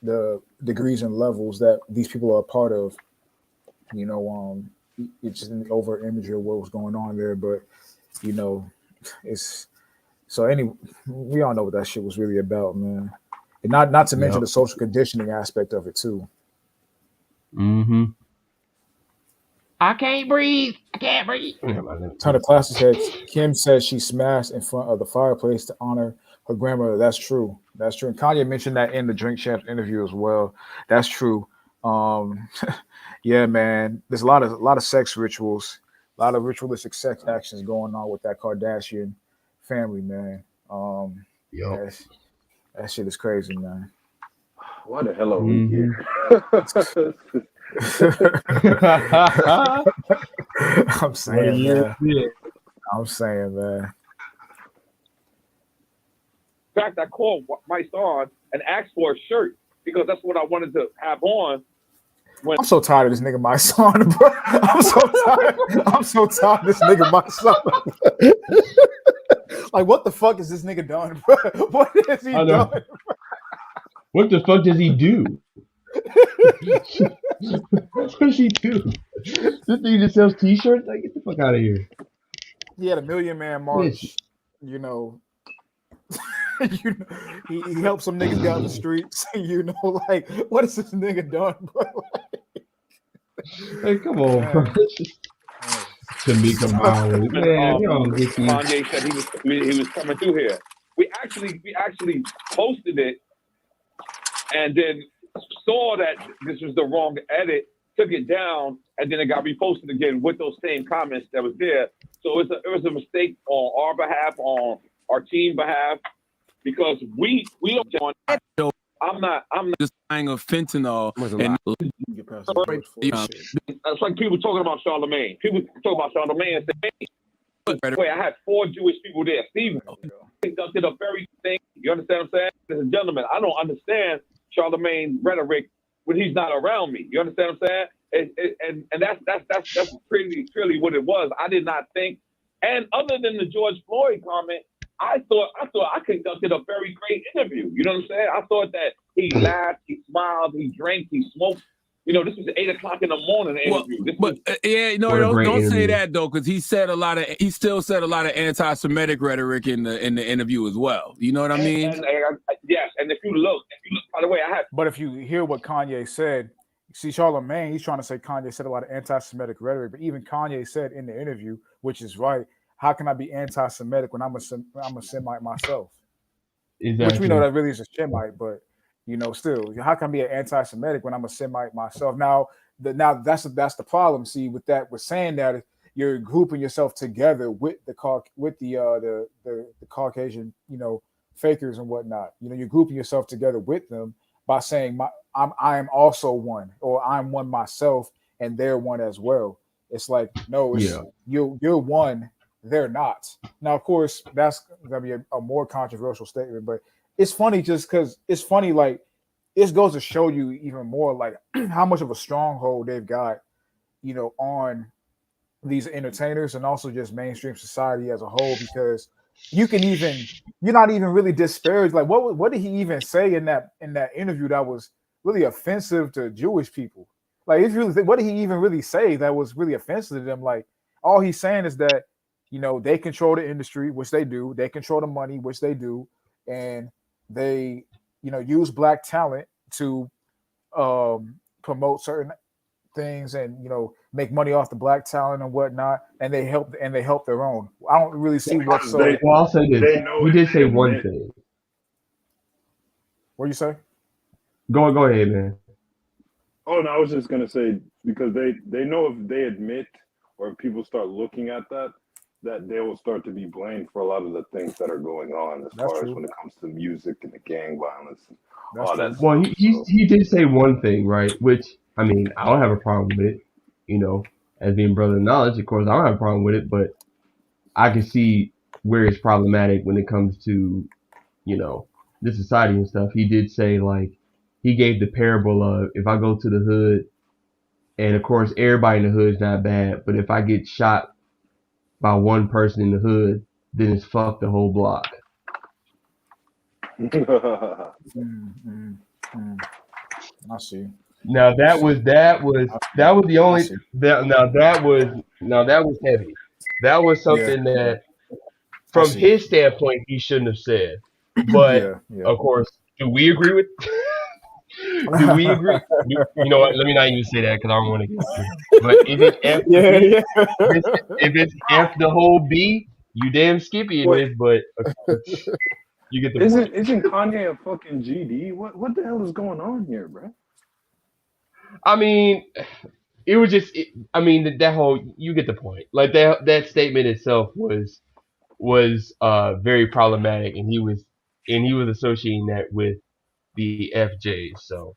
the degrees and levels that these people are a part of. It's just an overt imagery of what was going on there, but it's so anyway. We all know what that shit was really about, man. And not to mention the social conditioning aspect of it too. Mm-hmm. I can't breathe. Ton of classes had Kim says she smashed in front of the fireplace to honor her grandmother. That's true. That's true. And Kanye mentioned that in the Drink Champs interview as well. That's true. Yeah, man. There's a lot of sex rituals, a lot of ritualistic sex actions going on with that Kardashian family, man. That shit is crazy, man. Why the hell are we here? I'm saying, man. I'm saying, man. In fact, I called my son and asked for a shirt because that's what I wanted to have on. I'm so tired of this nigga, my son, bro. I'm so tired of this nigga, my son. Like, what the fuck is this nigga doing, bro? What is he doing? What the fuck does he do? What does he do? This nigga just sells t-shirts? Like, get the fuck out of here. He had a Million Man March, he helped some niggas get out the streets. Like, what is this nigga doing, bro? Hey, come on, bro. Tamika Bowers. Kanye said he was coming through here. We actually posted it and then saw that this was the wrong edit, took it down, and then it got reposted again with those same comments that was there. So it was a mistake on our behalf, on our team behalf, because we don't want. I'm not just buying of fentanyl. And that's like people talking about Charlemagne. People talk about Charlemagne and say, wait, I had 4 Jewish people there. Steven conducted a very thing. You understand what I'm saying? As a gentleman, I don't understand Charlemagne's rhetoric when he's not around me. You understand what I'm saying? And that's pretty what it was. I did not think. And other than the George Floyd comment, I thought I conducted a very great interview. You know what I'm saying? I thought that he laughed, he smiled, he drank, he smoked. This was 8 o'clock in the morning interview. Don't say that though, because he still said a lot of anti-Semitic rhetoric in the interview as well. You know what I mean? Yes, and if you look, by the way, But if you hear what Kanye said, see Charlemagne, he's trying to say Kanye said a lot of anti-Semitic rhetoric, but even Kanye said in the interview, which is right, how can I be anti-Semitic when I'm a Semite myself? Exactly. Which we know that really is a Shemite, but You know, still, how can I be an anti-Semitic when I'm a Semite myself? Now, that's the problem. See, with saying that you're grouping yourself together with the Caucasian, fakers and whatnot. You know, you're grouping yourself together with them by saying I am also one, or I'm one myself, and they're one as well. It's like, no, it's Yeah. you're one, they're not. Now, of course, that's gonna be a more controversial statement, but it's funny just because it's funny, like it goes to show you even more like how much of a stronghold they've got, on these entertainers and also just mainstream society as a whole, because you're not even really disparaged. Like what did he even say in that interview that was really offensive to Jewish people? Like if you really think, what did he even really say that was really offensive to them? Like all he's saying is that they control the industry, which they do, they control the money, which they do, and they use black talent to promote certain things and make money off the black talent and whatnot, and they help their own. I don't really see what's Because so. Well, I'll say this. they know He if did they say one admit. thing. What do you say? Go ahead, man. Oh no, I was just gonna say because they know if they admit or if people start looking at that they will start to be blamed for a lot of the things that are going on as That's far as true. when it comes to music and the gang violence and That's all that true. Well, stuff. So he did say one thing, right? Which I mean, I don't have a problem with it. As being brother of knowledge, of course, I don't have a problem with it. But I can see where it's problematic when it comes to the society and stuff. He did say like he gave the parable of if I go to the hood, and of course everybody in the hood is not bad, but if I get shot by one person in the hood, then it's fuck the whole block. Mm. I see. Now I see. that was the I only see. that was heavy. That was Yeah. something Yeah. that I from see. his standpoint he shouldn't have said. But Yeah. Yeah. of course, do we agree with do we agree? You know what? Let me not even say that because I don't want to get sued. But if it's F the Yeah. B, Yeah. if it's F the whole B, you damn skippy it wait, is. But you get the point. isn't Kanye a fucking GD? What the hell is going on here, bro? I mean, it was just. I mean, that whole you get the point. Like that statement itself was very problematic, and he was associating that with the FJs. So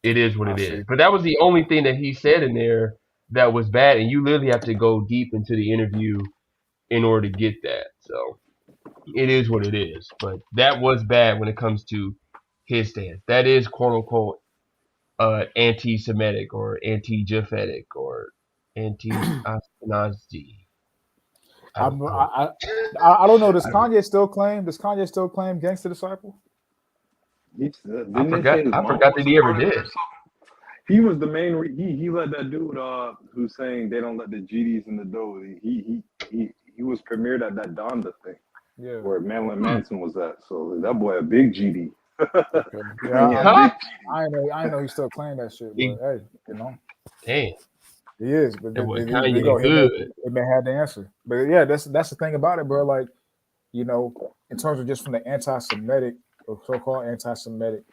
it is what I it is. see. But that was the only thing that he said in there that was bad, and you literally have to go deep into the interview in order to get that. So it is what it is. But that was bad when it comes to his stance. That is quote unquote anti-Semitic or anti-Japhetic or anti-Ashkenazi. I I'm, don't know. I don't know. Does I, Kanye still claim? Does Kanye still claim Gangsta Disciple? I Didn't they forgot. say his I mom forgot was that a he ever part of it or did. something? He was the main. He let that dude who's saying they don't let the GDs in the door. He was premiered at that Donda thing Yeah. where Marilyn Hmm. Manson was at. So that boy a big GD. Okay. Yeah. Kanye a big Huh? GD. I know he still claim that shit, but Big hey, damn. he is. But That boy they go. Kanye He may good. have the answer. But yeah, that's the thing about it, bro. Like in terms of just from the anti-Semitic or so-called anti-Semitic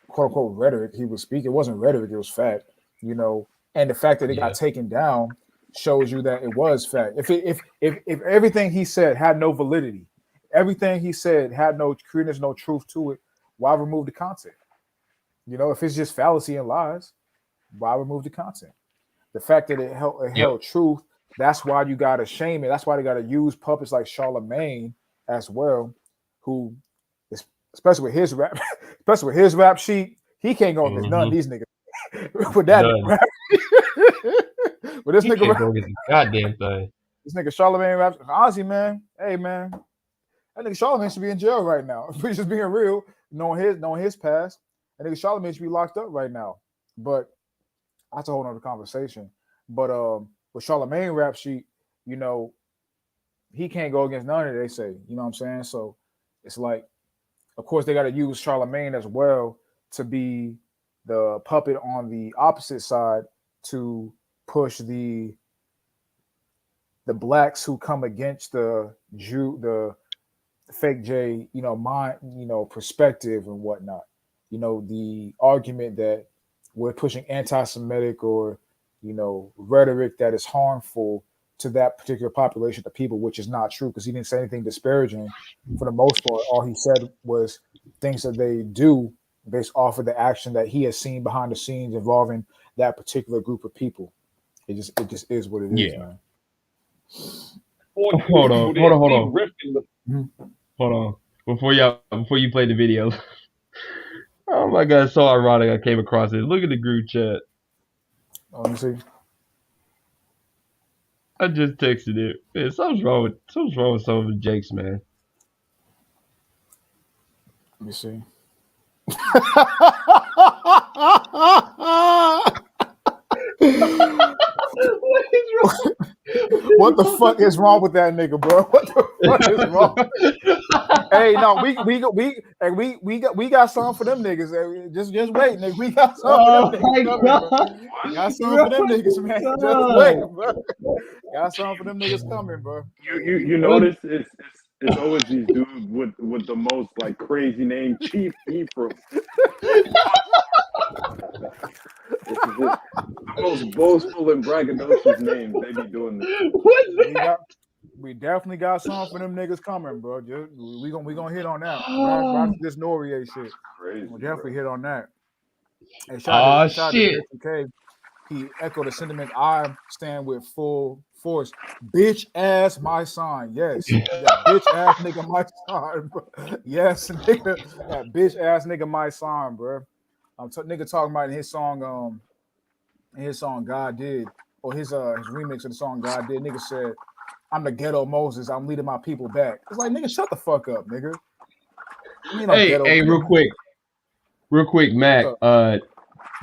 quote unquote rhetoric he was speaking, it wasn't rhetoric, it was fact. You know, and the fact that it got Yeah. taken down shows you that it was fact. If everything he said had no validity, everything he said had no credence, no truth to it, why remove the content? If it's just fallacy and lies, why remove the content? The fact that it Yep. held truth, that's why you gotta shame it. That's why they gotta use puppets like Charlemagne as well, who especially with his rap, especially with his rap sheet, he can't go against none of Hmm. these niggas. With that None. rap, but this He nigga can't rap, go against the goddamn thing. this nigga Charlemagne raps. Honestly, man, hey man, that nigga Charlemagne should be in jail right now. If we're just being real, knowing his past, that nigga Charlemagne should be locked up right now. But that's a whole nother conversation. But with Charlemagne rap sheet, you know, he can't go against none of it, they say. You know what I'm saying? So it's like, of course, they got to use Charlemagne as well to be the puppet on the opposite side to push the blacks who come against the fake J, mind, perspective and whatnot. you know, the argument that we're pushing anti-Semitic or, you know, rhetoric that is harmful to that particular population of people, which is not true because he didn't say anything disparaging. For the most part, all he said was things that they do based off of the action that he has seen behind the scenes involving that particular group of people. It just is what it is, man. Hold on. Mhm. Hold on. Before you play the video. Oh my god, it's so ironic I came across it. Look at the group chat. Let me see. I just texted it. Man, something's wrong with some of the Jakes, man. Let me see. What the fuck is wrong with that nigga, bro? What the fuck is wrong? Hey, no, we got something for them niggas. Just wait, nigga. We got something for them niggas coming, bro. Got something for them niggas, man. Just wait, bro. Got something for them niggas coming, bro. You notice it's always these dudes with the most like crazy name, Chief Ephraim. This is it. The most boastful and braggadocious names they be doing this. We definitely got something for them niggas coming, bro. We gonna hit on that. Right to this Noriega shit. Crazy, We'll definitely hit on that. And Shit. shout out to K. He echoed the sentiments I stand with full force. Bitch ass my sign. Yes. That bitch ass nigga my sign, bro. Yes, nigga. That bitch ass nigga my sign, bro. Nigga talking about in his song God Did, or his remix of the song God Did. Nigga said, I'm the ghetto Moses. I'm leading my people back. It's like, nigga, shut the fuck up, nigga. Hey, real quick, Mac.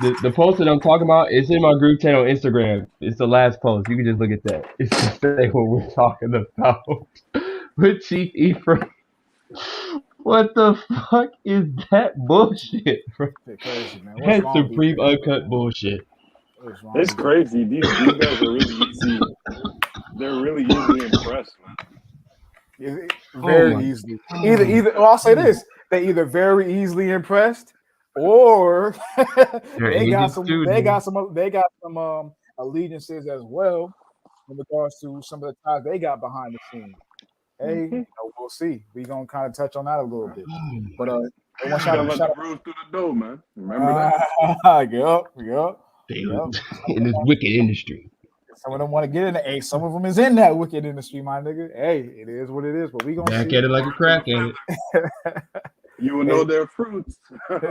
The post that I'm talking about is in my group chat on Instagram. It's the last post. You can just look at that. It's to say what we're talking about with Chief Ephraim. What the fuck is that bullshit, bro? Crazy, man. That's supreme uncut bullshit. It's crazy. These guys are really easy. They're really easily impressed, man. Very easily. Either I'll say this: they either very easily impressed, or they got some allegiances as well in regards to some of the ties they got behind the scenes. Hey, we'll see. We gonna kind of touch on that a little bit. But they gotta let the rules through the door, man. Remember that? Yup. In this wicked industry. Some of them want to get in it. Hey, some of them is in that wicked industry, my nigga. Hey, it is what it is. But we gonna back see. at it like a crack at it. You will know their fruits. Shout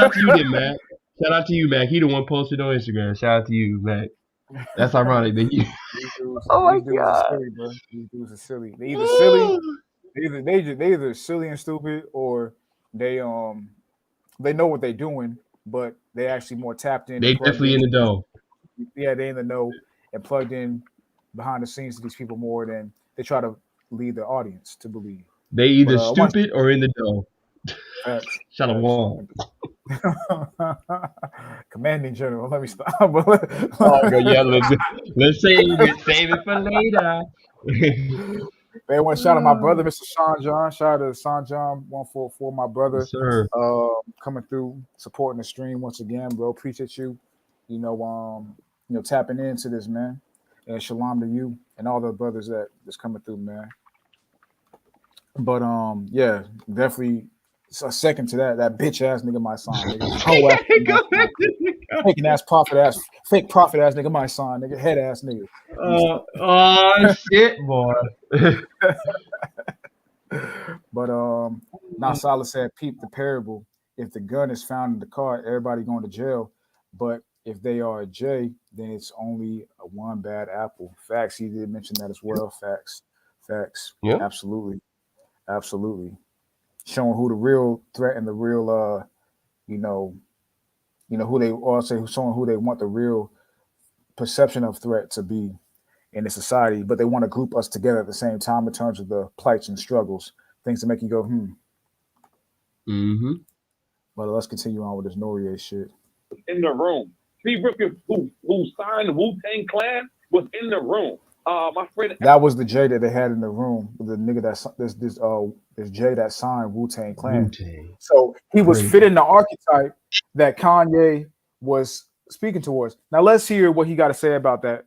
out to you then, Mac. Shout out to you, Mac. He the one posted on Instagram. Shout out to you, Mac. That's ironic that you. These dudes are silly, bro. These dudes are silly. They either silly, they either silly and stupid, or they know what they're doing, but they actually more tapped in. They definitely in the know. Yeah, they in the know and plugged in behind the scenes to these people more than they try to lead their audience to believe. They either stupid or in the know. Shalom. Commanding General. Let me stop. Let's save it for later. They want to shout out my brother, Mr. Sean John. Shout out to Sean John 144, my brother. Yes, sir. Coming through, supporting the stream once again, bro. Appreciate you. Tapping into this, man. And shalom to you and all the brothers that's coming through, man. But yeah, definitely a second to that bitch ass nigga my son, nigga. Faking ass fake prophet ass nigga my son, nigga, head ass nigga. Shit, boy. But Nasala said, peep the parable. If the gun is found in the car, everybody going to jail. But if they are a J, then it's only a one bad apple. Facts. He did mention that as well. Facts. Yeah. Absolutely. Showing who the real threat and the real, who they also showing who they want the real perception of threat to be in the society, but they want to group us together at the same time in terms of the plights and struggles, things to make you go, Mm-hmm. But let's continue on with this Noriega shit. In the room. Steve Rifkin, who signed the Wu-Tang Clan, was in the room. My friend. That was the Jay that they had in the room. The nigga this Jay that signed Wu-Tang Clan. Wu-Tang. So he was Crazy. fitting the archetype that Kanye was speaking towards. Now let's hear what he got to say about that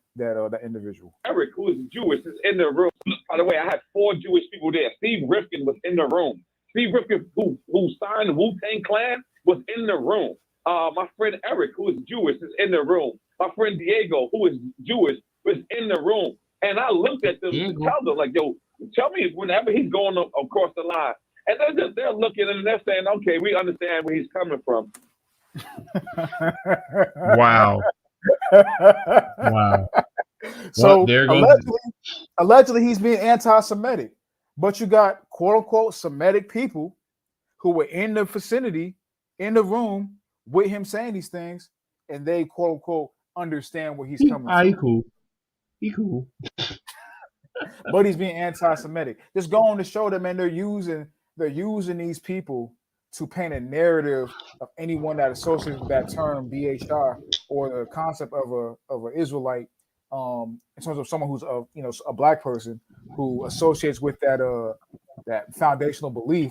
individual. Eric, who is Jewish, is in the room. By the way, I had 4 Jewish people there. Steve Rifkin was in the room. Steve Rifkin, who signed the Wu-Tang Clan, was in the room. My friend Eric, who is Jewish, is in the room. My friend Diego, who is Jewish, was in the room. And I looked at them to tell them, like, yo, tell me whenever he's going across the line. And they're looking and they're saying, okay, we understand where he's coming from. Wow. Wow. So well, there goes allegedly he's being anti-Semitic, but you got quote unquote Semitic people who were in the vicinity, in the room with him saying these things, and they quote unquote understand where he's coming from. He cool. But he's being anti-Semitic. Just go on to show that, man, they're using these people to paint a narrative of anyone that associates with that term BHR or the concept of an Israelite, in terms of someone who's a black person who associates with that foundational belief.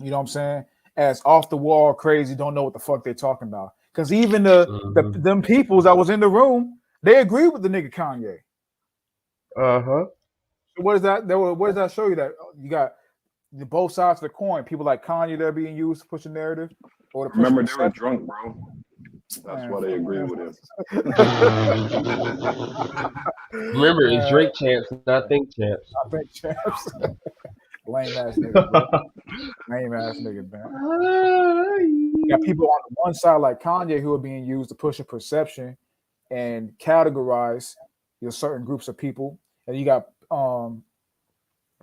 You know what I'm saying? As off the wall, crazy, don't know what the fuck they're talking about. Because even them peoples that was in the room, they agree with the nigga Kanye. Uh-huh. So what does that show you? That you got both sides of the coin. People like Kanye that are being used to push a narrative, or to push remember they were drunk, bro. That's why they agree with him. Remember, it's Drake champs, not think champs. I think champs. Lame ass nigga, bro. Lame ass nigga, man. You got people on the one side like Kanye who are being used to push a perception and categorize certain groups of people, and you got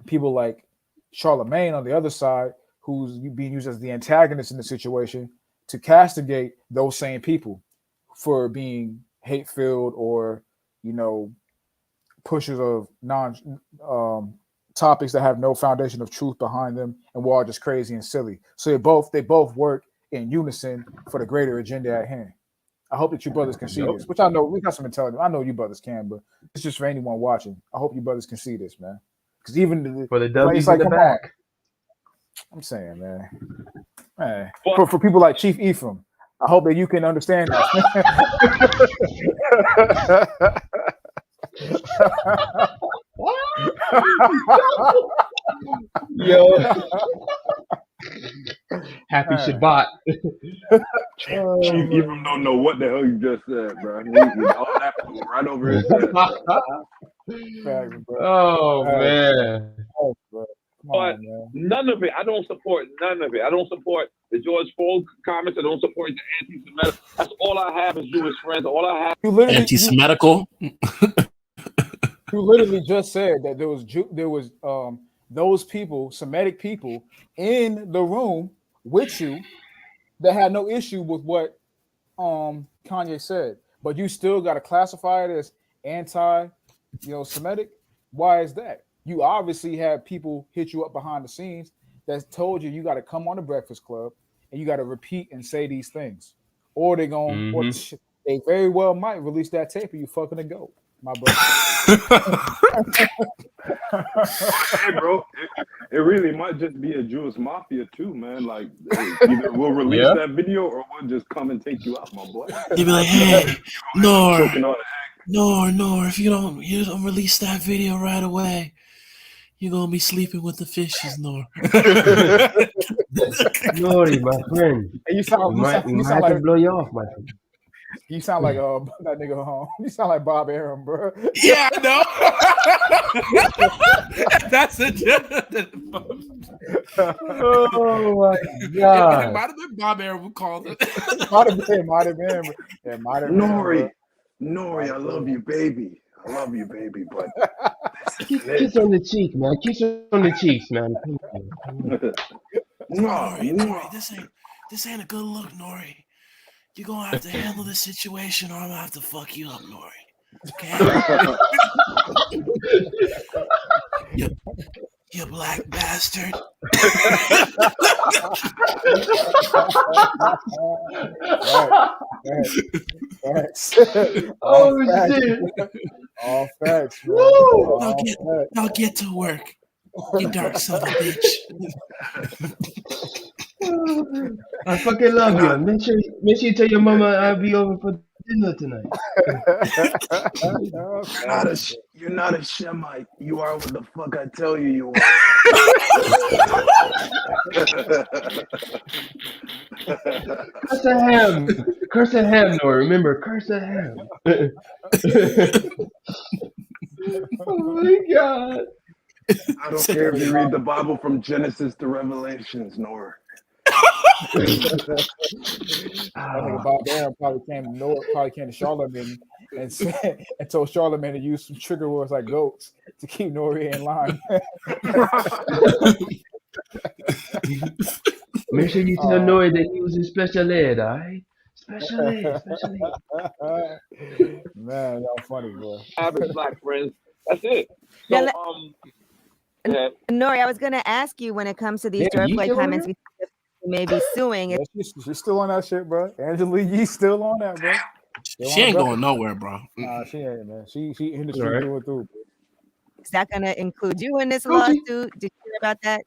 people like Charlemagne on the other side who's being used as the antagonist in the situation to castigate those same people for being hate-filled or pushers of topics that have no foundation of truth behind them, and we're all just crazy and silly. So they both work in unison for the greater agenda at hand. I hope that you brothers can see this, which I know we got some intelligence. I know you brothers can, but it's just for anyone watching. I hope you brothers can see this, man. Because even for the W's in the back, I'm saying, man, for people like Chief Ephraim, I hope that you can understand that. Yo. Happy Shabbat. Chief Ephraim don't know what the hell you just said, bro. All that flew right over his head. Oh, man. But none of it, I don't support none of it. I don't support the George Floyd comments. I don't support the anti-Semitic. That's all I have is Jewish friends. All I have is anti-Semitical. You literally just said that there was those people, Semitic people, in the room with you that had no issue with what Kanye said, but you still got to classify it as anti-Semitic. Why is that? You obviously have people hit you up behind the scenes that told you got to come on the Breakfast Club and you got to repeat and say these things, or they they very well might release that tape of you fucking a goat, my brother. Hey, bro, it really might just be a Jewish mafia too, man. Like, either we'll release that video or we'll just come and take you out, my boy. You'd be like, hey, Nor, if you don't release that video right away, you're gonna be sleeping with the fishes, Nor. Nori, my friend. You sound like blow you off, my friend. You sound like that nigga home. You sound like Bob Arum, bro. Yeah, I know. That's a oh my god! It might have been Bob Arum who called it. Might have been. Nori, I love you, baby. But kiss on the cheek, man. Kiss on the cheeks, man. Nori, this ain't a good look, Nori. You're gonna have to handle this situation, or I'm gonna have to fuck you up, Nori. Okay? you black bastard. Right. Oh shit! All facts, man. Woo! Now get to work, you dark son of a bitch. I fucking love you. Make sure you tell your mama I'll be over for dinner tonight. You're not a Shemite. You are what the fuck I tell you are. Curse a ham. Curse a ham, Nora. Remember, curse a ham. Oh my God. I don't care if you read the Bible from Genesis to Revelations, Nora. That nigga Bob Aaron probably came to Charlemagne and said and told Charlemagne to use some trigger words like goats to keep Nori in line. Make sure you tell Nori that he was in special ed, all right? Special ed. Man, y'all funny, boy. Average black friends. That's it. Now, So, yeah. Nori, I was going to ask you when it comes to these wordplay comments, we may be suing. Yeah, she's still on that shit, bro. Angela Yee's still on that, bro. She ain't going nowhere, bro. Nah, she ain't, man. She industry through and through. Is that going to include you in this lawsuit? Did you hear about that?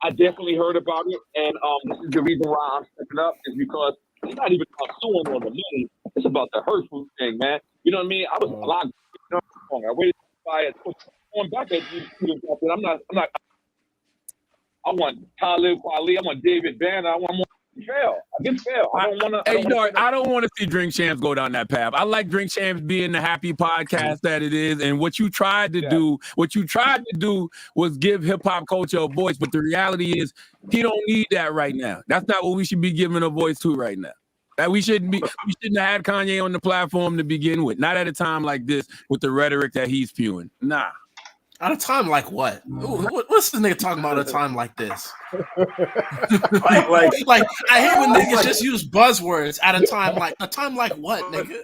I definitely heard about it, and this is the reason why I'm stepping up is because it's not even about suing on the money. It's about the hurtful thing, man. You know what I mean? I was a lot wrong. I waited by going back at you. I'm not. I want Talib Kweli. I want David Banner. I want more. Fail. I get fail. I don't want to. Hey, I don't want to see Drink Champs go down that path. I like Drink Champs being the happy podcast that it is, and what you tried to do was give hip hop culture a voice. But the reality is, he don't need that right now. That's not what we should be giving a voice to right now. That we shouldn't have had Kanye on the platform to begin with. Not at a time like this with the rhetoric that he's spewing. Nah. At a time like what? What's this nigga talking about? At a time like this? like I hate when niggas just use buzzwords at a time like what, nigga?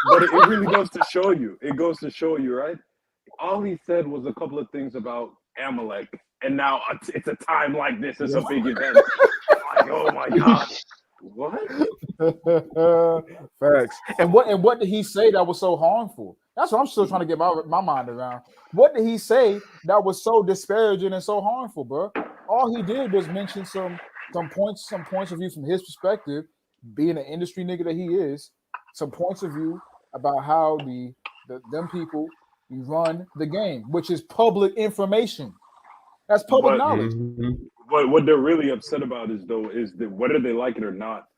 But it really goes to show you. It goes to show you, right? All he said was a couple of things about Amalek, and now it's a time like this. It's a big event. Like, oh my God. What? Facts. And what did he say that was so harmful? That's what I'm still trying to get my mind around. What did he say that was so disparaging and so harmful, bro? All he did was mention some points of view from his perspective, being an industry nigga that he is, some points of view about how them people run the game, which is public information. That's public knowledge. But what they're really upset about is that whether they like it or not,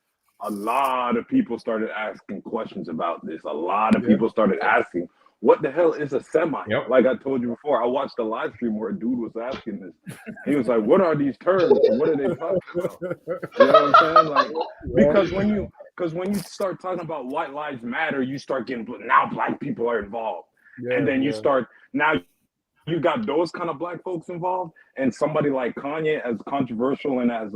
a lot of people started asking questions about this. A lot of people started asking, what the hell is a Semite? Yep. Like I told you before, I watched a live stream where a dude was asking this. He was like, what are these terms? And what are they talking about? You know what I'm saying? Like, because when you start talking about White Lives Matter, you start getting, now black people are involved. And then you start, now you got those kind of black folks involved, and somebody like Kanye, as controversial and as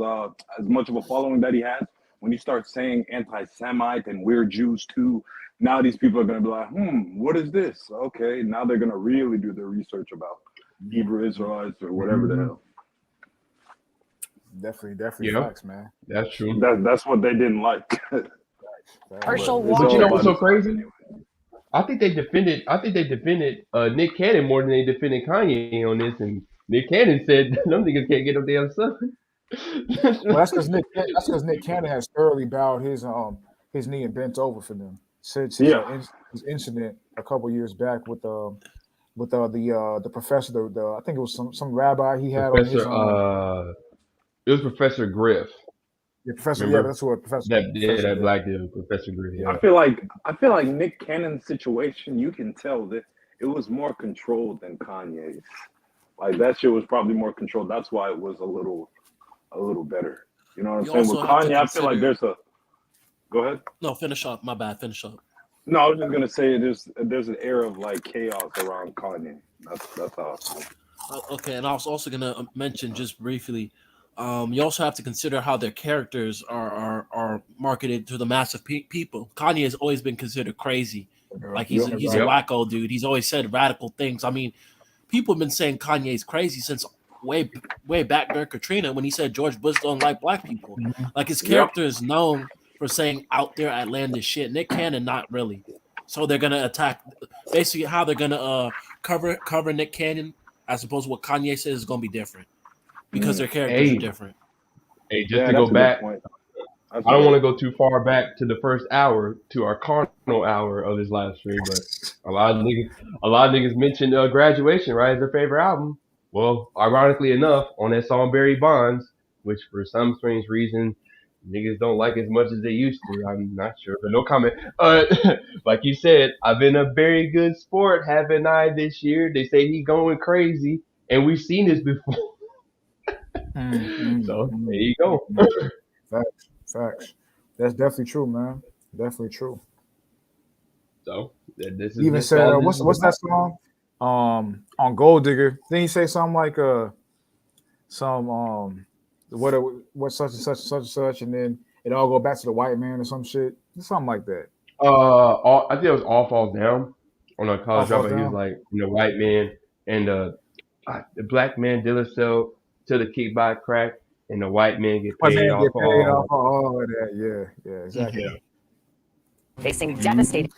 much of a following that he has, when you start saying anti-Semite and we're Jews too, now these people are going to be like, what is this? Okay, now they're going to really do their research about Hebrew Israelites or whatever the hell. Definitely facts, man. That's true. That's what they didn't like. But you know what's so crazy? I think they defended Nick Cannon more than they defended Kanye on this, and Nick Cannon said them niggas can't get no damn son. Well, that's because Nick Cannon has thoroughly bowed his knee and bent over for them since his incident a couple years back with the professor. I think it was some rabbi he had Professor, on his. It was Professor Griff. Yeah, Professor. Remember? Yeah, that's what Professor. That black dude, Professor Griff. Yeah. I feel like Nick Cannon's situation, you can tell that it was more controlled than Kanye's. Like that shit was probably more controlled. That's why it was a little better. You know what I'm saying? With Kanye, I feel like there's a. Go ahead. No, finish up. My bad. Finish up. No, I was just gonna say there's an air of like chaos around Kanye. That's how I feel. Okay, and I was also gonna mention just briefly. You also have to consider how their characters are marketed to the mass of people. Kanye has always been considered crazy, like he's a wacko dude. He's always said radical things. I mean, people have been saying Kanye's crazy since way back during Katrina when he said George Bush don't like black people. Like his character is known for saying out there outlandish shit. Nick Cannon, not really. So they're gonna attack. basically how they're gonna cover Nick Cannon as opposed to what Kanye says is gonna be different because their characters are Hey, different. just Yeah, to go that's a good back, point. That's I don't want right. to go too far back to the first hour, to our carnal hour of this live stream, but a lot of niggas mentioned Graduation, right, as their favorite album. Well, ironically enough, on that song Barry Bonds, which for some strange reason niggas don't like as much as they used to. I'm not sure, but no comment. Like you said, I've been a very good sport, haven't I, this year? They say he going crazy, and we've seen this before. So there you go. Facts. That's definitely true, man. Definitely true. So this He is even just said, all this "What's is that about. song? On Gold Digger." Didn't he say something like some what such and such and such, and then it all go back to the white man or some shit, something like that. I think it was All Falls Down on a All college falls dropout. He was down. like, white man and the black man dealer sell to the kick by crack, and the white man get White paid man off get for paid off all. for all of that. Yeah, exactly. Yeah. Facing devastating.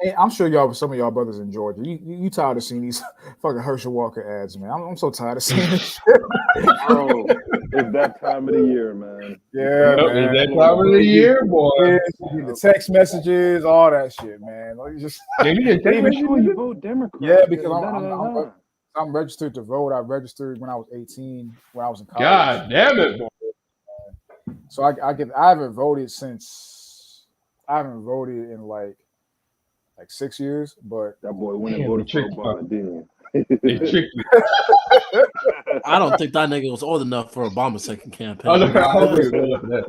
And I'm sure some of y'all brothers in Georgia, you tired of seeing these fucking Herschel Walker ads, man. I'm so tired of seeing this shit. Bro, it's that time of the year, man. Yeah, Yep, man. it's that Come on time of now. the year, boy. You get the text messages, all that shit, man. Like, just Damn, you didn't text even message Oh, you nigga? vote Democrat. yeah, because Da, da, da, da. I'm registered to vote. I registered when I was 18, when I was in college. God damn it, boy. So I haven't voted since I haven't voted in like 6 years, but That boy went and Damn, voted they for tricked you. Obama, didn't They you? tricked you. I don't think that nigga was old enough for Obama's second I campaign. don't nah, think it was good enough for that.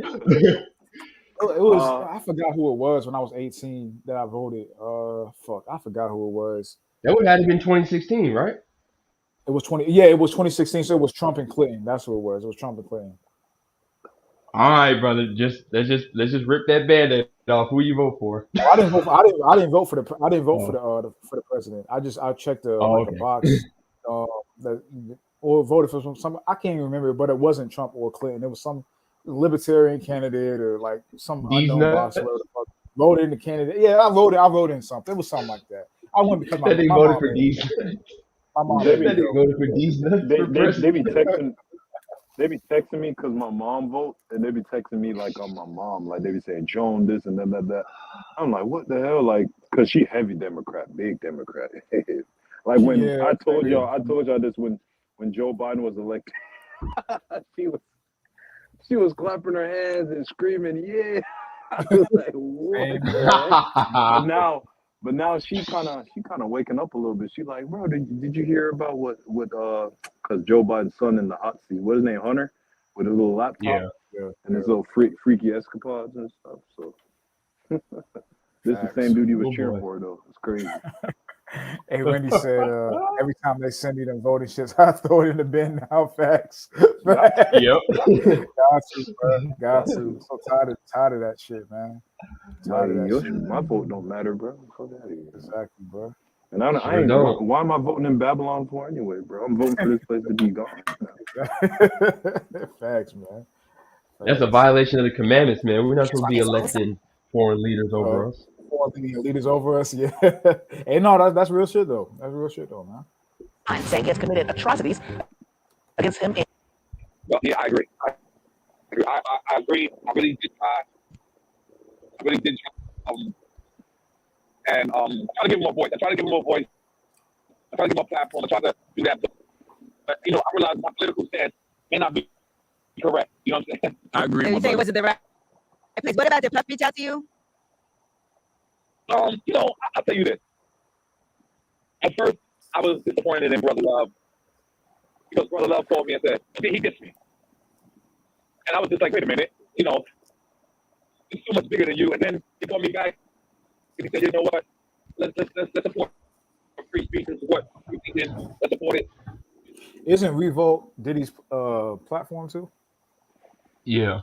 it was I forgot who it was when I was 18 that I voted. I forgot who it was. That would have been 2016, right? It was 20. Yeah, it was 2016. So it was Trump and Clinton. That's who it was. It was Trump and Clinton. All right, brother. Let's just rip that band-aid off. Who you vote for? I didn't vote. I didn't vote for the president. I checked like a Okay. box that or voted for some. I can't even remember, but it wasn't Trump or Clinton. It was some libertarian candidate or like some These unknown nuts. box. Voted in the candidate. Yeah, I voted in something. It was something like that. I went because That nigga my voted mom for made these. my mom They made That me nigga go. voted for these nuts for they president. be texting. They be texting me because my mom vote, and they be texting me like on my mom, like they be saying Joan this and that. I'm like, what the hell? Like, cause she heavy Democrat, big Democrat. Like when Yeah, I told Yeah. y'all this when Joe Biden was elected, she was clapping her hands and screaming, yeah. I was like, what same the here. heck? But now she kind of waking up a little bit. She like, bro, did you hear about what because Joe Biden's son in the hot seat, what's his name, Hunter, with a little laptop Yeah. and his little freaky escapades and stuff. So this is the Facts. same dude he was Oh cheering boy. for though. It's crazy. Hey, Wendy said, every time they send me them voting shits, I throw it in the bin now. Facts. Facts. Yep. Got to, bro. Got to. So tired of that shit, man. Like, Tired of that shit. my vote don't matter, bro. Fuck out of here. Exactly, bro. And I Sure ain't. don't. Why am I voting in Babylon for anyway, bro? I'm voting for this place to be gone. Facts, man. That's a Facts. violation of the commandments, man. We're not supposed to be electing foreign leaders over us. Foreign leaders over us, yeah. Hey, no, that's real shit though. That's real shit though, man. Saying he has committed atrocities against him. Well, yeah, I agree. I agree. I really did try. I really did try. And try to give him a voice. I try to give him a voice. I try to give him a platform. I try to do that. But I realize my political stance may not be correct. You know what I'm saying? I agree. You with say my was it the right place? What about did Puff reach out to you? I'll tell you this. At first, I was disappointed in Brother Love because Brother Love called me and said, he gets me. And I was just like, wait a minute, it's so much bigger than you. And then he called me back and he said, you know what? Let's support free speech and support free speech. Let's support it. Isn't Revolt Diddy's platform too? Yeah.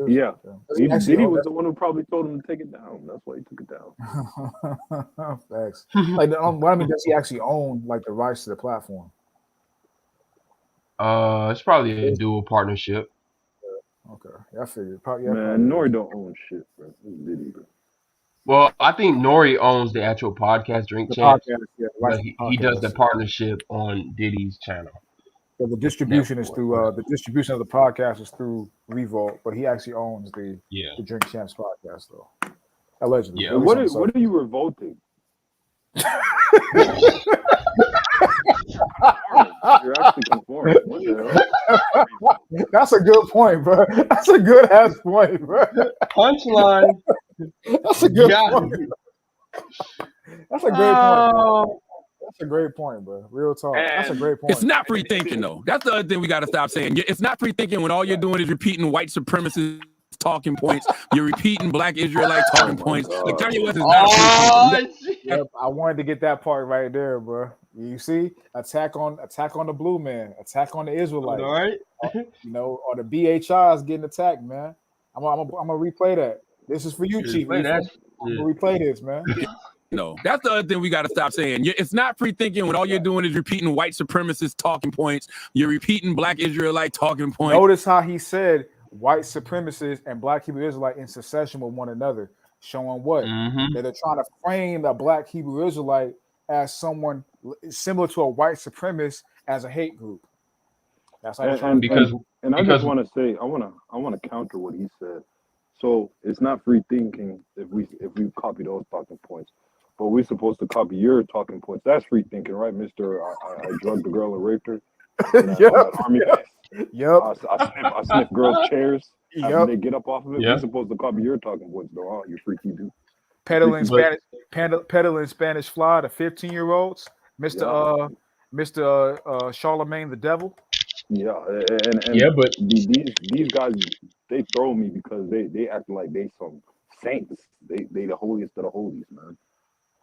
Yeah. Actually, Diddy was the one who probably told him to take it down. That's why he took it down. Facts. Like, what I mean, does he actually own like the rights to the platform? It's probably a dual partnership. Okay, I figured. Probably, Man, Nori don't own shit, bro. It's Diddy, bro. Well, I think Nori owns the actual podcast, Drink The Champs, podcast, yeah, the but licensed he does the podcast. partnership on Diddy's channel. So the distribution is Network. through the distribution of the podcast is through Revolt, but he actually owns the Yeah. Drink Champs podcast, though. Allegedly. Yeah. At least on the What are you revolting? You're actually conforming. What the hell? That's a good point, bro. That's a good ass point, bro. Punchline. That's a good Got point. it. That's a great point, bro. That's a great point, bro. Real talk. That's a great point. It's not free thinking, though. That's the other thing we got to stop saying. It's not free thinking when all you're doing is repeating white supremacist talking points. You're repeating black Israelite talking points. Like Kanye West is not free thinking. Yep, I wanted to get that part right there, bro. You see, attack on the blue man, attack on the Israelite. All right. You know, or the BHIs getting attacked, man. I'm gonna replay that. This is for you, Chief. I'm gonna replay this, man. No, that's the other thing we got to stop saying. It's not free thinking when all you're doing is repeating white supremacist talking points. You're repeating black Israelite talking points. Notice how he said white supremacists and black Hebrew Israelite in succession with one another, showing what? That they're trying to frame the black Hebrew Israelite as someone similar to a white supremacist as a hate group. That's how they're trying to and I just want to say, I want to counter what he said. So it's not free thinking if we copy those talking points, but we're supposed to copy your talking points. That's free thinking, right, Mister? I drugged the girl and raped her. I sniff girls' chairs after they get up off of it. We're supposed to copy your talking points, though, huh? You freaky dude. Peddling Spanish fly to 15-year-olds, Mr. Charlemagne the Devil. Yeah, and but these guys, they throw me because they act like they some saints. They the holiest of the holies, man.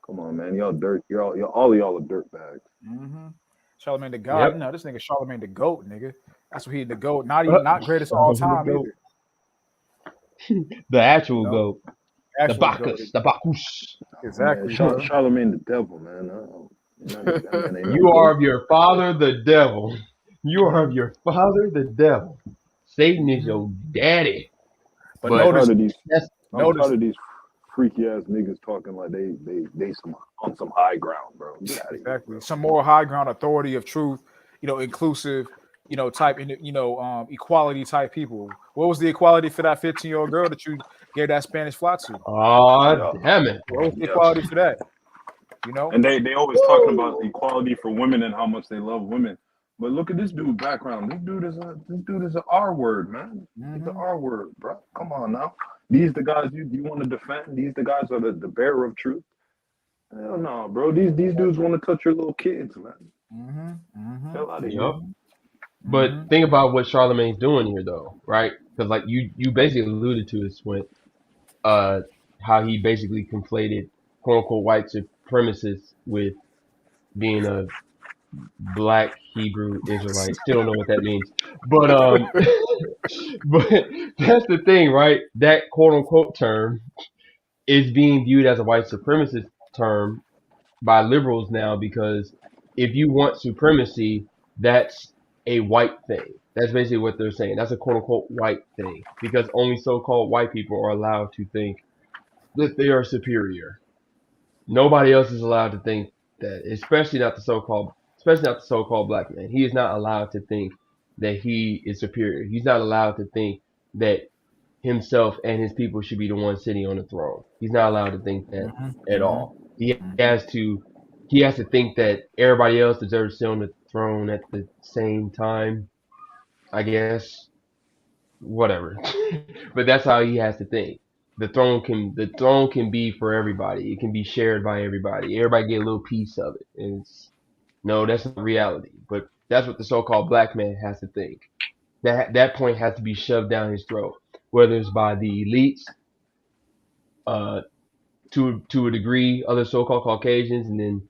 Come on, man, y'all dirt. All of y'all are dirt bags. Mm-hmm. Charlemagne the God. No, this nigga Charlemagne the GOAT, nigga. That's what he the GOAT. Not greatest of all time either. The actual GOAT. The Bacchus. The Bacchus. Exactly. Man, Charlemagne the devil, man. You are of your father, the devil. You are of your father, the devil. Satan is your daddy. But notice I'm tired of these freaky ass niggas talking like they on some high ground, bro. Exactly. Some more high ground authority of truth, inclusive, type, equality type people. What was the equality for that 15-year-old girl that you gave that Spanish fly to? Oh, damn it. What was the equality for that? And they always talking about equality for women and how much they love women. But look at this dude background. This dude is an R word, man. He's the R word, bro. Come on now. These the guys you want to defend. These the guys are the bearer of truth. Hell no, bro. These dudes want to touch your little kids, man. Hell out of here. But think about what Charlemagne's doing here, though, right? Because like you basically alluded to this with how he basically conflated quote unquote white supremacists with being a black Hebrew Israelite. Still don't know what that means. But but that's the thing, right? That quote unquote term is being viewed as a white supremacist term by liberals now, because if you want supremacy, that's a white thing. That's basically what they're saying. That's a quote unquote white thing, because only so-called white people are allowed to think that they are superior. Nobody else is allowed to think that, especially not the so-called black man. He is not allowed to think that he is superior. He's not allowed to think that himself and his people should be the ones sitting on the throne. He's not allowed to think that at all. He has to think that everybody else deserves to sit on the throne at the same time, I guess. Whatever. But that's how he has to think. The throne can be for everybody. It can be shared by everybody. Everybody get a little piece of it. And no, that's not reality. But that's what the so-called black man has to think. That point has to be shoved down his throat, whether it's by the elites, to a degree, other so-called Caucasians, and then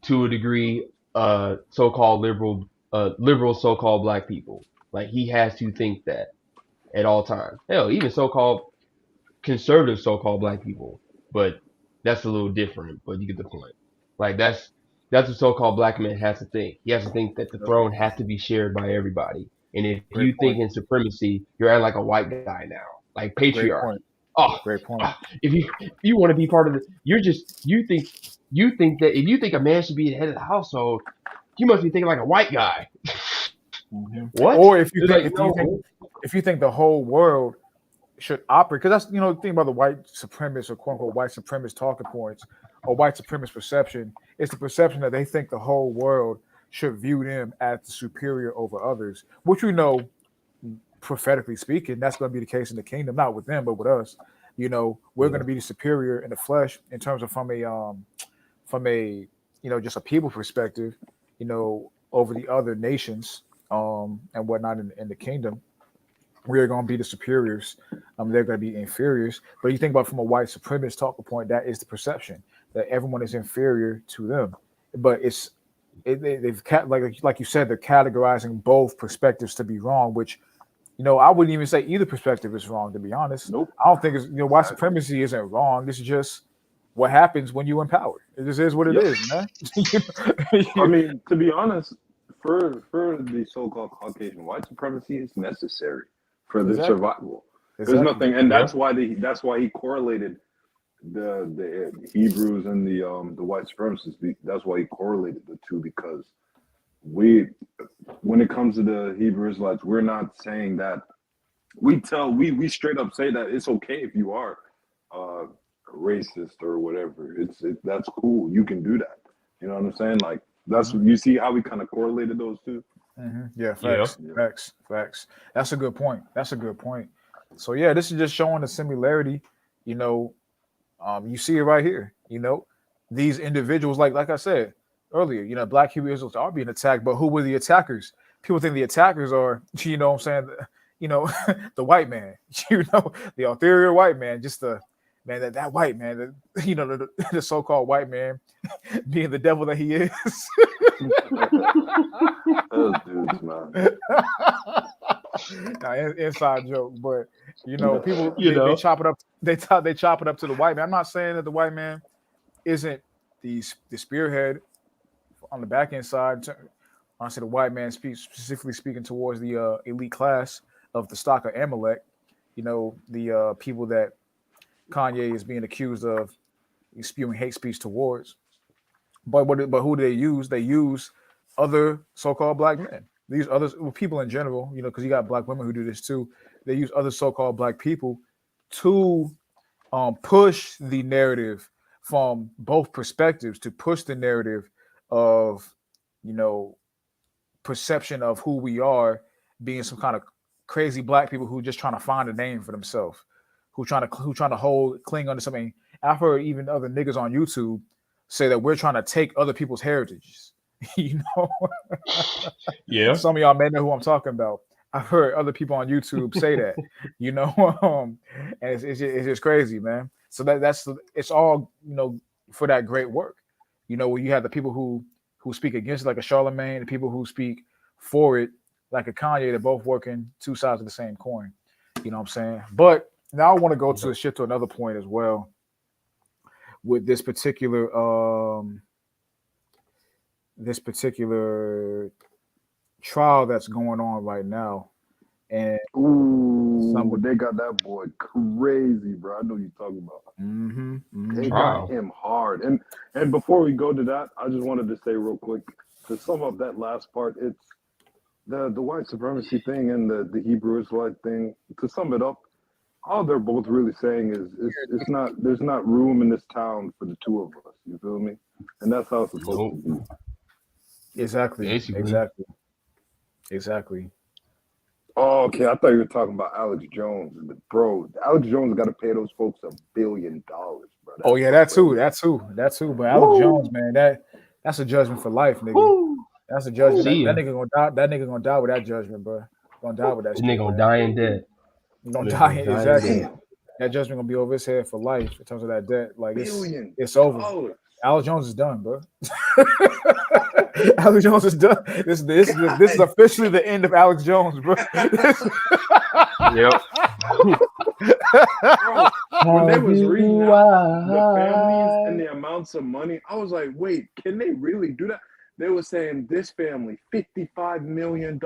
to a degree, so-called liberal so-called black people. Like, he has to think that at all times. Hell, even so-called conservative so-called black people. But that's a little different, but you get the point. Like, that's what so-called black man has to think. He has to think that the throne has to be shared by everybody. And if you think in supremacy, you're acting like a white guy now. Like patriarchy. Oh, Great point. if you want to be part of the, you think that if you think a man should be the head of the household, you must be thinking like a white guy. Mm-hmm. What? Or if you It's think like the whole world should operate, because that's the thing about the white supremacist or quote unquote white supremacist talking points or white supremacist perception. It's the perception that they think the whole world should view them as the superior over others, which we know prophetically speaking, that's going to be the case in the kingdom, not with them, but with us. We're going to be the superior in the flesh in terms of from a just a people perspective, over the other nations and whatnot in the kingdom. We're going to be the superiors. They're going to be inferiors. But you think about from a white supremacist talking point, that is the perception that everyone is inferior to them. But they've like you said, they're categorizing both perspectives to be wrong, which I wouldn't even say either perspective is wrong, to be honest. Nope. I don't think it's white supremacy isn't wrong. This is just what happens when you empower. It just is what it is, man. I mean, to be honest, for the so-called Caucasian, white supremacy is necessary for their survival. There's nothing, and that's why he correlated the Hebrews and the white supremacists. That's why he correlated the two, because when it comes to the Hebrew Israelites, we're not saying that. We straight up say that it's okay if you are racist or whatever. That's cool. You can do that. You know what I'm saying? Like you see how we kind of correlated those two. Mm-hmm. Yeah, facts. That's a good point. So yeah, this is just showing the similarity. You see it right here. These individuals, like I said earlier, Black Hebrew Israelites are being attacked, but who were the attackers? People think the attackers are, what I'm saying, the white man, the ulterior white man, just the man that white man, the so-called white man being the devil that he is. Those dudes, man. Inside joke, but people they chop it up. They chop it up to the white man. I'm not saying that the white man isn't the spearhead on the back end side. Honestly, the white man specifically speaking towards the elite class of the stock of Amalek. The people that Kanye is being accused of spewing hate speech towards. But who do they use? They use other so-called black men. These other people in general, because you got black women who do this too. They use other so-called black people to push the narrative from both perspectives, to push the narrative of, perception of who we are being some kind of crazy black people who just trying to find a name for themselves, who trying to cling onto something. I've heard even other niggas on YouTube say that we're trying to take other people's heritages. Yeah. Some of y'all may know who I'm talking about. I've heard other people on YouTube say that, and it's just crazy, man. So it's all for that great work, where you have the people who speak against it, like a Charlemagne, the people who speak for it, like a Kanye. They're both working two sides of the same coin. You know what I'm saying? But now I want to go to a shift to another point as well with this particular trial that's going on right now. And they got that boy crazy, bro. I know you're talking about. They got him hard. And before we go to that, I just wanted to say real quick, to sum up that last part, it's the white supremacy thing and the Hebrew Israelite thing. To sum it up, all they're both really saying is there's not room in this town for the two of us. You feel me? And that's how it's supposed to be. Exactly. Oh, okay. I thought you were talking about Alex Jones. But bro, Alex Jones got to pay those folks $1 billion, bro. Oh yeah, that too. But Alex Jones, man, that's a judgment for life, nigga. Woo. That's a judgment. That nigga gonna die. That nigga gonna die with that judgment, bro. Gonna die with that. That nigga gonna die in debt. Gonna die exactly. That judgment gonna be over his head for life in terms of that debt. Like it's over. Alex Jones is done, bro. Alex Jones is done. This is officially the end of Alex Jones, bro. Yep. Bro, when they was reading out the families and the amounts of money, I was like, wait, can they really do that? They were saying this family $55 million,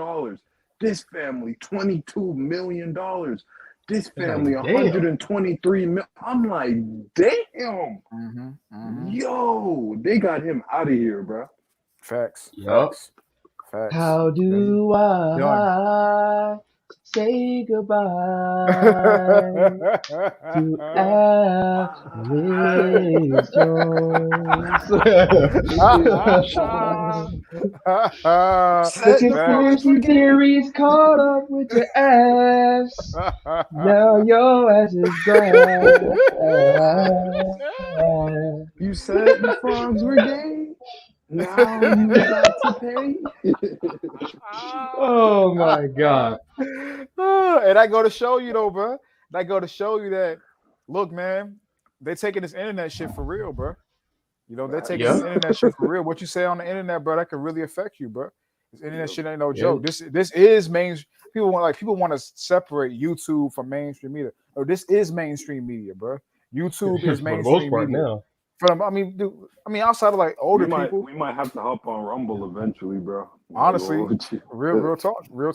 this family $22 million, This It's family like, damn. 123 mil. I'm like, damn. Yo, they got him out of here, bro. Facts. Yup. Facts. Facts. How do Done. I say goodbye to Alex The Set the frogs for conspiracy game. theories caught up with your ass. Now your ass is dry. You said the frogs were gay. Now you got to pay. Oh my god. And I go to show you though, bro. I go to show you that, look, man, they taking this internet shit for real, bro. You know, they're taking this Yep. internet shit for real. What you say on the internet, bro, that could really affect you, bro. This internet shit ain't no Yep. joke. This is main. People want to separate YouTube from mainstream media. No, this is mainstream media, bro. YouTube is For the most mainstream part media. now. Dude, outside of like older we people, might have to hop on Rumble eventually, bro. honestly, real talk, bro.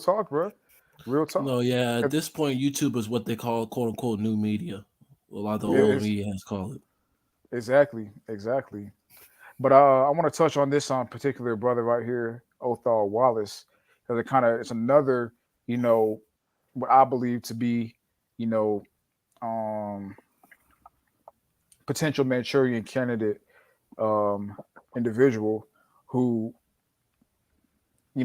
Real talk. No, yeah. At this point, YouTube is what they call "quote unquote" new media. A lot of the Yeah, old media has called it. Exactly. But I want to touch on this particular brother right here, Othal Wallace, because it's another, what I believe to be, potential Manchurian candidate individual who,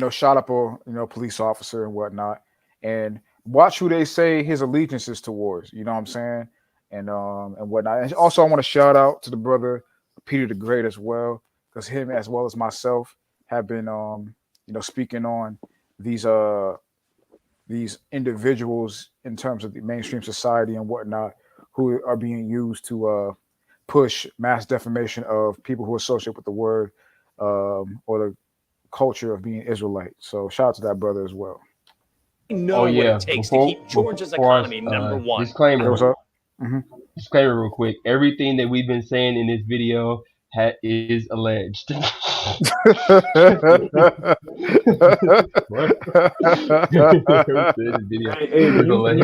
shot up a police officer and whatnot, and watch who they say his allegiance is towards. You know what I'm saying? And whatnot. And also, I want to shout out to the brother Peter the Great as well, because him as well as myself have been speaking on these individuals in terms of the mainstream society and whatnot, who are being used to push mass defamation of people who associate with the word or the culture of being Israelite. So shout out to that brother as well. Know what it takes to keep Georgia's economy number one. Disclaimer. Hey, what's up? Disclaimer real quick. Everything that we've been saying in this video is alleged. Hey, mute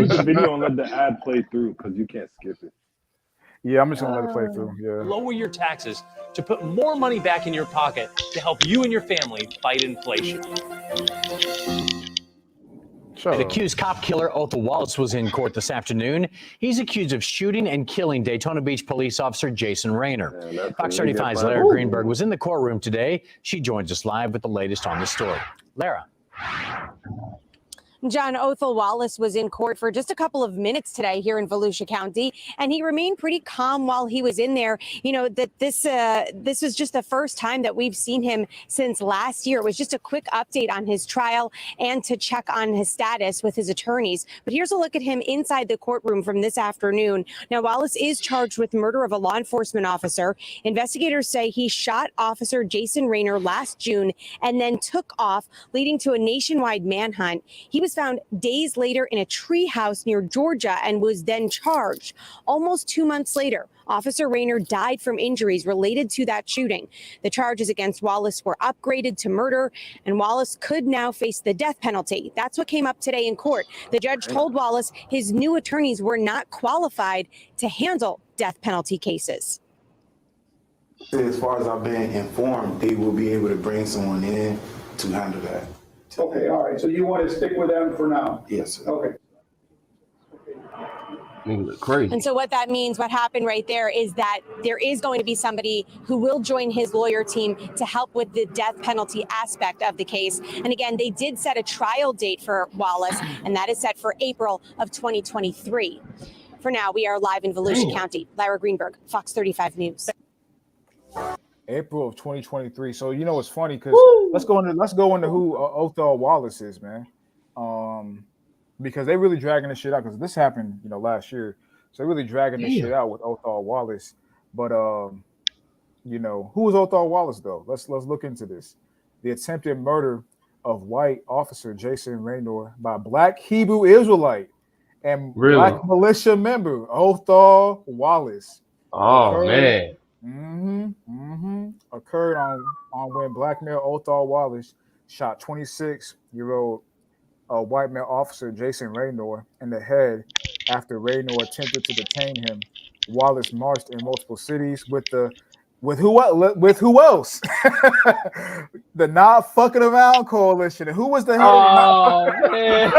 the video and let the ad play through because you can't skip it. Yeah, I'm just gonna let it play through. Yeah. Lower your taxes to put more money back in your pocket to help you and your family fight inflation. An accused cop killer Othal Wallace was in court this afternoon. He's accused of shooting and killing Daytona Beach police officer Jason Rayner. Fox 35's Lara Greenberg was in the courtroom today. She joins us live with the latest on the story. Lara. John, Othal Wallace was in court for just a couple of minutes today here in Volusia County, and he remained pretty calm while he was in there. You know, that this was just the first time that we've seen him since last year. It was just a quick update on his trial and to check on his status with his attorneys. But here's a look at him inside the courtroom from this afternoon. Now, Wallace is charged with murder of a law enforcement officer. Investigators say he shot Officer Jason Rayner last June and then took off, leading to a nationwide manhunt. He was found days later in a tree house near Georgia and was then charged. Almost 2 months later, Officer Rayner died from injuries related to that shooting. The charges against Wallace were upgraded to murder, and Wallace could now face the death penalty. That's what came up today in court. The judge told Wallace his new attorneys were not qualified to handle death penalty cases. As far as I've been informed, they will be able to bring someone in to handle that. Okay, all right. So you want to stick with them for now? Yes, sir. Okay. Crazy. And so what that means, what happened right there, is that there is going to be somebody who will join his lawyer team to help with the death penalty aspect of the case. And again, they did set a trial date for Wallace, and that is set for April of 2023. For now, we are live in Volusia County. Lara Greenberg, Fox 35 News. April of 2023. So it's funny because let's go into who Othal Wallace is, man. Because they really dragging this shit out because this happened, last year. So they're really dragging this shit out with Othal Wallace. But who is Othal Wallace though? Let's look into this. The attempted murder of white officer Jason Rayner by black Hebrew Israelite and black militia member Othal Wallace. Oh man. Occurred on when black male Othal Wallace shot 26-year-old white male officer Jason Rayner in the head after raiding or attempted to detain him. Wallace marched in multiple cities with who else? The Not Fucking Around Coalition. And who was the head of the Oh man.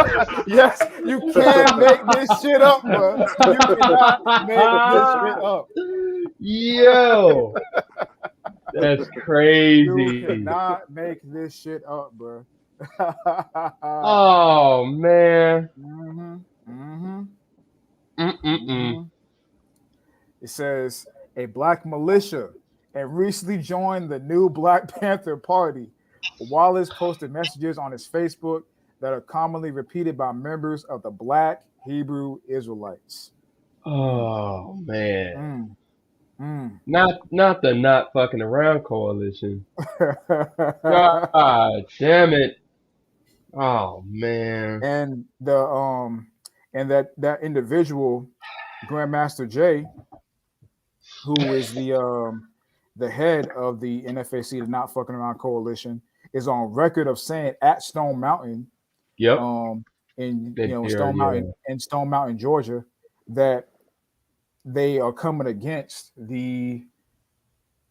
Yes, you can't make this shit up, bro. You cannot make this shit up. Yo, that's You crazy. cannot make this shit up, bro. Oh man. It says a black militia and recently joined the new Black Panther Party. Wallace posted messages on his Facebook that are commonly repeated by members of the Black Hebrew Israelites. Oh man. Not the Not Fucking Around Coalition. God damn it. Oh man. And that individual, Grandmaster Jay, who is the head of the NFAC, the Not Fucking Around Coalition, is on record of saying at Stone Mountain, yep, in Stone Mountain, Georgia, that they are coming against the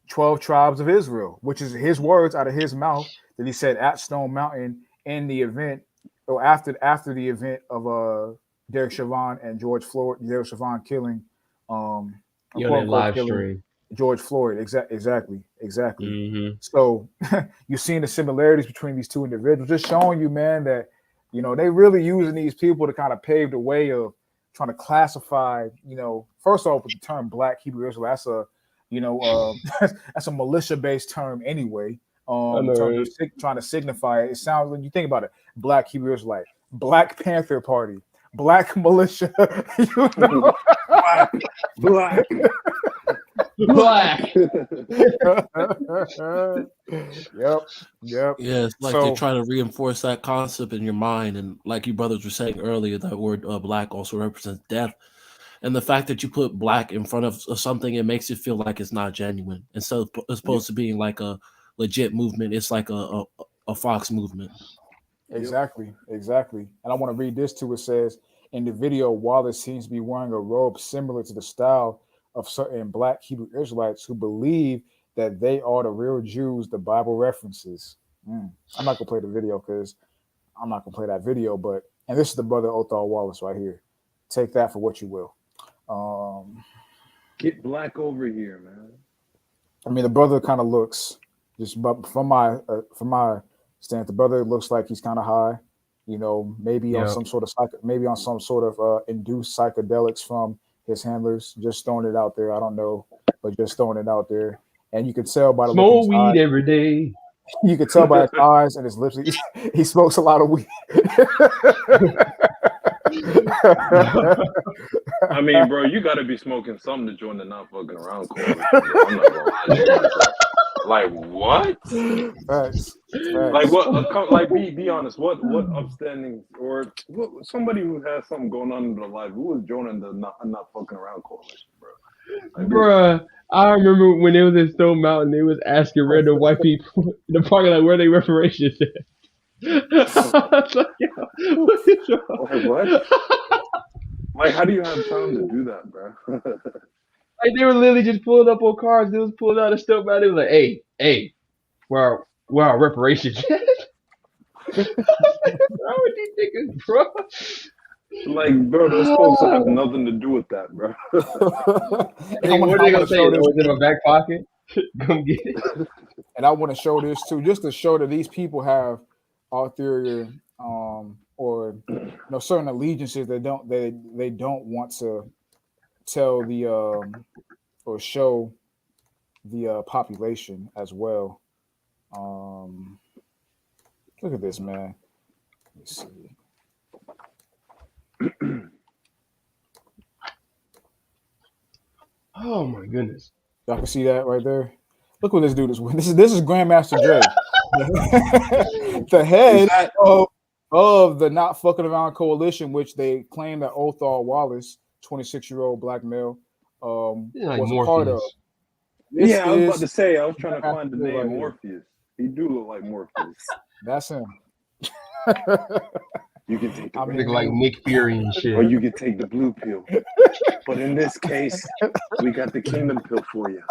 12 tribes of Israel, which is his words out of his mouth that he said at Stone Mountain in the event or after the event of Derek Chauvin and George Floyd, Derek Chauvin killing on that live stream. George Floyd. Exactly. Mm-hmm. So you're seeing the similarities between these two individuals, just showing you, man, that they really using these people to kind of pave the way of trying to classify, first off with the term Black Hebrew Israelite, that's a that's a militia-based term anyway. In terms of trying to signify it. It sounds, when you think about it, Black Hebrew Israelite, Black Panther Party, Black militia, Black. Yep. Yeah, it's like they try to reinforce that concept in your mind, and like you brothers were saying earlier, that word black also represents death. And the fact that you put black in front of something, it makes it feel like it's not genuine. Instead of as opposed to being like a legit movement, it's like a Fox movement. Exactly. And I want to read this too. It says, in the video, Wallace seems to be wearing a robe similar to the style of certain Black Hebrew Israelites who believe that they are the real Jews the Bible references. I'm not going to play the video because I'm not going to play that video, and this is the brother Othal Wallace right here. Take that for what you will. Get black over here, man. I mean, the brother kind of looks, just from my stance, the brother looks like he's kind of high, maybe on some sort of induced psychedelics from his handlers. Just throwing it out there. I don't know, but just throwing it out there. And you can tell by the look of his weed eyes, every day. You can tell by his eyes and his lips. He smokes a lot of weed. I mean, bro, you got to be smoking something to join the Not Fucking Around coalition. I'm not gonna lie to you. Like what? Facts. Like what? Like be honest. What upstanding or somebody who has something going on in their life who was joining the Not Fucking Around coalition, bro? Like, bruh, I remember when it was in Stone Mountain, they was asking random white people in the parking lot where they reparations at. I was like, yo, what? Like, how do you have time to do that, bro? Like, they were literally just pulling up on cars. They was pulling out of Stone Mountain. They was like, hey, where are reparations at? What's wrong with these niggas, bro? Like, bro, those folks have nothing to do with that, bro. Hey, what are they gonna say? Oh, it's in my back pocket. Come get it. And I want to show this too, just to show that these people have ulterior, or certain allegiances they don't want to tell the or show the population as well. Look at this, man. Let me see. Oh my goodness! Y'all can see that right there. Look what this dude is with. This is Grandmaster Dre, the head of the Not Fucking Around coalition, which they claim that Othal Wallace, 26-year-old black male, was a part of. Yeah, I was about to say. I was trying to find the name Morpheus. He do look like Morpheus. That's him. You can take the red Nigga like pill, Nick Fury and shit. or you can take the blue pill. But in this case, we got the kingdom pill for you.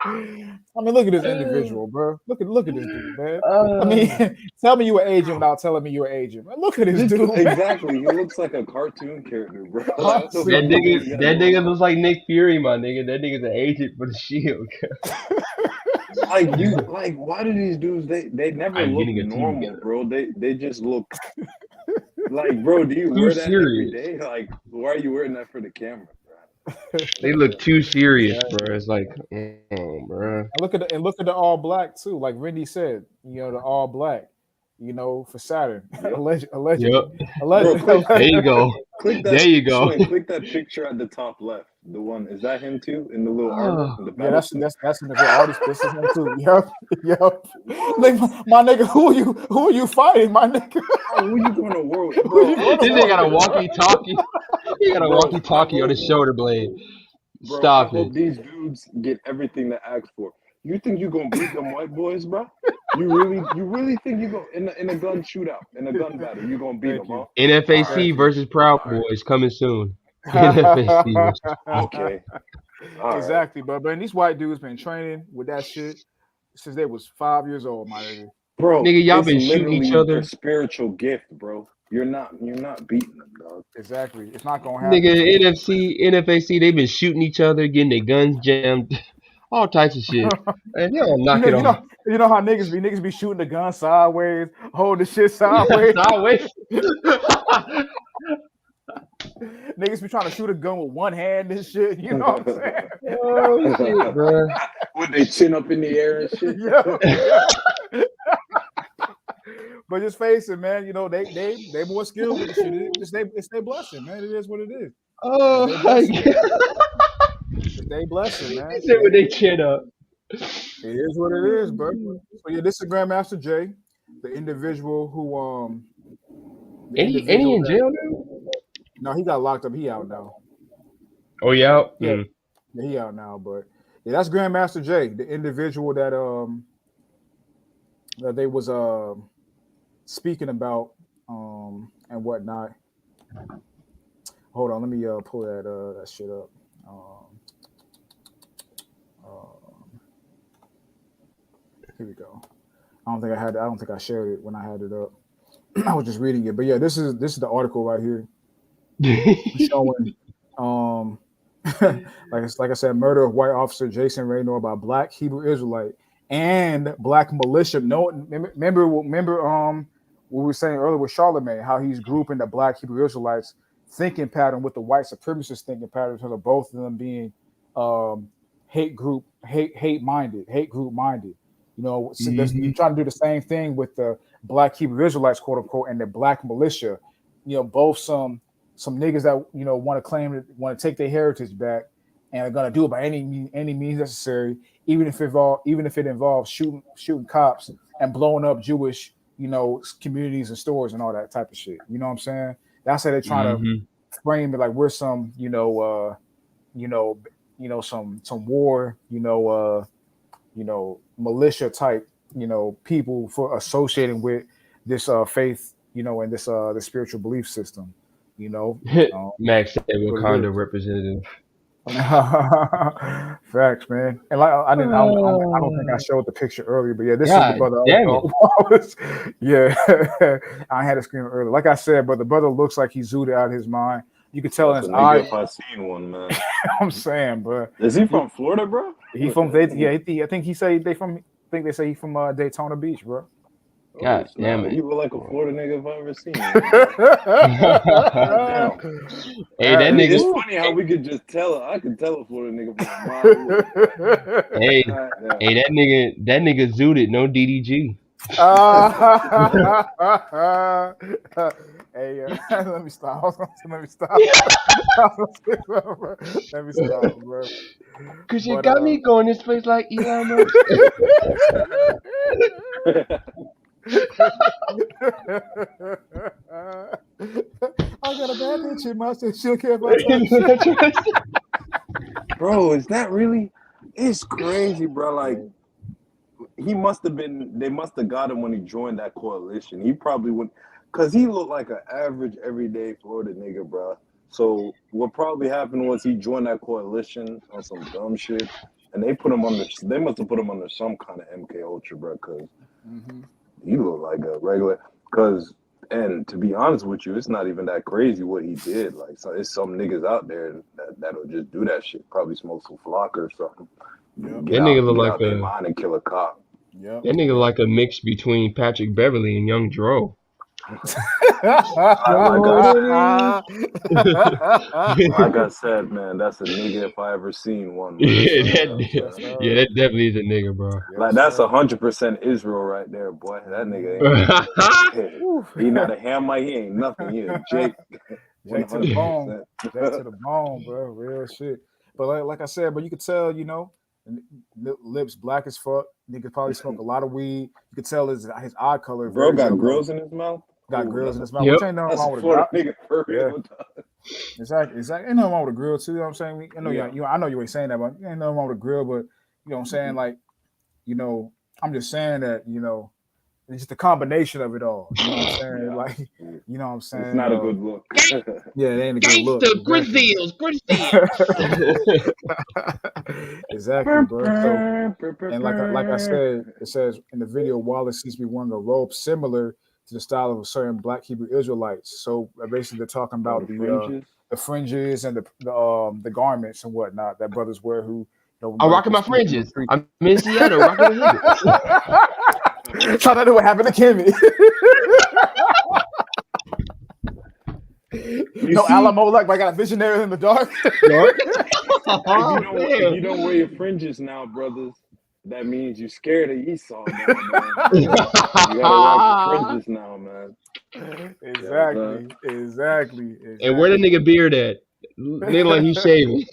I mean, look at this individual, bro. Look at this dude, man. I mean, tell me you an agent without telling me you're an agent. Man, look at this dude. Man. Exactly. He looks like a cartoon character, bro. Like, that nigga looks like Nick Fury, my nigga. That nigga's an agent for the Shield. Like why do these dudes they never look normal, bro? They just look like, bro, do you wear that every day? Like, why are you wearing that for the camera, bro? They look too serious, bro. It's like, bro. And look at the all black too. Like Randy said, you know, the all black, you know, for Saturn. Yep. Allegedly. Bro, there you go. There you go. Click that picture at the top left. The one, is that him too in the little armor? In the yeah, that's in the artist. This is him too. Yep. Like, my nigga, who are you fighting, my nigga? Oh, who you going to war with, bro? This nigga got a walkie-talkie. He got a walkie-talkie on his shoulder blade. Bro, Stop I hope these dudes get everything they ask for. You think you gonna beat them white boys, bro? You really think you go in a gun shootout, in a gun battle, you gonna beat them, huh? NFAC versus Proud Boys coming soon. NFAC. Okay. Exactly, but these white dudes been training with that shit since they was 5 years old, my nigga. Bro, nigga, y'all it's been shooting each other. A spiritual gift, bro. You're not beating them, dog. Exactly. It's not gonna happen. Nigga, NFAC, they been shooting each other, getting their guns jammed, all types of shit. And y'all knock it off. You know how niggas be shooting the gun sideways, holding the shit sideways. Niggas be trying to shoot a gun with one hand and shit. You know what I'm saying? Oh shit, bro. With their chin up in the air and shit. Yeah. But just face it, man. You know they more skilled with the shit. It's their blessing, man. It is what it is. Oh, it's their blessing, man. He said with their chin up. It is what it is, bro. So yeah, this is Grandmaster Jay, the individual who Ain't he in jail now? No, he got locked up. He out now. Oh, he out? Yeah, he out now. But yeah, that's Grandmaster Jay, the individual that that they was speaking about and whatnot. Hold on, let me pull that shit up. Here we go. I don't think I shared it when I had it up. I was just reading it, but yeah, this is the article right here showing like I said, murder of white officer Jason Raynor by black Hebrew Israelite and black militia. No, remember what we were saying earlier with Charlemagne, how he's grouping the black Hebrew Israelites thinking pattern with the white supremacist thinking pattern, because of both of them being hate group minded. You know, so you're trying to do the same thing with the black Hebrew Israelites, quote unquote, and the black militia. You know, both some niggas that, you know, want to take their heritage back and are gonna do it by any means necessary, even if it involves shooting cops and blowing up Jewish, you know, communities and stores and all that type of shit. You know what I'm saying? That's how they're trying to frame it, like we're some, some war, militia type, people for associating with this faith, and this the spiritual belief system, Max said Wakanda representative. Facts, man. And like I don't think I showed the picture earlier, but yeah, this is the brother. Yeah, I had to scream earlier. Like I said, but the brother looks like he zooted out of his mind. You can tell in his eyes. If I seen one, man. I'm saying, bro. Is he from Florida, bro? He from I think he say they from. I think they say he's from Daytona Beach, bro. God damn it! You look like a Florida nigga if I ever seen him. Hey, that nigga. It's funny how we could just tell. I could tell a Florida nigga from a mile away. Hey, that nigga zooted, no DDG. Hey, let me stop. Let me stop, bro. Cause you got me going this place like Elon Musk. I got a bad bitch in my shit. She'll care about that. Bro, is that really? It's crazy, bro. Like, he must have been. They must have got him when he joined that coalition. He probably wouldn't, cause he looked like an average everyday Florida nigga, bro. So what probably happened was he joined that coalition on some dumb shit, and they put him under. They must have put him under some kind of MK Ultra, bro, cause he looked like a regular. Cause and to be honest with you, it's not even that crazy what he did. Like, so it's some niggas out there that'll just do that shit. Probably smoke some flock or something. Yep. That nigga look Get like out their mind and kill a cop. Yep. That nigga like a mix between Patrick Beverly and Young Dro. Like I said, man, that's a nigga if I ever seen one. Man. That definitely is a nigga, bro. Like that's 100% Israel right there, boy. That nigga ain't. He not a Hamite. He ain't nothing. He a Jake. Jake to the bone. Jake to the bone, bro. Real shit. But like I said, but you could tell, you know, lips black as fuck. Nigga probably smoke a lot of weed. You could tell his eye color. Bro got grills in his mouth. Got grills in his mouth. Which ain't nothing wrong with a nigga for real. Exactly. Ain't nothing wrong with a grill too. You know what I'm saying? I know you ain't saying that, but ain't nothing wrong with a grill. But you know what I'm saying? Like, you know, I'm just saying that, you know, it's just a combination of it all. You know what I'm saying? Like, you know what I'm saying? It's not a good look. Yeah, it ain't a good look. Grizzlies. Exactly, bro. So, and like I said, it says in the video, Wallace seems to be wearing a robe similar to the style of a certain Black Hebrew Israelites. So basically, they're talking about the fringes and the garments and whatnot that brothers wear. Who I'm rocking my fringes. I'm in Seattle rocking my fringes. Trying to know what happened to Kimmy. Alamo, like I got a visionary in the dark. If you don't wear your fringes now, brothers, that means you're scared of Esau now, man. You gotta rock your fringes now, man. Exactly. And where the nigga beard at? Nigga like he's shaving.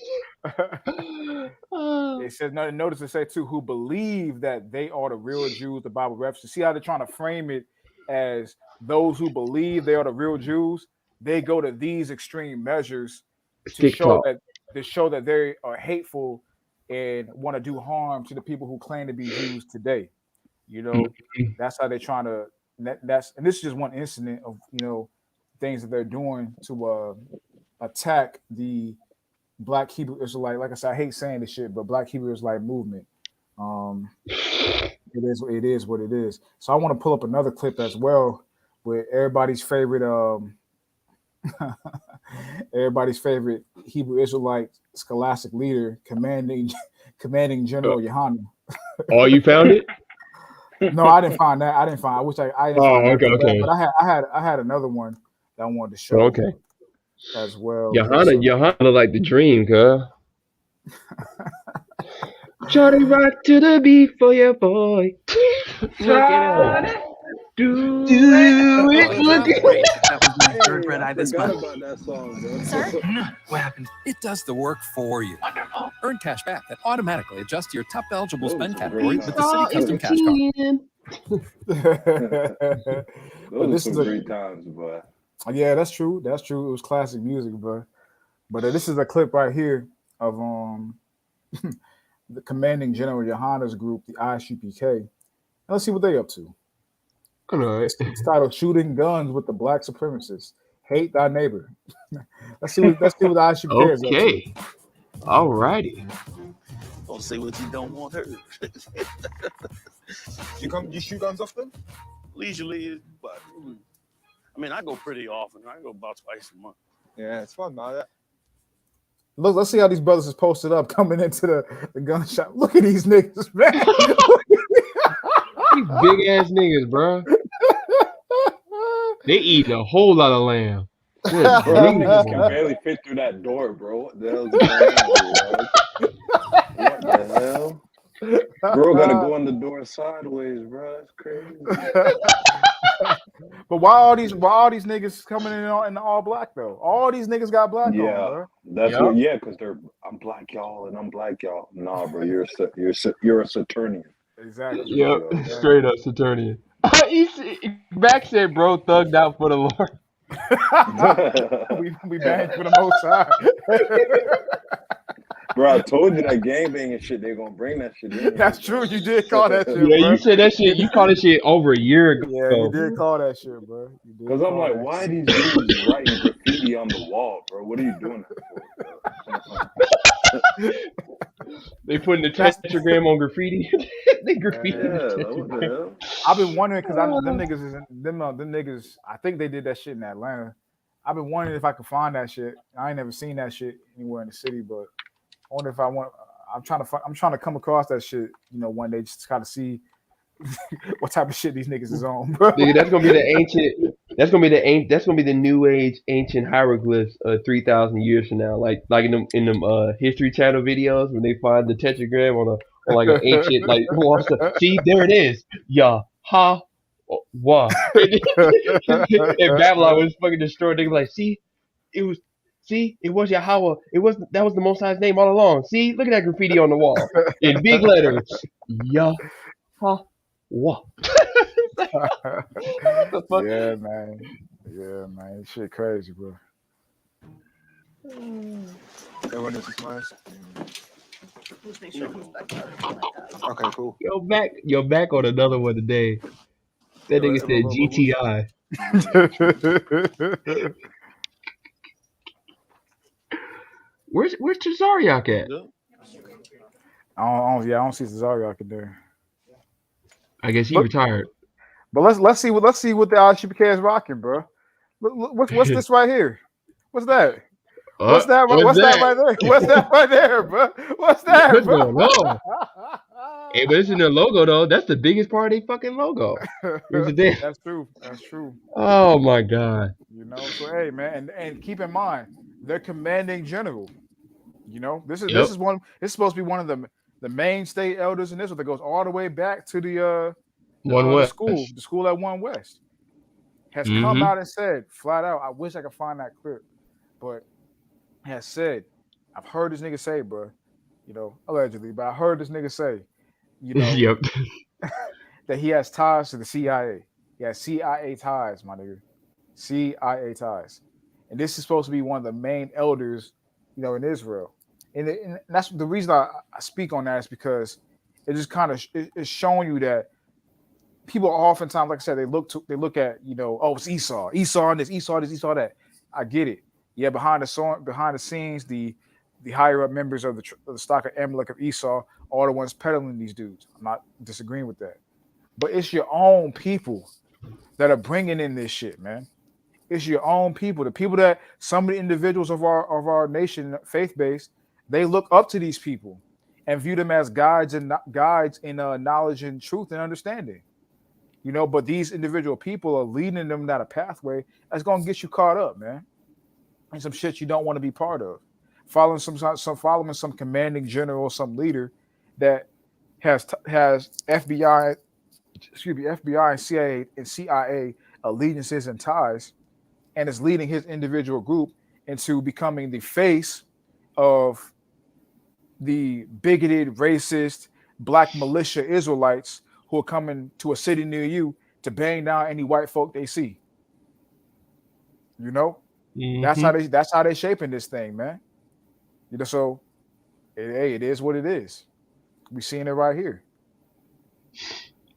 It says, notice it say too, who believe that they are the real Jews, the Bible references. See how they're trying to frame it as those who believe they are the real Jews. They go to these extreme measures to show that they are hateful and want to do harm to the people who claim to be Jews today. You know, that's how they're trying to. And this is just one incident of, you know, things that they're doing to attack the Black Hebrew Israelite. Like I said, I hate saying this shit, but Black Hebrew Israelite movement. It is what it is. So I want to pull up another clip as well with everybody's favorite Hebrew Israelite scholastic leader, commanding General Yohanan. Oh, you found it? No, I didn't find that. I wish I didn't find that. Okay. But I had another one that I wanted to show. Okay. As well. Yohanan like the dream, cuz. Johnny rock to the beat for your boy. Look at it. Do it. Look at it. That was my third red eye this month. About that song, bro. Sir? What happened? It does the work for you. Wonderful. Earn cash back that automatically adjusts to your top eligible spend category with the City Custom Cash Card. Those are some great times, boy. Yeah, that's true. It was classic music, bro. But this is a clip right here of the commanding General Yohanan's group, the ISUPK. Let's see what they up to. All right. It's titled "Shooting Guns with the Black Supremacists. Hate Thy Neighbor." Let's see what the ISUPK is up to. Okay. All righty. Don't say what you don't want heard. You shoot guns often? Leisurely, but I mean, I go pretty often. I go about twice a month. Yeah, it's fun, man. Look, let's see how these brothers is posted up coming into the gun shop. Look at these niggas, man. These big ass niggas, bro. They eating a whole lot of lamb. Bro, niggas can barely fit through that door, bro. What the hell's going on, bro? What the hell? Bro gotta go in the door sideways, bro. It's crazy. But why all these niggas coming in all black though? All these niggas got black on, bro. That's what. Yeah, because I'm black, y'all, and I'm black, y'all. Nah, bro, you're a Saturnian. Exactly. Yep, straight up Saturnian. Back said, bro, thugged out for the Lord. we banged for the Most High. Bro, I told you that gangbanging shit, they're gonna bring that shit in. That's true. You did call that shit, Yeah, bro. you said that shit. You called that shit over a year ago. Yeah, you did call that shit, bro. You did. Cause I'm call like, that why shit. are these dudes writing graffiti on the wall, bro? What are you doing that for, bro? They putting the That's tetragram on graffiti. They graffiti the Yeah, like, what the tetragram. hell? I've been wondering because I them niggas is them niggas. I think they did that shit in Atlanta. I've been wondering if I could find that shit. I ain't never seen that shit anywhere in the city, but I wonder if I want. I'm trying to come across that shit. You know, one day just to kind of see what type of shit these niggas is on, bro. Nigga, that's gonna be the ancient. That's gonna be That's gonna be the new age ancient hieroglyphs 3,000 years from now. Like in them History Channel videos when they find the tetragram on like an ancient like wall stuff. See, there it is. Yeah, ha, wa. And Babylon was fucking destroyed. They be like, see, it was. See, it was Yahweh. That was the Most High's name all along. See, look at that graffiti on the wall in big letters. Yahweh. What? What the fuck? Yeah, man. Yeah, man. Shit crazy, bro. Okay, cool. Yo, back on another one today. That nigga said GTI. Where's Tazariak at? I don't see Cesariak in there. I guess he retired. But let's see what the RCPK is rocking, bro. What's this right here? What's that? What's that? What's that right there? What's that right there, bro? What's that, What's bro? going on? Hey, but it's in their logo though. That's the biggest part of their fucking logo. That's true. That's true. Oh my god. You know, so hey, man, and keep in mind they're commanding general. You know, this is supposed to be one of the main state elders in this one that goes all the way back to the school at One West has come out and said flat out. I wish I could find that clip, but has said, I've heard this nigga say, bro, you know, allegedly, but I heard this nigga say, you know, that he has ties to the CIA. He has CIA ties, my nigga. CIA ties. And this is supposed to be one of the main elders, you know, in Israel. And that's the reason I speak on that is because it just kind of it's showing you that people oftentimes, like I said, they look at, you know, oh, it's Esau and this, Esau this, Esau that. I get it. Yeah, behind the scenes, the higher up members of the stock of Amalek of Esau are the ones peddling these dudes. I'm not disagreeing with that, but it's your own people that are bringing in this shit, man. It's your own people, the people that some of the individuals of our nation, faith based, they look up to these people and view them as guides in knowledge and truth and understanding. You know, but these individual people are leading them down a pathway that's gonna get you caught up, man. And some shit you don't want to be part of. Following some commanding general, some leader that has FBI and CIA allegiances and ties, and is leading his individual group into becoming the face of the bigoted, racist, black militia Israelites who are coming to a city near you to bang down any white folk they see. You know? That's how they shaping this thing, man. You know, so it is what it is. We seeing it right here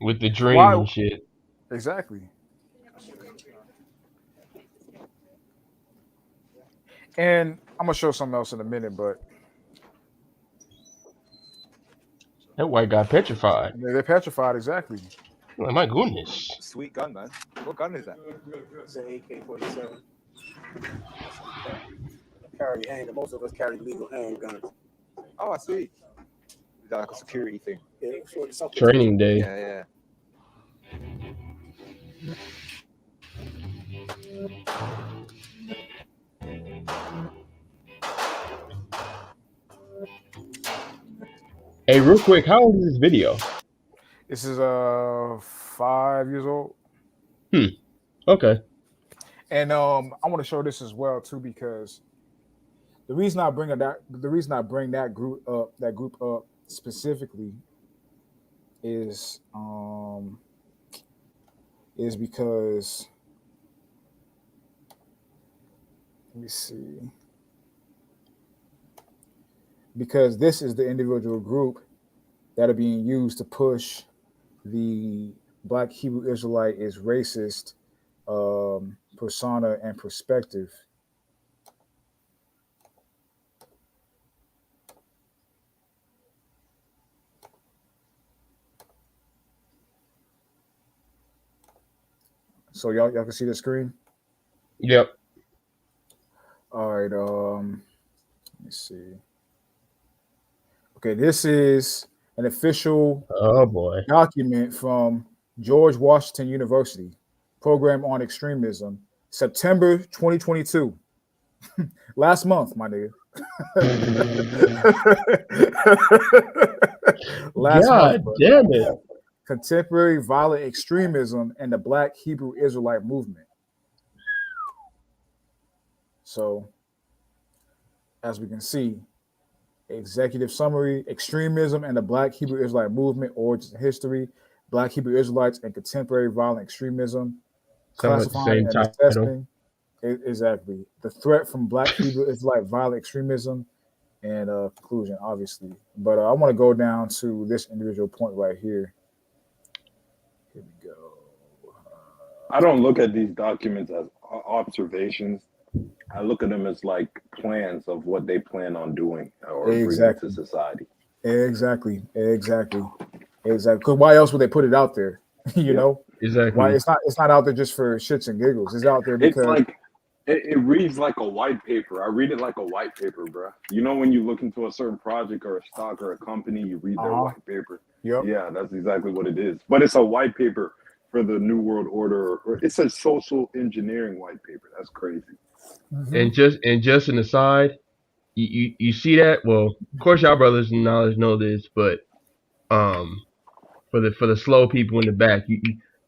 with the dream and shit. Exactly. And I'm gonna show something else in a minute, but that white guy petrified. They're petrified, exactly. Oh, my goodness. Sweet gun, man. What gun is that? It's an AK-47. Most of us carry legal handguns. Oh, I see. Is that like a security thing? Yeah, Training day. Yeah. Hey, real quick, how old is this video? This is 5 years old. Okay. And I want to show this as well too, because the reason I bring that group up specifically is because, let me see. because this is the individual group that are being used to push the Black Hebrew Israelite is racist persona and perspective. So y'all can see the screen? Yep. All right, let me see. Okay, this is an official document from George Washington University, Program on Extremism, September 2022. Last month, my nigga. Last month, bro. Damn it. Contemporary violent extremism and the Black Hebrew Israelite movement. So, as we can see, executive summary: extremism and the Black Hebrew Israelite movement, origins and history, Black Hebrew Israelites and contemporary violent extremism, Sounds like the classifying same and title. assessing. Exactly. The threat from Black Hebrew Israelite violent extremism and conclusion, obviously. But I want to go down to this individual point right here. Here we go. I don't look at these documents as observations. I look at them as like plans of what they plan on doing or bringing to society. Exactly. Because why else would they put it out there? You know, exactly. Why it's not out there just for shits and giggles. It's out there because it's like it reads like a white paper. I read it like a white paper, bro. You know, when you look into a certain project or a stock or a company, you read their white paper. Yep. Yeah, that's exactly what it is. But it's a white paper for the New World Order, or it's a social engineering white paper. That's crazy. And just an aside, you see that? Well, of course, y'all brothers in knowledge know this, but for the slow people in the back,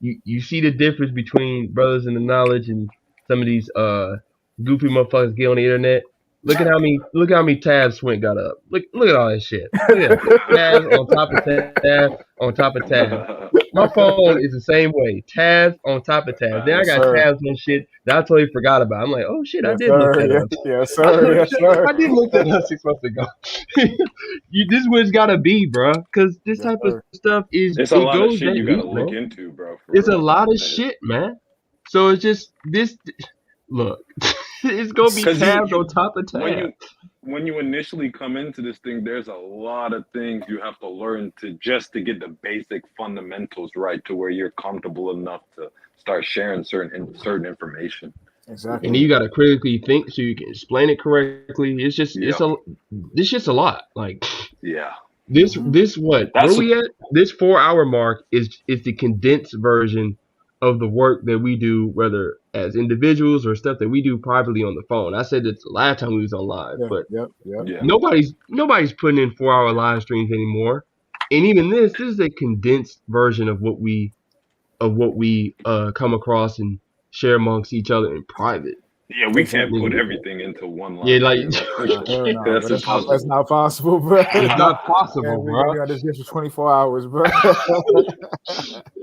you see the difference between brothers in the knowledge and some of these goofy motherfuckers get on the internet. Look at how many tabs Swint got up. Look at all that shit. Look at that. Tabs on top of tab on top of tab. My phone is the same way. Tabs on top of tabs. Then I got tabs on shit that I totally forgot about. I'm like, oh shit, I did look that up. Yes, sir. Yes, sir. I did look that up 6 months ago. This is what it's gotta be, bro. Because this type of stuff is It's a lot of goes shit that you deep, gotta look bro. into, bro. It's a lot of shit, man. So it's just this. Look, it's gonna be tabs on top of tabs. When you initially come into this thing, there's a lot of things you have to learn to get the basic fundamentals right to where you're comfortable enough to start sharing certain information. Exactly. And you gotta critically think so you can explain it correctly. It's just this shit's a lot. Like this what That's where we at? This 4 hour mark is the condensed version of the work that we do, whether as individuals or stuff that we do privately on the phone. I said this the last time we was on live, but nobody's putting in 4 hour live streams anymore. And even this is a condensed version of what we come across and share amongst each other in private. Yeah, we can't put everything into one line. Yeah, like that's not possible, bro. It's not possible, We're bro. gonna be on this shit for 24 hours, bro.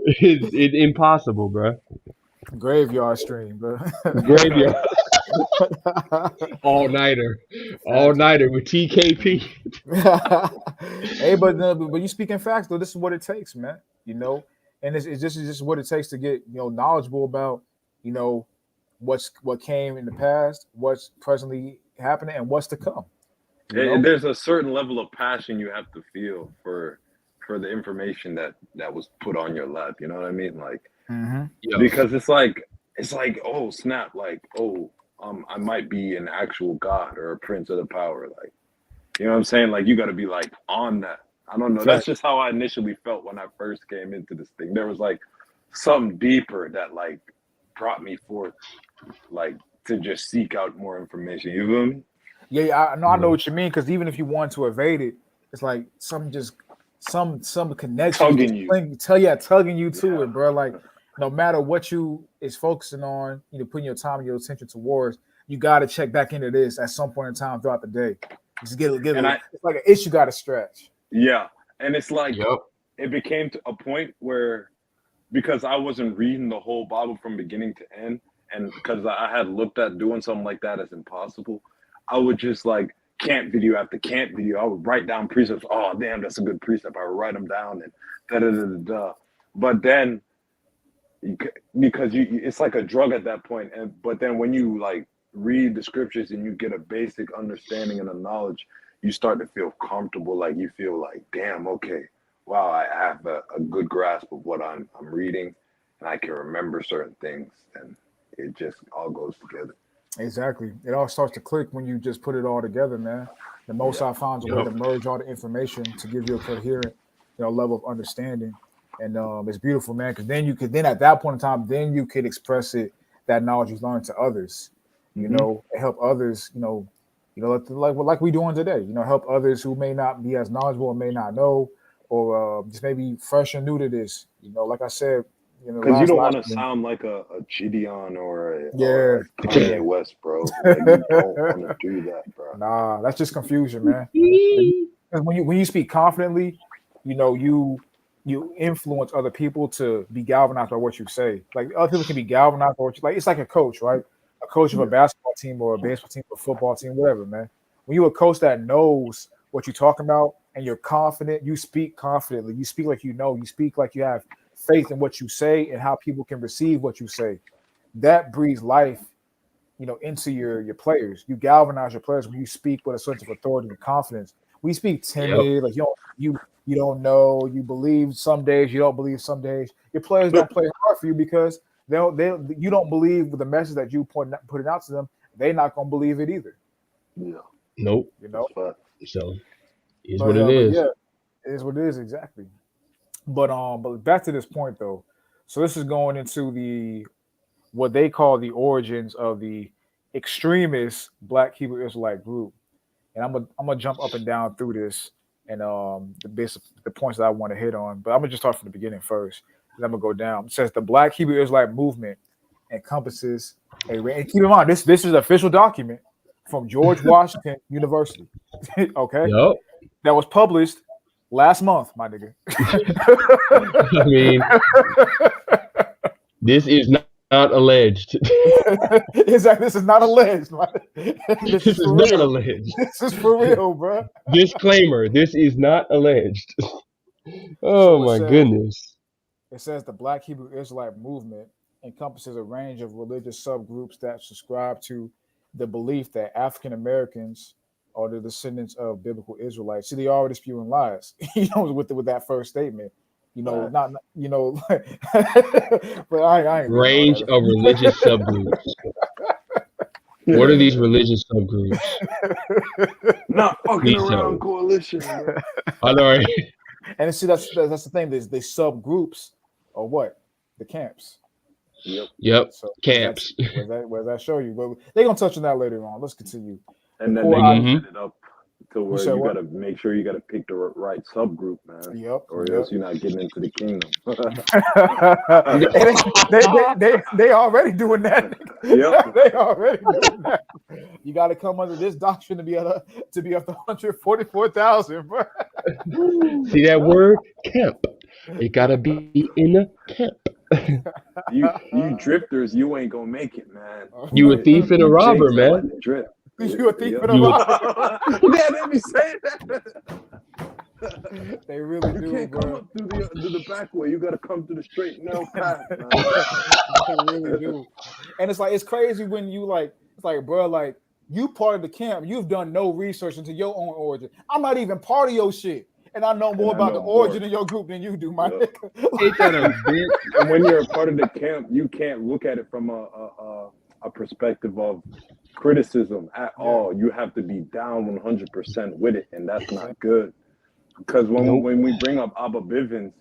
It's impossible, bro. Graveyard stream, bro. Graveyard. All nighter with TKP. Hey, but you speaking facts though. This is what it takes, man. You know, and it's just what it takes to get knowledgeable about what came in the past, what's presently happening, and what's to come. There's a certain level of passion you have to feel for the information that was put on your lap. You know what I mean? Like, because it's like, oh snap, like, I might be an actual god or a prince of the power. Like, you know what I'm saying? Like, you got to be like on that. I don't know. That's just how I initially felt when I first came into this thing. There was like something deeper that like brought me forth, like to just seek out more information. You feel me? Yeah, I know what you mean. Because even if you want to evade it, it's like some connection tugging you, tugging you to it, bro. Like no matter what you is focusing on, putting your time and your attention towards, you got to check back into this at some point in time throughout the day. Just get it's like an itch you got to stretch. Yeah, and it's like it became to a point where, because I wasn't reading the whole Bible from beginning to end, and because I had looked at doing something like that as impossible, I would just like camp video after camp video. I would write down precepts. Oh, damn, that's a good precept. I would write them down and da-da-da-da-da. But then, because it's like a drug at that point. But then when you like read the scriptures and you get a basic understanding and a knowledge, you start to feel comfortable. Like you feel like, damn, okay, wow, I have a good grasp of what I'm reading, and I can remember certain things, and it just all goes together. Exactly. It all starts to click when you just put it all together, man. The Most High finds a way to merge all the information to give you a coherent, level of understanding. And it's beautiful, man, because then at that point in time, then you could express that knowledge you've learned to others, and help others, like we doing today, help others who may not be as knowledgeable or may not know, or just maybe fresh and new to this, like I said, because you don't want to sound like a Gideon or a Kanye West, bro. Like you don't want to do that, bro. Nah, that's just confusion, man. When you speak confidently, you influence other people to be galvanized by what you say. Like other people can be galvanized by what you like. It's like a coach, right? A coach of a basketball team or a baseball team or a football team, whatever, man. When you're a coach that knows what you're talking about and you're confident, you speak confidently. You speak like you know. You speak like you have faith in what you say and how people can receive what you say. That breathes life, into your players. You galvanize your players when you speak with a sense of authority and confidence. We speak timid, like you don't know, you believe some days, you don't believe some days. Your players don't play hard for you because you don't believe with the message that you putting out to them. They're not gonna believe it either. Yeah. Nope. So it's what it is. Yeah, it is what it is exactly. But back to this point though. So this is going into what they call the origins of the extremist Black Hebrew Israelite group, and I'm gonna jump up and down through this and the points that I want to hit on. But I'm gonna just start from the beginning first, and I'm gonna go down. It says the Black Hebrew Israelite movement encompasses and keep in mind this is an official document from George Washington University. Okay, that was published last month, my nigga. I mean, this is not alleged. Exactly. This is not alleged. This is not alleged. This is for real, bro. Disclaimer: this is not alleged. Oh my goodness. It says the Black Hebrew Israelite movement encompasses a range of religious subgroups that subscribe to the belief that African Americans are the descendants of biblical Israelites. See, they already spewing lies, with that first statement. But I ain't range of religious subgroups. What are these religious subgroups? Not fucking around coalition. I know, right? And see, that's the thing. There's the subgroups or what? The camps. Yep. So camps. Where's that show you? But they're gonna touch on that later on. Let's continue. And then they can set it up to where you gotta make sure you gotta pick the right subgroup, man. Or else you're not getting into the kingdom. they already doing that. Yep. They already doing that. You got to come under this doctrine to be up to 144,000, bro. See that word? Camp. It gotta be in a camp. You drifters, you ain't gonna make it, man. You a thief and a robber, man. You a thief and a robber. Yeah, they be saying that. They really do. You can't bro. come up through the back way. You gotta come to the straight narrow path, man. They really do. And it's crazy when you bro, you part of the camp. You've done no research into your own origin. I'm not even part of your shit. And I know more about the origin of your group than you do, my nigga. Ain't that a bitch? And when you're a part of the camp, you can't look at it from a perspective of criticism at all. You have to be down 100% with it, and that's not good. Because when we bring up Abba Bivens,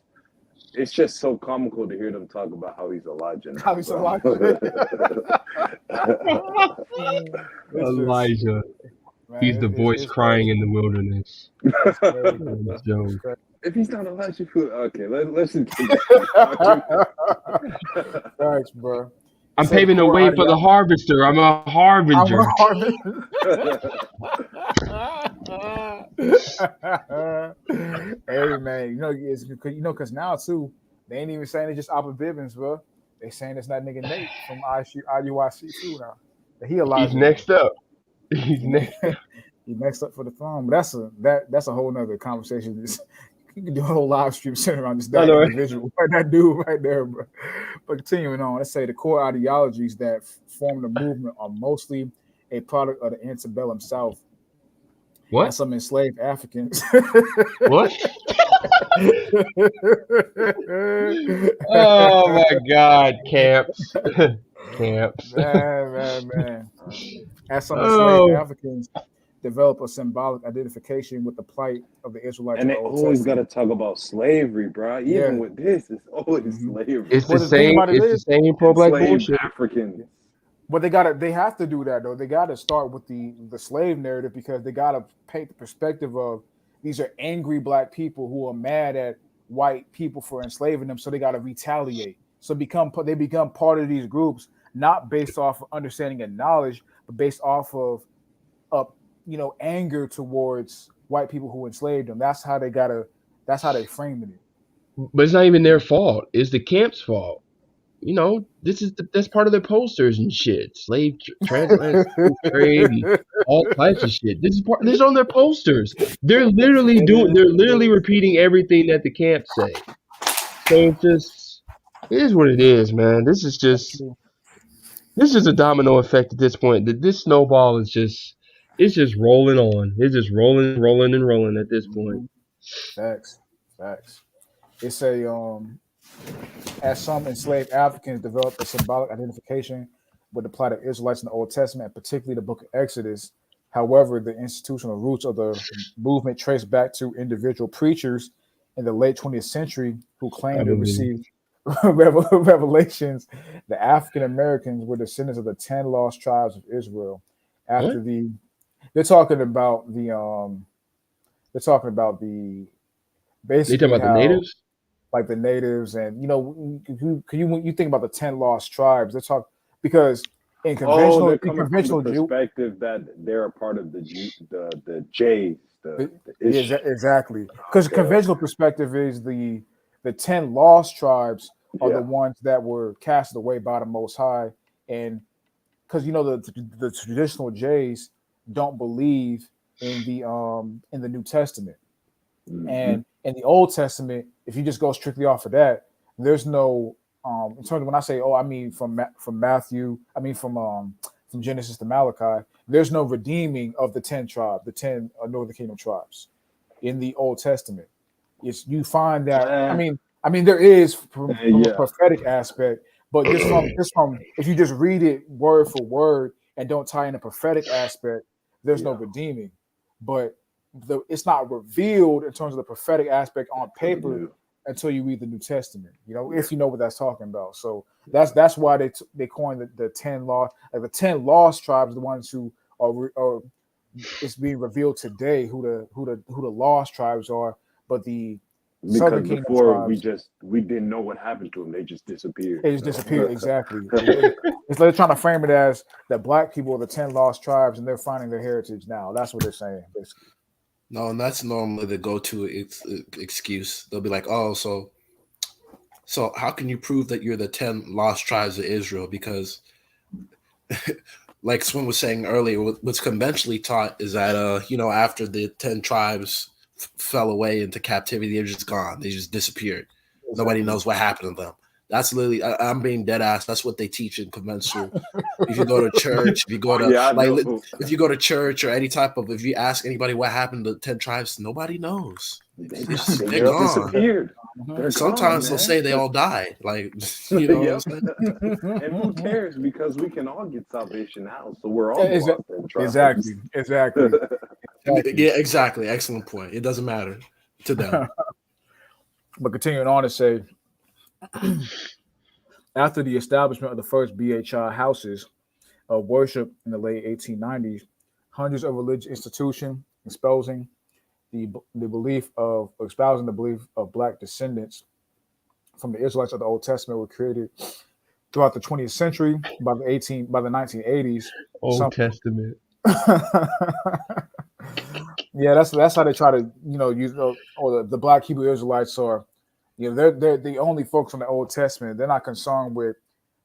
it's just so comical to hear them talk about how he's Elijah. Now, how he's Elijah. Elijah. Man, he's the voice crying in the wilderness. If he's not Elijah, okay, let's just thanks, bro. I'm paving the way for the harvester. I'm a harbinger. Hey man, because now too, they ain't even saying it's just Abba Bivens, bro. They saying it's that nigga Nate from IUIC too now. He Elijah. He's next up. He's next. He next up for the throne. But that's a whole nother conversation. You can do a whole live stream centered around just that individual, that dude right there, bro. But continuing on, let's say the core ideologies that form the movement are mostly a product of the antebellum South. What? And some enslaved Africans. What? Oh my God, camps. Camps. Man. As some enslaved Africans develop a symbolic identification with the plight of the Israelites And of they the Old always got Testament. to talk about slavery, bro. Even Yeah. with this, it's always slavery. It's Well, the the thing same. about it It's the is, same pro-black Enslaved bullshit. Africans. but they have to do that though. They got to start with the slave narrative because they got to paint the perspective of these are angry black people who are mad at white people for enslaving them, so they got to retaliate. So they become part of these groups not based off of understanding and knowledge, but based off of anger towards white people who enslaved them. That's how they framing it. But it's not even their fault. It's the camp's fault. You know, that's part of their posters and shit. Transatlantic slave trade and all types of shit. This is on their posters. They're literally repeating everything that the camps say. So it is what it is, man. This is just a domino effect at this point. This snowball is just rolling on. It's just rolling at this point. Facts. It's as some enslaved Africans developed a symbolic identification with the plight of Israelites in the Old Testament, and particularly the book of Exodus. However, the institutional roots of the movement trace back to individual preachers in the late 20th century who claimed to receive revelations. The African Americans were descendants of the 10 lost tribes of Israel. They're talking about the basically about the natives? Like the natives, and you think about the 10 lost tribes. They're talking because in conventional they're coming from the perspective that they're a part of the Jays. Exactly, because conventional perspective is the 10 lost tribes are the ones that were cast away by the Most High, and because the traditional Jays don't believe in the New Testament. And in the Old Testament, if you just go strictly off of that, there's no in terms of when I say I mean from Matthew, I mean from Genesis to Malachi, there's no redeeming of the 10 tribes, the 10 Northern Kingdom tribes in the Old Testament. You find that I mean there is from a prophetic aspect, but just from if you just read it word for word and don't tie in a prophetic aspect, there's no redeeming. But it's not revealed in terms of the prophetic aspect on paper until you read the New Testament, if you know what that's talking about. So that's why they coined the 10 lost, like the 10 lost tribes, the ones who are it's being revealed today who the lost tribes are, but the Southern Kingdom before tribes, we didn't know what happened to them. They just disappeared. They just disappeared. Exactly. It's like they're trying to frame it as that black people are the 10 lost tribes and they're finding their heritage now. That's what they're saying, basically. No, and that's normally the go-to excuse. They'll be like, "Oh, so how can you prove that you're the 10 lost tribes of Israel?" Because, like Swin was saying earlier, what's conventionally taught is that, after the 10 tribes fell away into captivity, they're just gone. They just disappeared. Exactly. Nobody knows what happened to them. That's literally, I'm being dead ass. That's what they teach in conventional. If you go to church, if you go to if you go to church or any type of, if you ask anybody what happened to 10 tribes, nobody knows. They're gone. Disappeared. Sometimes they'll say they all died. Like, what I'm saying? And who cares? Because we can all get salvation now. So we're all exactly. Yeah, exactly. Excellent point. It doesn't matter to them. But continuing on to say, after the establishment of the first BHI houses of worship in the late 1890s, hundreds of religious institutions espousing the belief of Black descendants from the Israelites of the Old Testament were created throughout the 20th century. By the 1980s, Old Testament. Yeah, that's how they try to use or the Black Hebrew Israelites are. They're the only folks from the Old Testament. They're not concerned with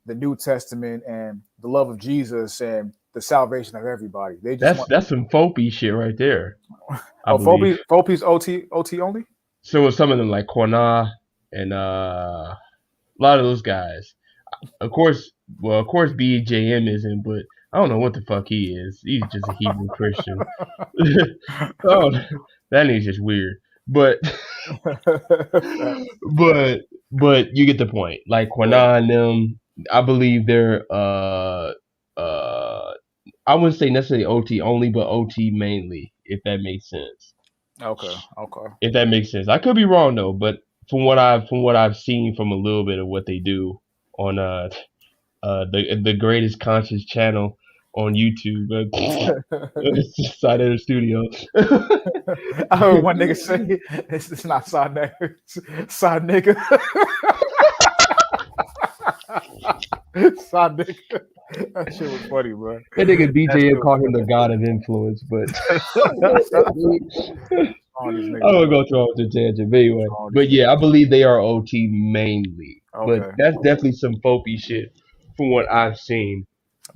the New Testament and the love of Jesus and the salvation of everybody. They just That's some folky shit right there. I oh, believe. Fopi's OT only. So with some of them like Quana and a lot of those guys. Of course, BJM isn't, but I don't know what the fuck he is. He's just a Hebrew Christian. Oh, that nigga's just weird. But but you get the point. Like Quana and them, I believe they're I wouldn't say necessarily OT only, but OT mainly, if that makes sense. Okay. If that makes sense. I could be wrong though, but from what I've seen from a little bit of what they do on the greatest conscious channel on YouTube, side of the studio. I heard one nigga say it's not side nigga, it's side nigga. Side nigga. That shit was funny, bro. That nigga BJ called him the god of influence, but I don't go through all the tangent, but anyway. But yeah, I believe they are OT mainly. But Okay. that's definitely some folky shit from what I've seen.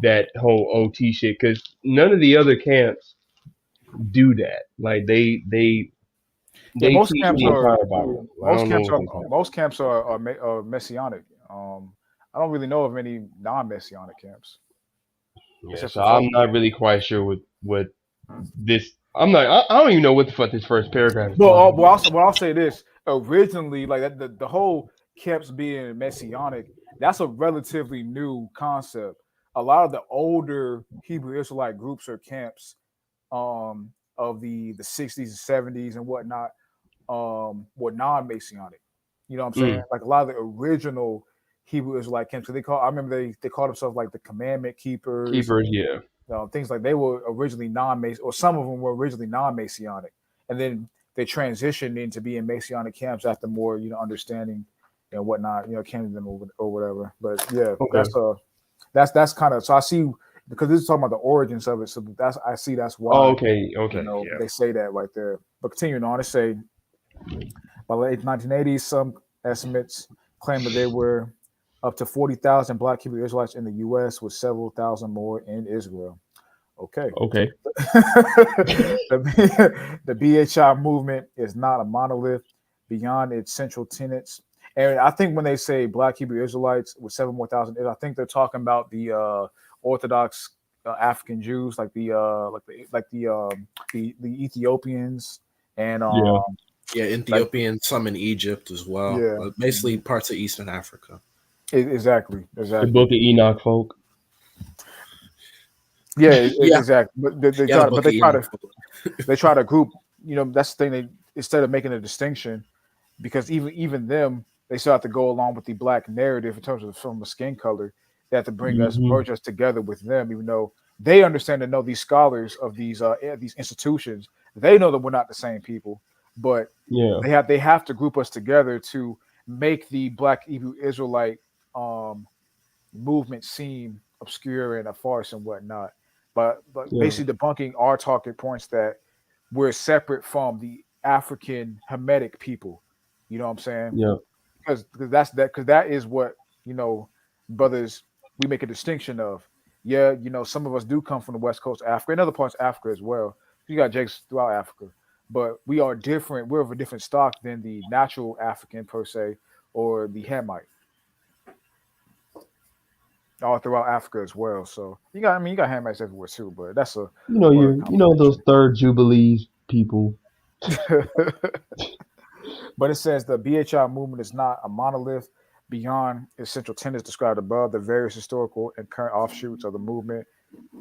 That whole OT shit, because none of the other camps do that. Like they Yeah, most teach camps the are entire Bible. I don't know what they call it. most camps are messianic. I don't really know of any non-messianic camps. Yeah, so I'm not really quite sure what this. I'm not. I don't even know what the fuck this first paragraph is talking about. I'll say this. Originally, like that, the whole camps being messianic, that's a relatively new concept. A lot of the older Hebrew Israelite groups or camps of the 60s and 70s and whatnot were non-messianic. You know what I'm saying? Like a lot of the original Hebrew Israelite camps. I remember they called themselves like the Commandment Keepers. Yeah. Things like they were originally non-Mason, or some of them were originally non-Messianic, and then they transitioned into being Messianic camps after more, understanding and whatnot, came to them or whatever. But yeah, Okay. that's kind of, so I see, because this is talking about the origins of it, so that's why. Oh, okay. Yeah. They say that right there. But continuing on, to say by the late 1980s, some estimates claim that there were up to 40,000 Black Hebrew Israelites in the U.S., with several thousand more in Israel. Okay. The BHI movement is not a monolith beyond its central tenets. And I think when they say Black Hebrew Israelites with 7 more thousand, I think they're talking about the Orthodox African Jews, like the Ethiopians and Ethiopian, some in Egypt as well. Yeah. Basically parts of Eastern Africa. Exactly. The Book of Enoch folk. Yeah, exactly. But they try to group. That's the thing. They, instead of making a distinction, because even them, they still have to go along with the Black narrative in terms of from a skin color. They have to merge us together with them, even though they understand and know these scholars of these institutions. They know that we're not the same people, but they have to group us together to make the Black Hebrew Israelite movement seem obscure and a farce and whatnot. But basically debunking our talking points that we're separate from the African Hamitic people. You know what I'm saying? Yeah. Because that is what, brothers, we make a distinction of. Yeah, some of us do come from the West Coast of Africa and other parts of Africa as well. You got Jakes throughout Africa, but we are different. We're of a different stock than the natural African per se, or the Hamite. All throughout Africa as well. So you got Hamites everywhere too, but that's a those third Jubilees people. But it says the BHI movement is not a monolith beyond its central tenets described above. The various historical and current offshoots of the movement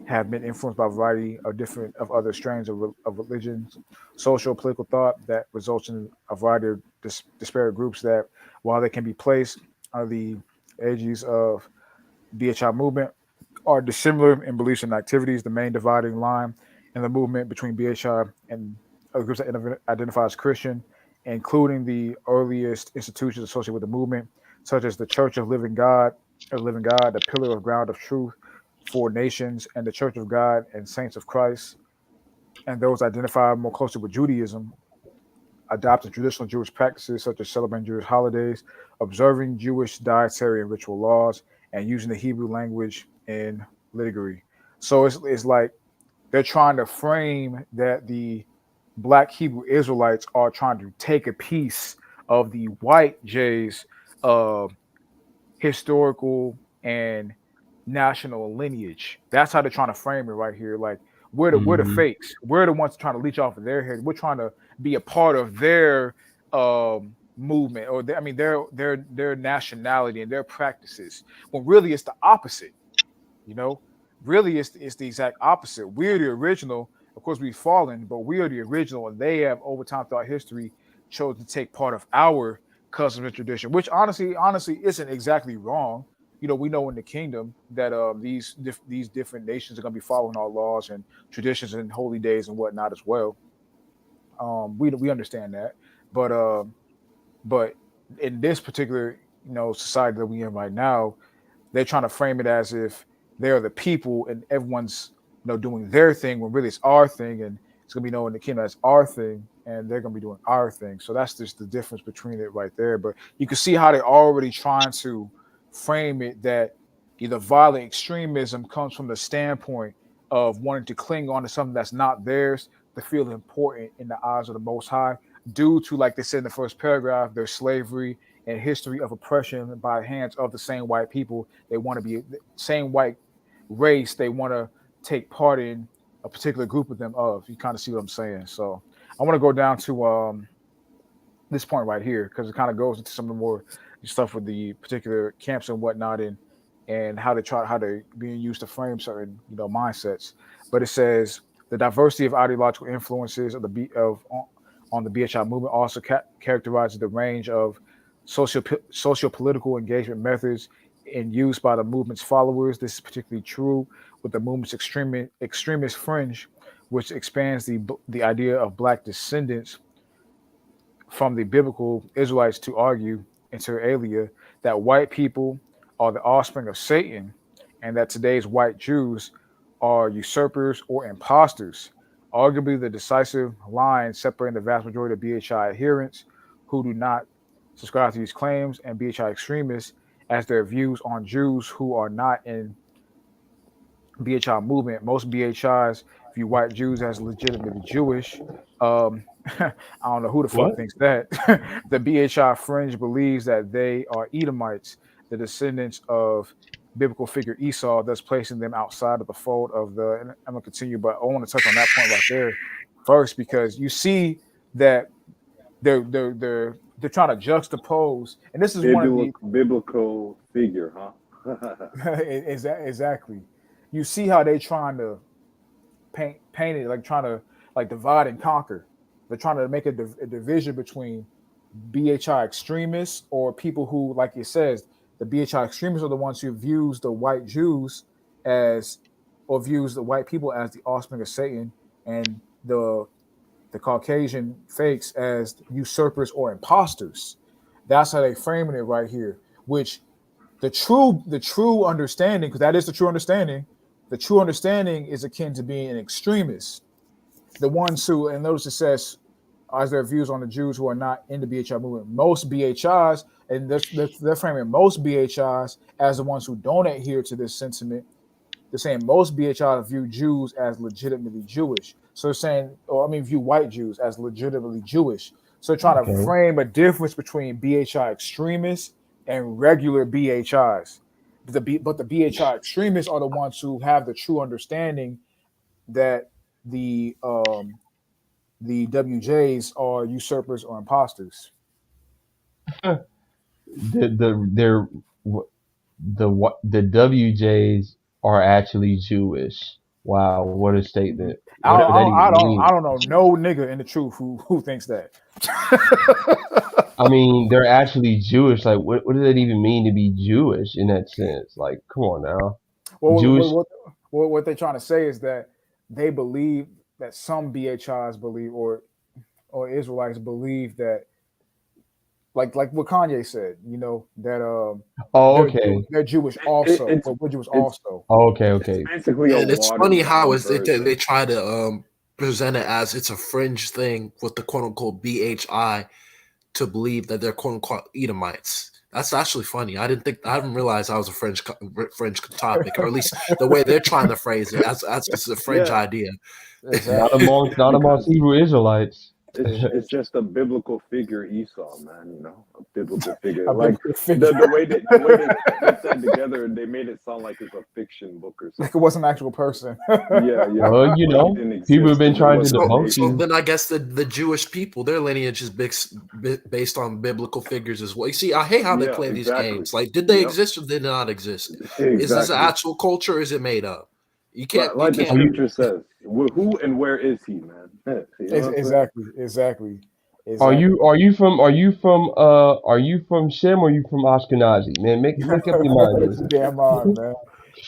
have been influenced by a variety of other strains of religions, social, political thought that results in a variety of disparate groups that, while they can be placed under the aegis of BHI movement, are dissimilar in beliefs and activities. The main dividing line in the movement between BHI and other groups that identify as Christian, including the earliest institutions associated with the movement, such as the Church of Living God, the Pillar of Ground of Truth for Nations, and the Church of God and Saints of Christ, and those identified more closely with Judaism, adopting traditional Jewish practices such as celebrating Jewish holidays, observing Jewish dietary and ritual laws, and using the Hebrew language in liturgy. So it's like they're trying to frame that the Black Hebrew Israelites are trying to take a piece of the white J's historical and national lineage. That's how they're trying to frame it right here. Like we're the fakes. We're the ones trying to leech off of their head. We're trying to be a part of their movement or their nationality and their practices. When really it's the opposite. You know, really it's the exact opposite. We're the original. Of course, we've fallen, but we are the original, and they have over time throughout history chosen to take part of our customs and tradition, which honestly isn't exactly wrong. You know, we know in the kingdom that these different nations are going to be following our laws and traditions and holy days and whatnot as well. We understand that, but but in this particular society that we in right now, they're trying to frame it as if they're the people and everyone's doing their thing when really it's our thing, and it's gonna be known in the kingdom as our thing, and they're gonna be doing our thing. So that's just the difference between it right there. But you can see how they're already trying to frame it that either violent extremism comes from the standpoint of wanting to cling on to something that's not theirs to feel important in the eyes of the Most High, due to, like they said in the first paragraph, their slavery and history of oppression by hands of the same white people. They want to be the same white race. They want to take part in a particular group of them. You kind of see what I'm saying. So I want to go down to this point right here because it kind of goes into some of the more stuff with the particular camps and whatnot, and how they're being used to frame certain mindsets. But it says the diversity of ideological influences of on the BHI movement also characterizes the range of socio-political engagement methods in use by the movement's followers. This is particularly true with the movement's extremist fringe, which expands the idea of Black descendants from the biblical Israelites to argue, inter alia, that white people are the offspring of Satan and that today's white Jews are usurpers or imposters. Arguably, the decisive line separating the vast majority of BHI adherents who do not subscribe to these claims and BHI extremists as their views on Jews who are not in BHI movement. Most BHIs view white Jews as legitimately Jewish. I don't know who the fuck thinks that. The BHI fringe believes that they are Edomites, the descendants of biblical figure Esau, thus placing them outside of the fold of the. And I'm gonna continue, but I want to touch on that point right there first because you see that they're trying to juxtapose, and this is one of the biblical figure, huh? Exactly. You see how they trying to paint it, like trying to divide and conquer. They're trying to make a division between BHI extremists or people who, like it says, the BHI extremists are the ones who views the white Jews as, or views the white people as the offspring of Satan, and the Caucasian fakes as usurpers or imposters. That's how they framing it right here. Which the true understanding, because that is the true understanding. The true understanding is akin to being an extremist. The ones who, and notice it says, as their views on the Jews who are not in the BHI movement. Most BHIs, and they're framing most BHIs as the ones who don't adhere to this sentiment. They're saying most BHIs view Jews as legitimately Jewish. So they're saying, view white Jews as legitimately Jewish. So they're trying to frame a difference between BHI extremists and regular BHIs. But the BHI extremists are the ones who have the true understanding that the WJs are usurpers or imposters. The WJs are actually Jewish. Wow, what a statement! I don't know no nigga in the truth who thinks that. I mean, they're actually Jewish. Like, what does that even mean to be Jewish in that sense? Like, come on now. Jewish. What they're trying to say is that they believe that some BHIs believe, or Israelites believe that, like what Kanye said, that they're Jewish also, but we're Jewish also. Okay. Basically, and it's funny how they try to present it as it's a fringe thing with the quote unquote BHI to believe that they're quote unquote Edomites. That's actually funny. I didn't realize I was a French topic, or at least the way they're trying to phrase it. That's it's a French idea. Not amongst Hebrew Israelites. It's just a biblical figure Esau, man. You know, a biblical figure. A Like biblical figure. the way they said together, they made it sound like it's a fiction book or something. Like it was an actual person. Yeah. Well, you Like know, he didn't exist, people have been and it trying to wasn't debunk So you. then I guess the Jewish people, their lineage is based on biblical figures as well. You see, I hate how they play these games. Like, did they exist or did they not exist? Is this an Exactly. actual culture or is it made up? You can't. Like You the can't. scripture says, who and where is he, man? You know what I'm saying? Exactly. Are you from Shem or are you from Ashkenazi? Man, make up your mind. Damn on, man.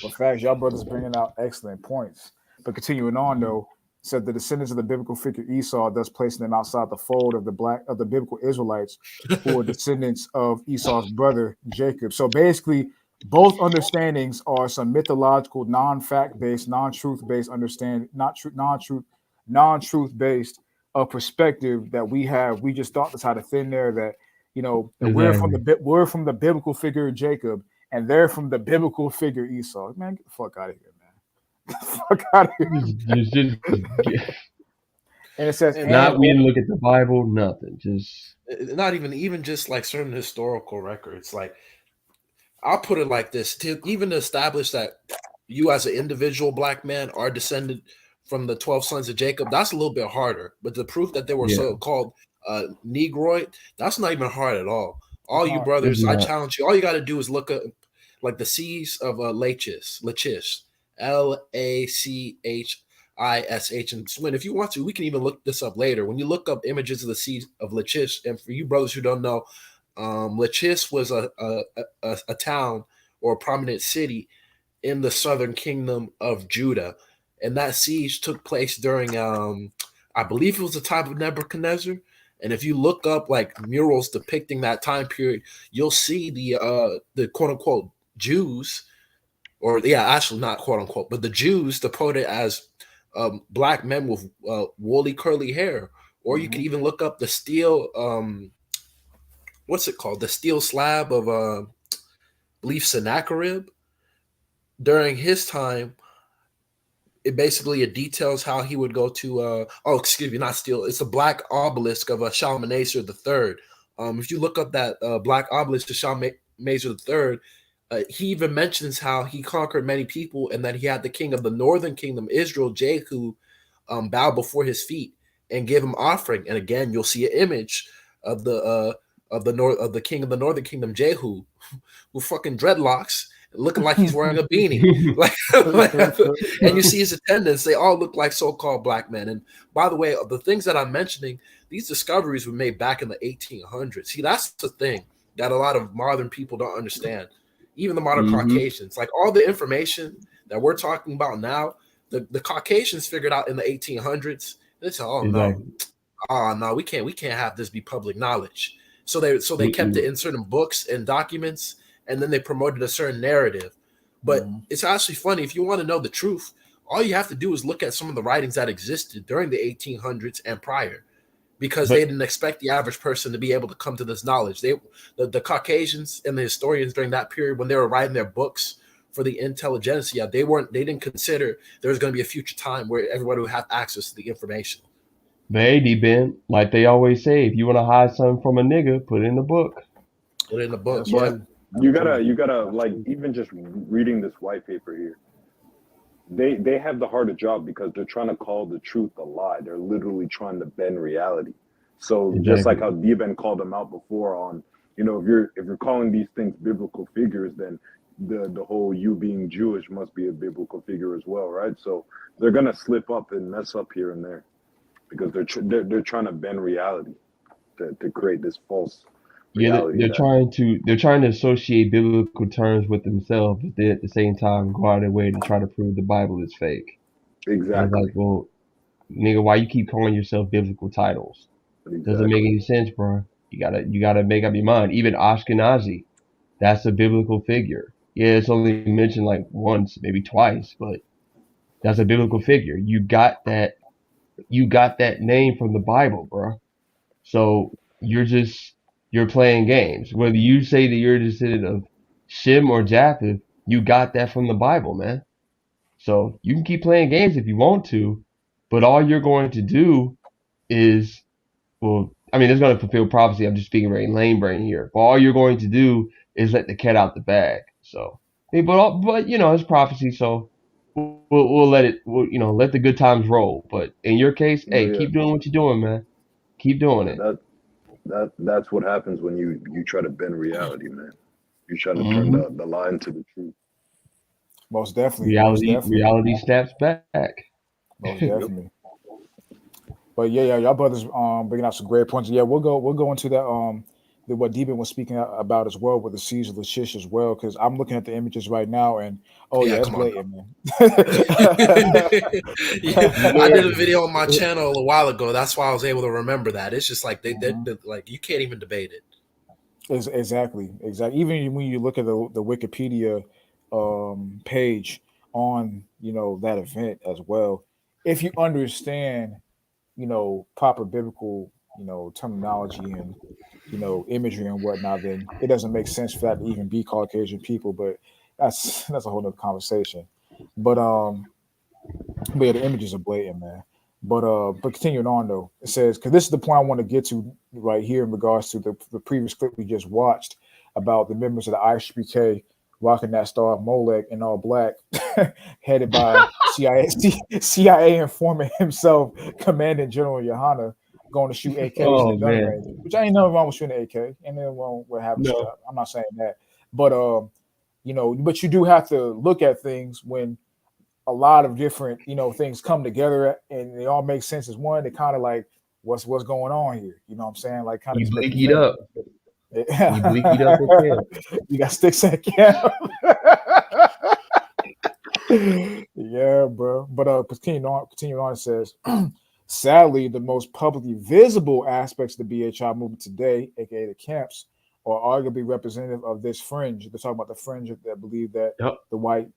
But facts, y'all brothers bringing out excellent points. But continuing on though, said the descendants of the biblical figure Esau, thus placing them outside the fold of the biblical Israelites, who are descendants of Esau's brother Jacob. So basically, both understandings are some mythological, non-fact based, non-truth based understanding, non-truth based perspective that we have. We just thought this out of thin air that that we're from the biblical figure Jacob and they're from the biblical figure Esau. Man, get the fuck out of here, man. Get the fuck out of here. And it says, we didn't look at the Bible, nothing. Just not even just like certain historical records. Like, I'll put it like this: to even establish that you as an individual black man are descended from the 12 sons of Jacob, that's a little bit harder. But the proof that they were so-called Negroid, that's not even hard at all. All you brothers, I challenge you. All you got to do is look up like the C's of Lachish, Lachish, and Swin. If you want to, we can even look this up later. When you look up images of the C's of Lachish, and for you brothers who don't know, Lachish was a town or a prominent city in the southern kingdom of Judah. And that siege took place during, I believe it was the time of Nebuchadnezzar. And if you look up like murals depicting that time period, you'll see the quote unquote Jews, or actually not quote unquote, but the Jews depicted as black men with woolly curly hair. Or you can even look up the steel, what's it called? The steel slab of, I believe, Sennacherib. During his time, it basically details how he would go to not steel, it's a black obelisk of Shalmaneser III. If you look up that black obelisk to Shalmaneser III, he even mentions how he conquered many people and that he had the king of the northern kingdom, Israel, Jehu, bow before his feet and give him offering. And again, you'll see an image of the king of the northern kingdom, Jehu, with fucking dreadlocks, looking like he's wearing a beanie. And you see his attendants, they all look like so-called black men. And by the way, the things that I'm mentioning, these discoveries were made back in the 1800s. See, that's the thing that a lot of modern people don't understand. Even the modern Caucasians, like all the information that we're talking about now, the Caucasians figured out in the 1800s. They said, no, we can't have this be public knowledge. So they kept it in certain books and documents, and then they promoted a certain narrative. But it's actually funny. If you want to know the truth, all you have to do is look at some of the writings that existed during the 1800s and prior, because they didn't expect the average person to be able to come to this knowledge. The Caucasians and the historians during that period, when they were writing their books for the intelligentsia, they didn't consider there was going to be a future time where everybody would have access to the information. Baby Ben, like they always say, if you want to hide something from a nigga, put it in the book. Put it in the book. But you gotta like, even just reading this white paper here, they have the harder job because they're trying to call the truth a lie. They're literally trying to bend reality. So just like how D-Ben called them out before on, if you're calling these things biblical figures, then the whole you being Jewish must be a biblical figure as well, right? So they're gonna slip up and mess up here and there because they're trying to bend reality to create this false reality. They're trying to associate biblical terms with themselves, but they at the same time go out of their way to try to prove the Bible is fake. Exactly. Like, well, nigga, why you keep calling yourself biblical titles? Exactly. Doesn't make any sense, bro. You gotta make up your mind. Even Ashkenazi, that's a biblical figure. Yeah, it's only mentioned like once, maybe twice, but that's a biblical figure. You got that name from the Bible, bro. So you're just you're playing games. Whether you say that you're a descendant of Shem or Japheth, you got that from the Bible, man. So you can keep playing games if you want to, but all you're going to do is, well, I mean, it's going to fulfill prophecy. I'm just speaking very lame brain here. But all you're going to do is let the cat out the bag. So, I mean, but you know, it's prophecy. So we'll let it, let the good times roll. But in your case, But hey, yeah, keep doing what you're doing, man. Keep doing yeah, it. that's what happens when you try to bend reality, man. You're trying to turn Hmm. the lie into the truth. Most definitely, most definitely, Reality snaps back. most Yep. definitely. But yeah, y'all brothers bringing out some great points. Yeah, we'll go into that what Deben was speaking about as well with the siege of Lachish as well, because I'm looking at the images right now and oh yeah, Yeah, it's come on now. blatant, man. Yeah, I did a video on my channel a while ago. That's why I was able to remember that. It's just like they like you can't even debate it. Exactly. Even when you look at the Wikipedia page on that event as well, if you understand proper biblical terminology and imagery and whatnot, then it doesn't make sense for that to even be Caucasian people. But that's a whole nother conversation. But yeah, the images are blatant, man. But continuing on though, it says because this is the point I want to get to right here in regards to the previous clip we just watched about the members of the ISPK rocking that star of Molech in all black, headed by CIA informant himself, Commandant General Yohana, going to shoot AKs in the Oh gun man, range. Which ain't nothing wrong with shooting an AK, ain't nothing wrong with having a no. strap. I'm not saying that, but but you do have to look at things when a lot of different things come together and they all make sense as one. They kind of like what's going on here, you know what I'm saying, like kind of You just make you blinkied think. up. You blinkied up at camp. You got sticks at camp. Yeah, bro. But continuing on, it says sadly the most publicly visible aspects of the BHI movement today, aka the camps, are arguably representative of this fringe. They're talking about the fringe that believe that Yep. the white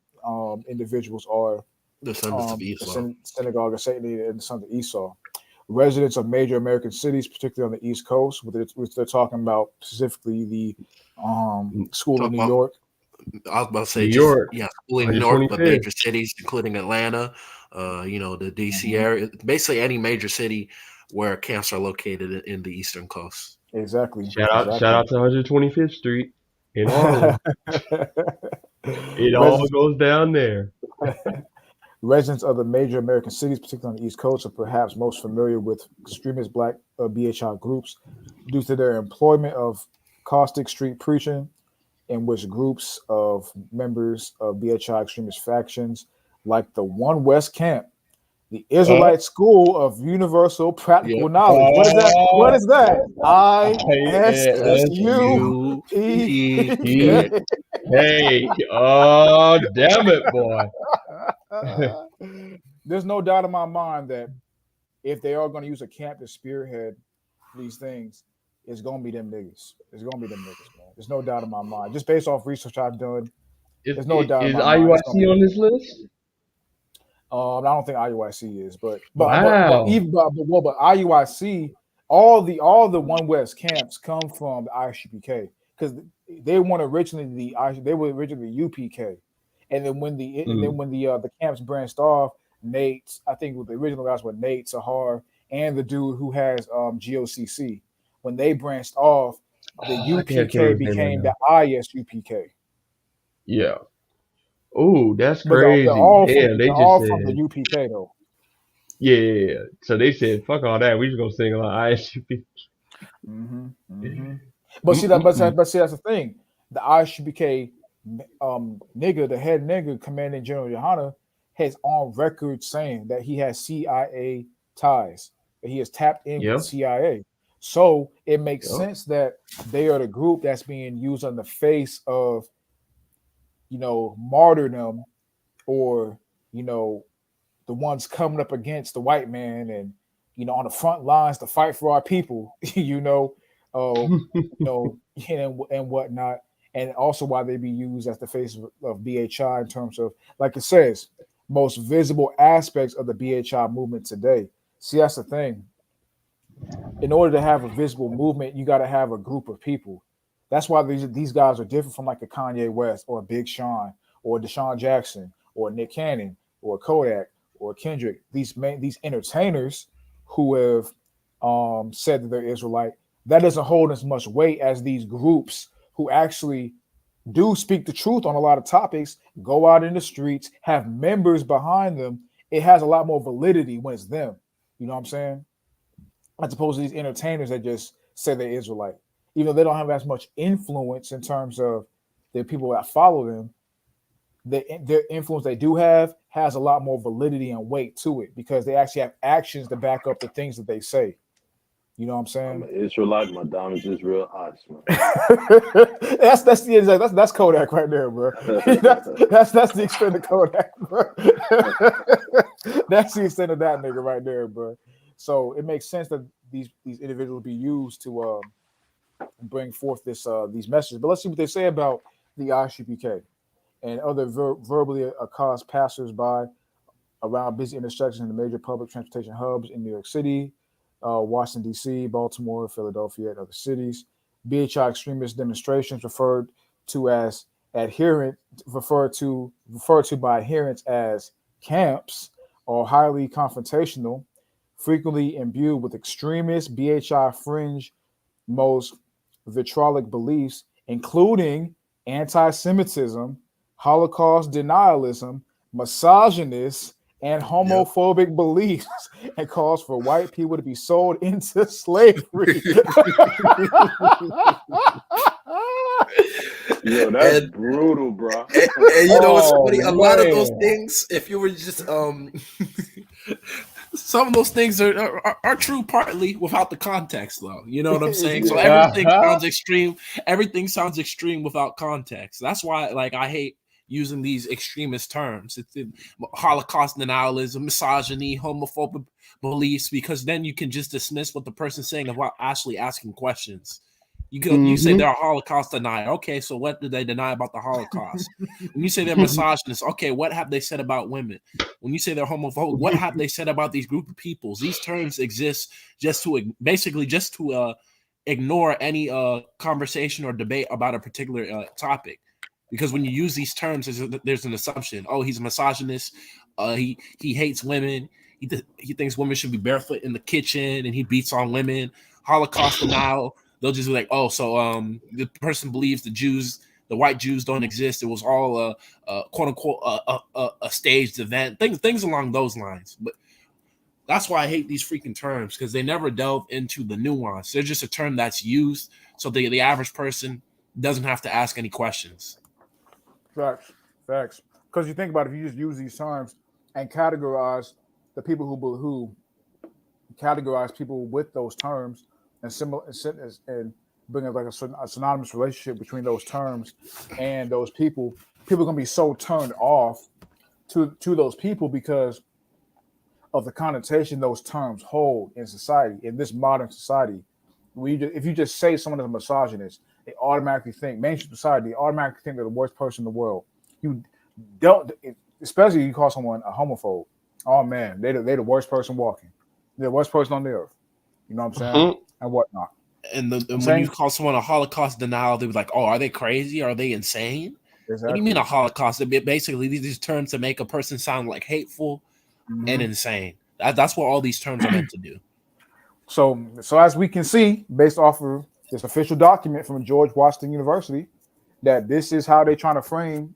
individuals are Descendants of Esau. synagogue of Satan and the sons of Esau. Residents of major American cities, particularly on the East Coast, which they're talking about specifically the School of Talk New about, York. I was about to New say just York, schooling in New York, but 125th. major cities including Atlanta, the DC Mhm. area, basically any major city where camps are located in the Eastern Coast. Exactly. Shout out to 125th Street in Harlem. It all Residents, goes down there. residents of the major American cities, particularly on the East Coast, are perhaps most familiar with extremist black BHI groups due to their employment of caustic street preaching, in which groups of members of BHI extremist factions, like the One West Camp, the Israelite School of Universal Yep. Practical Knowledge. What is that? What is that? He, ISUPK. oh damn it, boy. There's no doubt in my mind that if they are going to use a camp to spearhead these things, it's going to be them niggas. It's going to be them niggas, man. There's no doubt in my mind. Just based off research I've done, there's no doubt in Is my mind it's going to IUIC be on them. this list? I don't think IUIC is, but Wow. IUIC, all the One West camps come from the ISUPK because they were originally UPK, and then when the camps branched off, Nate, I think the original guys were Nate, Sahar, and the dude who has GOCC. When they branched off, the I think I can't remember UPK his name right became the now. ISUPK. Yeah. Oh, that's But crazy. Damn, they they're just all from the said, UPK though. yeah. So they said, fuck all that. We just gonna sing about ISUP. Mm-hmm, mm-hmm. But Mm-mm-mm. see that's the thing. The ISUPK nigga, the head nigga, Commanding General Yohana, has on record saying that he has CIA ties, that he has tapped in with Yeah. CIA. So it makes Yeah. sense that they are the group that's being used on the face of martyrdom, or the ones coming up against the white man and on the front lines to fight for our people, and whatnot, and also why they be used as the face of BHI in terms of, like it says, most visible aspects of the BHI movement today. See, that's the thing. in order to have a visible movement, you got to have a group of people. That's why these guys are different from like a Kanye West or a Big Sean or Deshaun Jackson or Nick Cannon or Kodak or Kendrick. These entertainers who have said that they're Israelite, that doesn't hold as much weight as these groups who actually do speak the truth on a lot of topics, go out in the streets, have members behind them. It has a lot more validity when it's them. You know what I'm saying? As opposed to these entertainers that just say they're Israelite. Even though they don't have as much influence in terms of the people that follow them, their influence they do have has a lot more validity and weight to it because they actually have actions to back up the things that they say. You know what I'm saying? I'm an Israelite. My diamonds is real ice, man. that's Kodak right there, bro. that's the extent of Kodak, bro. That's the extent of that nigga right there, bro. So it makes sense that these individuals be used to bring forth these messages. But let's see what they say about the ICPK and other verbally accost passersby around busy intersections in the major public transportation hubs in New York City, Washington, D.C., Baltimore, Philadelphia, and other cities. BHI extremist demonstrations referred to by adherents as camps are highly confrontational, frequently imbued with extremist BHI fringe most vitriolic beliefs, including anti-Semitism, Holocaust denialism, misogynist, and homophobic beliefs, and calls for white people to be sold into slavery. Yo, that's brutal, bro. And you know what's funny? A lot of those things, if you were just some of those things are true partly without the context, though. You know what I'm saying? So everything sounds extreme. Everything sounds extreme without context. That's why, like, I hate using these extremist terms. It's Holocaust denialism, misogyny, homophobic beliefs, because then you can just dismiss what the person's saying without actually asking questions. You say they're a Holocaust denier. Okay, so what do they deny about the Holocaust? When you say they're misogynist, okay, what have they said about women? When you say they're homophobic, what have they said about these group of peoples? These terms exist just to ignore any conversation or debate about a particular topic. Because when you use these terms, there's an assumption. Oh, he's a misogynist. He hates women. He thinks women should be barefoot in the kitchen, and he beats on women. Holocaust denial. They'll just be like, oh, so the person believes the white Jews don't exist. It was all a quote unquote a staged event. Things along those lines. But that's why I hate these freaking terms, because they never delve into the nuance. They're just a term that's used so the average person doesn't have to ask any questions. Facts. Because you think about it, if you just use these terms and categorize the people who categorize people with those terms and similar and bring up like a synonymous relationship between those terms and those people are gonna be so turned off to those people because of the connotation those terms hold in society, in this modern society. If you just say someone is a misogynist, they automatically think, mainstream society, they automatically think they're the worst person in the world. You don't, especially if you call someone a homophobe. Oh man, they're the worst person walking. They're the worst person on the earth. You know what I'm saying? And whatnot. And when you call someone a Holocaust denial, they were like, "Oh, are they crazy? Are they insane?" Exactly. What do you mean a Holocaust? Basically, these terms to make a person sound like hateful and insane. That's what all these terms are meant to do. So as we can see, based off of this official document from George Washington University, that this is how they're trying to frame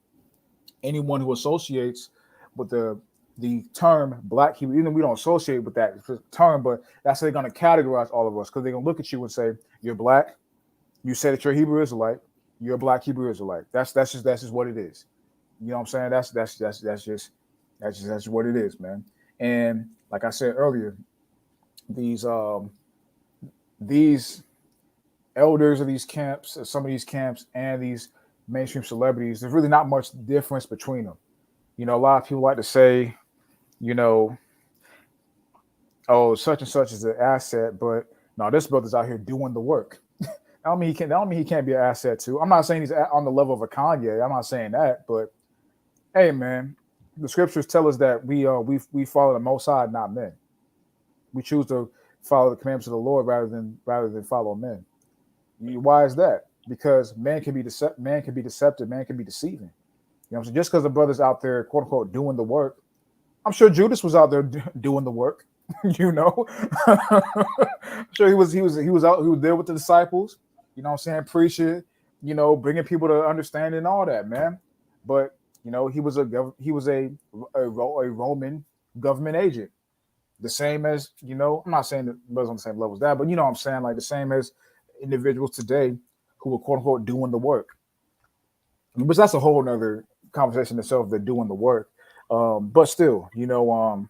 anyone who associates with the term Black Hebrew. Even we don't associate with that term, but that's how they're going to categorize all of us, because they're going to look at you and say, "You're Black. You say that you're a Hebrew Israelite. You're a Black Hebrew Israelite. That's just what it is." You know what I'm saying? That's just what it is, man. And like I said earlier, these elders of these camps, some of these camps, and these mainstream celebrities, there's really not much difference between them. You know, a lot of people like to say, you know, oh, such and such is an asset, but no, this brother's out here doing the work. I don't mean he can't be an asset too. I'm not saying he's on the level of a Kanye. I'm not saying that, but hey, man, the scriptures tell us that we follow the Most High, not men. We choose to follow the commandments of the Lord rather than follow men. Why is that? Because man can be deceptive, man can be deceiving. You know what I'm saying? Just because the brother's out there, quote unquote, doing the work, I'm sure Judas was out there doing the work. You know, I'm sure he was there with the disciples. You know what I'm saying? Preaching, you know, bringing people to understand and all that, man. But you know, he was a Roman government agent, the same as, you know, I'm not saying that brothers on the same level as that, but you know what I'm saying, like the same as individuals today who are quote unquote doing the work. But that's a whole nother conversation itself. They're doing the work, but still, you know,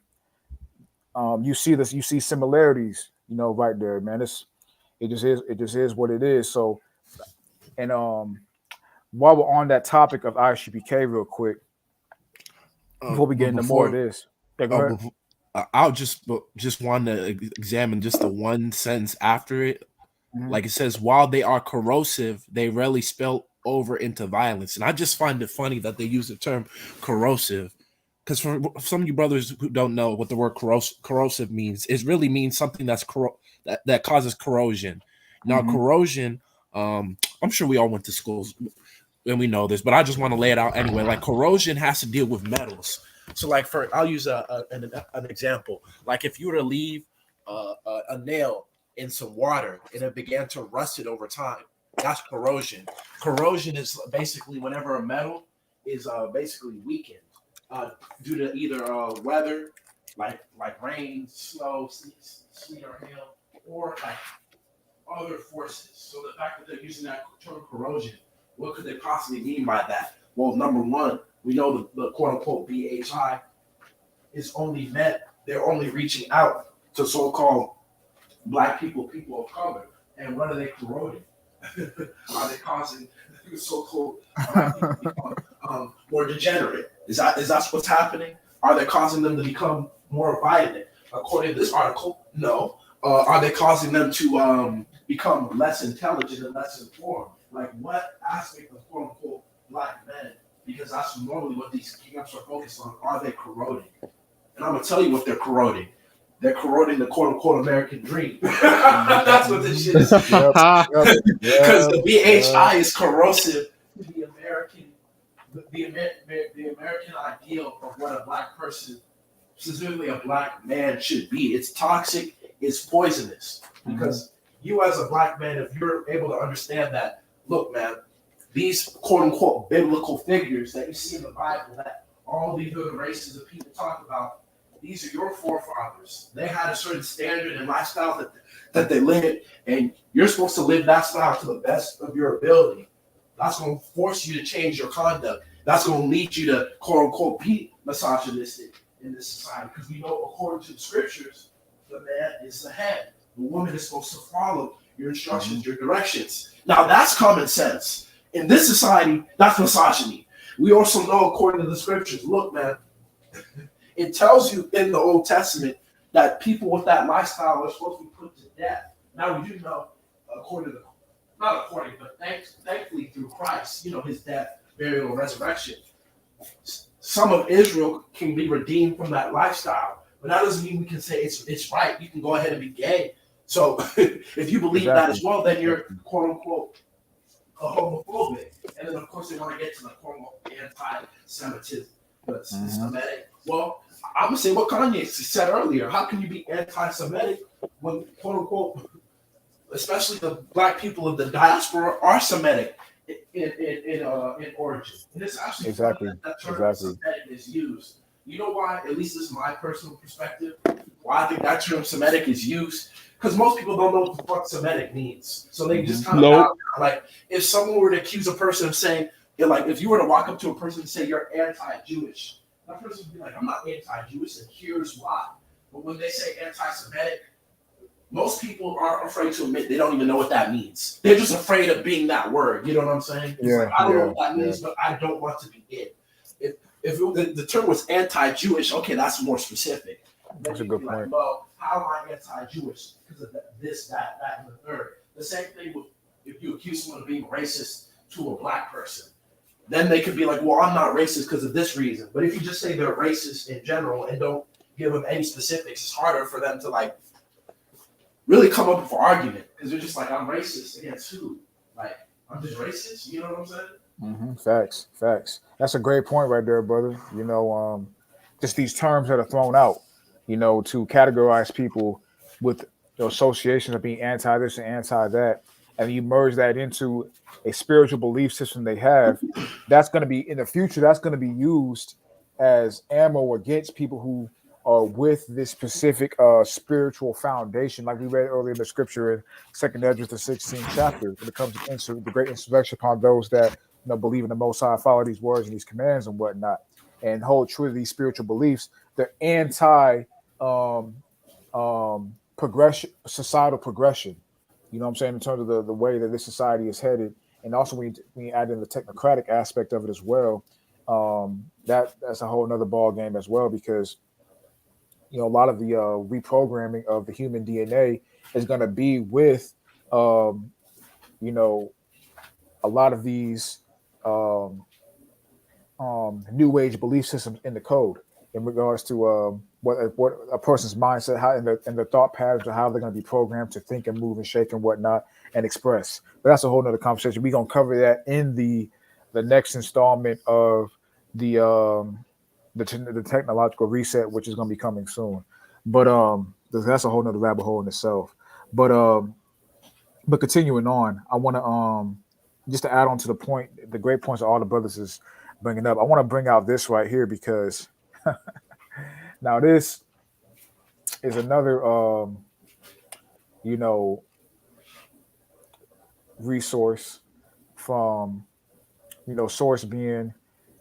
you see similarities, you know, right there, man. It just is what it is. So, and while we're on that topic of ISUPK, real quick, before we get into more of this, yeah, go ahead. I'll just want to examine just the one sentence after it. Mhm. Like it says, while they are corrosive, they rarely spill over into violence. And I just find it funny that they use the term corrosive, because for some of you brothers who don't know what the word corrosive means, it really means something that causes corrosion. Now, Mhm. corrosion, I'm sure we all went to schools and we know this, but I just want to lay it out anyway. Like corrosion has to deal with metals. So, like I'll use an example. Like if you were to leave a nail in some water and it began to rust it over time, that's corrosion. Corrosion is basically whenever a metal is basically weakened due to either weather, like rain, snow, sleet or hail, or like other forces. So the fact that they're using that term corrosion, what could they possibly mean by that? Well, number one, we know the quote unquote BHI is only meant, they're only reaching out to so-called black people, people of color. And what are they corroding? Are they causing so-called black people to become more degenerate? Is that what's happening? Are they causing them to become more violent? According to this article, no. Are they causing them to become less intelligent and less informed? Like what aspect of quote unquote black men? Because that's normally what these camps are focused on. Are they corroding? And I'm gonna tell you what they're corroding. They're corroding the quote unquote American dream. That's what this shit is. Because the BHI is corrosive to the American ideal of what a black person, specifically a black man, should be. It's toxic, it's poisonous. Because you as a black man, if you're able to understand that, look, man, these quote unquote biblical figures that you see in the Bible, that all these other races of people talk about, these are your forefathers. They had a certain standard and lifestyle that they lived, and you're supposed to live that style to the best of your ability. That's going to force you to change your conduct. That's going to lead you to quote unquote be misogynistic in this society, because we know according to the scriptures, the man is the head. The woman is supposed to follow your instructions, your directions. Now that's common sense. In this society, that's misogyny. We also know according to the scriptures, look, man, it tells you in the Old Testament that people with that lifestyle are supposed to be put to death. Now we do know, thankfully through Christ, you know, his death, burial, and resurrection, some of Israel can be redeemed from that lifestyle. But that doesn't mean we can say it's right. You can go ahead and be gay. So if you believe that as well, then you're quote unquote a homophobic. And then of course they want to get to the quote unquote anti-Semitism. Semitic. Well, I'm gonna say what Kanye said earlier. How can you be anti-Semitic when quote unquote, especially the black people of the diaspora are Semitic in origin? And it's actually Exactly. that term Semitic is used. You know why? At least this is my personal perspective. Why I think that term Semitic is used, because most people don't know what the fuck Semitic means. So they just kind of like if someone were to accuse a person of saying, like if you were to walk up to a person and say you're anti-Jewish, that person would be like, I'm not anti-Jewish, and here's why. But when they say anti-Semitic, most people are afraid to admit they don't even know what that means. They're just afraid of being that word. You know what I'm saying? It's like, I don't know what that means, but I don't want to be it. If the term was anti-Jewish, okay, that's more specific. That's a good point. Like, well, how am I anti-Jewish? Because of this, that, and the third. The same thing with if you accuse someone of being racist to a black person. Then they could be like, well, I'm not racist because of this reason. But if you just say they're racist in general and don't give them any specifics, it's harder for them to like really come up with an argument because they're just like, I'm racist against who? Like, I'm just racist. You know what I'm saying? Facts. That's a great point right there, brother. Just these terms that are thrown out, to categorize people with the associations of being anti this and anti that, and you merge that into a spiritual belief system they have. That's going to be in the future. That's going to be used as ammo against people who are with this specific spiritual foundation, like we read earlier in the scripture in Second Ezra, the 16th chapter, when it comes to the great insurrection upon those that believe in the Most High, follow these words and these commands and whatnot, and hold true to these spiritual beliefs. They're anti progression, societal progression. You know what I'm saying, in terms of the way that this society is headed, and also when you add in the technocratic aspect of it as well, that's a whole nother ball game as well, because a lot of the reprogramming of the human DNA is going to be with you know a lot of these new age belief systems in the code in regards to what a person's mindset, how and the thought patterns of how they're going to be programmed to think and move and shake and whatnot and express. But that's a whole nother conversation. We're going to cover that in the next installment of the technological reset, which is going to be coming soon. But that's a whole nother rabbit hole in itself. But continuing on, I want to just to add on to the point, the great points that all the brothers is bringing up. I want to bring out this right here because now this is another resource from source being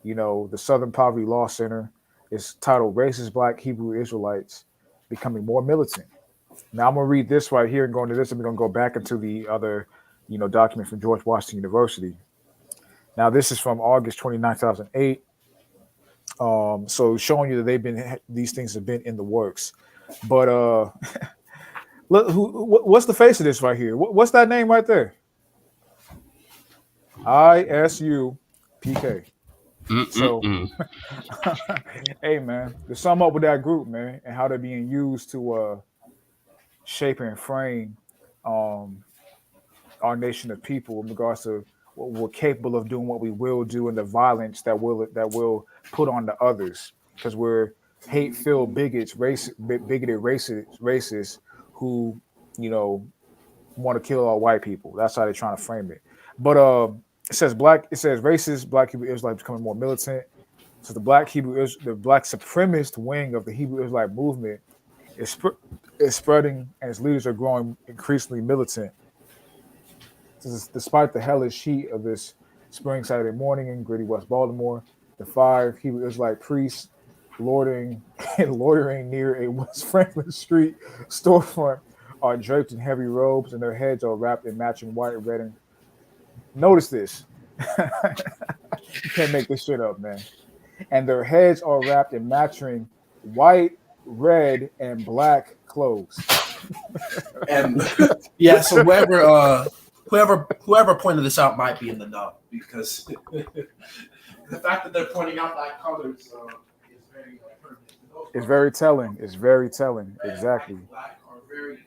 the Southern Poverty Law Center. It's titled "Racist Black Hebrew Israelites Becoming More Militant." Now I'm gonna read this right here and go into this, and we're gonna go back into the other document from George Washington University. Now this is from August 29, 2008. So showing you that these things have been in the works. But look, what's the face of this right here? What's that name right there? ISUPK. So, hey man, to sum up with that group, man, and how they're being used to shape and frame our nation of people in regards to what we're capable of doing, what we will do, and the violence that will put on the others, because we're hate-filled bigoted racists who want to kill all white people. That's how they're trying to frame it. But it says racist Black Hebrew Israelites becoming more militant. So the black supremacist wing of the Hebrew Israelite movement is spreading, and its leaders are growing increasingly militant. Despite the hellish heat of this spring Saturday morning in gritty West Baltimore, the 5 Hebrew Israelite priests loitering near a West Franklin Street storefront are draped in heavy robes, and their heads are wrapped in matching white, red, and notice this. You can't make this shit up, man. And their heads are wrapped in matching white, red, and black clothes. And yeah, so whoever pointed this out might be in the know, because the fact that they're pointing out black colors is very it's very telling. It's very telling. Exactly. Black are very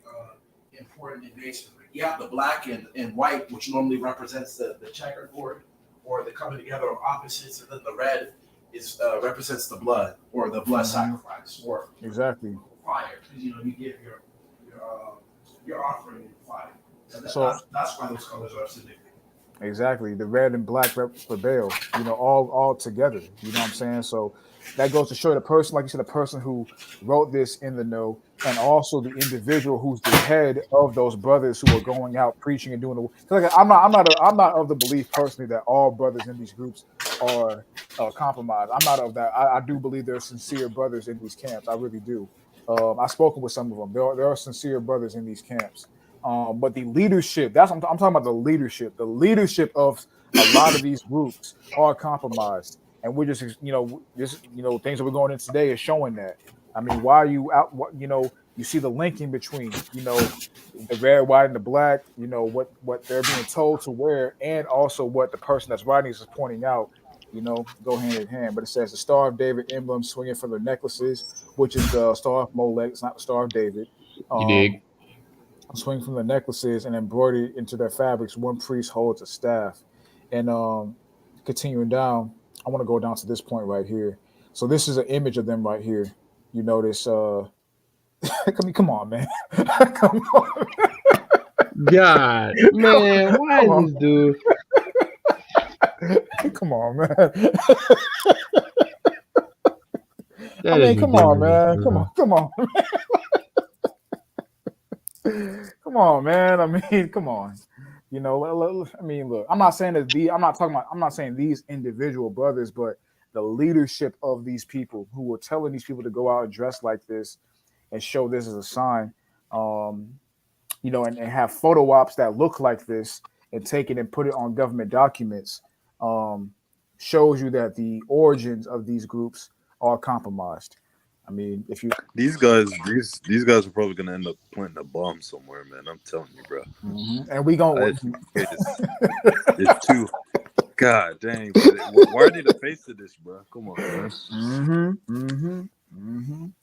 important in masonry. You have the black and white, which normally represents the checkerboard or the coming together of opposites, and then the red is represents the blood or the blood sacrifice or exactly fire. You give your offering in fire. So that's why those colors are significant. Exactly. The red and black for Baal, all together. You know what I'm saying? So that goes to show the person, like you said, the person who wrote this in the know, and also the individual who's the head of those brothers who are going out preaching and doing the. Like, I'm not of the belief personally that all brothers in these groups are compromised. I'm not of that. I do believe there are sincere brothers in these camps. I really do. I've spoken with some of them. There are sincere brothers in these camps. But the leadership, I'm talking about the leadership. The leadership of a lot of these groups are compromised. And we're just, things that we're going in today is showing that. I mean, why are you out? You see the linking between, the red, white, and the black, what they're being told to wear, and also what the person that's writing is pointing out, go hand in hand. But it says the Star of David emblem swinging from their necklaces, which is the Star of Molech. It's not the Star of David. You dig? swing from the necklaces and embroidered into their fabrics. One priest holds a staff, and continuing down, I want to go down to this point right here. So this is an image of them right here. You notice, come on, man, come on, God, man, why come is on, this dude? come on, man. I That is mean, come on, ridiculous, man, come on, bro. come on, come on, man. I mean, come on. You know, I mean, look, I'm not saying that I'm not saying these individual brothers, but the leadership of these people who were telling these people to go out and dress like this and show this as a sign, um, you know, and have photo ops that look like this and take it and put it on government documents, um, shows you that the origins of these groups are compromised. I mean, if you These guys are probably gonna end up planting a bomb somewhere, man. I'm telling you, bro. and we gonna It's too. God dang, bro. Why are they the face of this, bro? Come on, man.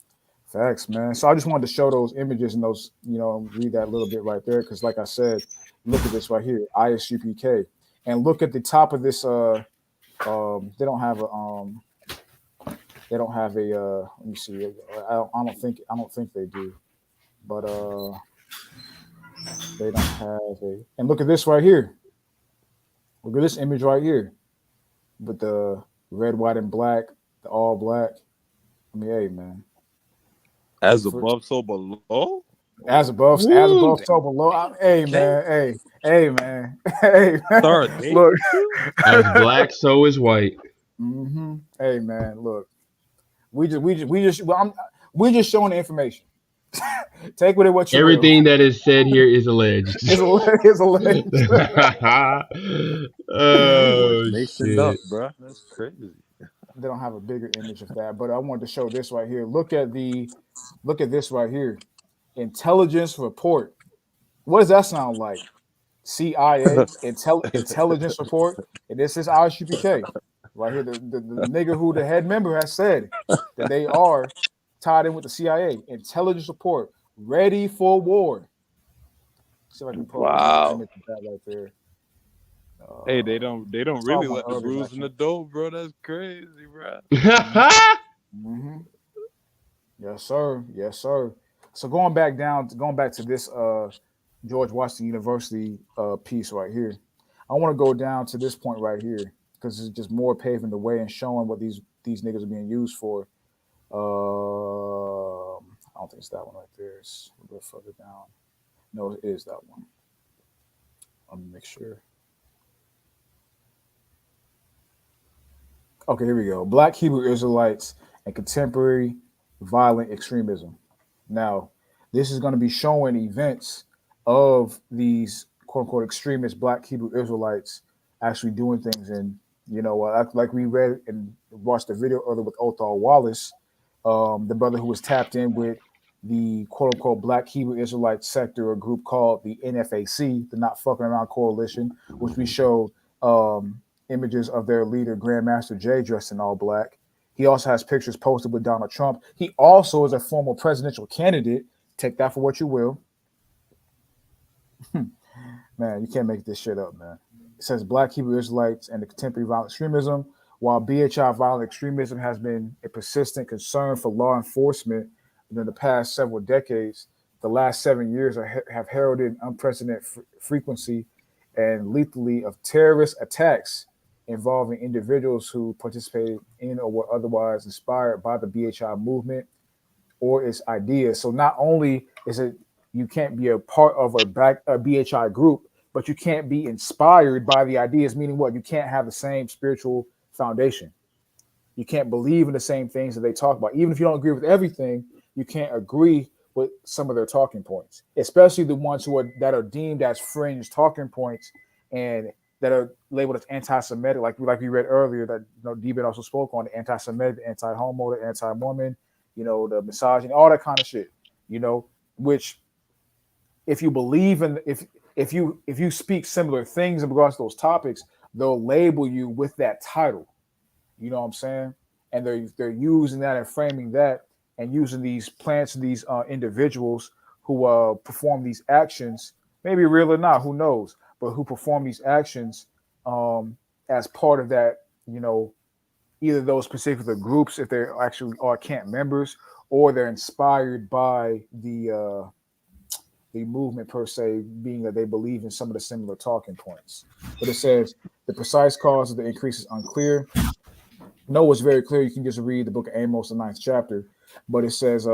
Facts, man. So I just wanted to show those images and those, you know, read that a little bit right there. Cause like I said, look at this right here, ISUPK. And look at the top of this, they don't have a let me see. I don't think they do. But they don't have a, and look at this right here. Look at this image right here with the red, white, and black, the all black. I mean, hey, man. As above, so below. As above, so below. Hey, man. Hey, man. Hey, man. Look. As black, so is white. Hey, man. Look. We just showing the information. Take with it what you Everything will. that is said here is alleged. It's alleged. Oh Masoned up, shit! bro. That's crazy. They don't have a bigger image of that, but I wanted to show this right here. Look at this right here. Intelligence report. What does that sound like? CIA intelligence report, and this is ISUPK right here. The nigga who the head member has said that they are tied in with the CIA intelligence report, ready for war. See if I can pull up an image of that right there. Hey, they don't Saw really one let the earlier, bruise in the dough, bro. That's crazy, bro. Yes, sir. Yes, sir. So going back to this George Washington University piece right here. I want to go down to this point right here because it's just more paving the way and showing what these niggas are being used for. I don't think it's that one right there. It's a little bit further down. No, it is that one. Let me make sure. Okay, here we go. Black Hebrew Israelites and contemporary violent extremism. Now, this is going to be showing events of these quote unquote extremist Black Hebrew Israelites actually doing things. And, you know, like we read and watched the video earlier with Othal Wallace, the brother who was tapped in with the quote unquote Black Hebrew Israelite sector or group called the NFAC, the Not Fucking Around Coalition, which we showed images of their leader, Grandmaster Jay, dressed in all black. He also has pictures posted with Donald Trump. He also is a former presidential candidate. Take that for what you will. Man, you can't make this shit up, man. It says Black Hebrew Israelites and the contemporary violent extremism. While BHI violent extremism has been a persistent concern for law enforcement in the past several decades, the last 7 years have heralded an unprecedented frequency and lethally of terrorist attacks involving individuals who participated in or were otherwise inspired by the BHI movement or its ideas. So not only is it you can't be a part of a BHI group, but you can't be inspired by the ideas, meaning what? You can't have the same spiritual foundation. You can't believe in the same things that they talk about. Even if you don't agree with everything, you can't agree with some of their talking points, especially the ones that are deemed as fringe talking points and that are labeled as anti-Semitic, like we read earlier that D-Ben also spoke on the anti-Semitic, the anti-homo, the anti-woman, the misogyny, all that kind of shit, which if you believe in if you speak similar things in regards to those topics, they'll label you with that title. You know what I'm saying? And they're using that and framing that and using these plants, these individuals who perform these actions, maybe real or not, who knows, but who perform these actions as part of that, either those particular groups, if they actually are camp members, or they're inspired by the movement per se, being that they believe in some of the similar talking points. But it says the precise cause of the increase is unclear. No, it's very clear. You can just read the book of Amos, the 9th chapter, but it says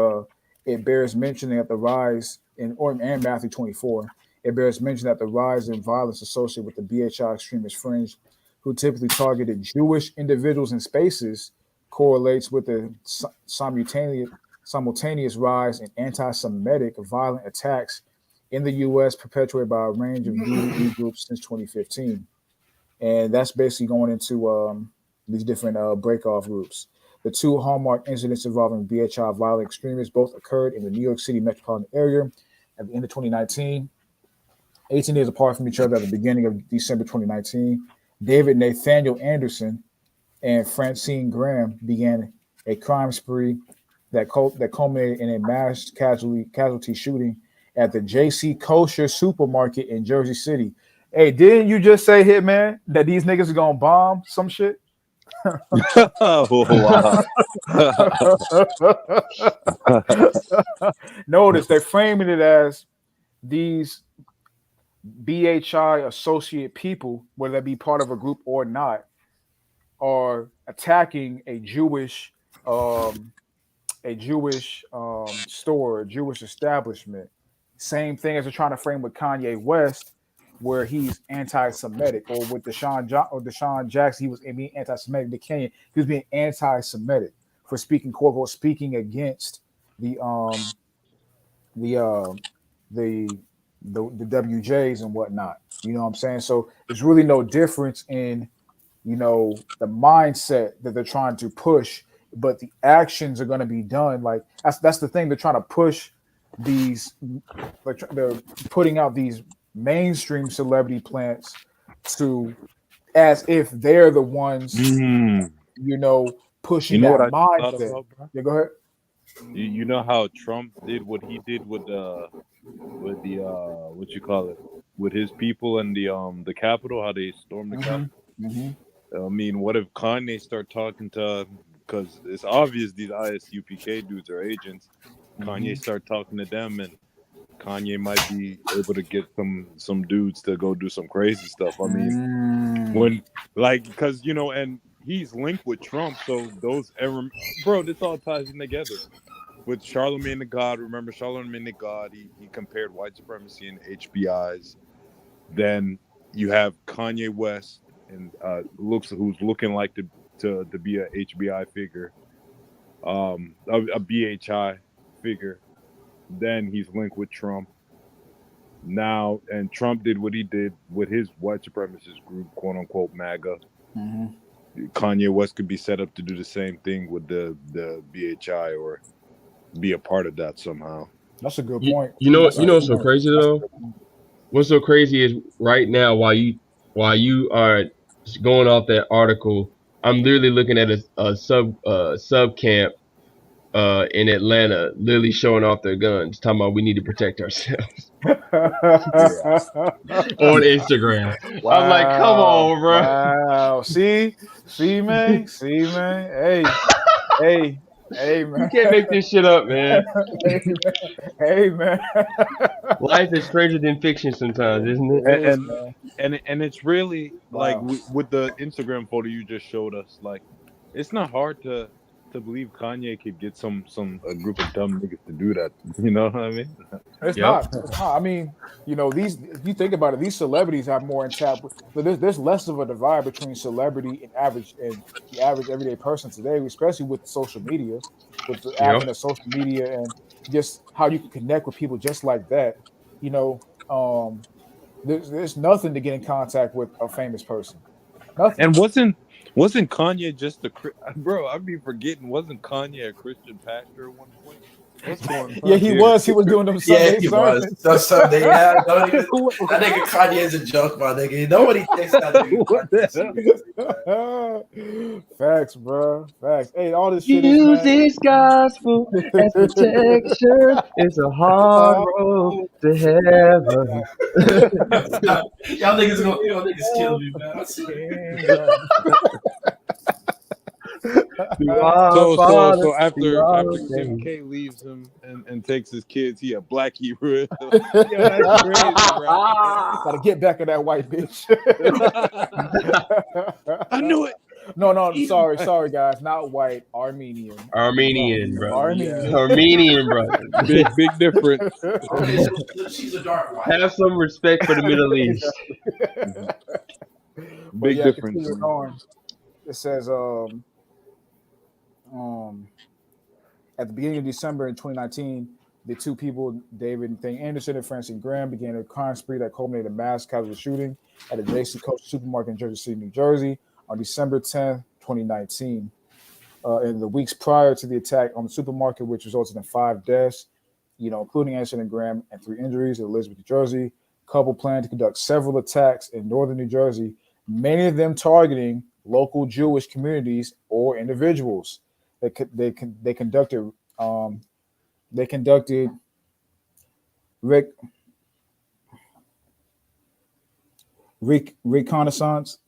it bears mentioning that the rise and Matthew 24, it bears mention that the rise in violence associated with the BHI extremist fringe, who typically targeted Jewish individuals in spaces, correlates with the simultaneous rise in anti-Semitic violent attacks in the U.S. perpetuated by a range of DDE groups since 2015. And that's basically going into these different breakoff groups. The two hallmark incidents involving BHI violent extremists both occurred in the New York City metropolitan area at the end of 2019, 18 days apart from each other at the beginning of December 2019. David Nathaniel Anderson and Francine Graham began a crime spree that culminated in a mass casualty shooting at the J.C. Kosher supermarket in Jersey City. Hey, didn't you just say, Hitman, that these niggas are gonna bomb some shit? Oh, wow. Notice they're framing it as these BHI associate people, whether they be part of a group or not, are attacking a Jewish store, a Jewish establishment. Same thing as they're trying to frame with Kanye West, where he's anti-Semitic, or with Deshaun Jackson, he was being anti-Semitic. The Kenyan, he was being anti-Semitic for speaking, quote unquote, speaking against the WJs and whatnot. You know what I'm saying? So there's really no difference in, the mindset that they're trying to push, but the actions are going to be done. Like that's the thing. They're trying to push these, they're putting out these mainstream celebrity plants to, as if they're the ones, pushing You know what that I thought mindset. about, bro? Yeah, go ahead. You know how Trump did what he did with the what you call it, with his people and the Capitol, how they stormed the Capitol. I mean, what if Kanye start talking to, because it's obvious these ISUPK dudes are agents. Kanye start talking to them, and Kanye might be able to get some dudes to go do some crazy stuff. I mean, when, like, because and he's linked with Trump, so bro, this all ties in together. With Charlemagne the God, remember Charlemagne the God? He compared white supremacy and HBIs. Then you have Kanye West, and who's looking like to be a HBI figure, a BHI figure. Then he's linked with Trump. Now, and Trump did what he did with his white supremacist group, quote unquote MAGA. Kanye West could be set up to do the same thing with the BHI, or be a part of that somehow. That's a good point. You know what's so crazy though? What's so crazy is right now, while you are going off that article, I'm literally looking at a sub camp in Atlanta, literally showing off their guns, talking about we need to protect ourselves. On Instagram. Wow, I'm like, come on, bro. Wow. See, man. Hey, man. You can't make this shit up, man. Hey, man. Life is stranger than fiction sometimes, isn't it? And it's really like Wow. with the Instagram photo you just showed us, like it's not hard to believe Kanye could get a group of dumb niggas to do that. You know what I mean? It's not. I mean, these. If you think about it, these celebrities have more in tap. There's less of a divide between celebrity and the average everyday person today, especially with social media, with the advent of social media and just how you can connect with people just like that. There's nothing to get in contact with a famous person. Nothing. And Wasn't Kanye just bro? I'd be forgetting. Wasn't Kanye a Christian pastor at one point? What's going Yeah, on he here? was. He was doing them Yeah, Sunday he was. sermons. That Sunday, yeah. Don't even, that nigga Kanye is a joke, my nigga. Nobody takes that nigga What Kanye the seriously. Facts, bro. Facts. Hey, all this shit is, Use man. this gospel as protection. It's a hard road to heaven. Y'all niggas killing me, man. I swear. To our Father, So to after our Kim Savior. K leaves him and takes his kids, he a black Hebrew. Yeah, that's crazy, right? Gotta get back at that white bitch. I knew it. No, sorry, guys. Not white, Armenian. Armenian, brother. Armenian. Armenian, brother. Big difference. Okay, so she's a dark white. Have some respect for the Middle East. But Big yeah, difference. continuing on. It says at the beginning of December in 2019, the two people, David and Thing Anderson and Francine Graham, began a crime spree that culminated in a mass casual shooting at a J.C. Coach supermarket in Jersey City, New Jersey on December 10th, 2019. In the weeks prior to the attack on the supermarket, which resulted in 5 deaths, including Anderson and Graham, and 3 injuries in Elizabeth, New Jersey, the couple planned to conduct several attacks in northern New Jersey, many of them targeting local Jewish communities or individuals. They conducted reconnaissance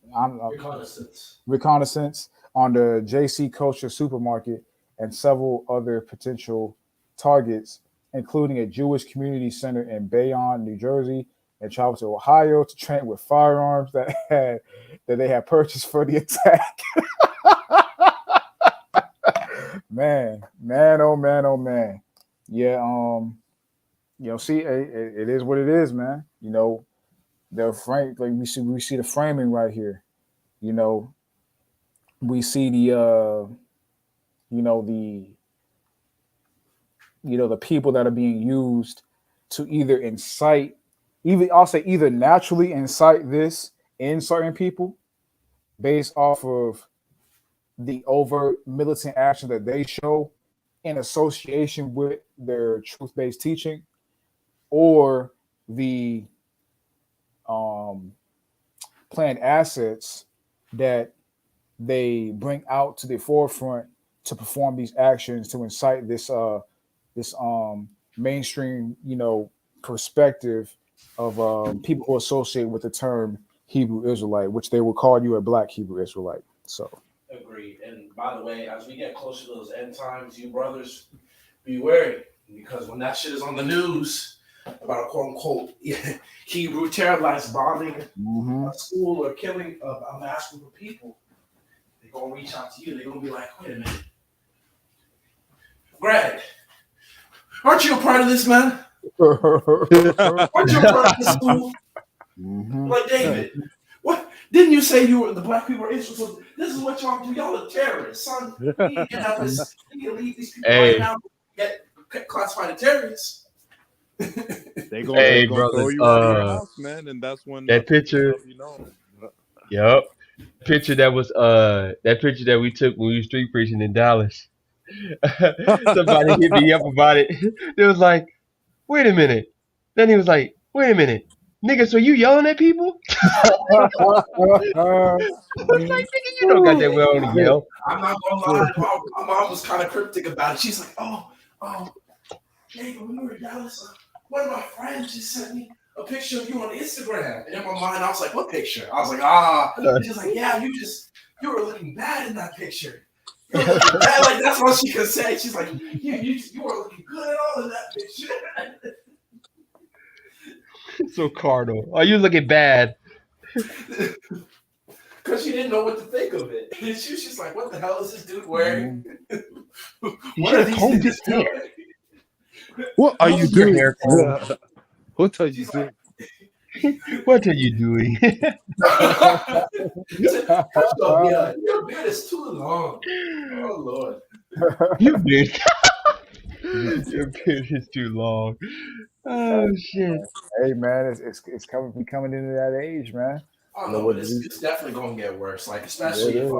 on the J.C. Kosher supermarket and several other potential targets, including a Jewish community center in Bayonne, New Jersey, and traveled to Ohio to train with firearms that they had purchased for the attack. man, oh man. Yeah, see, it is what it is, man. The frame, like we see the framing right here. We see the the people that are being used to either incite, either naturally incite this in certain people based off of the overt militant action that they show in association with their truth-based teaching, or the planned assets that they bring out to the forefront to perform these actions to incite this mainstream perspective of people who associate with the term Hebrew Israelite, which they will call you a black Hebrew Israelite. So Agreed. And by the way, as we get closer to those end times, you brothers, be wary, because when that shit is on the news about a quote unquote Hebrew terrorists bombing a school or killing a mass group of people, they're gonna reach out to you. They're gonna be like, wait a minute, Greg, aren't you a part of this, man? Aren't you a part of this school? Like, David, what? Didn't you say you were the black people are Israel? So this is what y'all do. Y'all are terrorists, son. You can have us. You can leave these people right now. Get classified as terrorists. They gonna throw you out of your house, man, and that's when that picture. Yep, picture that was that picture that we took when we were street preaching in Dallas. Somebody hit me up about it. They was like, "Wait a minute." Then he was like, "Wait a minute, nigga. So you yelling at people?" I was like, "Nigga, you don't got that well to yell." I'm not gonna lie. My mom was kind of cryptic about it. She's like, hey, when we were in Dallas, one of my friends just sent me a picture of you on Instagram. And in my mind, I was like, what picture? I was like, she's like, yeah, you were looking bad in that picture. You were looking bad. Like, that's all she could say. She's like, you were looking good at all in that picture. So carnal. Oh, you was looking bad. Because she didn't know what to think of it. And she's like, what the hell is this dude wearing? What are these niggas doing? What are you doing? What are you doing? What are you doing? Your beard is too long. Oh, Lord. Your beard is too long. Oh, shit. Hey, man, it's coming into that age, man. I don't know, but it's definitely going to get worse. Like, especially if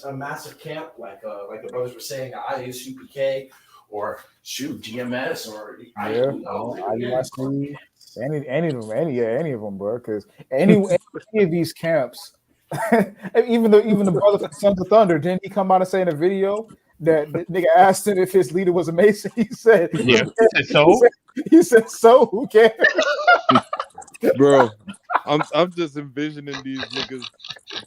a massive camp, like the brothers were saying, ISUPK or GMS or IUIC, any of them, bro. Because any of these camps, even the brother from Sons of Thunder, didn't he come out and say in a video that the nigga asked him if his leader was a Mason? He said, "Yeah." So he said, "So who cares?" Bro, I'm just envisioning these niggas.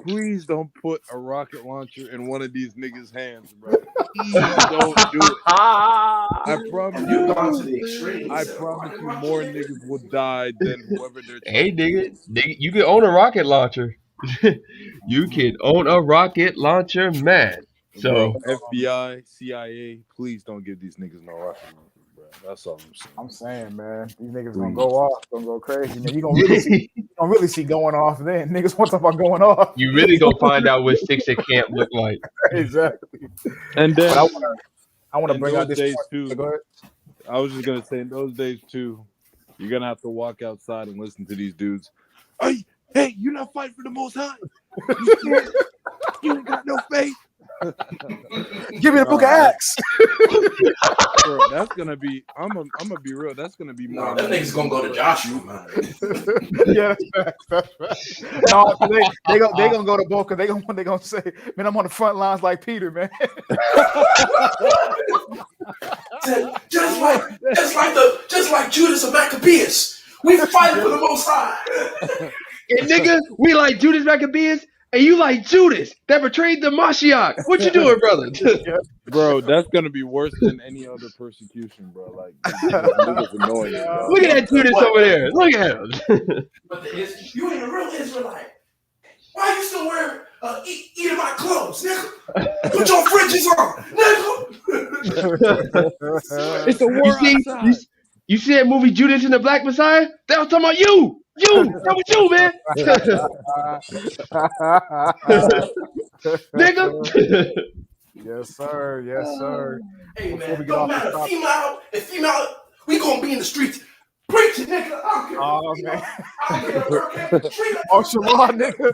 Please don't put a rocket launcher in one of these niggas' hands, bro. Please don't do it. I promise you. I promise you, more niggas will die than whoever they're Hey, trying nigga, you can own a rocket launcher. You can own a rocket launcher, man. Bro, So FBI, CIA, please don't give these niggas no rocket launchers, bro. That's all I'm saying. I'm saying, man, these niggas gonna go off, gonna go crazy, man. You gonna really see going off then. Niggas want to talk about going off. you really gonna find out what sticks at camp look like. Exactly. And then I want to in bring out those this days point. too. Go ahead. I was just gonna say, in those days too, you're gonna have to walk outside and listen to these dudes. Hey, you're not fighting for the Most High. You ain't got no faith. Give me the book of Acts. Bro, that's gonna be. I'm gonna be real. That's gonna be more. That nigga's gonna go to Joshua, man. Yeah, that's right. No, they gonna go to Boca. They gonna say, man, I'm on the front lines like Peter, man. just like Judas of Maccabeus, we fight for the Most High. And nigga, we like Judas Maccabeus, and you like Judas that betrayed the Mashiach. What you doing, brother? Bro, that's gonna be worse than any other persecution, bro. Like, niggas annoying, bro. Look at that Judas over there. Look at him. But you ain't a real Israelite. Why you still wearing Edomite clothes, nigga? Put your fringes on, nigga. It's a war outside. You see that movie Judas and the Black Messiah? That was talking about you. That was you, man. Nigga. Yes, sir. Yes, sir. Hey, man, don't matter. Female, we gonna be in the streets preaching, nigga. I don't care. Oh, man. Martial law, nigga.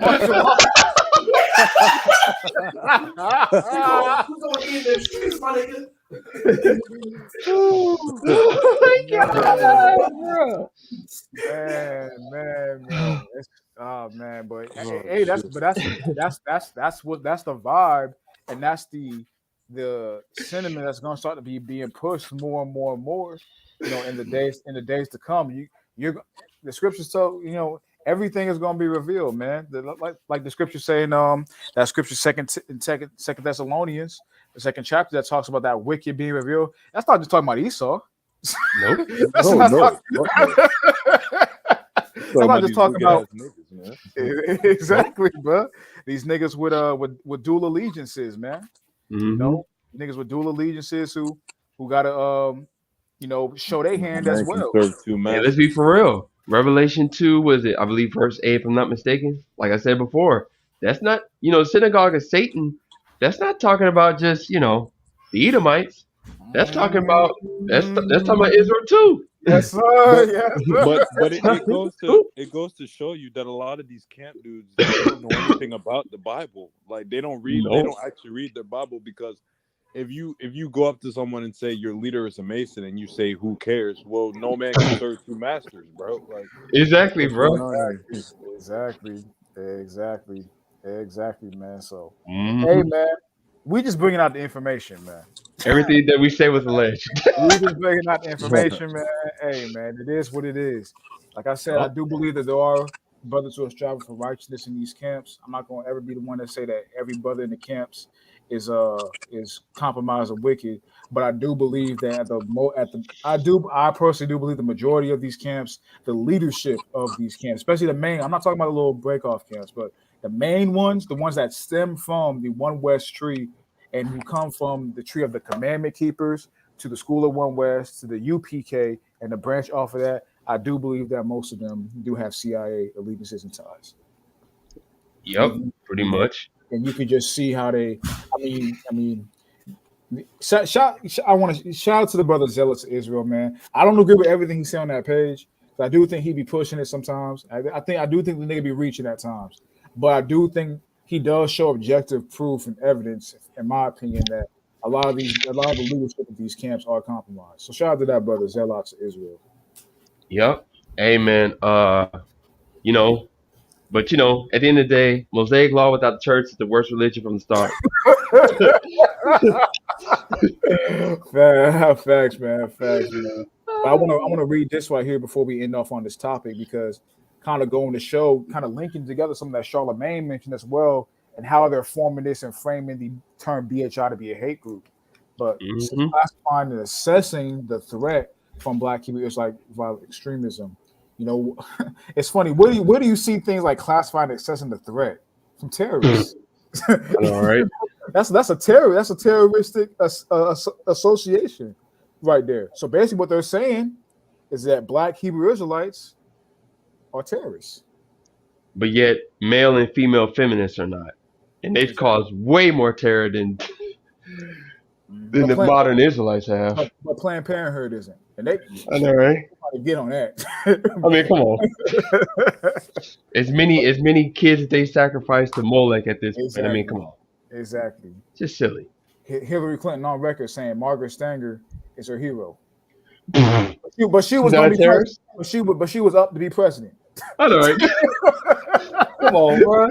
Martial law. We gonna be in the streets, my nigga. Oh my God, bro. Man. Oh man, but hey, that's the vibe, and that's the sentiment that's gonna start to be being pushed more and more and more. You know, in the days to come, you're the scriptures tell everything is gonna be revealed, man. Like the scripture saying, that scripture second Thessalonians, the second chapter that talks about that wicked being revealed. That's not just talking about Esau. Nope. I'm not just talking about niggas, man. Exactly, bro. These niggas with dual allegiances, man. Mm-hmm. You know, niggas with dual allegiances who gotta show their hand as well. Yeah, let's be for real. Revelation 2, was it? I believe verse 8, if I'm not mistaken. Like I said before, that's not, synagogue of Satan. That's not talking about just, the Edomites. That's talking about that's talking about Israel too. Yes, sir. Yes, sir. But it goes to show you that a lot of these camp dudes don't know anything about the Bible. Like they don't read. They don't actually read their Bible, because if you go up to someone and say your leader is a Mason and you say who cares, well, no man can serve two masters, bro. Like exactly, bro. Exactly, man. So hey, man, we just bringing out the information, man. Everything that we say was alleged. We just bringing out the information, man. Hey, man, it is what it is. Like I said, I do believe that there are brothers who are striving for righteousness in these camps. I'm not going to ever be the one to say that every brother in the camps is compromised or wicked, but I do believe that I personally do believe the majority of these camps, the leadership of these camps, especially the main. I'm not talking about the little break off camps, but the main ones, the ones that stem from the One West tree and who come from the tree of the commandment keepers to the school of One West to the UPK and the branch off of that. I do believe that most of them do have CIA allegiances and ties. Yep, pretty much. And you could just see how they. I want to shout out to the brother Zealots of Israel, man. I don't agree with everything he said on that page, So I do think he be pushing it sometimes. I do think the nigga be reaching at times, but I do think he does show objective proof and evidence, in my opinion, that a lot of the leadership of these camps are compromised. So shout out to that brother Zealots of Israel. Yep. Amen. You know, but at the end of the day, Mosaic law without the church is the worst religion from the start. Facts, man. Facts, man. But I want to read this right here before we end off on this topic, because kind of going to show, kind of linking together some of that Charlemagne mentioned as well, and how they're forming this and framing the term BHI to be a hate group. But classifying and assessing the threat from Black Hebrew Israelite violent extremism. It's funny. Where do you see things like classifying and assessing the threat from terrorists? All right. That's a terroristic association right there. So basically, what they're saying is that Black Hebrew Israelites are terrorists, but yet male and female feminists are not, and they've caused way more terror than the modern Israelites have. But Planned Parenthood isn't, and they. I know, right? Get on that. I mean, come on. As many kids that they sacrificed to Molech at this point. I mean, come on. Exactly. Just silly. Hillary Clinton on record saying Margaret Stanger is her hero. but she was not a terrorist. But she was up to be president. I know, right? Come on, bro.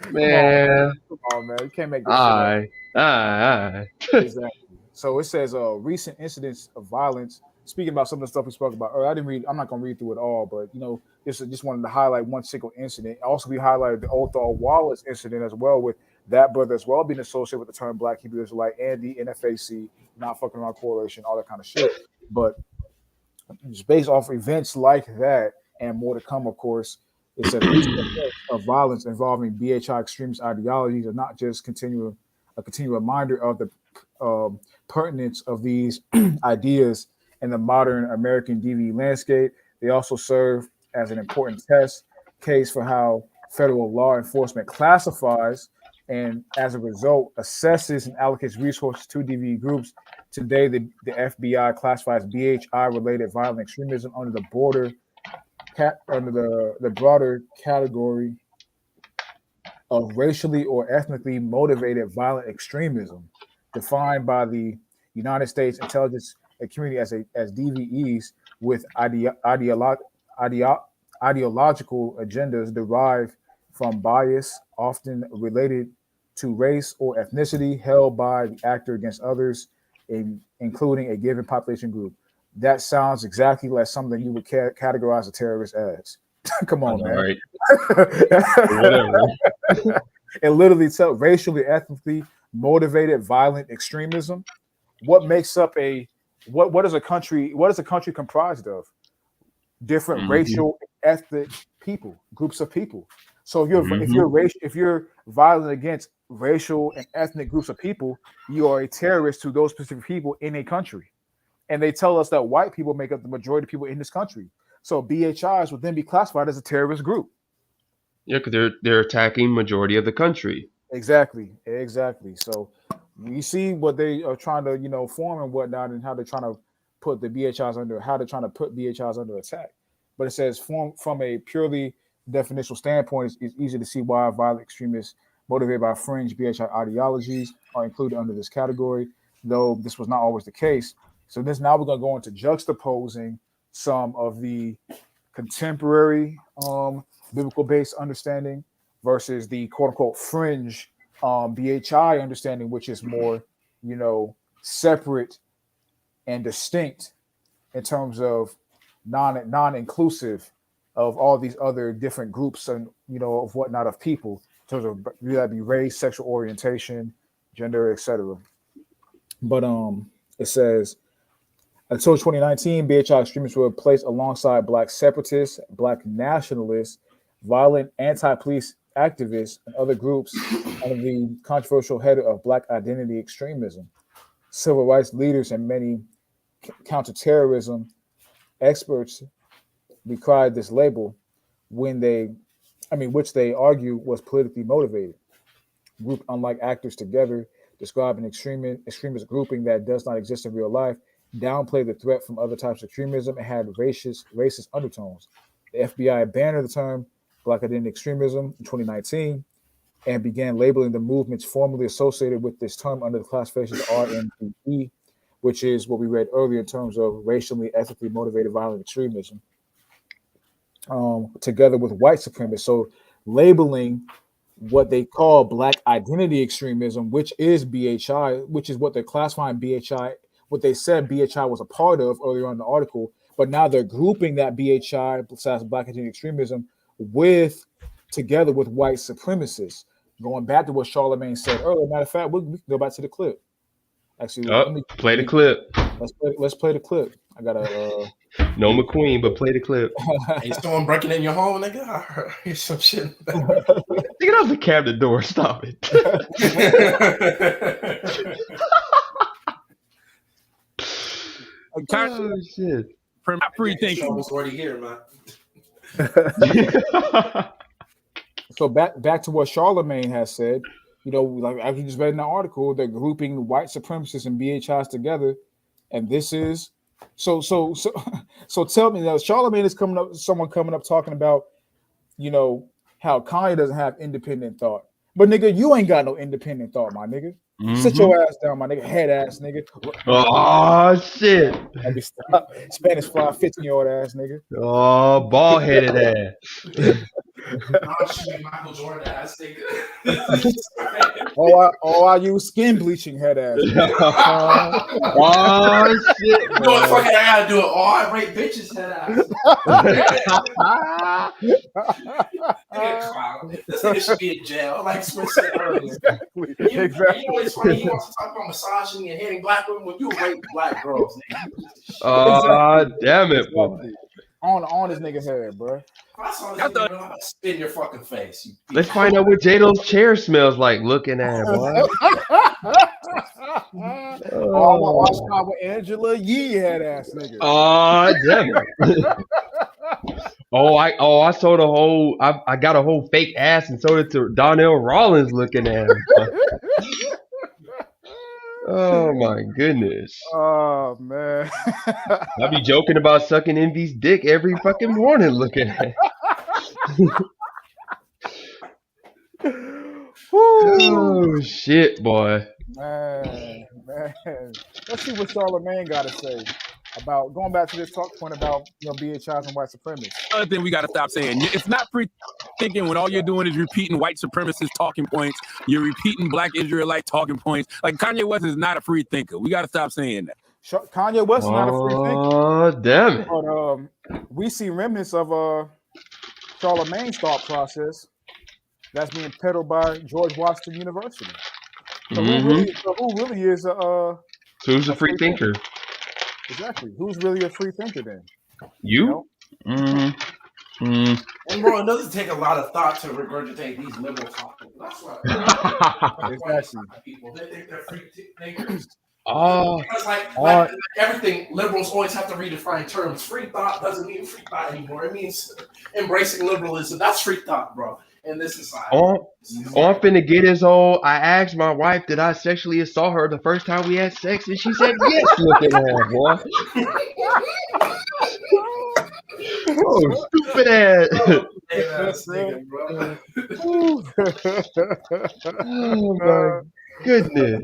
Man. Come on, man. You can't make this shit up. Exactly. So it says recent incidents of violence. Speaking about some of the stuff we spoke about earlier, I'm not going to read through it all, but just wanted to highlight one single incident. Also, we highlighted the Othal Wallace incident as well, with that brother as well being associated with the term Black Hebrew Israelite and the NFAC, not fucking around correlation, all that kind of shit. But just based off events like that and more to come, of course, it said recent events of violence involving BHI extremist ideologies are not just a continual reminder of the pertinence of these ideas in the modern American DV landscape. They also serve as an important test case for how federal law enforcement classifies and, as a result, assesses and allocates resources to DV groups. Today, the FBI classifies BHI-related violent extremism under the broader category of racially or ethnically motivated violent extremism, defined by the United States intelligence community as DVEs with ideological agendas derived from bias, often related to race or ethnicity, held by the actor against others, including a given population group. That sounds exactly like something you would categorize a terrorist as. Come on, man. Right. It literally tells racially, ethnically motivated violent extremism. What makes up what is a country comprised of? Different racial, ethnic people, groups of people. So if you're violent against racial and ethnic groups of people, you are a terrorist to those specific people in a country. And they tell us that white people make up the majority of people in this country. So BHIs would then be classified as a terrorist group. Yeah, because they're attacking majority of the country. Exactly. So you see what they are trying to, form and whatnot, and how they're trying to put the BHIs under attack. But it says from a purely definitional standpoint, it's easy to see why violent extremists motivated by fringe BHI ideologies are included under this category, though this was not always the case. So now we're going to go into juxtaposing some of the contemporary biblical-based understanding versus the quote-unquote fringe BHI understanding, which is more, separate and distinct in terms of non-inclusive of all these other different groups and, of whatnot of people, in terms of that be race, sexual orientation, gender, etc. But it says, until 2019, BHI extremists were placed alongside Black separatists, Black nationalists, violent anti-police activists, and other groups under the controversial header of Black identity extremism. Civil rights leaders and many counterterrorism experts decried this label which they argue was politically motivated. Grouped unlike actors together, describe an extremist grouping that does not exist in real life downplayed the threat from other types of extremism and had racist undertones. The FBI banned the term Black identity extremism in 2019 and began labeling the movements formerly associated with this term under the classification of RMPE, which is what we read earlier in terms of racially, ethnically motivated violent extremism, together with white supremacists. So labeling what they call Black identity extremism, which is BHI, which is what they're classifying BHI, what they said BHI was a part of earlier on in the article, but now they're grouping that BHI slash Black identity extremism together with white supremacists. Going back to what Charlemagne said earlier, matter of fact, we can go back to the clip. Actually, play the clip. Let's play the clip. I gotta no McQueen, but play the clip. Hey, someone breaking in your home, nigga? I heard some shit. Nigga, that was the cabinet door. Stop it. Oh shit! Free thinking. Almost already here, man. So back to what Charlemagne has said. You know, like I just read in the article, they're grouping white supremacists and BHIs together, and this is so. Tell me now, Charlemagne is someone coming up talking about, you know, how Kanye doesn't have independent thought, but nigga, you ain't got no independent thought, my nigga. Mm-hmm. Sit your ass down, my nigga, head ass nigga. Oh shit! Let me stop. Spanish fly 15-year-old ass nigga. Oh, bald headed ass. Michael Jordan ass nigga. I use skin bleaching head ass. Oh shit! You know what fucking I gotta do it? Oh, I rate bitches head ass. This nigga should be in jail, like Smith said earlier. Exactly. You know it's funny. He wants to talk about massaging and hitting black women when you rape black girls. Damn it, boy. On his nigga head, bro. I thought spin your fucking face. Let's find out what J-Lo's chair smells like looking at, boy. Watch out with Angela Yee head ass nigga. Oh, damn it. I sold a whole. I got a whole fake ass and sold it to Donnell Rollins looking at him. Oh my goodness. Oh man. I be joking about sucking Envy's dick every fucking morning looking at it. Oh shit, boy. Man. Let's see what Charlemagne got to say about going back to this talk point about, you know, BHIs and white supremacists. Another thing we got to stop saying, it's not free thinking when all you're doing is repeating white supremacist talking points. You're repeating Black Israelite talking points. Like Kanye West is not a free thinker. We got to stop saying that. Kanye West is not a free thinker. Oh damn it! But we see remnants of Charlemagne's thought process that's being peddled by George Washington University. So who really is who's a free thinker? Exactly. Who's really a free thinker then? You? And bro, it doesn't take a lot of thought to regurgitate these liberal topics. That's why people they think they're free thinkers. Because like everything, liberals always have to redefine terms. Free thought doesn't mean free thought anymore. It means embracing liberalism. That's free thought, bro. In this society. I'm finna get his old. I asked my wife, did I sexually assault her the first time we had sex? And she said yes. Look at that, boy. Oh, stupid ass. Oh my goodness.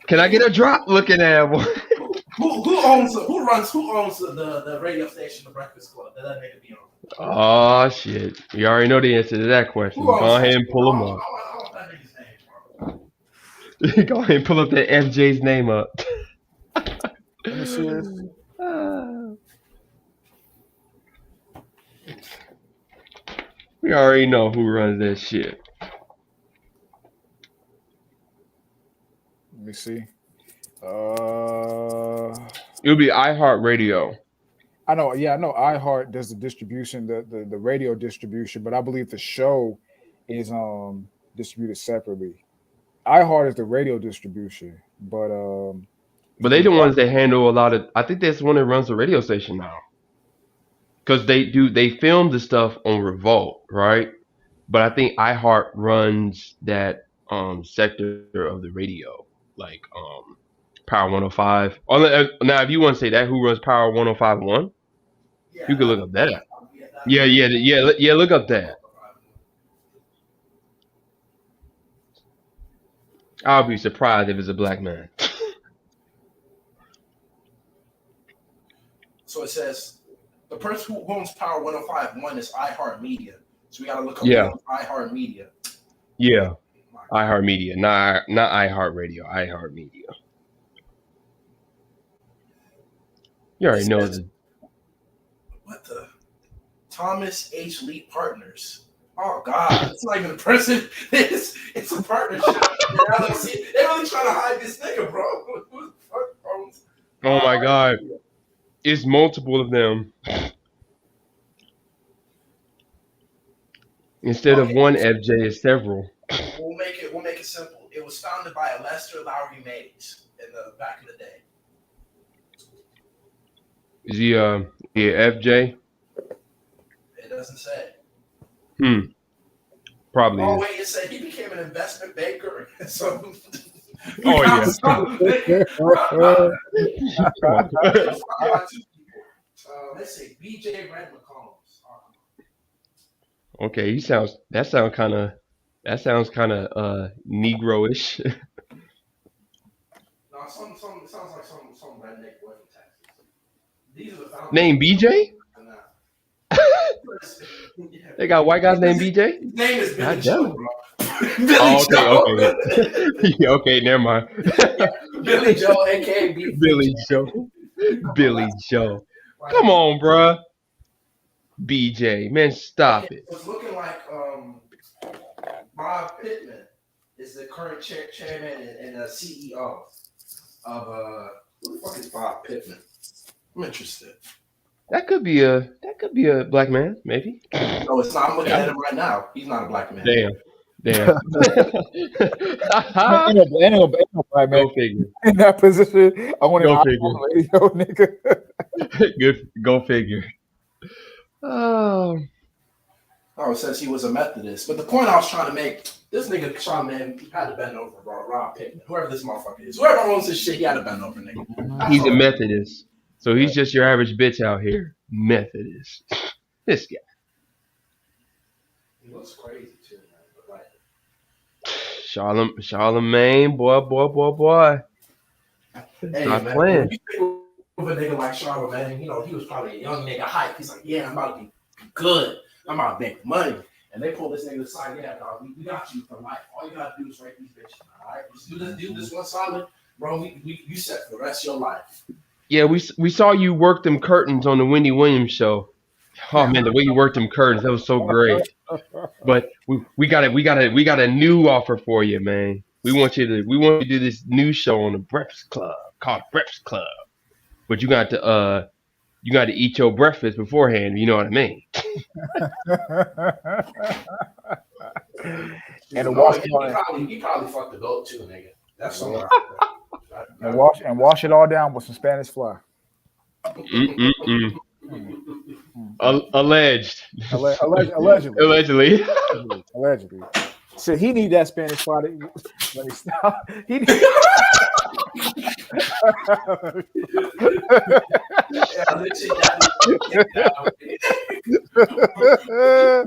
Can I get a drop looking at boy? Who owns the radio station, the Breakfast Club? That nigga be on. Oh shit! We already know the answer to that question. Go ahead and pull him up. Go ahead and pull up that FJ's name up. Let me see this. We already know who runs that shit. Let me see. It'll be iHeartRadio. I know iHeart does the distribution, the radio distribution, but I believe the show is distributed separately. iHeart is the radio distribution, but they the ones that handle a lot of. I think that's the one that runs the radio station now, because they film the stuff on Revolt, right? But I think iHeart runs that sector of the radio, like Power 105. Now, if you want to say that, who runs Power 105.1? You can look up that. Yeah. Look up that. I'll be surprised if it's a black man. So it says the person who owns Power 105.1 is iHeartMedia. So we got to look up Yeah. iHeartMedia. Yeah. iHeartMedia, not iHeartRadio. iHeartMedia. You already know the. What the? Thomas H. Lee Partners. Oh God, it's not even a person. It's a partnership. They really trying to hide this nigga, bro. Who the fuck owns? Oh my God, it's multiple of them. Instead of one FJ, it's several. We'll make it simple. It was founded by Lester Lowry Mays in the back in the day. Is he FJ? It doesn't say. Probably. Oh is. wait, it said he became an investment banker. So. Oh yeah. Let's see, BJ Red McCombs. Okay, that sounds kind of Negro-ish. No, it sounds like some redneck boy from Texas. These are the founders. Named BJ? They got white guys named BJ? His name is Billy God Joe, damn it. bro. Okay. Okay, never mind. Billy Joe, aka Billy Joe. Billy Joe. Come on, bruh. BJ, man, stop it. It's looking like Bob Pittman is the current chairman and CEO of who the fuck is Bob Pittman? I'm interested. That could be a black man, maybe. No, it's not. I'm looking at him right now. He's not a black man. Damn. Ain't no black man Go figure. in that position. I want Go to figure. radio, nigga. Good. Go figure. Oh, it says he was a Methodist. But the point I was trying to make, this nigga Sean man had to bend over, bro. Rob Pittman, whoever this motherfucker is, whoever owns this shit, he had to bend over, nigga. he's a Methodist, so he's just your average bitch out here. Methodist. This guy. He looks crazy too, man. But like, Charlemagne, boy. hey, Stop man, playing. you think of a nigga like Charlemagne, you know, he was probably a young nigga hype. He's like, yeah, I'm about to be good. I'm about to make money. And they pull this nigga aside, yeah, dog, we got you for life. All you gotta do is rape these bitches, all right? Just do this one solid, bro. You set for the rest of your life. Yeah, we saw you work them curtains on the Wendy Williams show. Oh man, the way you worked them curtains, that was so great. But we got a new offer for you, man. We want you to do this new show on the Breakfast Club called Breakfast Club. But you got to eat your breakfast beforehand. You know what I mean? And he probably fucked the goat too, nigga. That's so. And wash it all down with some Spanish fly. Alleged. Allegedly. Allegedly. So he need that Spanish fly. Let me stop. He need.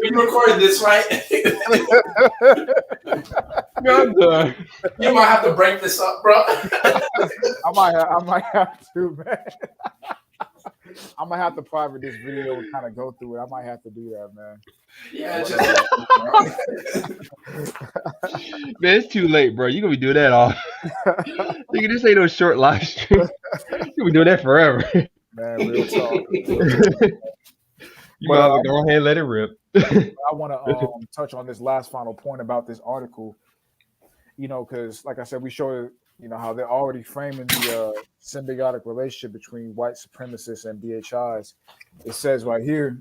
We recorded this, right? I'm done. You might have to break this up, bro. I might have to, man. I'm gonna have to private this video and kind of go through it. I might have to do that, man. Yeah, man, it's too late, bro. You gonna be doing that all. Nigga, this ain't no short live stream. You gonna be doing that forever. Man, real talk. You might as well go ahead and let it rip. I want to touch on this last final point about this article. You know, because like I said, we showed how they're already framing the symbiotic relationship between white supremacists and BHIs. It says right here.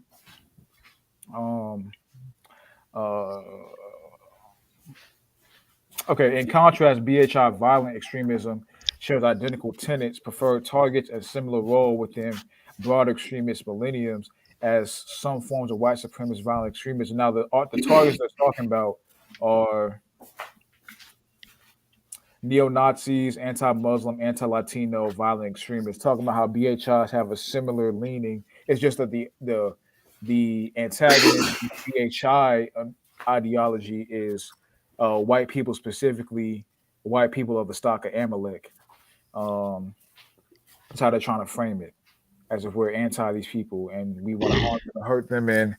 Okay, in contrast, BHI violent extremism shares identical tenets, preferred targets, and similar role within broader extremist millenniums as some forms of white supremacist violent extremism. Now, the targets they're talking about are neo-Nazis, anti-Muslim, anti-Latino, violent extremists, talking about how BHIs have a similar leaning. It's just that the antagonist BHI ideology is white people, specifically white people of the stock of Amalek. That's how they're trying to frame it, as if we're anti these people and we want to harm them and hurt them and,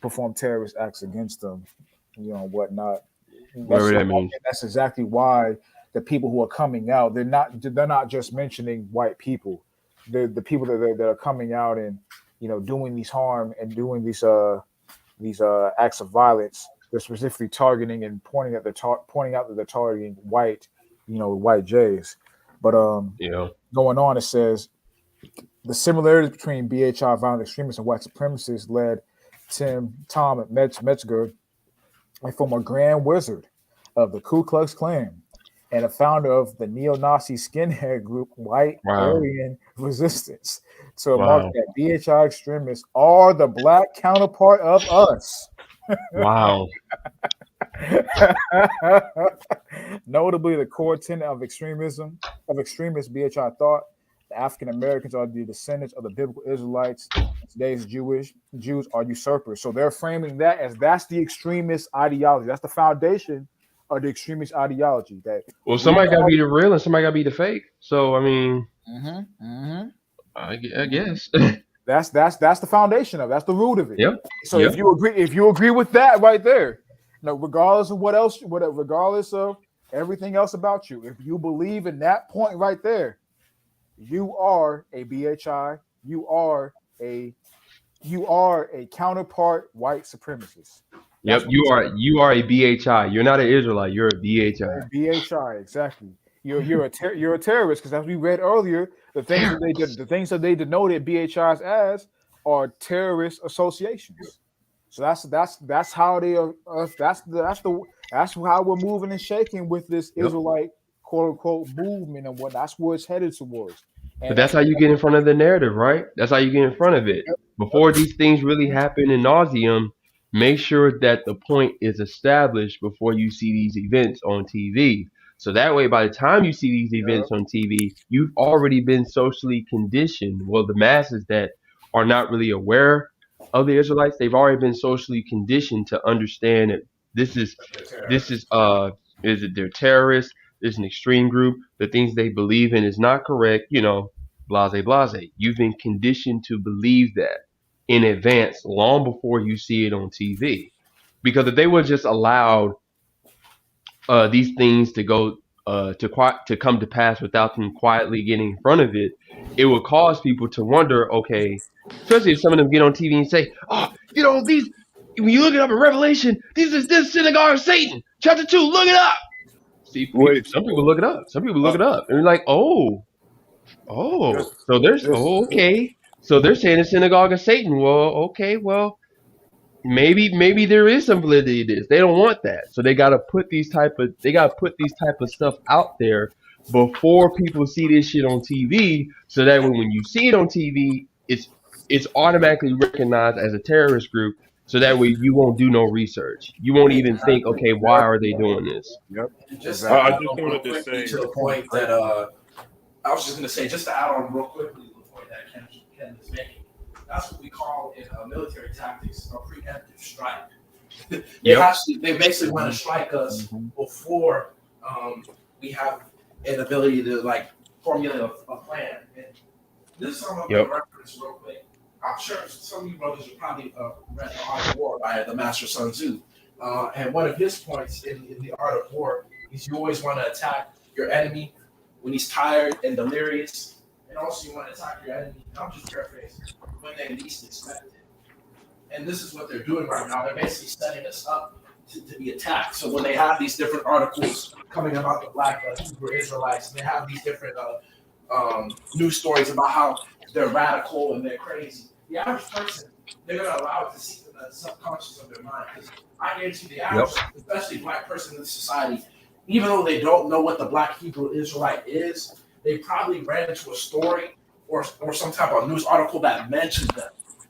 perform terrorist acts against them, whatnot. Whatever that means. That's exactly why the people who are coming out, they're not just mentioning white people. The people that are coming out and doing these harm and doing these acts of violence, they're specifically targeting and pointing out that they're targeting white Jays. But going on, it says the similarities between BHI violent extremists and white supremacists led Tom Metzger, a former Grand Wizard of the Ku Klux Klan and a founder of the neo-Nazi skinhead group White Aryan Resistance, to remark that BHI extremists are the black counterpart of us. Wow. Notably, the core tenet of extremist BHI thought the African Americans are the descendants of the biblical Israelites. Today's Jews are usurpers. So they're framing that as that's the extremist ideology. That's the foundation of the extremist ideology. That somebody got to be the real and somebody got to be the fake. So I mean, I guess that's the foundation of it. That's the root of it. Yep. So if you agree with that right there, regardless of regardless of everything else about you, if you believe in that point right there, you are a BHI. You are a counterpart white supremacist. Yep, you are a BHI. You're not an Israelite. You're a BHI. BHI, exactly. You're a terrorist, because as we read earlier, the things that they denoted BHIs as are terrorist associations. So that's how they are. That's how we're moving and shaking with this Israelite quote unquote movement and what that's where it's headed towards. But that's how you get in front of the narrative, right? That's how you get in front of it. Before these things really happen in nauseum, make sure that the point is established before you see these events on TV. So that way, by the time you see these events on TV, you've already been socially conditioned. Well, the masses that are not really aware of the Israelites, they've already been socially conditioned to understand that this is they're terrorists. There's an extreme group. The things they believe in is not correct. Blase. You've been conditioned to believe that in advance, long before you see it on TV. Because if they were just allowed these things to go to come to pass without them quietly getting in front of it, it would cause people to wonder. Okay, especially if some of them get on TV and say, these. When you look it up in Revelation, this synagogue of Satan, chapter 2. Look it up. See, some people look it up. Some people look it up, and they're like, so there's okay. So they're saying the synagogue of Satan. Well, okay, maybe there is some validity to this. They don't want that, so they gotta put these type of stuff out there before people see this shit on TV, so that when you see it on TV, it's automatically recognized as a terrorist group. So that way you won't do no research. You won't even think, okay, why are they doing this? Yep. I just wanted to say to the point that I was just going to say, just to add on real quickly to the point that Ken is making. That's what we call in military tactics a preemptive strike. They basically want to strike us before we have an ability to formulate a plan. And this is something I'm going to reference real quick. I'm sure some of you brothers have probably read The Art of War by the Master Sun Tzu. And one of his points in The Art of War is you always want to attack your enemy when he's tired and delirious. And also you want to attack your enemy, and I'm just paraphrasing, when they least expect it. And this is what they're doing right now. They're basically setting us up to be attacked. So when they have these different articles coming about the black Hebrew Israelites, and they have these different news stories about how they're radical and they're crazy. The average person, they're going to allow it to seep in the subconscious of their mind. Because I guarantee the average, especially black person in this society, even though they don't know what the black Hebrew Israelite is, they probably ran into a story or some type of news article that mentioned them.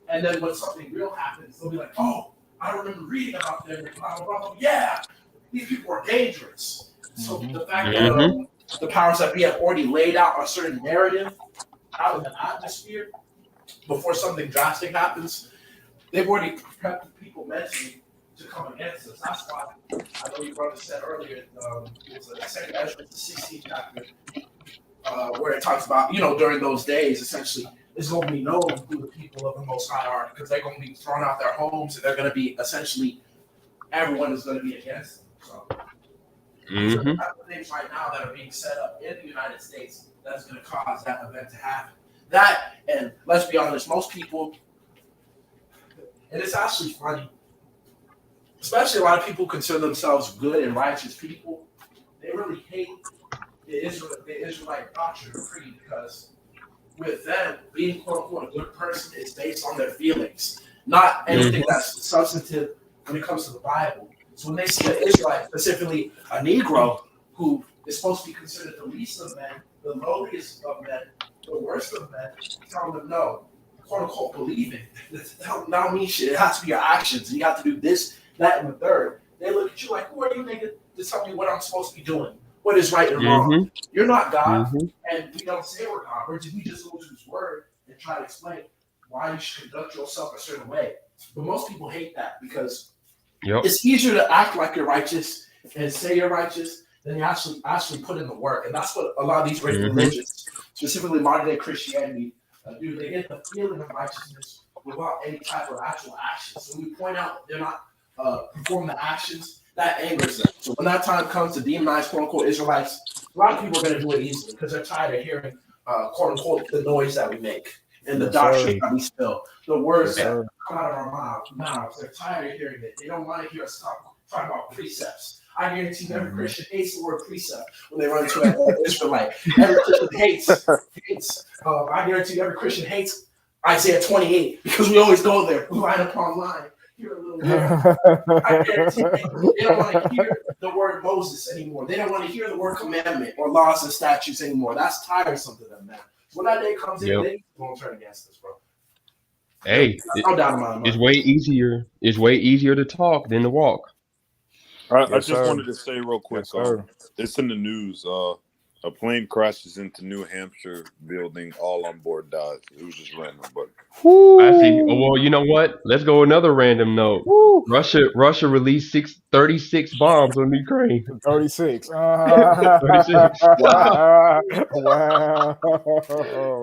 And then when something real happens, they'll be like, oh, I remember reading about them. Blah, blah, blah, blah. Yeah, these people are dangerous. So the fact that the powers that be have already laid out a certain narrative out in the atmosphere before something drastic happens, they've already prepped people mentally to come against us. That's why I know your brother said earlier, it was the second Ezra, the 16th chapter, where it talks about, during those days, essentially, it's going to be known who the people of the Most High are, because they're going to be thrown out their homes, and they're going to be essentially, everyone is going to be against them. So these are the type of things right now that are being set up in the United States that's going to cause that event to happen. That, and let's be honest, most people, and it's actually funny, especially a lot of people consider themselves good and righteous people, they really hate the Israelite doctrine or creed, because with them, being quote unquote a good person is based on their feelings, not anything that's substantive when it comes to the Bible. So when they see an Israelite, specifically a Negro, who is supposed to be considered the least of men, the lowliest of men, the worst of men, telling them no, quote unquote believing, that don't mean shit. It has to be your actions. You have to do this, that, and the third. They look at you like, who are you, nigga, to tell me what I'm supposed to be doing? What is right and wrong? You're not God, and we don't say we're God. We just go to His word and try to explain why you should conduct yourself a certain way. But most people hate that, because it's easier to act like you're righteous and say you're righteous than you actually put in the work. And that's what a lot of these religions, specifically modern day Christianity, do. They get the feeling of righteousness without any type of actual action. So when we point out they're not performing the actions, that angers them. So when that time comes to demonize quote unquote Israelites, a lot of people are going to do it easily, because they're tired of hearing quote unquote the noise that we make and the doctrine that we spill, the words that come out of our mouths. They're tired of hearing it. They don't want to hear us talk about precepts. I guarantee you every Christian hates the word precept when they run into an Israelite. Every Christian hates. I guarantee you every Christian hates Isaiah 28, because we always go there, line upon line. Here a little there. I guarantee you, they don't want to hear the word Moses anymore. They don't want to hear the word commandment or laws and statutes anymore. That's tiresome to them, man. So when that day comes in, they won't turn against us, bro. Hey, no doubt in my mind. It's way easier. It's way easier to talk than to walk. I just wanted to say real quick, it's in the news. A plane crashes into New Hampshire building. All on board dies. It was just random, but I see. Oh, well, you know what? Let's go another random note. Russia released 36 bombs on Ukraine. 36. 36. Wow.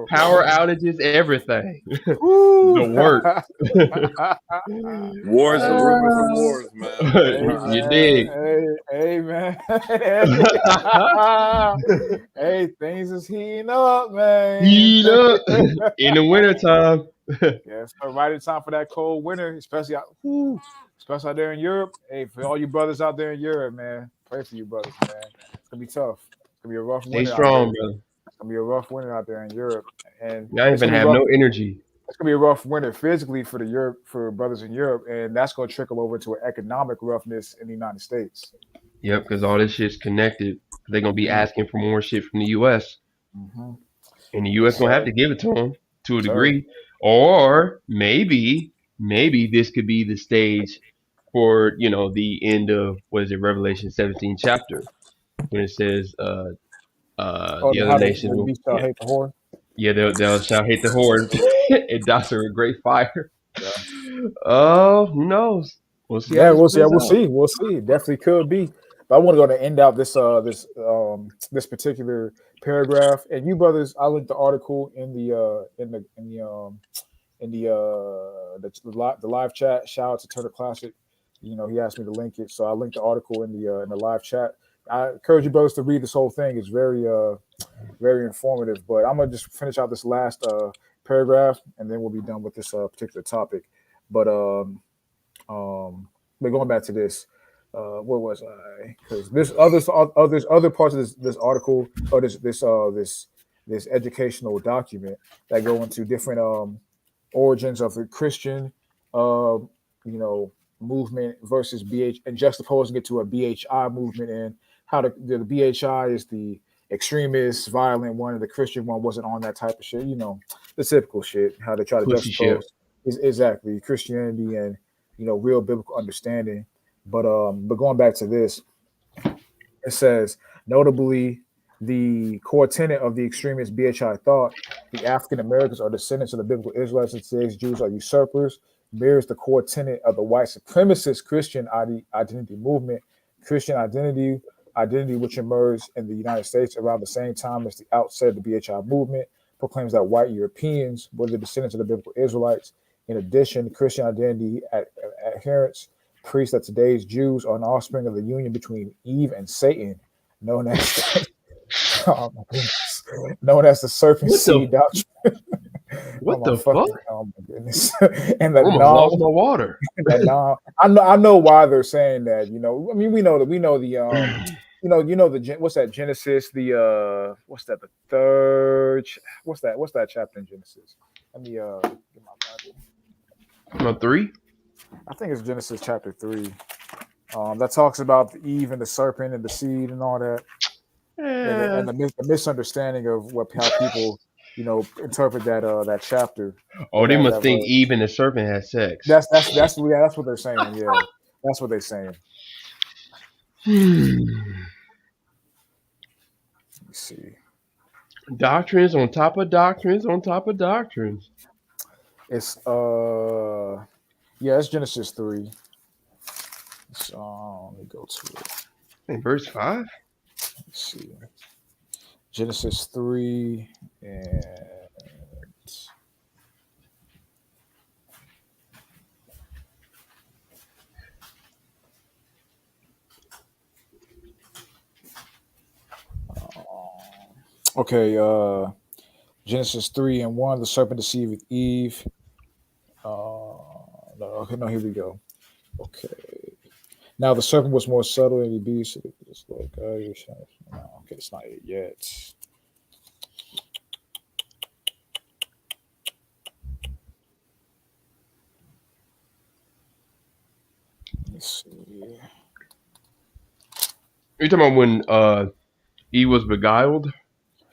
Power outages, everything. The work. Wars and rumors of wars, man. Hey, You dig? Hey, man. Hey, things is heating up, man. Heat up in the wintertime. Yes, right in time for that cold winter, especially out there in Europe. Hey, for all you brothers out there in Europe, man, pray for you brothers, man. It's gonna be tough. It's gonna be a rough Stay winter. strong, brother. It's gonna be a rough winter out there in Europe, and I even have no energy. It's gonna be a rough winter physically for brothers in Europe, and that's gonna trickle over to an economic roughness in the United States. Yep, because all this shit's connected. They're gonna be asking for more shit from the U.S. And the U.S. gonna have to give it to them to a degree, or maybe this could be the stage for the end of Revelation 17 chapter, when it says the other nation will hate the whore. Yeah, they'll shall hate the whore and douse her with great fire. Yeah. Who knows? We'll see. Yeah, we'll see. We'll see. It definitely could be. But I want to go to end out this this particular paragraph. And you brothers, I linked the article in the live chat. Shout out to Turner Classic. He asked me to link it, so I linked the article in the live chat. I encourage you brothers to read this whole thing. It's very very informative. But I'm gonna just finish out this last paragraph, and then we'll be done with this particular topic. But going back to this, where was I? Because there's other parts of this article, or this educational document that go into different origins of the Christian movement versus BH, and juxtaposing it to a BHI movement, and how the BHI is the extremist, violent one, and the Christian one wasn't on that type of shit. The typical shit. How they try to juxtapose exactly Christianity and real biblical understanding. But going back to this, It says, notably, the core tenet of the extremist BHI thought, the African Americans are descendants of the biblical Israelites and today's Jews are usurpers, mirrors the core tenet of the white supremacist Christian identity movement. Christian identity which emerged in the United States around the same time as the outset of the BHI movement, proclaims that white Europeans were the descendants of the biblical Israelites. In addition, Christian identity adherents preach that today's Jews are an offspring of the union between Eve and Satan, known as oh my goodness, known as the serpent seed doctrine. What the fuck? Oh my goodness! And the almost lost my water. I know why they're saying that. You know, I mean, we know the what's that Genesis? The what's that? The third. What's that chapter in Genesis? Let me get my Bible. No, 3. I think it's Genesis chapter 3. That talks about Eve and the serpent and the seed and all that, and the misunderstanding of how people, interpret that chapter. Oh, they must think Eve and the serpent had sex. That's what they're saying. Yeah, that's what they're saying. Let me see. Doctrines on top of doctrines on top of doctrines. It's it's Genesis 3. So let me go to it. In verse 5? Let's see. Genesis 3 and okay, Genesis 3 and 1, the serpent deceived Eve. No, here we go. Okay. Now the serpent was more subtle than the beast. It's like, okay, it's not it yet. Let's see. Are you talking about when Eve was beguiled?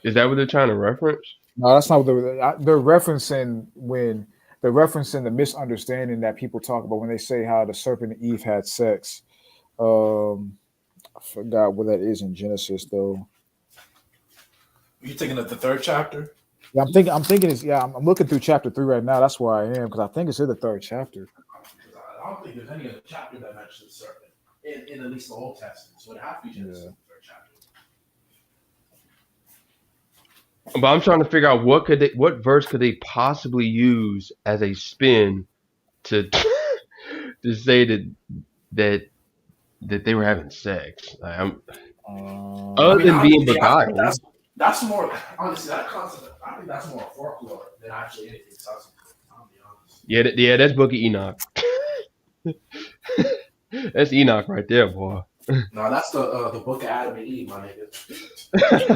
Is that what they're trying to reference? No, that's not what they're referencing. When they're referencing the misunderstanding that people talk about when they say how the serpent and Eve had sex. I forgot what that is in Genesis though. Are you thinking of the 3rd chapter? Yeah, I'm thinking I'm looking through chapter 3 right now. That's where I am because I think it's in the 3rd chapter. I don't think there's any other chapter that mentions the serpent in at least the Old Testament. So it have to be Genesis, the 3rd chapter. But I'm trying to figure out what verse could they possibly use as a spin to to say that they were having sex. Other than being beguiled. That's more honestly that concept. I think that's more folklore than actually anything substantive. I'll be honest. Yeah, that's Book of Enoch. That's Enoch right there, boy. No, that's the Book of Adam and Eve, my nigga.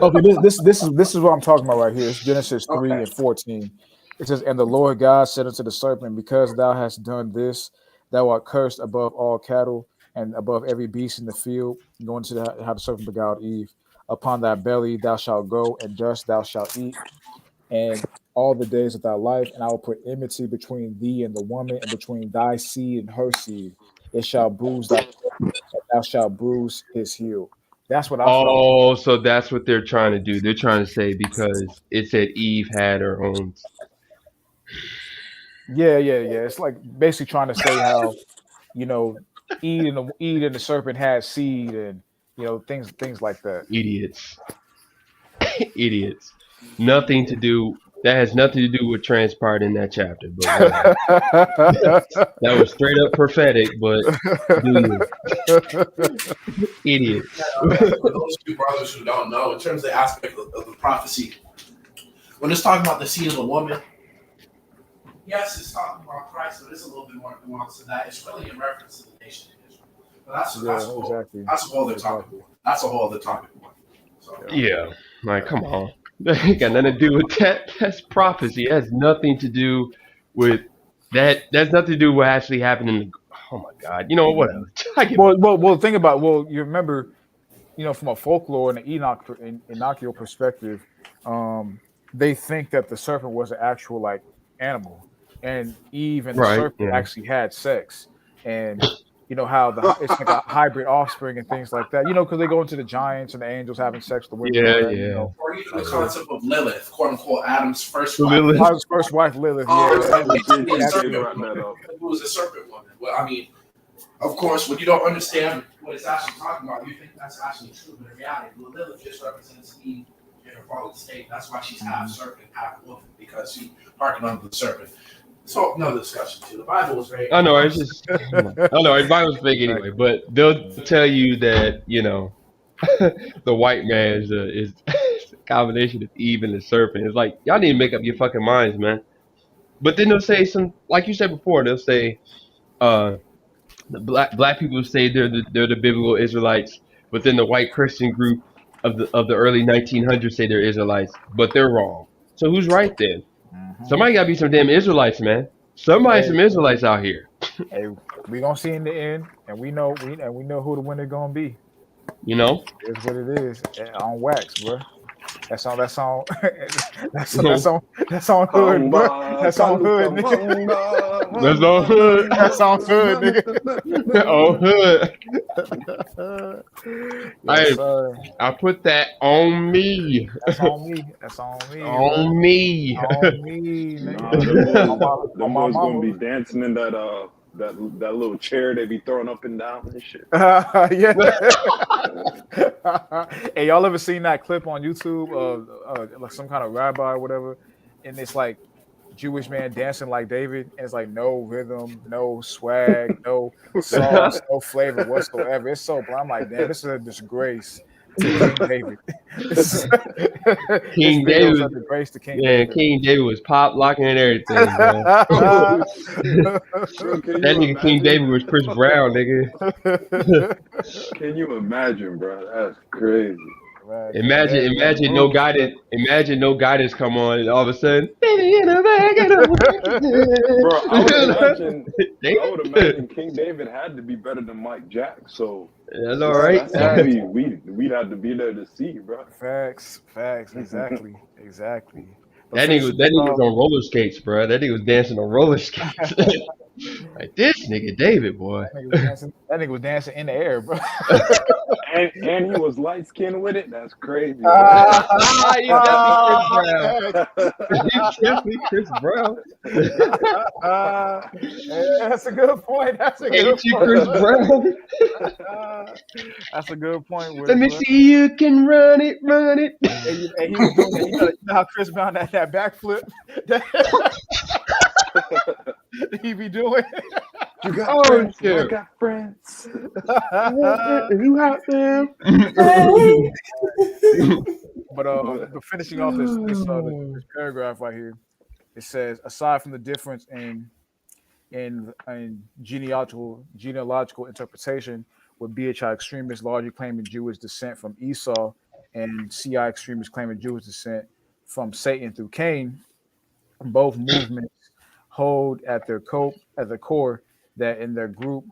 Okay, this is what I'm talking about right here. It's Genesis 3 and 14. It says, "And the Lord God said unto the serpent, because thou hast done this, thou art cursed above all cattle and above every beast in the field." Going to how the serpent beguiled Eve. "Upon thy belly thou shalt go, and dust thou shalt eat, and all the days of thy life. And I will put enmity between thee and the woman, and between thy seed and her seed. It shall bruise thy head, and thou shalt bruise his heel." That's what I felt. Oh, so that's what they're trying to do. They're trying to say because it said Eve had her own. Yeah. It's like basically trying to say how, Eve and the serpent had seed, and things like that. Idiots. Nothing to do. That has nothing to do with transpired in that chapter. But that was straight up prophetic. But idiots. For those two brothers who don't know, in terms of the aspect of the prophecy, when it's talking about the seed of the woman, yes, it's talking about Christ, but it's a little bit more nuanced than that. It's really in reference to the nation of Israel. But that's a whole other topic. That's a whole other topic. So, yeah, like come on. That ain't got nothing to do with that. That's prophecy. It has nothing to do with that. That's nothing to do with what actually happened in the. Oh my God! Whatever. Well, think about it. Well, you remember, from a folklore and an Enochical perspective, they think that the serpent was an actual animal, and Eve and the serpent actually had sex, and you know how it's like a hybrid offspring and things like that. You know, because they go into the giants and the angels having sex with the women. Yeah, and all that, yeah. You know, Or even like, the so concept of Lilith, quote unquote, Adam's first wife. Lilith. Adam's first wife, Lilith. It that up. was a serpent woman. Well, I mean, of course, when you don't understand what it's actually talking about, you think that's actually true. But in reality, Lilith just represents Eve in her fallen state. That's why she's half serpent, half woman, because she hearkened unto the serpent. So another discussion too. The Bible is very. I know it's just. I know the Bible's fake anyway, but they'll tell you that the white man is a combination of Eve and the serpent. It's like y'all need to make up your fucking minds, man. But then they'll say like you said before, they'll say the black people say they're the biblical Israelites, but then the white Christian group of the early 1900s say they're Israelites, but they're wrong. So who's right then? Somebody gotta be some damn Israelites, man. Somebody some Israelites out here. Hey, we gonna see in the end, and we know who the winner gonna be. You know, it's what it is on wax, bro. That's on that's on hood, bro. That's on hood, nigga. That's on hood. That's on hood, nigga. On hood. I put that on me. That's on me. That's on me. On me. On me, Nah, nigga. them boys gonna be dancing in that little chair they be throwing up and down and shit. Yeah. Hey, y'all ever seen that clip on YouTube of like some kind of rabbi or whatever, and it's like Jewish man dancing like David, and it's like no rhythm, no swag, no sauce, no flavor whatsoever. It's so bland. I'm like, damn, this is a disgrace to King David. King David was a disgrace to King yeah, David. King David was pop locking and everything, man. That nigga King David was Chris Brown, nigga. Can you imagine, bro? That's crazy. Imagine no guidance come on, and all of a sudden, Bro, I would imagine King David had to be better than Mike Jack. So that's all right. That's something we'd have to be there to see, bro. Facts, exactly. That nigga was on roller skates, bro. That nigga was dancing on roller skates. Like this nigga David, boy. That nigga was dancing in the air, bro. and he was light skinned with it. That's crazy. He's definitely Chris Brown. That's a good point. Chris Brown? That's a good point. Let me see you can run it. And he was doing that. You know how Chris Brown that backflip? He be doing. You got friends. I got friends. You have them. But finishing off this paragraph right here, it says, aside from the difference in genealogical interpretation, with BHI extremists largely claiming Jewish descent from Esau and CI extremists claiming Jewish descent from Satan through Cain, both movements hold at their core that in their group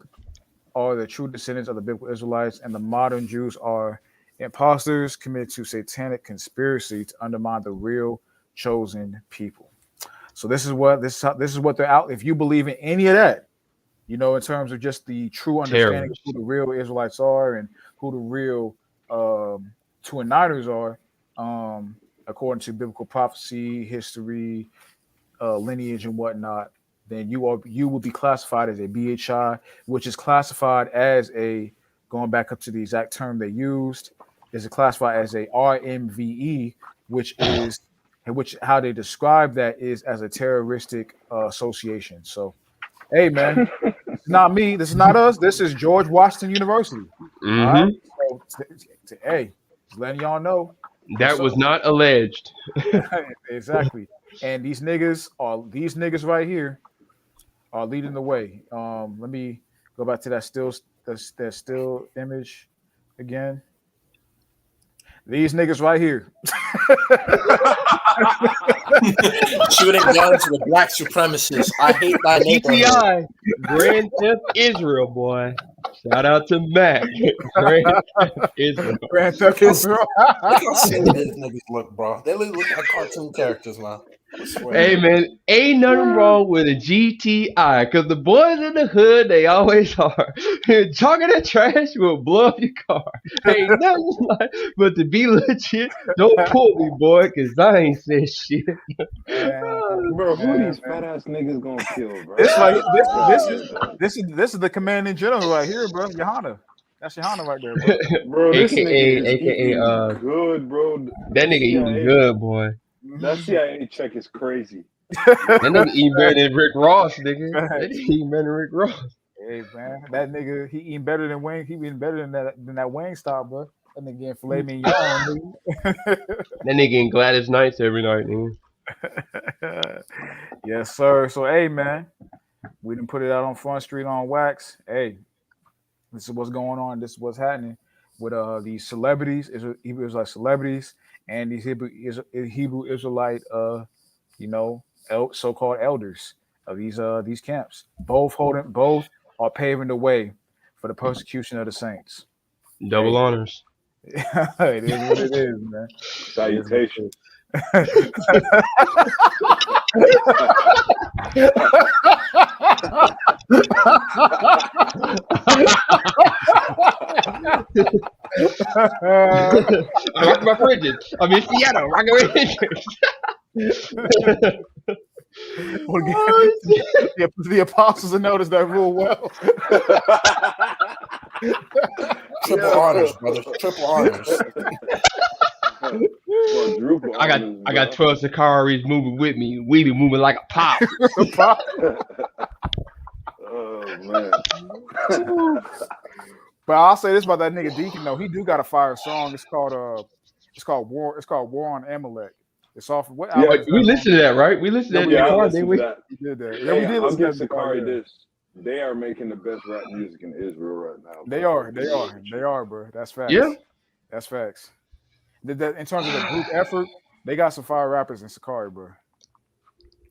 are the true descendants of the biblical Israelites, and the modern Jews are imposters committed to satanic conspiracy to undermine the real chosen people. So this is what they're out. If you believe in any of that, you know, in terms of just the true understanding of who the real Israelites are and who the real 209ers are, according to biblical prophecy, history, lineage, and whatnot, then you will be classified as a BHI, which is classified as a, going back up to the exact term they used, is classified as a RMVE, which how they describe that is as a terroristic association. So, hey man, it's not me. This is not us. This is George Washington University. Mm-hmm. All right. So, hey, just letting y'all know. That was not alleged. Exactly. And these niggas right here are leading the way. Let me go back to that still image again. These niggas right here. Shooting down to the black supremacists. I hate thy neighborhood. Grand Theft Israel, boy. Shout out to Mac. Grand Theft Israel. Grand Theft Israel. Look how silly these niggas look, bro. They look like cartoon characters, man. Hey man, ain't nothing wrong with a GTI because the boys in the hood, they always are. Talking that trash will blow up your car. Ain't nothing like, but to be legit, don't pull me, boy, because I ain't said shit. Bro, who these fat ass niggas gonna kill, bro? This like Dog. this is the commanding general right here, bro. Johanna. That's Johanna right there, bro. Bro, this nigga is AKA, eating good, bro. that nigga eating good, boy. That CIA check is crazy. That nigga eating better than Rick Ross, nigga. That nigga eating better than Rick Ross. Hey man, that nigga he eating better than Wayne. He eating better than that Wayne style, bro. That nigga getting filet mignon, nigga. That nigga in Gladys Knights every night, nigga. Yes, sir. So hey man, we didn't put it out on Front Street on Wax. Hey, this is what's going on. This is what's happening with these celebrities, Hebrew Israelite celebrities, and these Hebrew Israelite so-called elders of these camps. Both are paving the way for the persecution of the saints. Double honors. It is what it is, man. Salutations. I rock my fridges. I'm in Seattle. Rock my fridges. The apostles have noticed that real well. Triple honors, brother. Triple honors. I got 12 Sakaris moving with me. We be moving like a pop. Oh man. But I'll say this about that nigga Deacon though. He do got a fire song. It's called War. It's called War on Amalek. It's off of what album? Yeah, we listened to that, right? We listened to that in the car, didn't we? We did that. Yeah, we did I'll listen give to that. Sakari this. They are making the best rap music in Israel right now. They are, bro. That's facts. Yeah. That's facts. In terms of the group effort, they got some fire rappers in Sakari, bro.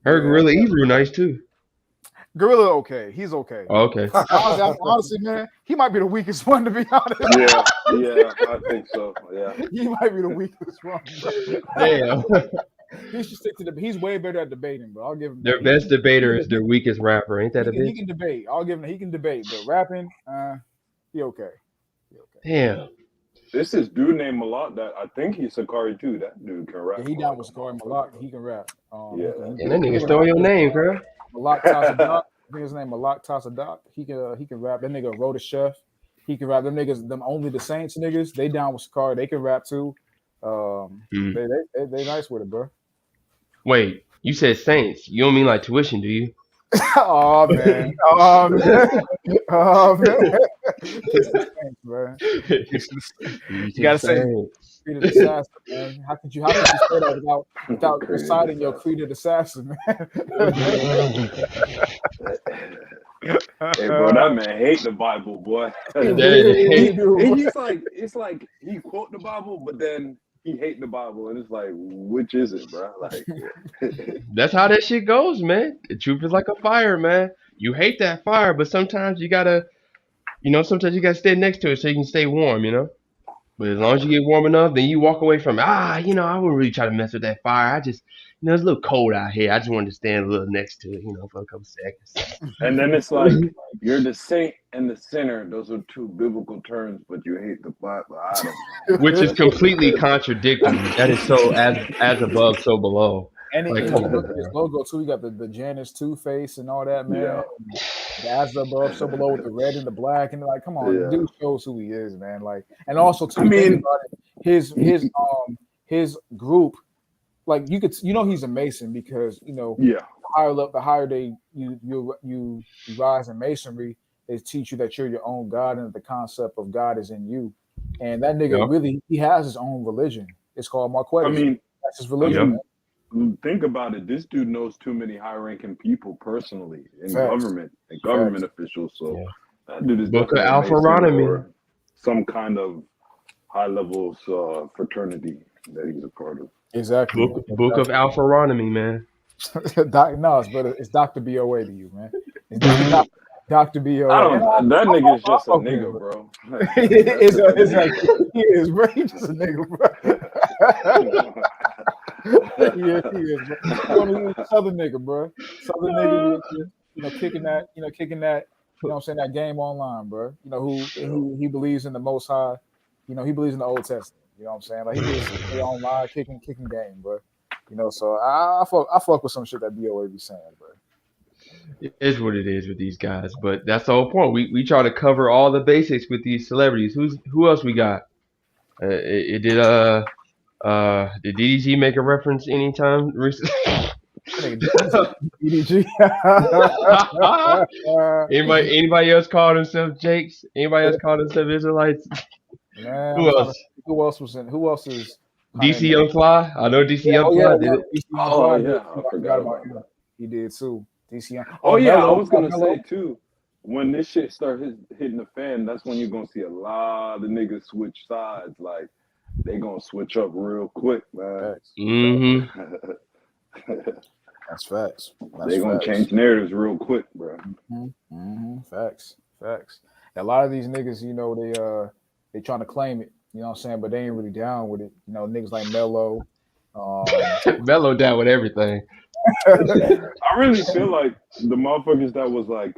Her Gorilla Hebrew nice too. Gorilla, okay. He's okay. Oh, okay. Honestly, man, he might be the weakest one, to be honest. Yeah, I think so. Yeah. He might be the weakest one. Damn. He should stick to he's way better at debating, bro. I'll give him Their best debater is their weakest rapper. Ain't that a he bitch? can debate. I'll give him he can debate, but rapping, he okay. Damn. This is dude named Malak that I think he's Sakari too. That dude can rap. Yeah, he down with Sakari Malak. He can rap. Yeah. And that nigga stole your name, bro. Malak Tasadak. I think his name Malak Tasadak. He can rap. That nigga wrote a chef. He can rap. Them niggas, them only the Saints niggas. They down with Sakari. They can rap too. They nice with it, bro. Wait, you said Saints. You don't mean like tuition, do you? Oh man. Oh man. It's the Saints, bro. You gotta say creed of assassin, man. How could you say that without reciting your creed of assassin, man? Hey, bro, that man hate the Bible, boy. It's like he quote the Bible, but then he hate the Bible, and it's like, which is it, bro? Like, that's how that shit goes, man. The truth is like a fire, man. You hate that fire, but sometimes you gotta stay next to it so you can stay warm, you know. But as long as you get warm enough, then you walk away from it. I wouldn't really try to mess with that fire. I just, it's a little cold out here. I just wanted to stand a little next to it, for a couple seconds. And then it's like, you're the saint and the sinner. Those are two biblical terms, but you hate the Bible. I don't know. Which is completely contradictory. That is so as above, so below. And his logo too. You got the Janus Two Face and all that, man. Yeah. The as above, so below with the red and the black, and like, come on, dude shows who he is, man. Like, and also too, his group, like he's a Mason because the higher you rise in Masonry, they teach you that you're your own God and that the concept of God is in you. And that nigga really he has his own religion. It's called Marquette. That's his religion. Man. Think about it. This dude knows too many high-ranking people personally in Facts. government officials. So that dude is Book of definitely Alpha-Ronomy. or some kind of high-level fraternity that he's a part of. Exactly. Book of Alpha-Ronomy, man. It's Dr. BOA to you, man. It's Dr. BOA. That nigga is just a nigga, bro. It's like he is, bro. He's just a nigga, bro. Yeah, he is, bro. He's a Southern nigga, bro. Southern nigga, kicking that, you know what I'm saying, that game online, bro. You know, who he believes in the Most High. You know, he believes in the Old Testament. You know what I'm saying? Like he just online kicking game, bro. You know, so I fuck with some shit that BOA be saying, bro. It is what it is with these guys, but that's the whole point. We try to cover all the basics with these celebrities. Who else we got? Did DDG make a reference anytime recently? DDG. Anybody else call themselves Jakes? Anybody else call themselves Israelites? Man, Who else? Who else was in? Who else is DC Young Fly. I know DC Young Fly did it. DC Young Oh Fly yeah, did. I forgot about that. He did too. DC Young. Oh yeah, I Mello, was gonna Mello. say too. When this shit start hitting the fan, that's when you're gonna see a lot of niggas switch sides. Like they gonna switch up real quick, man. Mm-hmm. That's facts. They gonna change narratives real quick, bro. Facts. A lot of these niggas, you know, they trying to claim it. You know what I'm saying? But they ain't really down with it. You know, niggas like Mello. Mello down with everything. I really feel like the motherfuckers that was like,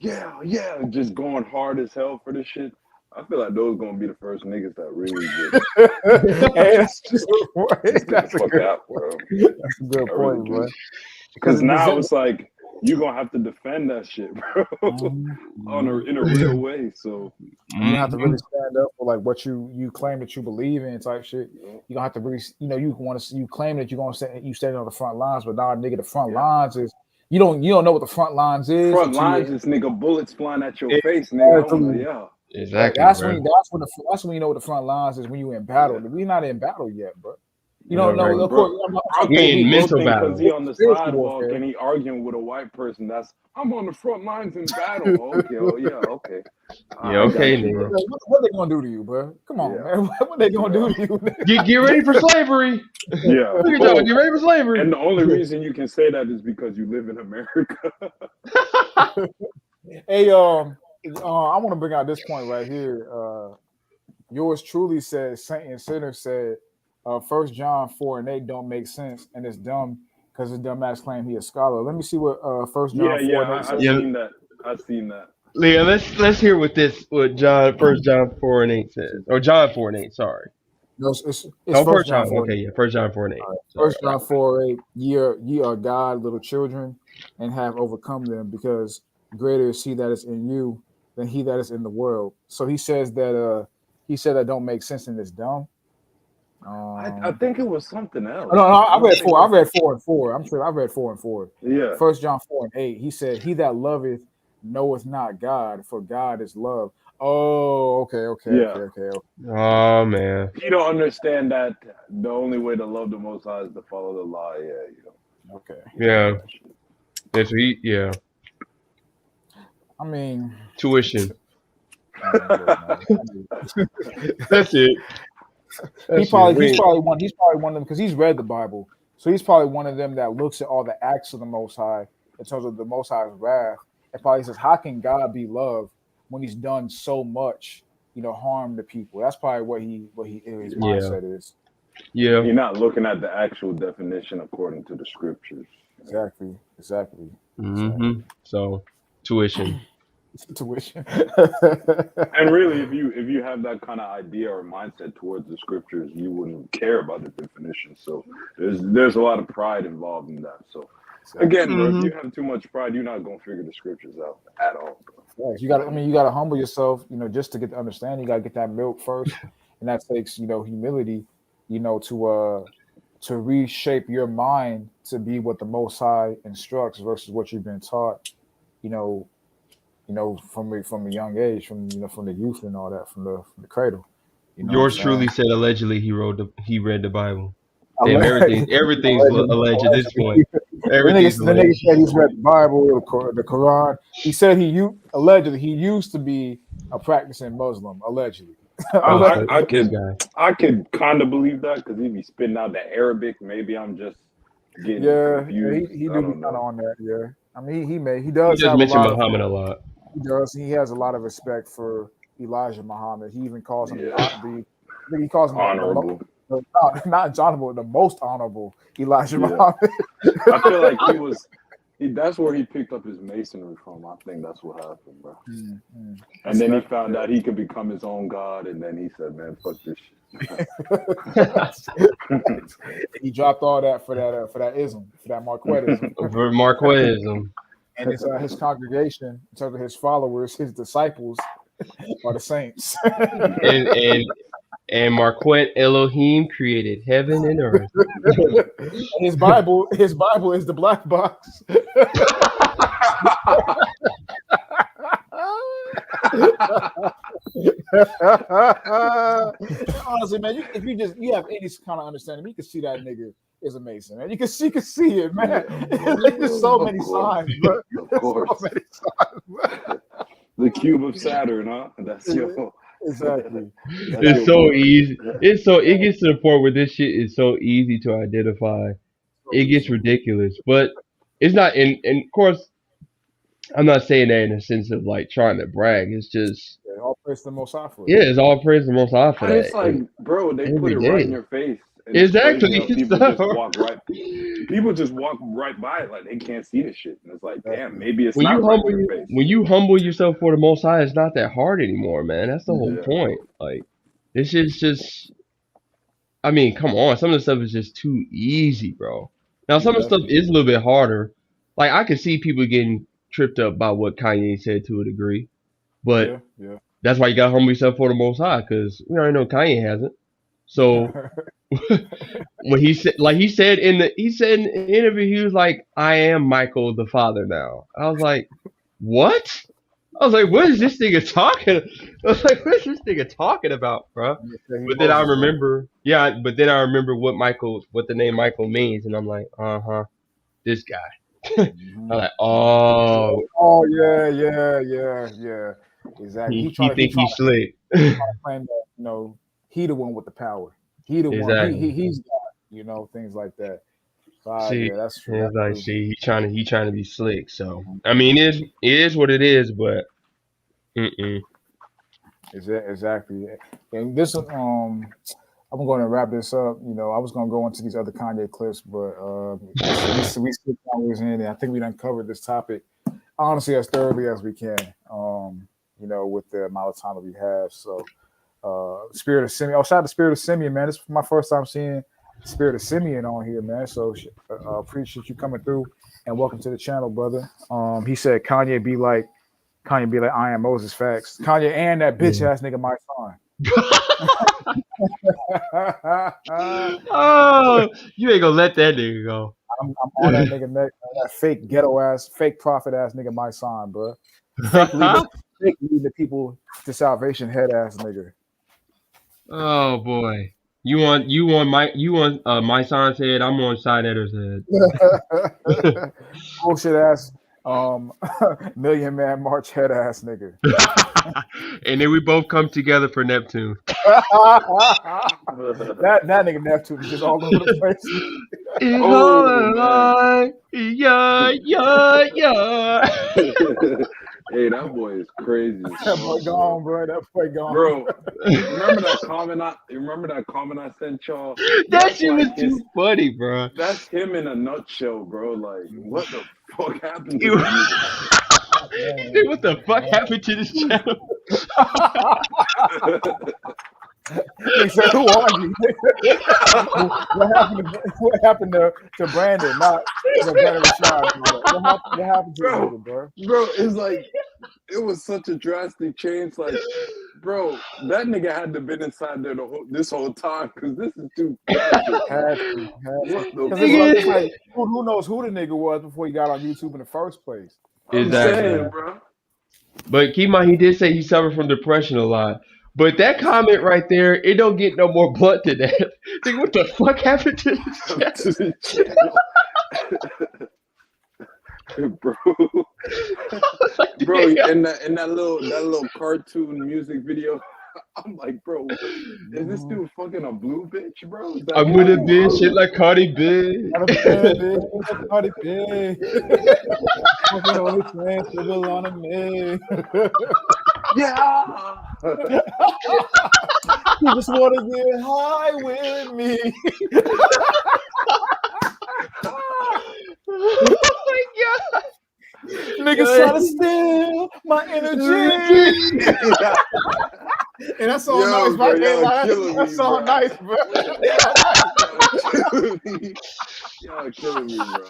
yeah, just going hard as hell for this shit. I feel like those gonna be the first niggas that really just hey, that's just get the fuck out, bro. That's a good point, bro. Because now it's like you gonna have to defend that shit, bro, in a real way. So you have to really stand up for like what you claim that you believe in, type shit. You gonna have to really, you know, you claim that you're gonna stand on the front lines, but nah, nigga, the front lines is you don't know what the front lines is. Front lines is nigga bullets flying at your face, nigga. Oh my, yeah. Exactly. That's when you know what the front lines is, when you in battle. We're not in battle yet, bro. You don't know. Of course, we mental battle. Because he on the sidewalk and he arguing with a white person. I'm on the front lines in battle. Okay, okay. Yeah, okay, nigga. What they gonna do to you, bro? Come on, man. What they gonna do to you? Get ready for slavery. Yeah. Look at y'all. Get ready for slavery. And the only reason you can say that is because you live in America. Hey, I want to bring out this point right here. Yours truly said, Saint and Sinner said, 1 John 4:8 don't make sense, and it's dumb because the dumbass claim he a scholar. Let me see what 1 John 4:8 says. I've seen that. Leah, let's hear what 1 John 4:8 says, or John 4:8. Sorry. No, it's 1 John. Okay, yeah, 1 John 4:8. 1 John 4:8. Ye are God, little children, and have overcome them, because greater is he that is in you than he that is in the world. So he says that that don't make sense and it's dumb. I think it was something else. No, I read 4. I read 4 and 4. I'm sure I read 4 and 4. Yeah. 1 John 4:8. He said, "He that loveth knoweth not God, for God is love." Oh, okay. Oh man. You don't understand that the only way to love the Most High is to follow the law. Yeah, you know. Okay. Yeah. That's yeah. I mean, tuition. That's it. He's probably one of them, because he's read the Bible. So he's probably one of them that looks at all the acts of the Most High in terms of the Most High's wrath, and probably says, how can God be loved when he's done so much, harm to people? That's probably what his mindset is. Yeah. You're not looking at the actual definition according to the scriptures. Exactly. Mm-hmm. So tuition. And really, if you have that kind of idea or mindset towards the scriptures, you wouldn't care about the definition. So there's a lot of pride involved in that. So again, bro, if you have too much pride, you're not gonna figure the scriptures out at all, bro. Yes, you gotta humble yourself, just to get to understand. You gotta get that milk first, and that takes humility, to reshape your mind to be what the Most High instructs versus what you've been taught, from a young age, from the youth and all that, from the cradle. Yours truly said allegedly he read the Bible. Damn, everything's alleged at this point. Everything's the nigga said he's read the Bible, the Quran. He said he used to be a practicing Muslim, allegedly. I could kind of believe that, because he'd be spitting out the Arabic. Maybe I'm just getting confused. He do be kind of on that. Yeah, I mean he does have mention Muhammad a lot. He does. He has a lot of respect for Elijah Muhammad. He even calls him he calls him honorable. not honorable, the most honorable Elijah Yeah. Muhammad. I feel like that's where he picked up his masonry from. I think that's what happened, bro. And then he found out he could become his own god, and then he said, "Man, fuck this shit." He dropped all that for that ism, for that Marquettism. For Marquettism. And his congregation, in terms of his followers, his disciples, are the saints. and Marquette Elohim created heaven and earth. His Bible is the black box. Honestly, man, if you have any kind of understanding, you can see that nigga is a Mason, man. You can see it, man. There's so many signs, bro. Of course. So many signs, bro. The cube of Saturn, huh? That's your exactly. It's so easy. It gets to the point where this shit is so easy to identify. It gets ridiculous, but it's not. And of course, I'm not saying that in a sense of like trying to brag. It's just all praise to the Most High for it. Yeah, it's all praise to the Most High for But that. it's like, bro, they put it right in your face. And Exactly. it's crazy how people just walk right. People just walk right by it, like they can't see the shit. And it's like, damn, maybe it's not right in your face. When you humble yourself for the Most High, it's not that hard anymore, man. That's the whole point. Like, this is just. I mean, come on. Some of the stuff is just too easy, bro. Now, some of the stuff is a little bit harder. Like, I could see people getting tripped up by what Kanye said to a degree, but that's why you gotta humble yourself for the Most High, because we already know Kanye hasn't. So when he said in the interview, he was like, "I am Michael the Father now." I was like, "What?" I was like, "What is this nigga talking?" I was like, "What is this nigga talking about, bro?" But then I remember, what the name Michael means, and I'm like, this guy. I'm like, oh yeah, exactly. He think he's slick. He's trying to claim that he the one with the power. He the one. He's God. Things like that. See, that's it's like, he trying to be slick. So I mean, it is what it is, but exactly. And this I'm going to wrap this up. I was going to go into these other Kanye clips, but we still always in, and I think we done covered this topic honestly as thoroughly as we can. With the amount of time that we have. So, Spirit of Simeon. Shout out to Spirit of Simeon, man. This is my first time seeing Spirit of Simeon on here, man. So, appreciate you coming through, and welcome to the channel, brother. He said Kanye be like, I am Moses. Facts. Kanye and that bitch ass nigga, my son. Oh, you ain't gonna let that nigga go. I'm on that nigga neck, that fake ghetto ass, fake prophet ass nigga, my son, bro. Fake leading the people to salvation, head ass nigga. Oh boy, you want my son's head. I'm on Side Edder's head. Bullshit ass, Million Man March head ass nigga. And then we both come together for Neptune. that nigga Neptune is just all over the place. Yeah. Hey, that boy is crazy. That boy gone, bro. That boy gone. Bro, remember that comment I sent y'all? That shit was too funny, bro. That's him in a nutshell, bro. Like, what the fuck happened to this? What the fuck happened to this channel? He said, "Who are you?" What happened to Brandon? Not Brandon Rashad. What happened to him, bro? Bro, it's like it was such a drastic change. Like, bro, that nigga had to been inside there this whole time because this is too drastic. It's like, who knows who the nigga was before he got on YouTube in the first place? Exactly, saying, bro. But keep in mind, he did say he suffered from depression a lot. But that comment right there, it don't get no more blunt than that. Think, what the fuck happened to this channel? Bro, in that little cartoon music video, I'm like, bro, is this dude fucking a blue bitch, bro? I'm with a bitch, shit like Cardi B. Cardi B. Fucking only friends people on me. Yeah. You just want to get high with me. Oh my god! Niggas try to steal my energy. And that's all nice, bro, right? that's all nice, bro. Y'all killing me, bro.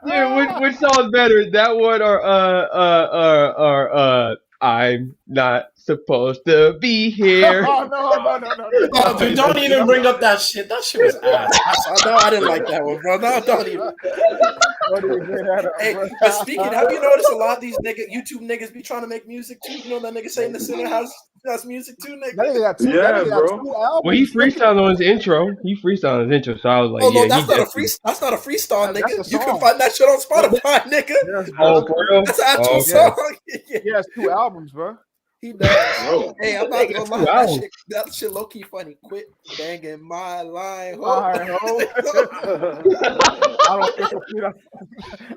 Yeah, which song's better, that one or I'm not supposed to be here? Oh, dude, don't even bring up that shit. That shit was ass. I didn't like that one, bro. No, don't even. Hey, but speaking, have you noticed a lot of these YouTube niggas be trying to make music too? You know that nigga saying the sinner has music too, nigga. That nigga got two, Well, he freestyled on his intro. So I was like, Oh no, yeah, that's not a freestyle, nigga. That's You can find that shit on Spotify, nigga. Oh, for real? That's an actual Oh, song. He has 2 albums, bro. He does. Bro. Hey, I'm not gonna lie. That shit low key funny. Quit banging my line, ho.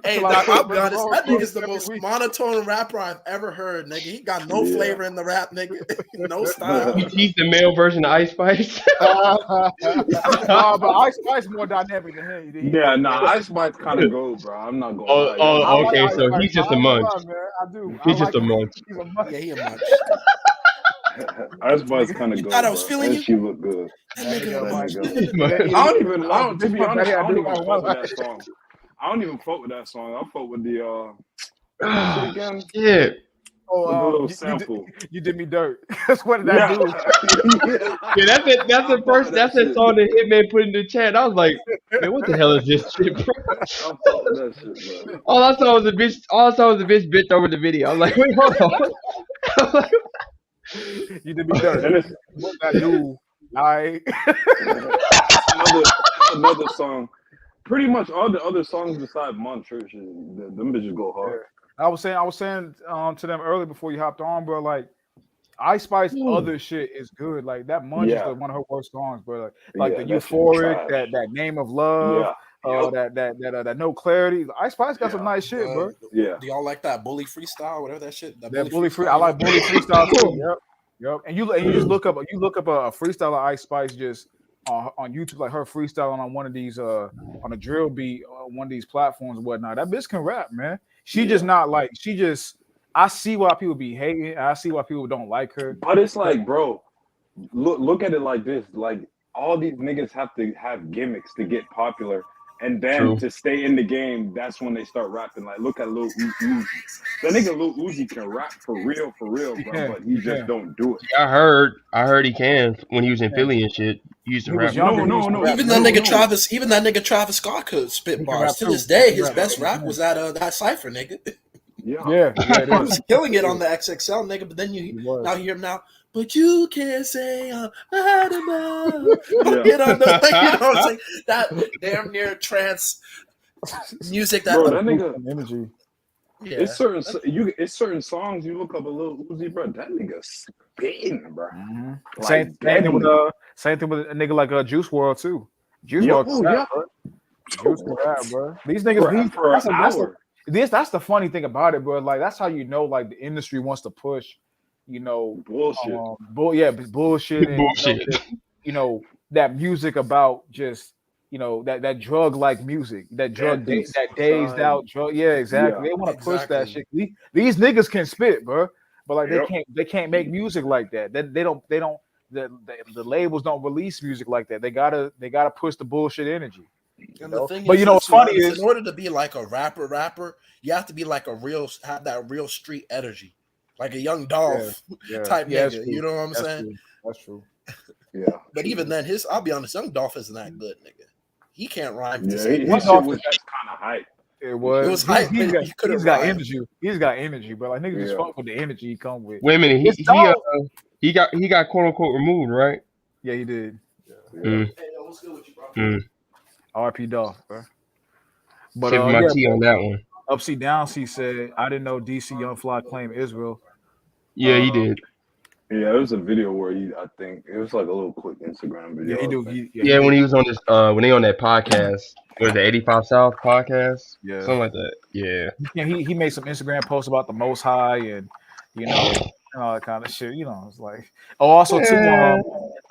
Hey, Doc, I'll be honest. That nigga's the most monotone rapper I've ever heard, nigga. He got no flavor in the rap, nigga. No style. He's the male version of Ice Spice. But Ice Spice more dynamic than him. Yeah, nah, Ice Spice kind of goes, bro. I'm not gonna lie. Oh, okay. So he's just a munch. I do. He's just a munch. He's a munch. Yeah, he a munch. Ice Spice kind of goes, thought I was bro. feeling And you? she look good. That nigga a munch. To be honest, I don't even fuck with that song. I don't even fuck with that song. I fuck with the again. Yeah. With the little sample. You did me dirt. That's what did I do? Yeah, that's the song that Hitman put in the chat. I was like, man, what the hell is this shit, bro? I fuck with that shit, bro. All I saw was a bitch bent over the video. I'm like, wait, hold on. You did me dirt. What did I do? Another song. Pretty much all the other songs besides Mon Church, them bitches go hard. I was saying to them earlier before you hopped on, bro. Like Ice Spice, other shit is good. Like that Munch is one of her worst songs, bro. Like the Euphoric, that Name of Love, that No Clarity. Ice Spice got some nice shit, bro. Yeah. Do y'all like that Bully Freestyle, whatever that shit? That Bully Freestyle. I like Bully Freestyle too. Yep. And you just look up a freestyle of Ice Spice just on YouTube, like her freestyling on one of these on a drill beat on one of these platforms and whatnot. That bitch can rap, man. She just not like I see why people be hating. I see why people don't like her. But it's like, bro, look at it like this. Like all these niggas have to have gimmicks to get popular. And then to stay in the game, that's when they start rapping. Like, look at Lil Uzi. That nigga Lil Uzi can rap for real, bro. But he just don't do it. Yeah, I heard he can when he was in Philly and shit. He used to rap. No. Even that nigga Travis Scott could spit bars. To this day, his best rap was that Cypher, nigga. Yeah. He was killing it on the XXL, nigga. But then you hear him now. But you can't say I'm animal. Get on the, you know what I'm saying? That damn near trance music. That nigga energy. Yeah. It's certain songs you look up a Lil Uzi, bro. That nigga spitting, bro. Mm-hmm. Like, same thing with a nigga like Juice WRLD too. Juice WRLD, bro. These niggas for an hour. That's the funny thing about it, bro. Like that's how you know, like the industry wants to push, bullshit. Bullshit, and, you know, that music about just, that drug like music, that dazed out drug. Yeah, exactly. They want to push that shit. These niggas can spit, bro, but like they can't make music like that. The labels don't release music like that. They gotta push the bullshit energy. And the thing but is, what's funny is, in order to be like a rapper, you have to be like have that real street energy, like a Young Dolph type nigga. You know what I'm saying? That's true. Yeah. But even then, I'll be honest, Young Dolph isn't that good, nigga. He can't rhyme. Yeah, his shit was just kind of hype. It was hype. He's got energy. He's got energy, but like niggas just fuck with the energy he come with. Wait a minute, he got quote unquote removed, right? Yeah, he did. Hey, what's good with you, bro? RP Dolph, bro. But Tipping my tea on that one. Upsy Downsy said, I didn't know DC Young Fly claimed Israel. Yeah, he did. Yeah, it was a video where I think it was like a little quick Instagram video. Yeah, he do. When he was on this, when they on that podcast, was the 85 South podcast? Yeah, something like that. Yeah. He made some Instagram posts about the Most High and and all that kind of shit. You know, it's like also too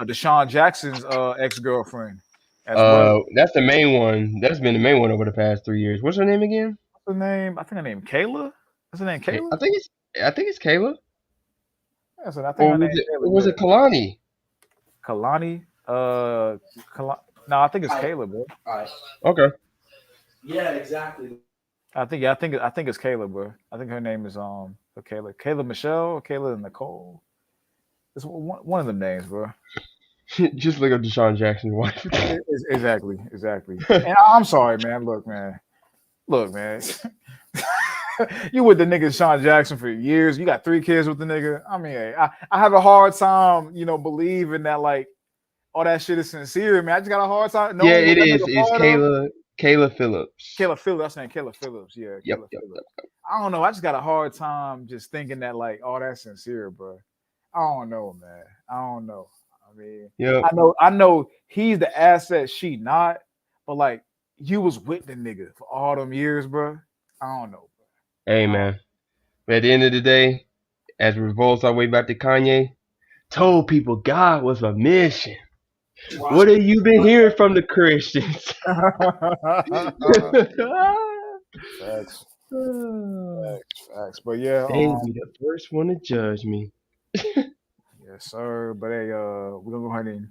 Deshaun Jackson's ex-girlfriend as well. That's the main one. That's been the main one over the past 3 years. What's her name again? What's her name? I think her name Kayla. What's her name Kayla? I think it's Kayla. Yeah, so I think Or her name was Kayla. it Kalani? Kalani. No, I think it's Kayla, bro. All right. Okay. Yeah, exactly. I think it's Kayla, bro. I think her name is Kayla Michelle, or Kayla Nicole. It's one of the names, bro. Just look up Deshaun Jackson's wife. Exactly. And I'm sorry, man. Look, man. You with the nigga Sean Jackson for years. You got 3 kids with the nigga. I mean, hey, I have a hard time, believing that like all that shit is sincere, man. I just got a hard time knowing Yeah, what it that is. nigga It's part of. Kayla Phillips. Kayla Phillips. That's name Kayla Phillips. Yeah, Yep. Phillips. I don't know. I just got a hard time just thinking that like all that's sincere, bro. I don't know, man. I don't know. I mean, Yep. I know he's the asset, she not, but like you was with the nigga for all them years, bro. I don't know, bro. Hey, man. But at the end of the day, as we revolves our way back to Kanye, told people God was a mission. What have you been hearing from the Christians? Facts. But yeah, They be the first one to judge me. Yes, sir. But hey, we're gonna go ahead and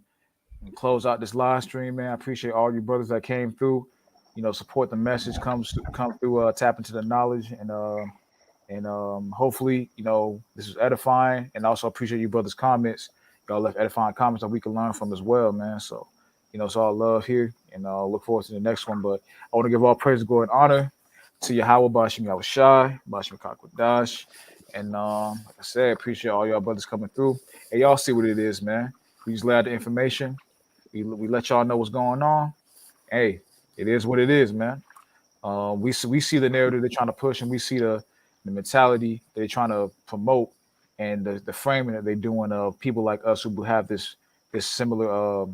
close out this live stream, man. I appreciate all you brothers that came through. Support the message, come through, tap into the knowledge, and hopefully, this is edifying. And also appreciate you brothers' comments. Y'all left edifying comments that we can learn from as well, man. So, it's all love here, and look forward to the next one. But I want to give all praise, glory, and honor to Yahweh, Bashim Yahushai, Bashim Kakwadash. And like I said, appreciate all y'all brothers coming through. And y'all see what it is, man. We just lay out the information. We let y'all know what's going on. Hey, it is what it is, man. We see the narrative they're trying to push, and we see the mentality they're trying to promote, and the framing that they're doing of people like us who have this similar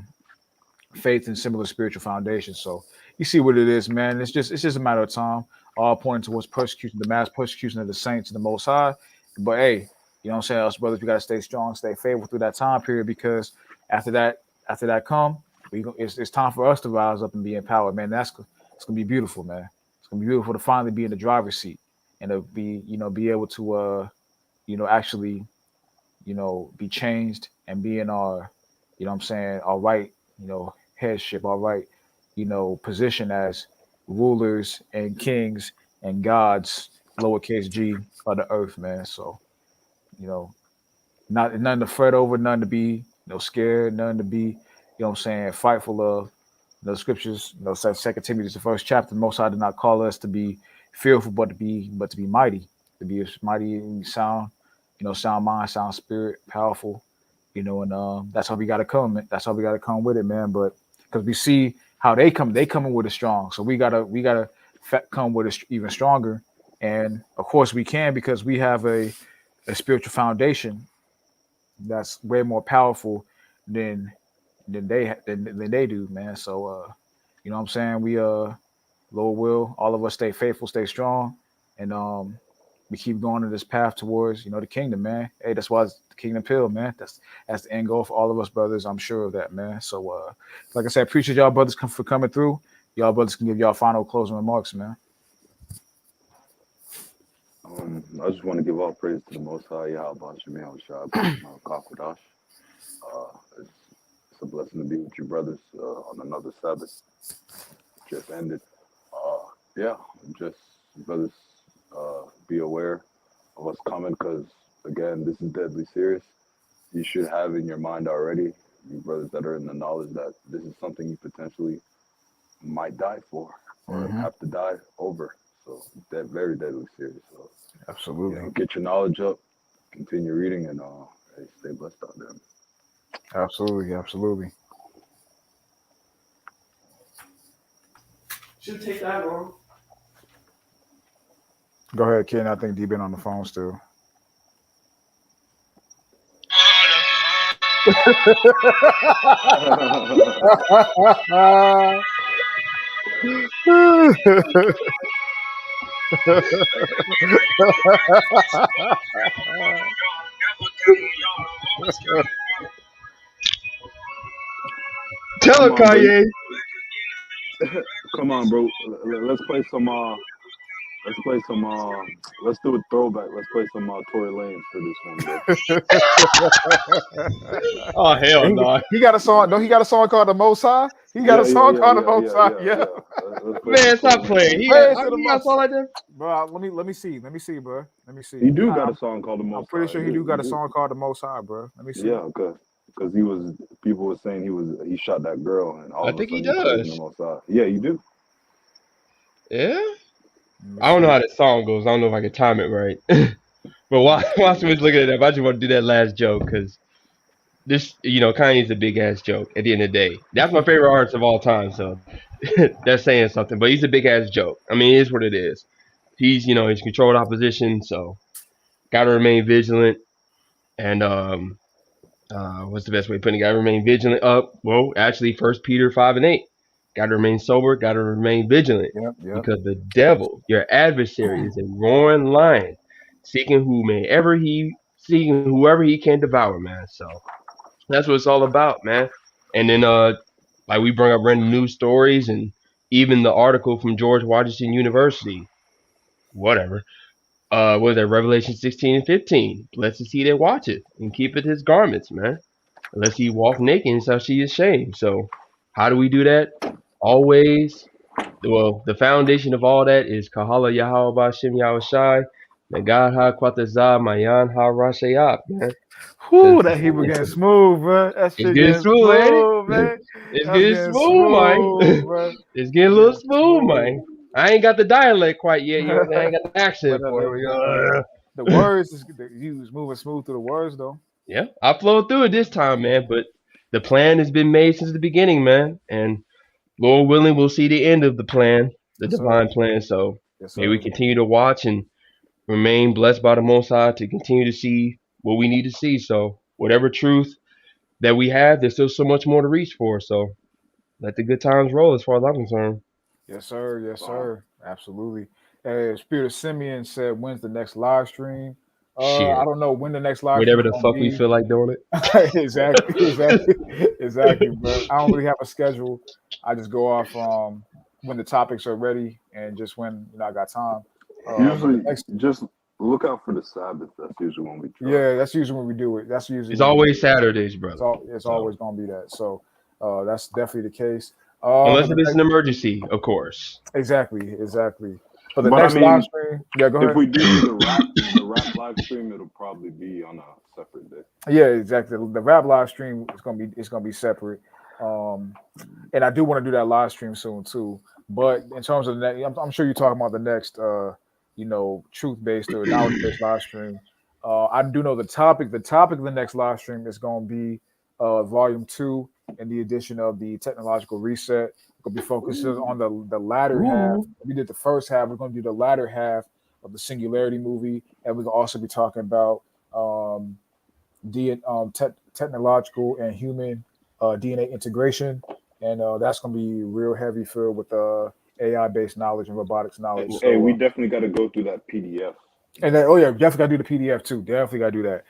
faith and similar spiritual foundation. So you see what it is, man. It's just a matter of time. All pointing towards persecution, the mass persecution of the saints and the Most High. But hey, you know what I'm saying, us brothers, we gotta stay strong, stay faithful through that time period, because after that come, it's time for us to rise up and be empowered, man. It's gonna be beautiful, man. It's gonna be beautiful to finally be in the driver's seat and to be able to actually be changed and be in our our right headship, our right position as rulers and kings and gods, lowercase g, of the earth, man. So nothing to fret over, nothing to be scared, nothing to be frightful of. The scriptures, Second Timothy, the first chapter, Most High did not call us to be fearful, but to be mighty, to be mighty and sound, sound mind, sound spirit, powerful, and that's how we got to come. That's how we got to come with it, man. But because we see how they coming with it strong, so we gotta come with it even stronger. And of course we can, because we have a spiritual foundation that's way more powerful than they do, man. So you know what I'm saying? We Lord will, all of us stay faithful, stay strong, and we keep going in this path towards the kingdom, man. Hey, that's why it's the kingdom pill, man. That's the end goal for all of us brothers. I'm sure of that, man. So like I said, appreciate y'all brothers for coming through. Y'all brothers can give y'all final closing remarks, man. I just want to give all praise to the Most High, Yahweh, Shemel, Shah, Kakwadash. It's a blessing to be with you brothers on another Sabbath. Just ended. Just brothers, be aware of what's coming, because again, this is deadly serious. You should have in your mind already, you brothers that are in the knowledge that this is something you potentially might die for or have to die over. So that very deadly serious. So absolutely, get your knowledge up, continue reading, and stay blessed out there. Absolutely. Should take that, bro. Go ahead, Ken. I think D been on the phone still. Tell him, Come on, bro. Kanye. Come on, bro. Let's play some. Let's play some. Let's do a throwback. Let's play some Tory Lanez for this one, bro. Oh hell no! He got a song. No, he got a song called "The Most High." He got a song called "The Most High." Yeah. Let's play Man, some stop Tory playing. Lanez. He Praise got to the a song Most. like that. Bro, let me see, bro. Let me see. He do got a song called "The I'm Most pretty High." sure he do got a song called "The Most High," bro. Let me see. Yeah, because people were saying he shot that girl, and all I of a think he sudden he's praising the does. Most High. Yeah, you do. Yeah. I don't know how the song goes. I don't know if I can time it right. But while Smith's looking at that, I just want to do that last joke because this, Kanye's a big ass joke at the end of the day. That's my favorite artist of all time, so that's saying something. But he's a big ass joke. I mean, it is what it is. He's controlled opposition, so got to remain vigilant. And what's the best way of putting it? Got to remain vigilant. Well, actually, 1 Peter 5:8. Got to remain sober. Got to remain vigilant, Yep. because the devil, your adversary, is a roaring lion, seeking whoever he can devour, man. So that's what it's all about, man. And then like we bring up random news stories and even the article from George Washington University, whatever. What was that? Revelation 16:15. Blessed is he that watcheth and keepeth his garments, man. Unless he walk naked and shall see his shame. So how do we do that? Always. Well, the foundation of all that is Kahala Yahweh Bashem Yahushai. Nagad Ha Kwatazah Mayan Ha Rashayat, man. Whoo, that Hebrew getting smooth, bro. That It's shit getting getting smooth, ain't it? smooth, man. It's That's getting getting smooth, man. smooth, bro. It's getting a little smooth, man. I ain't got the dialect quite yet. You know what I'm saying? I ain't got the accent But for it. the words is you was moving smooth through the words though. Yeah, I flowed through it this time, man. But the plan has been made since the beginning, man. And Lord willing, we'll see the end of the plan, the divine plan. So may we continue to watch and remain blessed by the Most High to continue to see what we need to see. So whatever truth that we have, there's still so much more to reach for. So let the good times roll as far as I'm concerned. Yes, sir. Yes, sir. Absolutely. Spirit of Simeon said, "When's the next live stream?" Shit. I don't know when the next live stream Whatever is the gonna fuck be. we feel like doing it. exactly. But I don't really have a schedule. I just go off when the topics are ready and just when I got time. Usually, just look out for the Sabbath. That's usually when we try. Yeah, that's usually when we do it. That's usually It's always Saturdays, brother. It's always gonna be that. So that's definitely the case. Unless it is an emergency, of course. Exactly. But the next live stream, yeah, go ahead. If we do the rap live stream, it'll probably be on a separate day. Yeah, exactly. The rap live stream is gonna be separate. And I do want to do that live stream soon too. But in terms of that, I'm sure you're talking about the next truth-based or knowledge-based live stream. I do know the topic. The topic of the next live stream is going to be volume 2 and the edition of the technological reset. We're going to be focusing on the latter half. We did the first half. We're going to do the latter half of the Singularity movie, and we're going to also be talking about technological and human DNA integration, and that's going to be real heavy filled with AI-based knowledge and robotics knowledge. Hey, we definitely got to go through that PDF. And then, definitely got to do the PDF too. Definitely got to do that.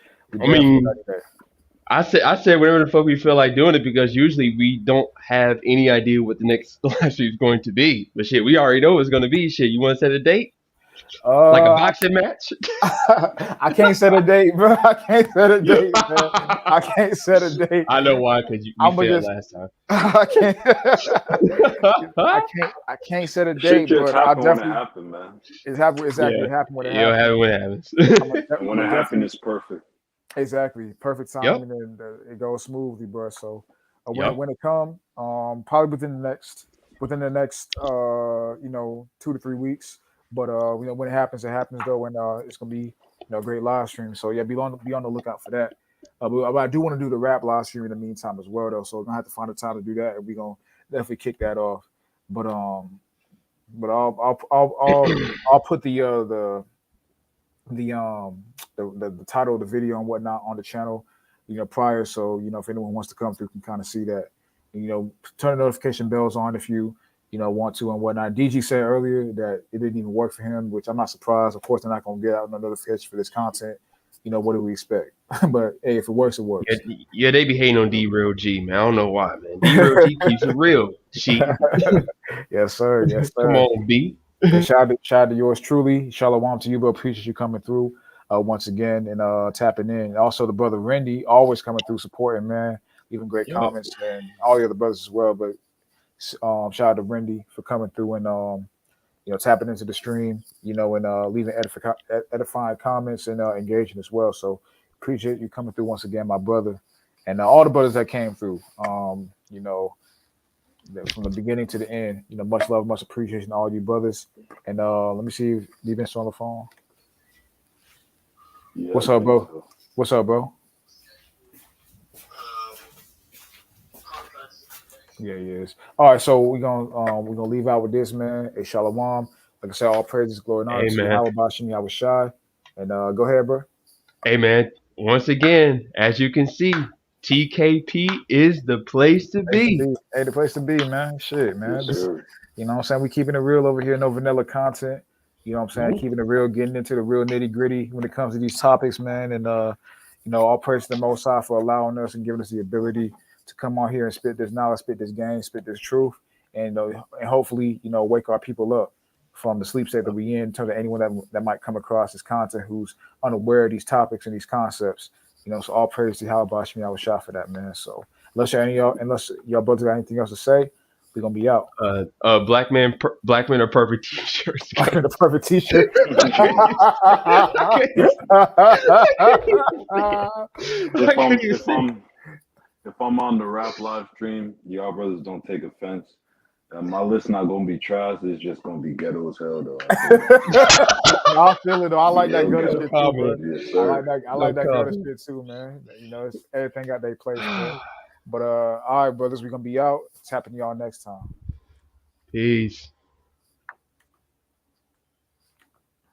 I said whatever the fuck we feel like doing it, because usually we don't have any idea what the next live stream is going to be. But shit, we already know what it's going to be. Shit, you want to set a date? Like a boxing match? I can't set a date, bro. I can't set a date, man. I can't set a date. I know why, because you failed last time. I can't set a date, but I definitely happen, man. It happened exactly. It happened when it It'll happens. happen when it happens. When it happens, it's perfect. Exactly, perfect timing, and it goes smoothly, bro. So when it come, probably within the next 2 to 3 weeks. But when it happens though, and it's gonna be great live stream. So yeah, be on the lookout for that. But I do want to do the rap live stream in the meantime as well, though. So we're gonna have to find a time to do that, and we're gonna definitely kick that off. But I'll put the title of the video and whatnot on the channel, prior. So if anyone wants to come through, can kind of see that. And, turn the notification bells on if you want to and whatnot. DG said earlier that it didn't even work for him, which I'm not surprised. Of course, they're not gonna get out no notification for this content. what do we expect? But hey, if it works, it works. Yeah, they be hating on D Real G, man. I don't know why, man. D Real G keeps it real. She Yes, sir. Yes, sir. come on, B. And shout out to yours truly. Shalom to you, bro. Appreciate you coming through once again and tapping in. And also the brother Randy, always coming through supporting, man. Leaving great comments, and all the other brothers as well. But shout out to Randy for coming through and tapping into the stream, and leaving edifying comments and engaging as well. So appreciate you coming through once again, my brother, and all the brothers that came through. From the beginning to the end, much love, much appreciation to all you brothers. And let me see if Devin's on the phone. Yeah, What's up, bro? So. What's up, bro? Yeah, he is. All right, so we're gonna leave out with this, man. Hey, shalom. Like I said, all praises, glory, and honor to Yahweh Bashim Yahweh Shai. And go ahead, bro. Hey, man. Once again, as you can see, TKP is the place to be. Hey, the place to be, man. Shit, man. Yes, sir. You know what I'm saying? We keeping it real over here, no vanilla content. You know what I'm saying? Mm-hmm. Keeping it real, getting into the real nitty gritty when it comes to these topics, man. And all praise to the Most High for allowing us and giving us the ability to come on here and spit this knowledge, spit this game, spit this truth, and hopefully, wake our people up from the sleep state that we in terms of anyone that might come across this content who's unaware of these topics and these concepts. So all praise to Yahweh Bashim Yahweh Shah for that, man. So unless y'all brothers got anything else to say, we're gonna be out. Black men are perfect t-shirts. The perfect t-shirt. If I'm on the rap live stream, y'all brothers don't take offense. My list not gonna be trash. It's just gonna be ghetto as hell, though. I feel it though. I like that gutter shit too, bro. Yes, I like that gutter shit too, man. It's everything got their place, man. But all right, brothers, we're gonna be out. Tapping y'all next time. Peace.